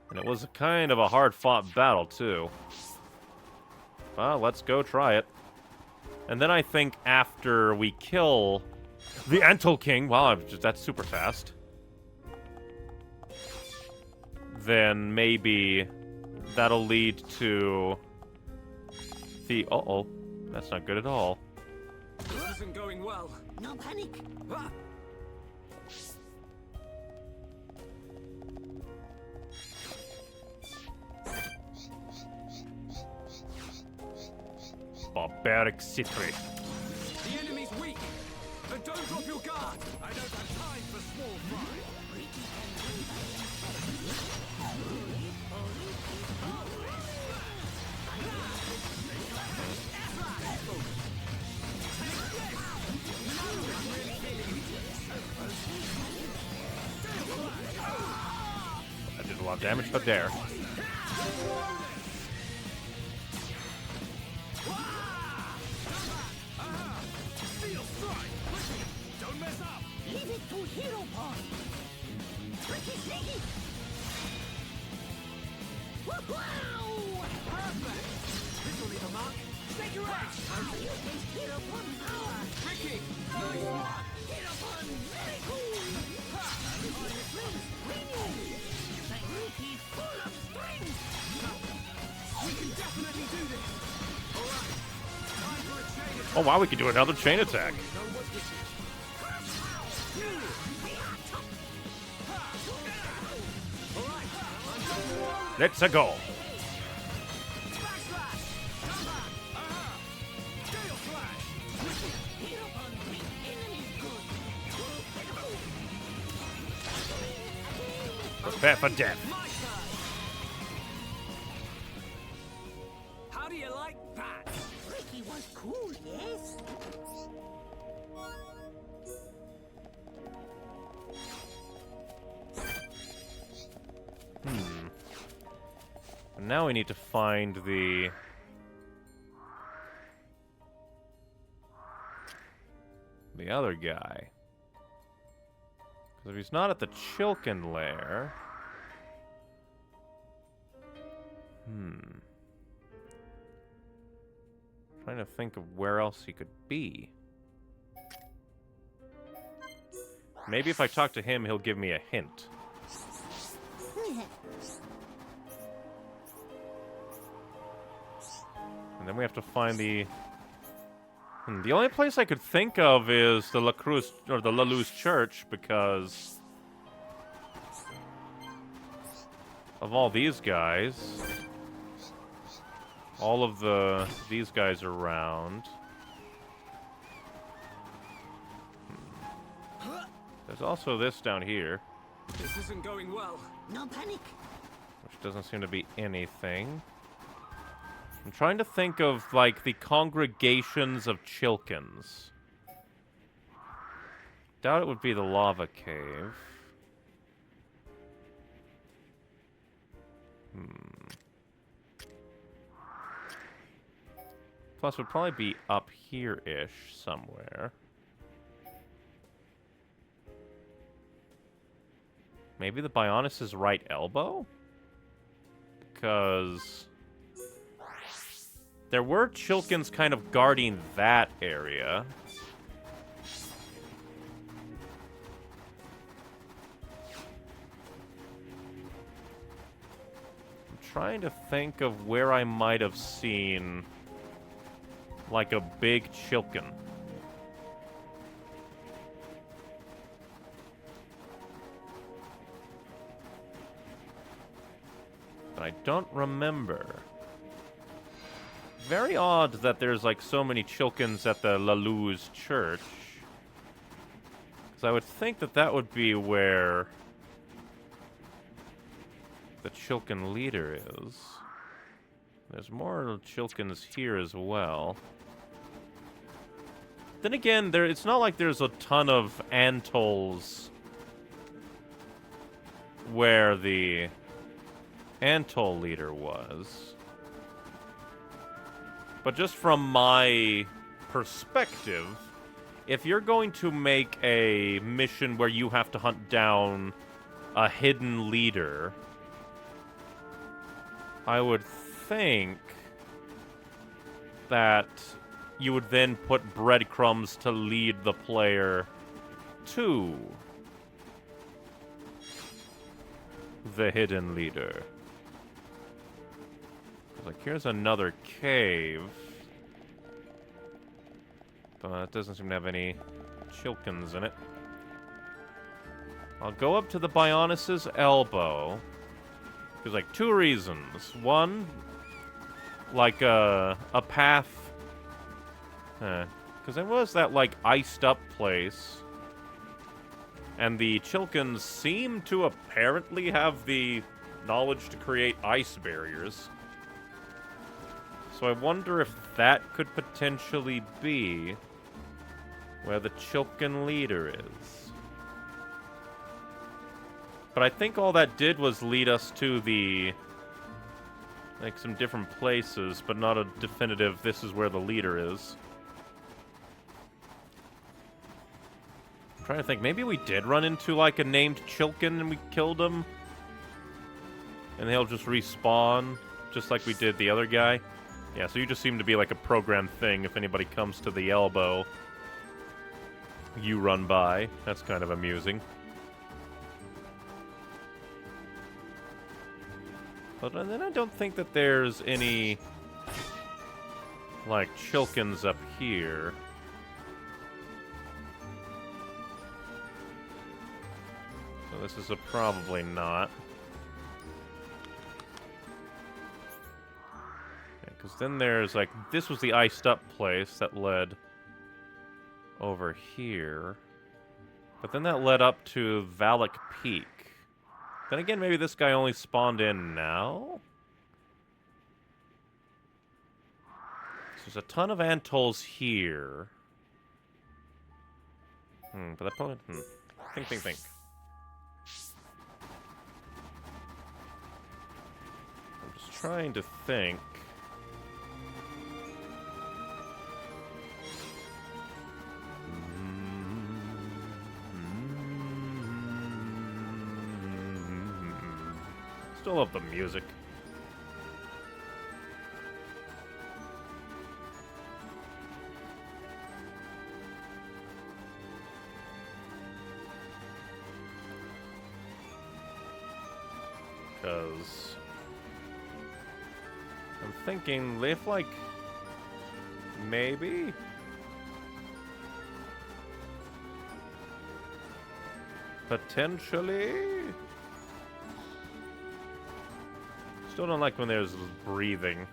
And it was kind of a hard-fought battle, too. Well, let's go try it. And then I think after we kill the Antol King, wow, that's super fast. Then maybe that'll lead to the... Uh-oh, that's not good at all. This isn't going well. No panic. Ah! Barbaric Citri. The enemy's weak, but don't drop your guard. I don't have time for small fry. That did a lot of damage, but there. Don't mess up. Leave it to Hero Pod. Tricky, sneaky. Wow! Perfect. This will leave a mark. Take your axe. You taste Hero Pod power. Ricky, nice one. Hero Pod, very cool. Friends, ringing. Like Ricky, full of strength. We can definitely do this. All right. Time for a chain attack. Oh wow, we could do another chain attack. Know what this is? All right. Let's a go. Backslash. Aha. Gale flash. Hero Pod, make enemies good. Prepare for death. My turn. How do you like that? Ricky was cool, yes? Now we need to find the... other guy. Because if he's not at the Chilken lair... Trying to think of where else he could be. Maybe if I talk to him, he'll give me a hint. And then we have to find the... The only place I could think of is the La Cruz, or the La Luz Church, because of all these guys. All of these guys are around. There's also this down here, This isn't going well. No panic. which doesn't seem to be anything. I'm trying to think of, like, the congregations of Chilkins. Doubt it would be the lava cave. Plus, it would probably be up here-ish somewhere. Maybe the Bionis' right elbow? Because there were Chilkins kind of guarding that area. I'm trying to think of where I might have seen, like, a big Chilkin. But I don't remember. Very odd that there's, like, so many Chilkins at the La Luz Church. Because I would think that that would be where the Chilkin leader is. There's more Chilkins here as well. Then again, it's not like there's a ton of Antols where the Antol leader was. But just from my perspective, if you're going to make a mission where you have to hunt down a hidden leader, I would think that you would then put breadcrumbs to lead the player to the hidden leader. Like, here's another cave. But it doesn't seem to have any Chilkins in it. I'll go up to the Bionis' elbow. There's, like, two reasons. One, like, a path. Because there was that, like, iced up place. And the Chilkins seem to apparently have the knowledge to create ice barriers. So I wonder if that could potentially be where the Chilkin leader is. But I think all that did was lead us to the, like, some different places, but not a definitive this is where the leader is. I'm trying to think, maybe we did run into, like, a named Chilkin and we killed him? And he'll just respawn, just like we did the other guy? Yeah, so you just seem to be like a programmed thing. If anybody comes to the elbow, you run by. That's kind of amusing. But then I don't think that there's any, like, Chilkins up here. So this is a probably not. Because then there's, like, this was the iced up place that led over here. But then that led up to Valak Peak. Then again, maybe this guy only spawned in now? So there's a ton of Antols here. But that probably... Think. I'm just trying to think. Still love the music. is. I'm thinking if, like, maybe? Potentially? Still don't like when there's breathing.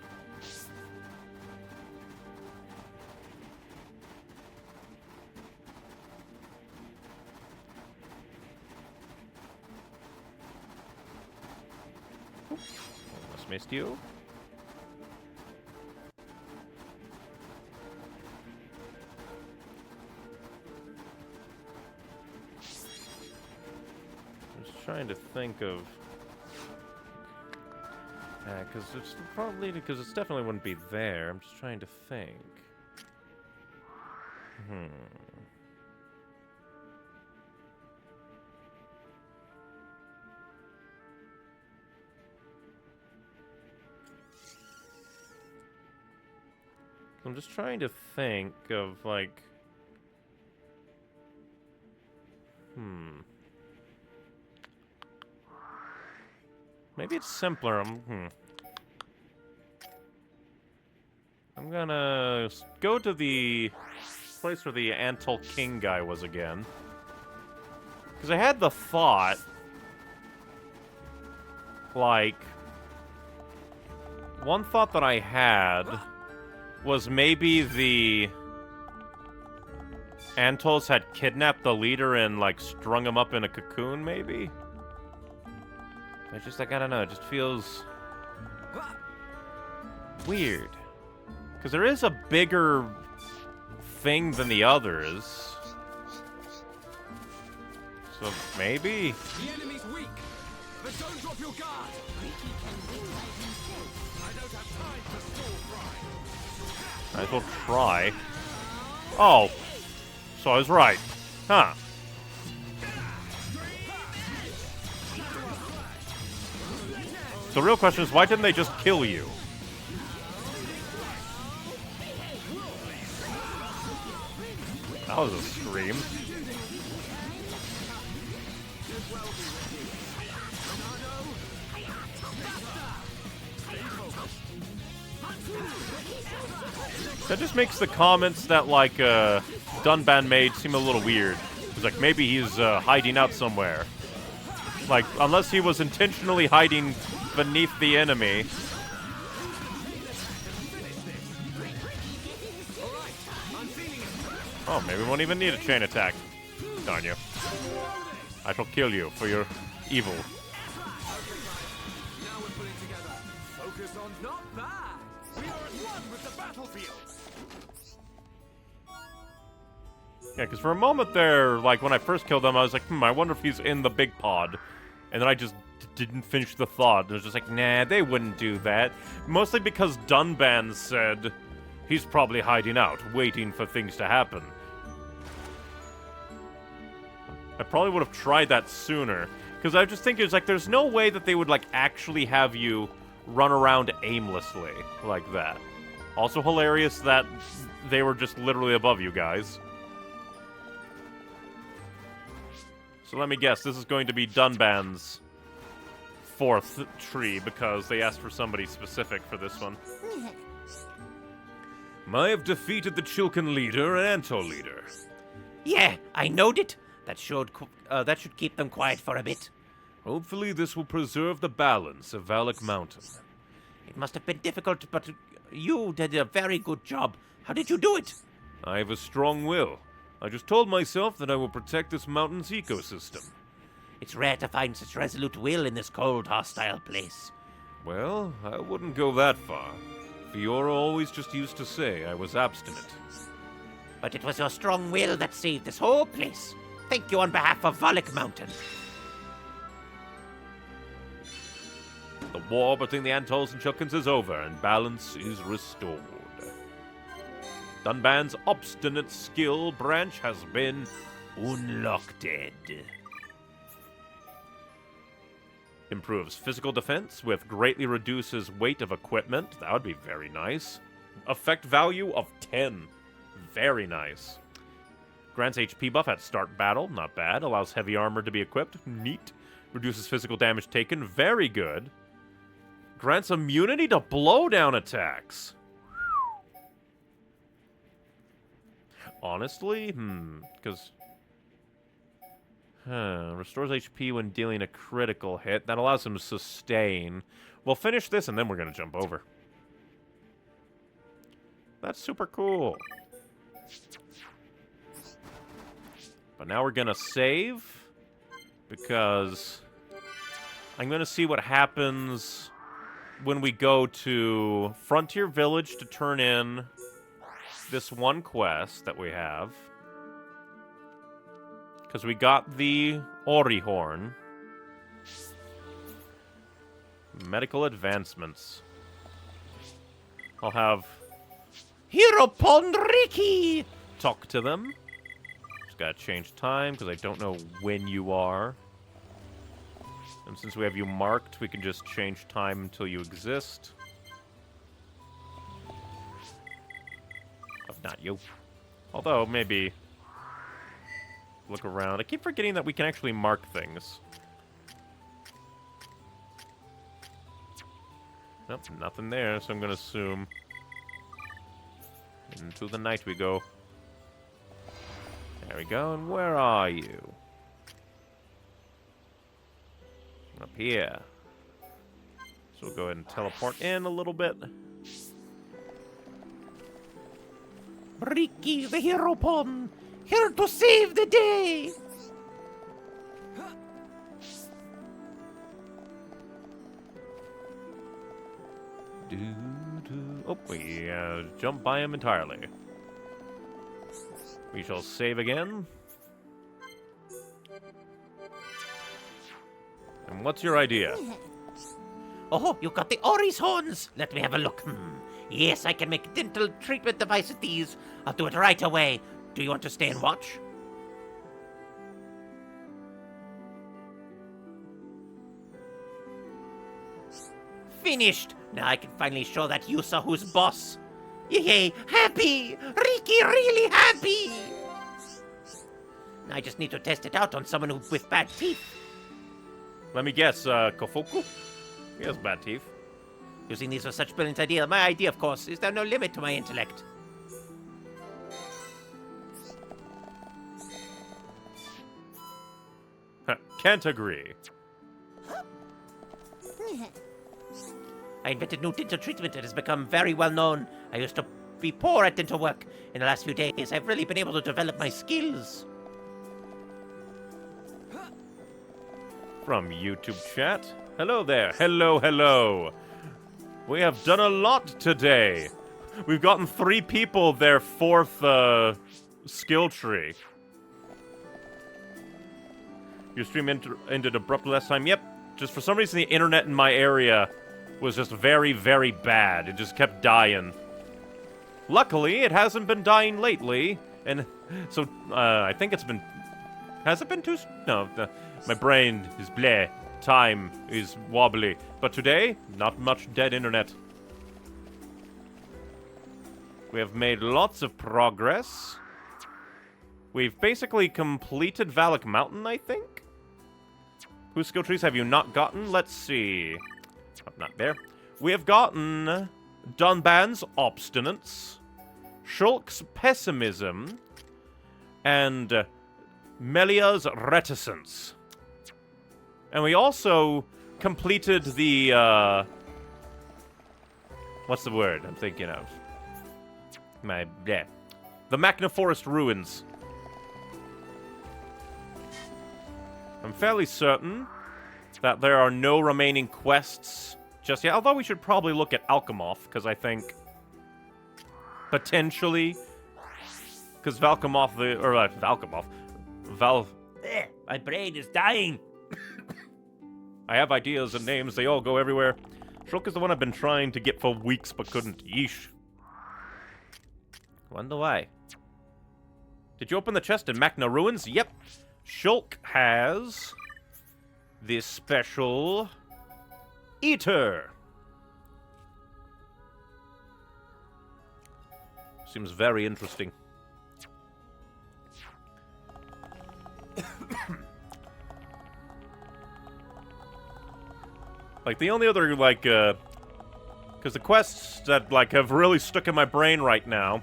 Almost missed you. Trying to think of, because it's probably because it's definitely wouldn't be there. I'm just trying to think. I'm just trying to think of like. Maybe it's simpler. I'm gonna go to the place where the Antal King guy was again. Because I had the thought, like, one thought that I had was maybe the Antals had kidnapped the leader and, like, strung him up in a cocoon, maybe? It's just, like, I don't know, it just feels weird. Because there is a bigger thing than the others. So, maybe? The enemy's weak, but don't drop your guard. I don't have time for small fry. Might as well try. Oh. So I was right. Huh. The real question is, why didn't they just kill you? That was a scream. That just makes the comments that, like, Dunban made seem a little weird. It's like, maybe he's hiding out somewhere. Like, unless he was intentionally hiding beneath the enemy. Oh, maybe we won't even need a chain attack. Darn you. I shall kill you for your evil. Now we're putting together. Focus on not bad. We are at one with the battlefield. Yeah, because for a moment there, like, when I first killed him, I was like, I wonder if he's in the big pod. And then I just didn't finish the thought. It was just like, nah, they wouldn't do that. Mostly because Dunban said he's probably hiding out, waiting for things to happen. I probably would have tried that sooner. Because I just think it's like, there's no way that they would, like, actually have you run around aimlessly like that. Also hilarious that they were just literally above you guys. So let me guess, this is going to be Dunban's fourth tree, because they asked for somebody specific for this one. I have defeated the Chilkan leader and Anto leader. Yeah, I knowed it. That should keep them quiet for a bit. Hopefully this will preserve the balance of Valak Mountain. It must have been difficult, but you did a very good job. How did you do it? I have a strong will. I just told myself that I will protect this mountain's ecosystem. It's rare to find such resolute will in this cold, hostile place. Well, I wouldn't go that far. Fiora always just used to say I was abstinent. But it was your strong will that saved this whole place. Thank you on behalf of Valak Mountain. The war between the Antals and Chilkans is over, and balance is restored. Dunban's obstinate skill branch has been unlocked. Improves physical defense with greatly reduces weight of equipment. That would be very nice. Effect value of 10. Very nice. Grants HP buff at start battle. Not bad. Allows heavy armor to be equipped. Neat. Reduces physical damage taken. Very good. Grants immunity to blowdown attacks. Honestly, because... restores HP when dealing a critical hit. That allows him to sustain. We'll finish this and then we're going to jump over. That's super cool. But now we're going to save. Because I'm going to see what happens when we go to Frontier Village to turn in this one quest that we have. Because we got the Ori Horn. Medical advancements. I'll have Hero Pondriki talk to them. Just gotta change time because I don't know when you are. And since we have you marked, we can just change time until you exist. Oh, not you. Although, maybe... look around. I keep forgetting that we can actually mark things. Nope, nothing there, so I'm gonna assume... into the night we go. There we go, and where are you? Up here. So we'll go ahead and teleport in a little bit. Riki, the hero pawn, here to save the day. Oh, we jump by him entirely. We shall save again. And what's your idea? Oh, you got the Ori's horns. Let me have a look. Yes, I can make a dental treatment device with these. I'll do it right away. Do you want to stay and watch? Finished. Now I can finally show that Yusa who's boss. Yay, happy! Riki really happy! Now I just need to test it out on someone with bad teeth. Let me guess, Kofuku? He has bad teeth. Using these was such a brilliant idea. My idea, of course. Is there no limit to my intellect? Can't agree. I invented new dental treatment that has become very well known. I used to be poor at dental work. In the last few days, I've really been able to develop my skills. From YouTube chat. Hello there. Hello, hello. We have done a lot today. We've gotten 3 people their 4th skill tree. Your stream ended abruptly last time. Yep. Just for some reason, the internet in my area was just very, very bad. It just kept dying. Luckily, it hasn't been dying lately. And so, I think it's been... Has it been too... No, my brain is bleh. Time is wobbly. But today, not much dead internet. We have made lots of progress. We've basically completed Valak Mountain, I think? Whose skill trees have you not gotten? Let's see. Oh, not there. We have gotten Dunban's Obstinance, Shulk's Pessimism, and Melia's Reticence. And we also completed the, what's the word I'm thinking of? The Machna Forest Ruins. I'm fairly certain that there are no remaining quests just yet, although we should probably look at Alchemoth, because I think potentially, because Valkamoth, My brain is dying. I have ideas and names, they all go everywhere. Shulk is the one I've been trying to get for weeks, but couldn't. Yeesh. Wonder why. Did you open the chest in Machna Ruins? Yep. Shulk has this special eater. Seems very interesting. Like, Like, the only other, like, because the quests that, like, have really stuck in my brain right now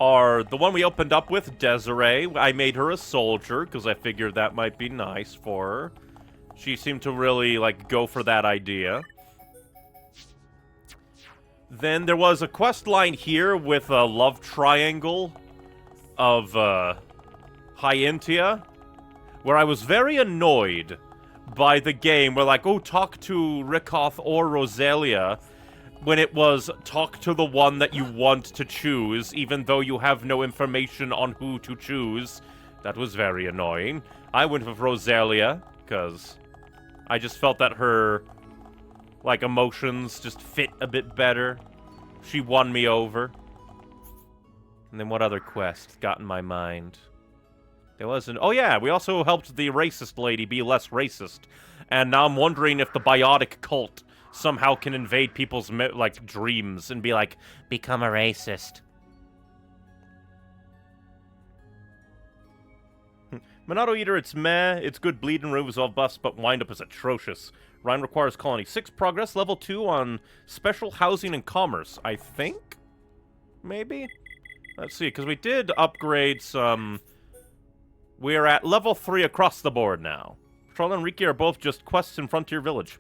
are the one we opened up with, Desiree. I made her a soldier, because I figured that might be nice for her. She seemed to really, like, go for that idea. Then there was a quest line here with a love triangle of, Hyentia, where I was very annoyed by the game, where like, oh, talk to Rikoth or Rosalia, when it was talk to the one that you want to choose, even though you have no information on who to choose. That was very annoying. I went with Rosalia, because I just felt that her, like, emotions just fit a bit better. She won me over. And then what other quest got in my mind? There wasn't... Oh yeah, we also helped the racist lady be less racist. And now I'm wondering if the biotic cult somehow can invade people's, like, dreams and be like, become a racist. Monado Eater, it's meh. It's good bleed and resolve buffs, but wind-up is atrocious. Rhine requires Colony 6 progress, level 2 on special housing and commerce, I think? Maybe? Let's see, because we did upgrade some... We're at level 3 across the board now. Patrol and Riki are both just quests in Frontier Village.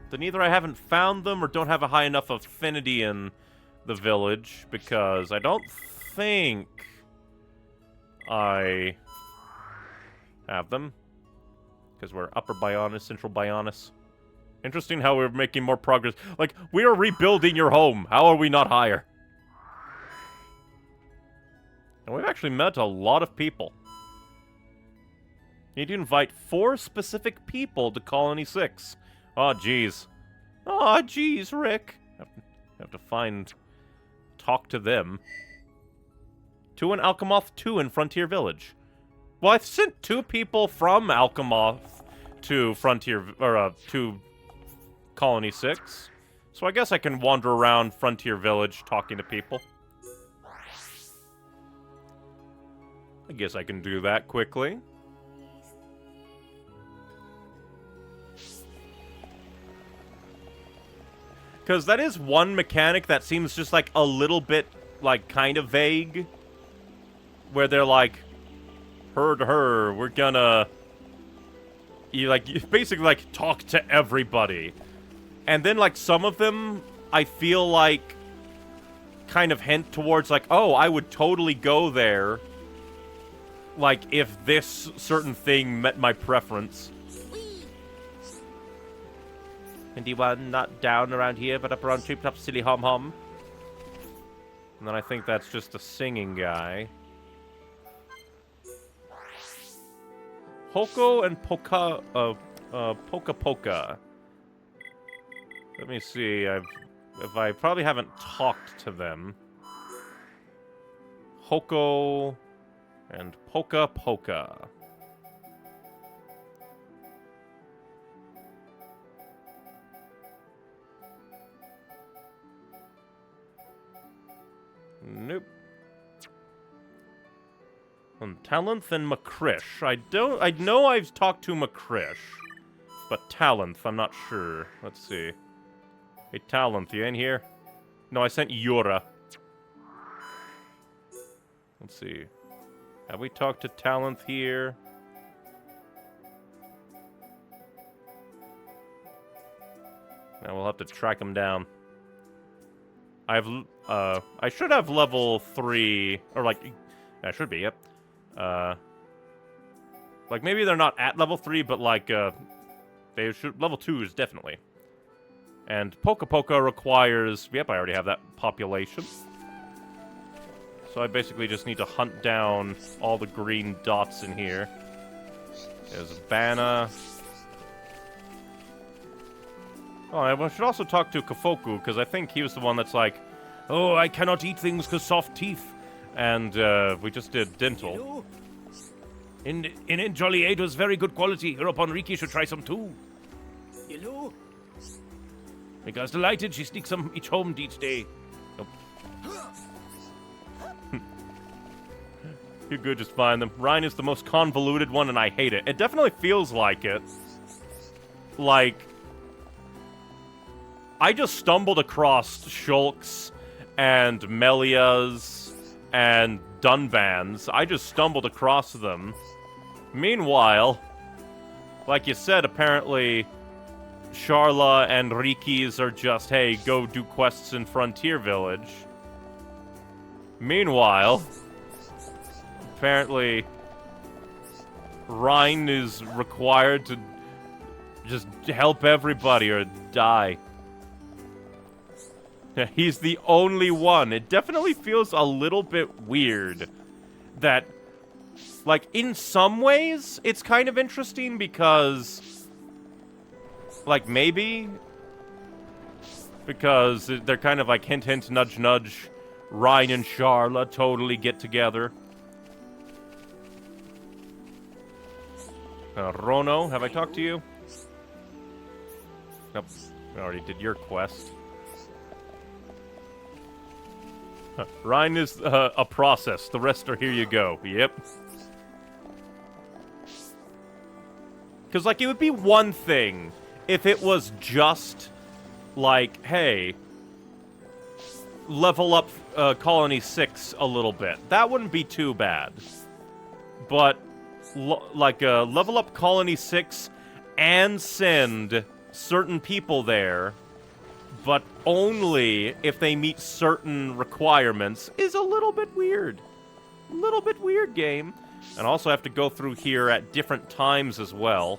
Then either I haven't found them or don't have a high enough affinity in the village, because I don't think I have them. Because we're Upper Bionis, Central Bionis. Interesting how we're making more progress. Like, we are rebuilding your home. How are we not higher? And we've actually met a lot of people. You need to invite 4 specific people to Colony 6. Oh, jeez. Oh, jeez, Rick. Have to talk to them. 2 in Alchemoth, 2 in Frontier Village. Well, I've sent 2 people from Alchemoth to to Colony 6. So I guess I can wander around Frontier Village talking to people. I guess I can do that quickly. Because that is one mechanic that seems just, like, a little bit, like, kind of vague. Where they're like, her, we're gonna... You basically, like, talk to everybody. And then, like, some of them, I feel like, kind of hint towards, like, oh, I would totally go there. Like, if this certain thing met my preference. Anyone not down around here, but up around Treetop Silly Hom Hom. And then I think that's just a singing guy. Hoko and Poka, Poka Poka. Let me see, if I probably haven't talked to them. Hoko and Poka Poka. Nope. And Talenth and Makrish. I know I've talked to Makrish, but Talenth, I'm not sure. Let's see. Hey, Talenth, you in here? No, I sent Yura. Let's see. Have we talked to Talenth here? Now we'll have to track him down. I should have level 3, or like, I should be, yep. Like, maybe they're not at level 3, but like, they should, level 2 is definitely. And Poka Poka requires, yep, I already have that population. So I basically just need to hunt down all the green dots in here. There's Vanna. Oh, I should also talk to Kafoku, because I think he was the one that's like, oh, I cannot eat things because soft teeth. And we just did dental. In Jolly 8 was very good quality. Hereupon Riki should try some too. Hello? Because delighted, she sneaks some each home each day. Nope. You're good, just find them. Rhine is the most convoluted one, and I hate it. It definitely feels like it. Like, I just stumbled across Shulk's and Melia's and Dunvan's. I just stumbled across them. Meanwhile, like you said, apparently Sharla and Riki's are just, hey, go do quests in Frontier Village. Meanwhile, apparently Rhine is required to just help everybody or die. He's the only one. It definitely feels a little bit weird that, like, in some ways, it's kind of interesting because, like, maybe because they're kind of like hint, hint, nudge, nudge. Rhine and Sharla totally get together. Rono, have I talked to you? Nope, I already did your quest. Rhine is a process. The rest are here you go. Yep. Because, like, it would be one thing if it was just, like, hey, level up Colony 6 a little bit. That wouldn't be too bad. But, level up Colony 6 and send certain people there, but only if they meet certain requirements, is a little bit weird. A little bit weird, game. And also have to go through here at different times as well.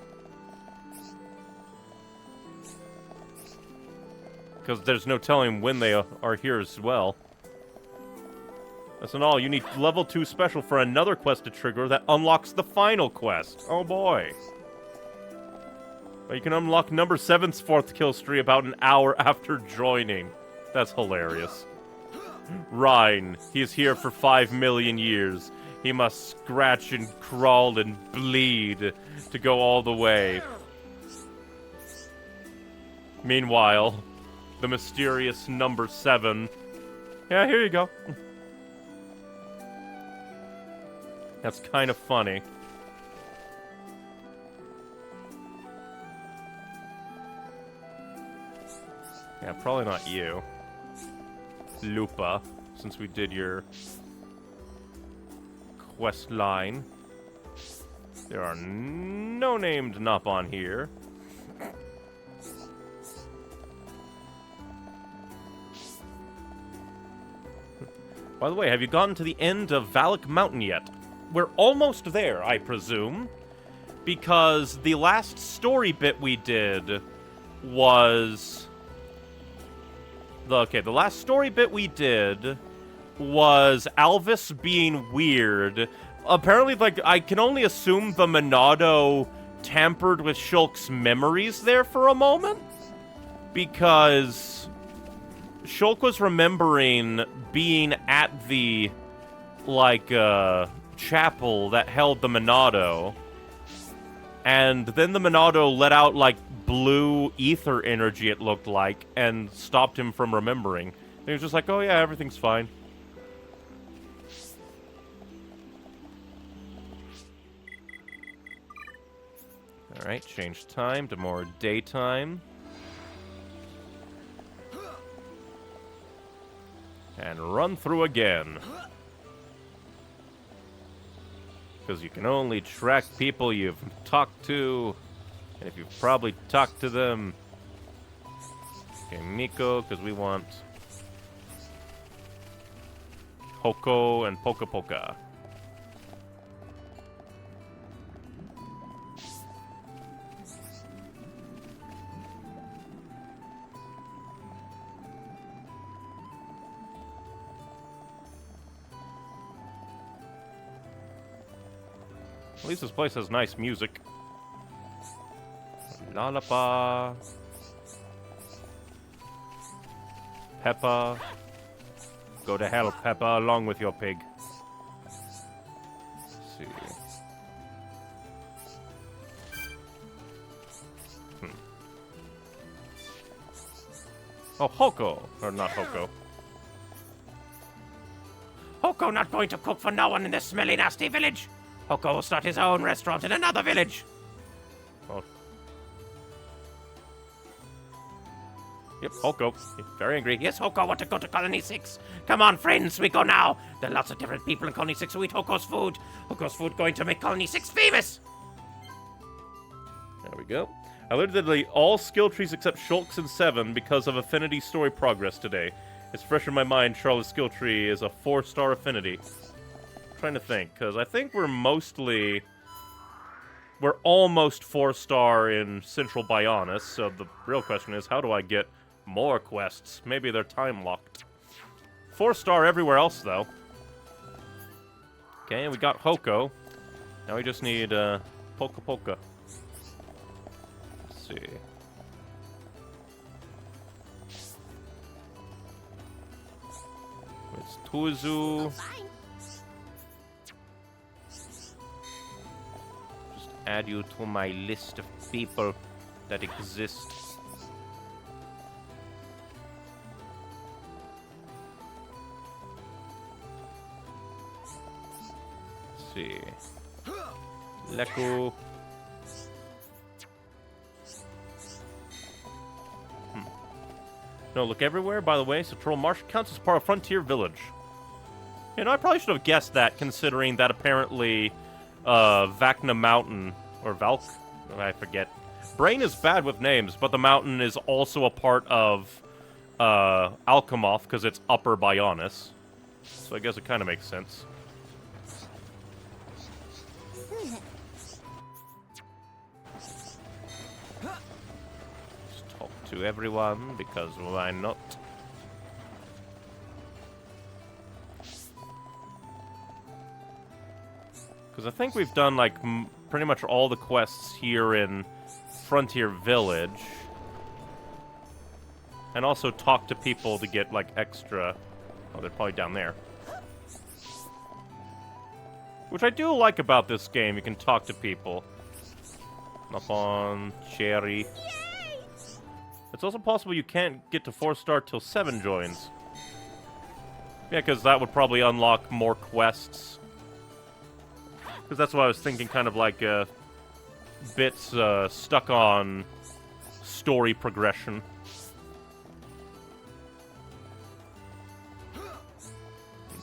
Because there's no telling when they are here as well. That's not all. You need level 2 special for another quest to trigger that unlocks the final quest. Oh boy. But you can unlock number 7's 4th kill streak about an hour after joining. That's hilarious. Rhine. He is here for 5 million years. He must scratch and crawl and bleed to go all the way. Meanwhile, the mysterious number 7. Yeah, here you go. That's kind of funny. Yeah, probably not you. Lupa, since we did your quest line. There are no named Nup on here. By the way, have you gotten to the end of Valak Mountain yet? We're almost there, I presume. Because the last story bit we did was... the last story bit we did was Alvis being weird. Apparently, like, I can only assume the Monado tampered with Shulk's memories there for a moment. Because Shulk was remembering being at the, like, chapel that held the Monado. And then the Monado let out, like, blue ether energy, it looked like, and stopped him from remembering. And he was just like, oh yeah, everything's fine. Alright, change time to more daytime. And run through again. Because you can only track people you've talked to. And if you've probably talked to them... Okay, Miko, because we want... Hoko and Poka Poka. At least this place has nice music. Lalapa. Peppa. Go to hell, Peppa, along with your pig. Let's see. Oh, Hoko. Or not Hoko. Hoko not going to cook for no one in this smelly, nasty village? Hoko will start his own restaurant in another village. Oh. Yep, Hoko. Very angry. Yes, Hoko want to go to Colony 6. Come on, friends, we go now. There are lots of different people in Colony 6 who eat Hoko's food. Hoko's food going to make Colony 6 famous. There we go. I literally all skill trees except Shulk's and 7 because of affinity story progress today. It's fresh in my mind Charlotte's skill tree is a 4-star affinity. I'm trying to think, because I think we're almost 4-star in Central Bionis, so the real question is, how do I get more quests? Maybe they're time-locked. 4-star everywhere else, though. Okay, and we got Hoko. Now we just need, Poka Poka. Let's see. It's Tuzu. Just add you to my list of people that exist. Let's see. Leku. No, look everywhere, by the way, so Troll Marsh counts as part of Frontier Village. You know, I probably should have guessed that, considering that apparently, Vacna Mountain, or Valk, I forget. Brain is bad with names, but the mountain is also a part of, Alchemoth, because it's Upper Bionis. So I guess it kind of makes sense. To everyone, because why not? Because I think we've done, like, pretty much all the quests here in Frontier Village. And also talk to people to get, like, extra... Oh, they're probably down there. Which I do like about this game, you can talk to people. Up on Cherry. It's also possible you can't get to 4-star till 7 joins. Yeah, because that would probably unlock more quests. Because that's what I was thinking, kind of like bits stuck on story progression.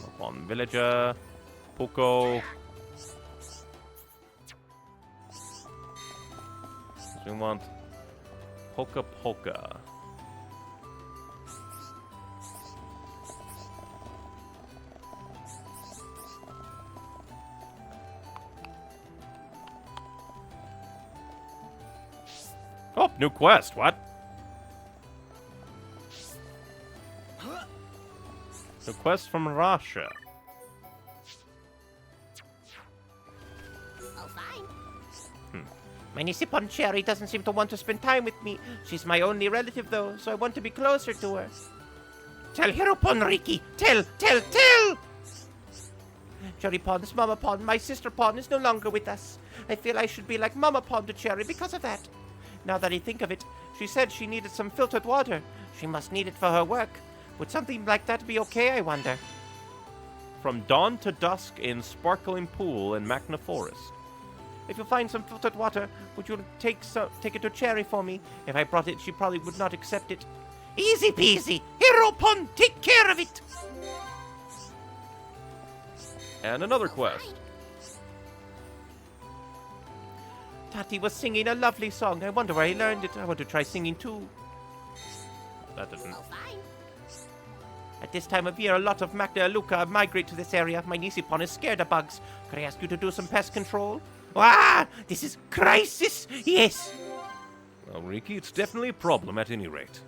Up on Villager, Poco. We want Poka Poka. Oh, new quest. What? New quest from Russia. Oh, fine. My Nippon Cherry doesn't seem to want to spend time with me. She's my only relative, though, so I want to be closer to her. Tell Hiropon, Riki! Tell! Cherry Pond's Mama Pond, my sister Pond, is no longer with us. I feel I should be like Mama Pond to Cherry because of that. Now that I think of it, she said she needed some filtered water. She must need it for her work. Would something like that be okay, I wonder? From dawn to dusk in Sparkling Pool in Magna Forest. If you find some filtered water, would you take it to Cherry for me? If I brought it, she probably would not accept it. Easy peasy! Hiropon, take care of it! And another quest. Tati was singing a lovely song. I wonder where he learned it. I want to try singing too. That didn't. Oh, fine. At this time of year, a lot of Magna Aluka migrate to this area. My Nisipon is scared of bugs. Could I ask you to do some pest control? Ah! This is crisis! Yes! Well, Riki, it's definitely a problem at any rate.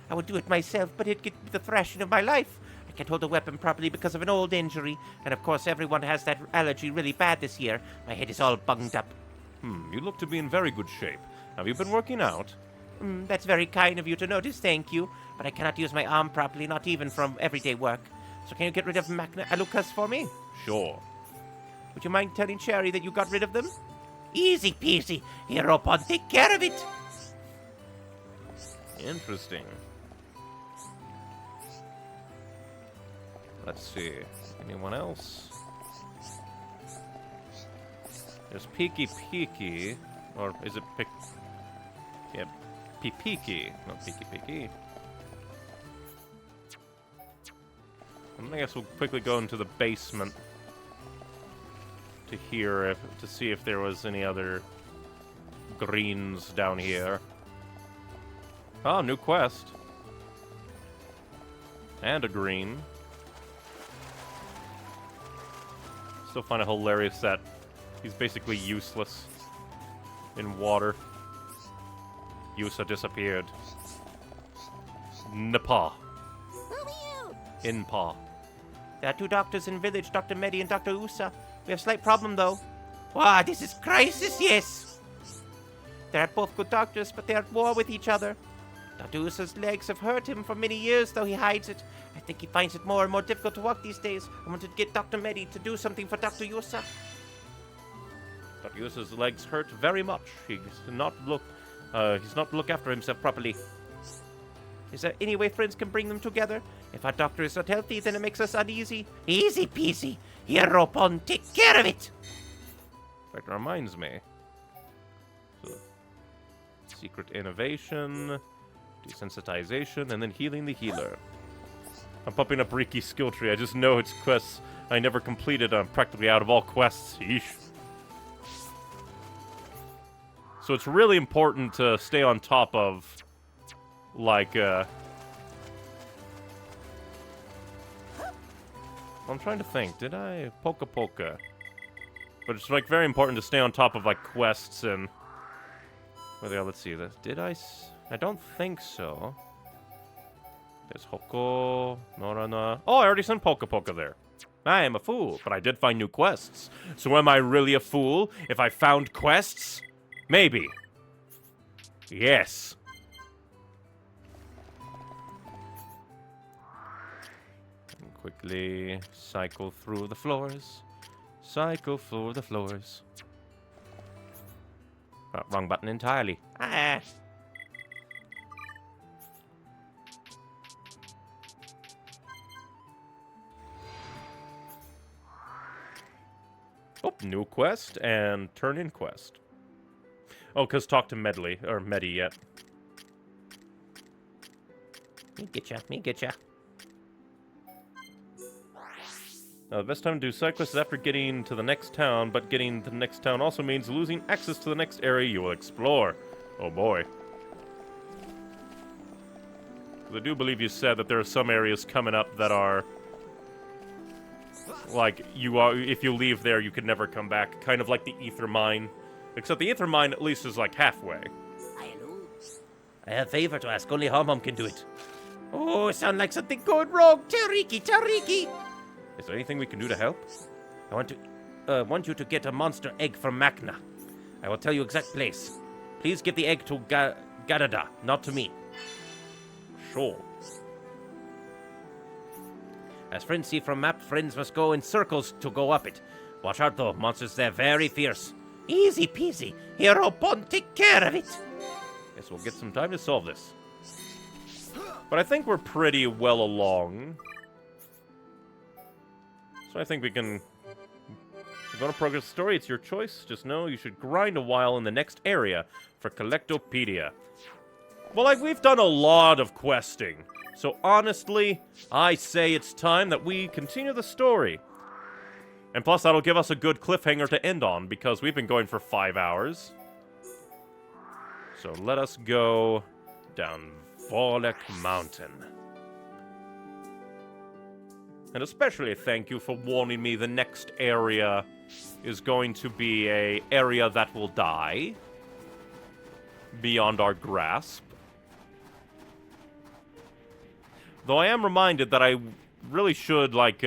I would do it myself, but it'd get the thrashing of my life. I can't hold a weapon properly because of an old injury. And of course, everyone has that allergy really bad this year. My head is all bunged up. You look to be in very good shape. Have you been working out? That's very kind of you to notice, thank you. But I cannot use my arm properly, not even from everyday work. So can you get rid of Magna Alukas for me? Sure. Would you mind telling Cherry that you got rid of them? Easy peasy. Hiropon, take care of it. Interesting. Let's see. Anyone else? There's Peaky Peaky. Or is it Pick... Yeah, Peaky. Not Peaky Peaky. I guess we'll quickly go into the basement to see if there was any other greens down here. Oh, new quest. And a green. Still find it hilarious that he's basically useless in water. Yusa disappeared. Napa. Inpa. There are two doctors in village, Dr. Medi and Dr. Usa. We have a slight problem, though. Wow, this is crisis, yes! They're both good doctors, but they're at war with each other. Dr. Usa's legs have hurt him for many years, though he hides it. I think he finds it more and more difficult to walk these days. I wanted to get Dr. Medi to do something for Dr. Usa. Dr. Usa's legs hurt very much. He's not look after himself properly. Is there any way friends can bring them together? If our doctor is not healthy, then it makes us uneasy. Easy peasy. Hieropon, take care of it. That reminds me. So, secret innovation, desensitization, and then healing the healer. I'm popping up Riki's skill tree. I just know it's quests I never completed. I'm practically out of all quests. Yeesh. So it's really important to stay on top of, like, I'm trying to think. Did I Poka Poka? But it's, like, very important to stay on top of, like, quests and... Where they are, let's see. Did I... I don't think so. There's Hoko, Norana... Oh, I already sent Poka Poka there. I am a fool, but I did find new quests. So am I really a fool if I found quests? Maybe. Yes. And quickly cycle through the floors. Cycle through the floors. Oh, wrong button entirely. Ah. Oh, new quest and turn-in quest. Oh, because talk to Medley, or Medi yet. Me getcha. Now, the best time to do side quests is after getting to the next town, but getting to the next town also means losing access to the next area you will explore. Oh boy. 'Cause I do believe you said that there are some areas coming up that are... Like, if you leave there, you could never come back. Kind of like the Ether Mine. Except the Ether Mine at least is like halfway. I have a favor to ask. Only Hom can do it. Oh, sound like something going wrong. Tariki. Is there anything we can do to help? I want you to get a monster egg from Makna. I will tell you exact place. Please give the egg to Gadada, not to me. Sure. As friends see from map, friends must go in circles to go up it. Watch out though, monsters there very fierce. Easy peasy. Hieropon, take care of it. Guess we'll get some time to solve this. But I think we're pretty well along. So I think we can... If you want to progress the story, it's your choice. Just know you should grind a while in the next area for Collectopedia. Well, like, we've done a lot of questing. So honestly, I say it's time that we continue the story. And plus, that'll give us a good cliffhanger to end on, because we've been going for 5 hours. So let us go down Valak Mountain. And especially thank you for warning me the next area is going to be an area that will die. Beyond our grasp. Though I am reminded that I really should, like,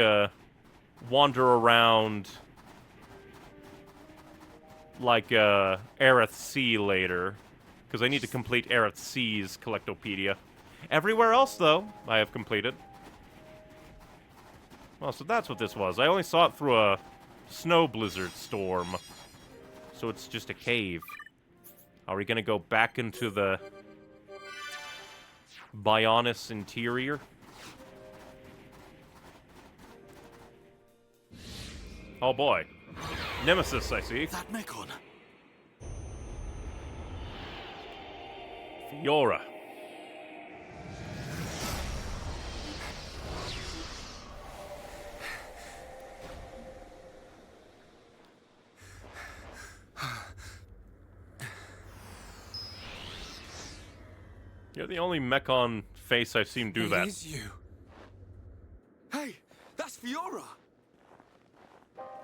wander around, like, Aerith Sea later. Because I need to complete Aerith Sea's Collectopedia. Everywhere else, though, I have completed. Well, so that's what this was. I only saw it through a snow blizzard storm. So it's just a cave. Are we gonna go back into the Bionis interior? Oh boy. Nemesis, I see. That Mechon. Fiora. You're the only Mechon face I've seen do that. It is you. Hey, that's Fiora.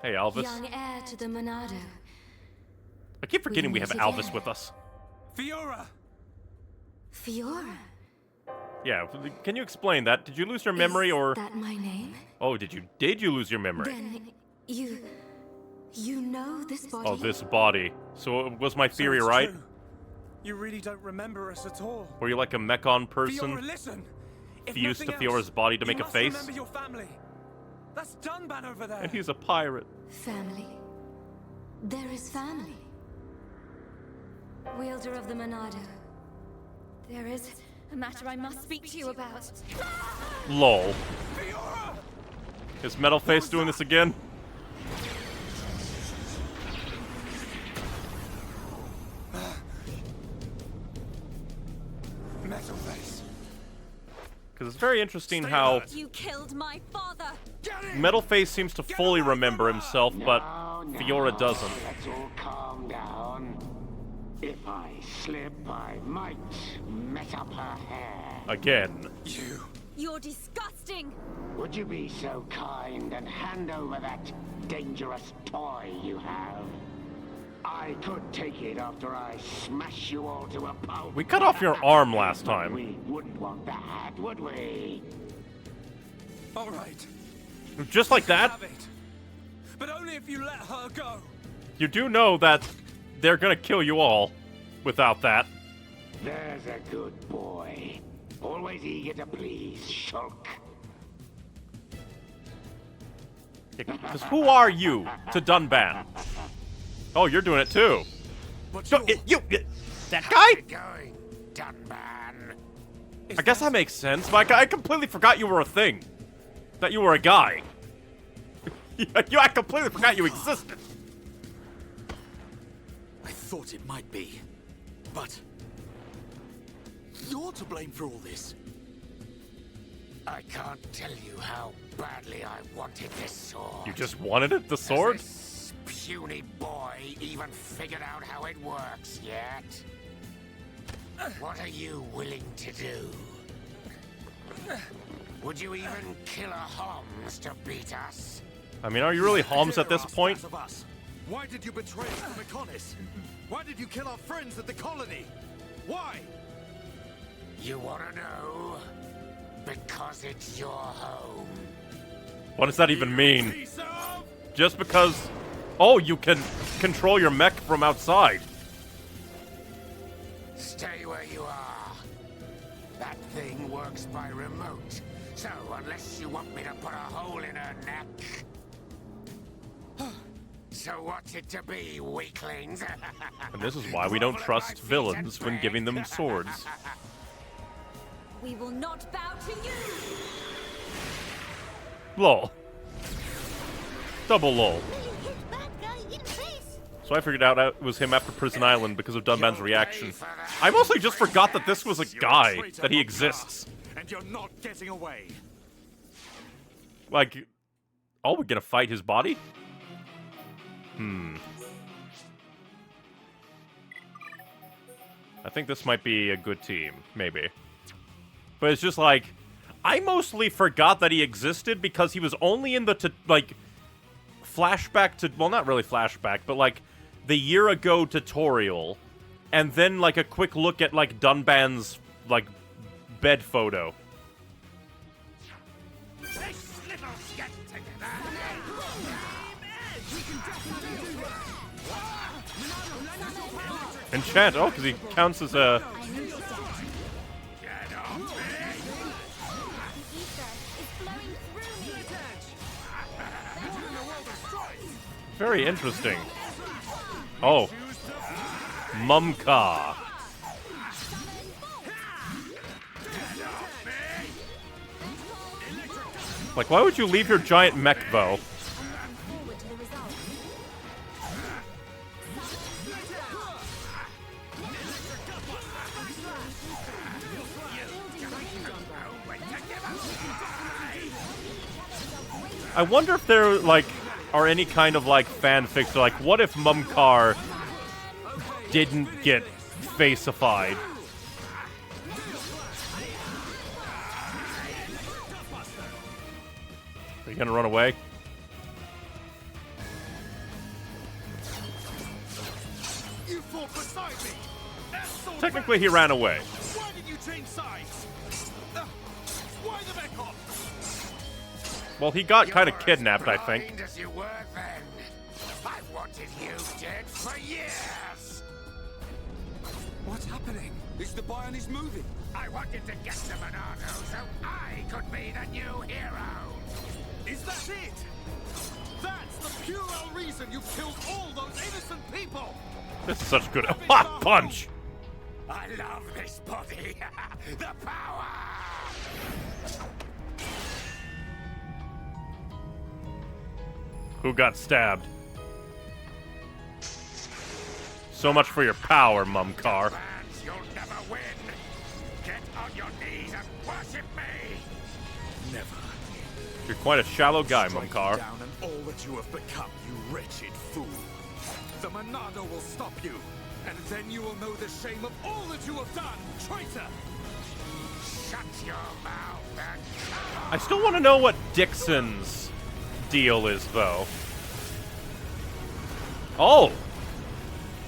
Hey, Alvis. Young heir to the Monado. I keep forgetting we meet have Alvis again. with us. Fiora. Fiora. Yeah, can you explain that? Did you lose your memory or... Is that my name? Oh, did you lose your memory? Then you know this body? Oh, this body. So was my theory So it's right? true. You really don't remember us at all. Were you like a Mechon Fiora, person listen. If fused to nothing Fiora's else, body to you make a must face? Remember your family. That's Dunban over there. And he's a pirate. Family. There is family. Wielder of the Monado. There is a matter I must speak to you about. Lol. Fiora! Is Metal Face doing this again? Metal Face. Because it's very interesting Stay how alert. You killed my father. Get in! Metal Face seems to fully remember himself, but Fiora doesn't. Let's all calm down. If I slip, I might mess up her hair. Again. You. You're disgusting. Would you be so kind and hand over that dangerous toy you have? I could take it after I smash you all to a pulp. We cut off your arm last But time. we wouldn't want that, would we? All right. Just like that? Have it. But only if you let her go. You do know that they're gonna kill you all without that. There's a good boy. Always eager to please, Shulk. Because who are you to Dunban? Oh, you're doing it too. But So, that guy? Going, Dunban. I guess that makes sense, but I completely forgot you were a thing. That you were a guy. I completely forgot you existed. I thought it might be. But you're to blame for all this. I can't tell you how badly I wanted this sword. You just wanted it, the sword? Has this puny boy even figured out how it works yet? What are you willing to do? Would you even kill a Homs to beat us? I mean, are you really Holmes at this point? Of us. Why did you betray us to Mechonis? Why did you kill our friends at the colony? Why? You wanna know? Because it's your home. What does that even mean? Piece of... Just because... Oh, you can control your mech from outside. Stay where you are. That thing works by remote. So, unless you want me to put a hole in her neck... So what's it to be, weaklings? And this is why we don't trust villains when giving them swords. We will not bow to you. Lol. Double lol. Hit bad guy in face. So I figured out it was him after Prison Island because of Dunban's reaction. I mostly just forgot that this was a guy, that he exists. And you're not getting away. Like, oh, we're gonna fight his body? I think this might be a good team, maybe. But it's just like, I mostly forgot that he existed because he was only in the, flashback to, well, not really flashback, but, like, the year ago tutorial. And then, like, a quick look at, like, Dunban's, like, bed photo. This little get together. Enchant, oh, because he counts as a... Get off me! Ether is flowing through me. Very interesting. Oh. Mumka. Like, why would you leave your giant mech, though? Forward to the resistance. I wonder if there, like, are any kind of, like, fanfics, like, what if Mumkar didn't get faceified? Are you gonna run away? You fought beside me. Technically, he ran away. Why did you change sides? Why the Mekon? Well, he got kind of kidnapped, I think. Blind as you were then. I wanted you dead for years. What's happening? Is the Bionis moving? I wanted to get to Monado so I could be the new hero. Is that it? That's the puerile reason you killed all those innocent people. This is such good hot punch. I love this body. The power. Who got stabbed? So much for your power, Mumkar. Fans, you'll never win. Get on your knees and worship me. Never. You're quite a shallow guy, Strike Mumkar. you down and all that you have become, you wretched fool. The Monado will stop you, and then you will know the shame of all that you have done, traitor. Shut your mouth and I still want to know what Dixon's deal is, though. Oh!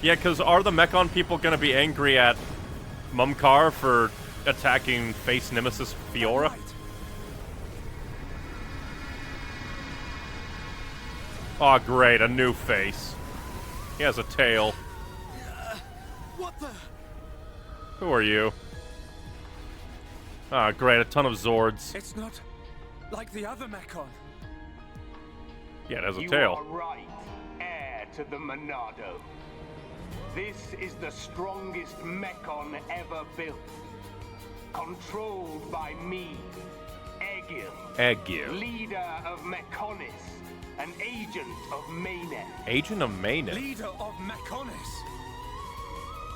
Yeah, because are the Mekon people going to be angry at Mumkar for attacking face nemesis Fiora? Right. Oh, great, a new face. He has a tail. What the? Who are you? Ah, great, a ton of Zords. It's not like the other Mekon. Yeah, it has a You tail. are right, heir to the Monado. This is the strongest Mekon ever built. Controlled by me, Egil, Egil. leader of Mekonis, an agent of Mayneth. Agent of Mayneth. Leader of Mekonis.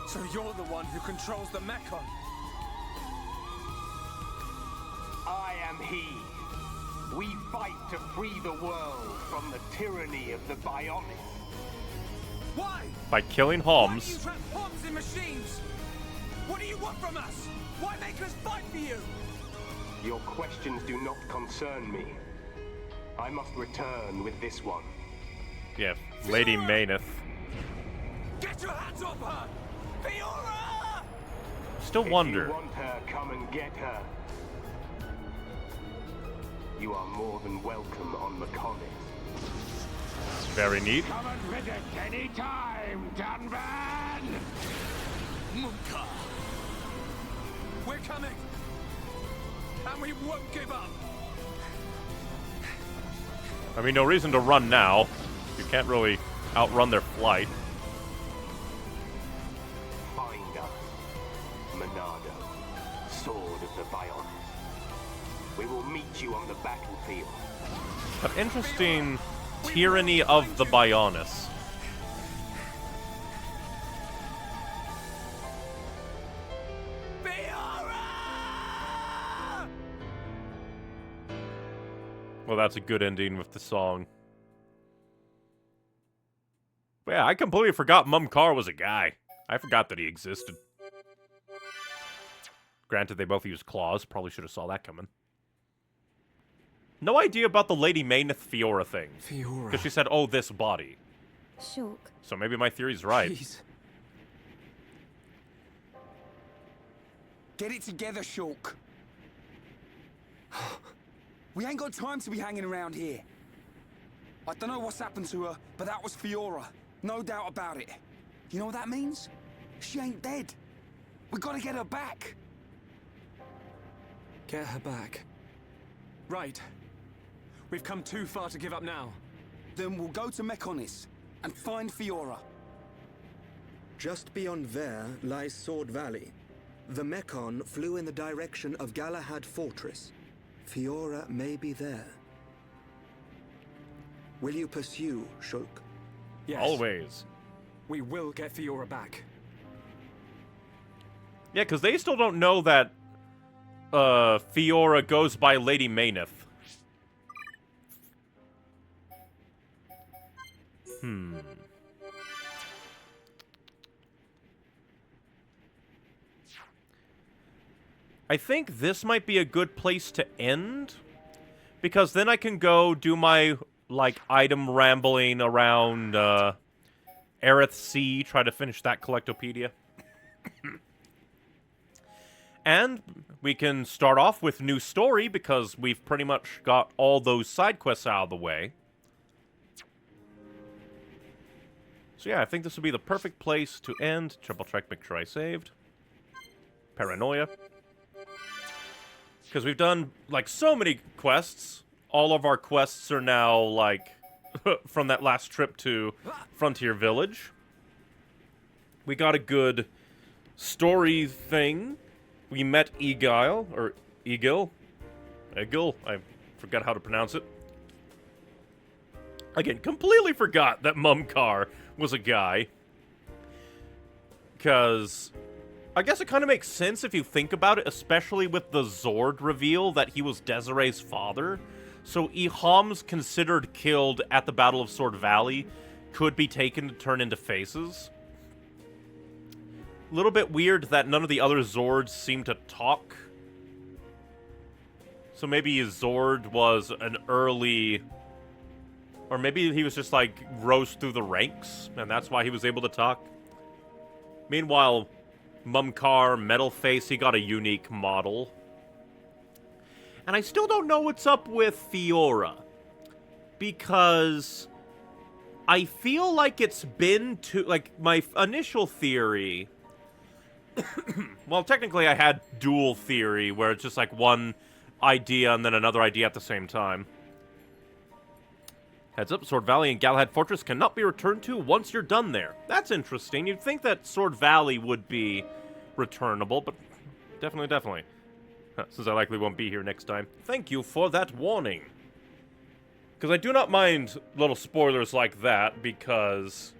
So you're the one who controls the Mekon. I am he. We fight to free the world from the tyranny of the Bionis. Why? By killing Why do you Homs. trap bombs in machines? What do you want from us? Why make us fight for you? Your questions do not concern me. I must return with this one. Yeah, Lady Mayneth. Get your hands off her! Fiora! Still If wonder. you want her, come and get her. You are more than welcome on Mekonis. Very neat. come and visit any time, Dunban. Mumkar. We're coming! And we won't give up! I mean, no reason to run now. You can't really outrun their flight. Find us, Monado, sword of the Bionis. We will meet you on the battlefield. An interesting tyranny of the Bionis. Fiora! Well, that's a good ending with the song. But yeah, I completely forgot Mumkar was a guy. I forgot that he existed. Granted, they both use claws. Probably should have saw that coming. No idea about the Lady Mayneth Fiora thing. Fiora. Because she said, oh, this body. Shulk, So maybe my theory's right. Please. Get it together, Shulk. We ain't got time to be hanging around here. I don't know what's happened to her, but that was Fiora. No doubt about it. You know what that means? She ain't dead. We gotta get her back. Get her back. Right. We've come too far to give up now. Then we'll go to Mekonis and find Fiora. Just beyond there lies Sword Valley. The Mekon flew in the direction of Galahad Fortress. Fiora may be there. Will you pursue, Shulk? Yes. Always. We will get Fiora back. Yeah, because they still don't know that Fiora goes by Lady Mayneth. I think this might be a good place to end, because then I can go do my, like, item rambling around, Aerith Sea, try to finish that Collectopedia. And we can start off with new story, because we've pretty much got all those side quests out of the way. So yeah, I think this would be the perfect place to end. Triple check, make sure I saved. Paranoia. Because we've done, like, so many quests. All of our quests are now, like, from that last trip to Frontier Village. We got a good story thing. We met Egil, or Egil? Egil? I forgot how to pronounce it. Again, completely forgot that Mumkar was a guy. Because I guess it kind of makes sense if you think about it, especially with the Zord reveal that he was Desiree's father. So Eham's considered killed at the Battle of Sword Valley could be taken to turn into faces. A little bit weird that none of the other Zords seem to talk. So maybe Zord was an early... Or maybe he was just, like, rose through the ranks, and that's why he was able to talk. Meanwhile, Mumkar, Metalface, he got a unique model. And I still don't know what's up with Fiora. Because I feel like it's been too... Like, my initial theory... Well, technically I had dual theory, where it's just, like, one idea and then another idea at the same time. Heads up, Sword Valley and Galahad Fortress cannot be returned to once you're done there. That's interesting. You'd think that Sword Valley would be returnable, but definitely. Since I likely won't be here next time. Thank you for that warning. Because I do not mind little spoilers like that, because...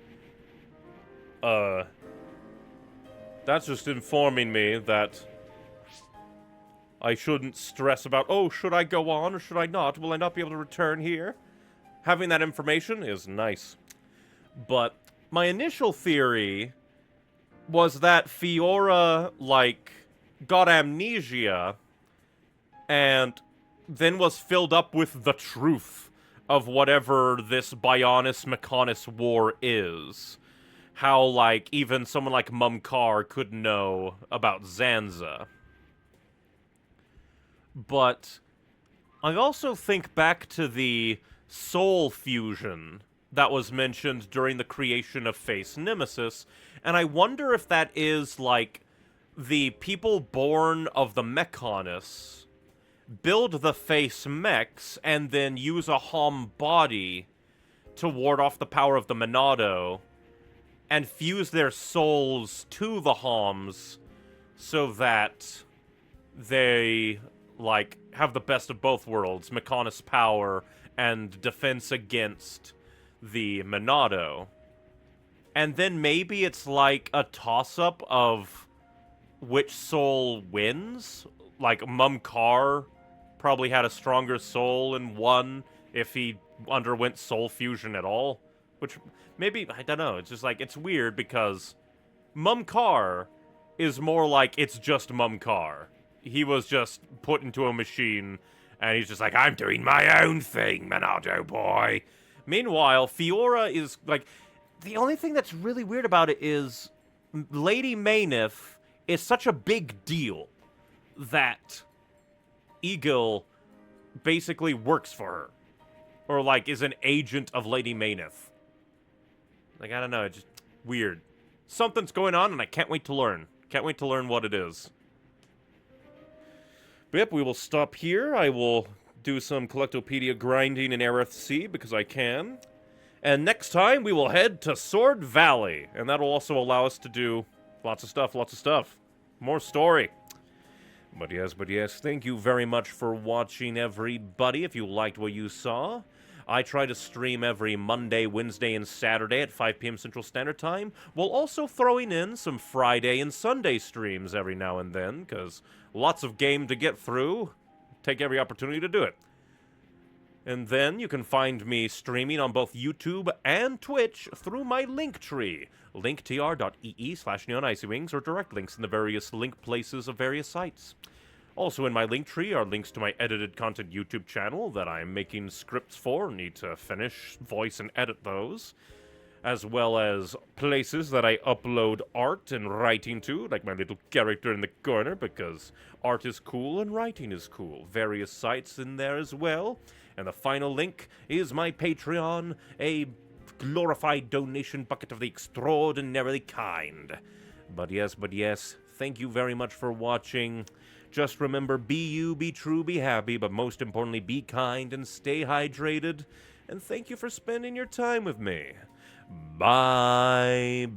that's just informing me that I shouldn't stress about, oh, should I go on or should I not? Will I not be able to return here? Having that information is nice. But my initial theory was that Fiora, like, got amnesia and then was filled up with the truth of whatever this Bionis-Mechonis war is. How, like, even someone like Mumkar could know about Zanza. But I also think back to the soul fusion that was mentioned during the creation of Face Nemesis, and I wonder if that is, like, the people born of the Mechonis build the Face mechs and then use a Hom body to ward off the power of the Monado and fuse their souls to the Homs so that they, like, have the best of both worlds, Mechonis power and defense against the Monado. And then maybe it's like a toss-up of which soul wins. Like, Mumkar probably had a stronger soul and won if he underwent soul fusion at all. Which, maybe, I don't know, it's just like, it's weird because Mumkar is more like it's just Mumkar. He was just put into a machine, and he's just like, I'm doing my own thing, Monado boy. Meanwhile, Fiora is, like, the only thing that's really weird about it is Lady Maynith is such a big deal that Egil basically works for her. Or, like, is an agent of Lady Maynith. Like, I don't know, it's just weird. Something's going on, and I can't wait to learn. Can't wait to learn what it is. But yep, we will stop here. I will do some Collectopedia grinding in Aerith Sea, because I can. And next time, we will head to Sword Valley. And that'll also allow us to do lots of stuff. More story. But yes, thank you very much for watching, everybody. If you liked what you saw, I try to stream every Monday, Wednesday, and Saturday at 5 p.m. Central Standard Time, while also throwing in some Friday and Sunday streams every now and then, because lots of game to get through. Take every opportunity to do it. And then you can find me streaming on both YouTube and Twitch through my Linktree, linktr.ee/neonicywings, or direct links in the various link places of various sites. Also in my Linktree are links to my edited content YouTube channel that I'm making scripts for, need to finish, voice, and edit those, as well as places that I upload art and writing to, like my little character in the corner, because art is cool and writing is cool. Various sites in there as well. And the final link is my Patreon, a glorified donation bucket of the extraordinarily kind. But yes, thank you very much for watching. Just remember, be you, be true, be happy, but most importantly, be kind and stay hydrated. And thank you for spending your time with me. Bye-bye.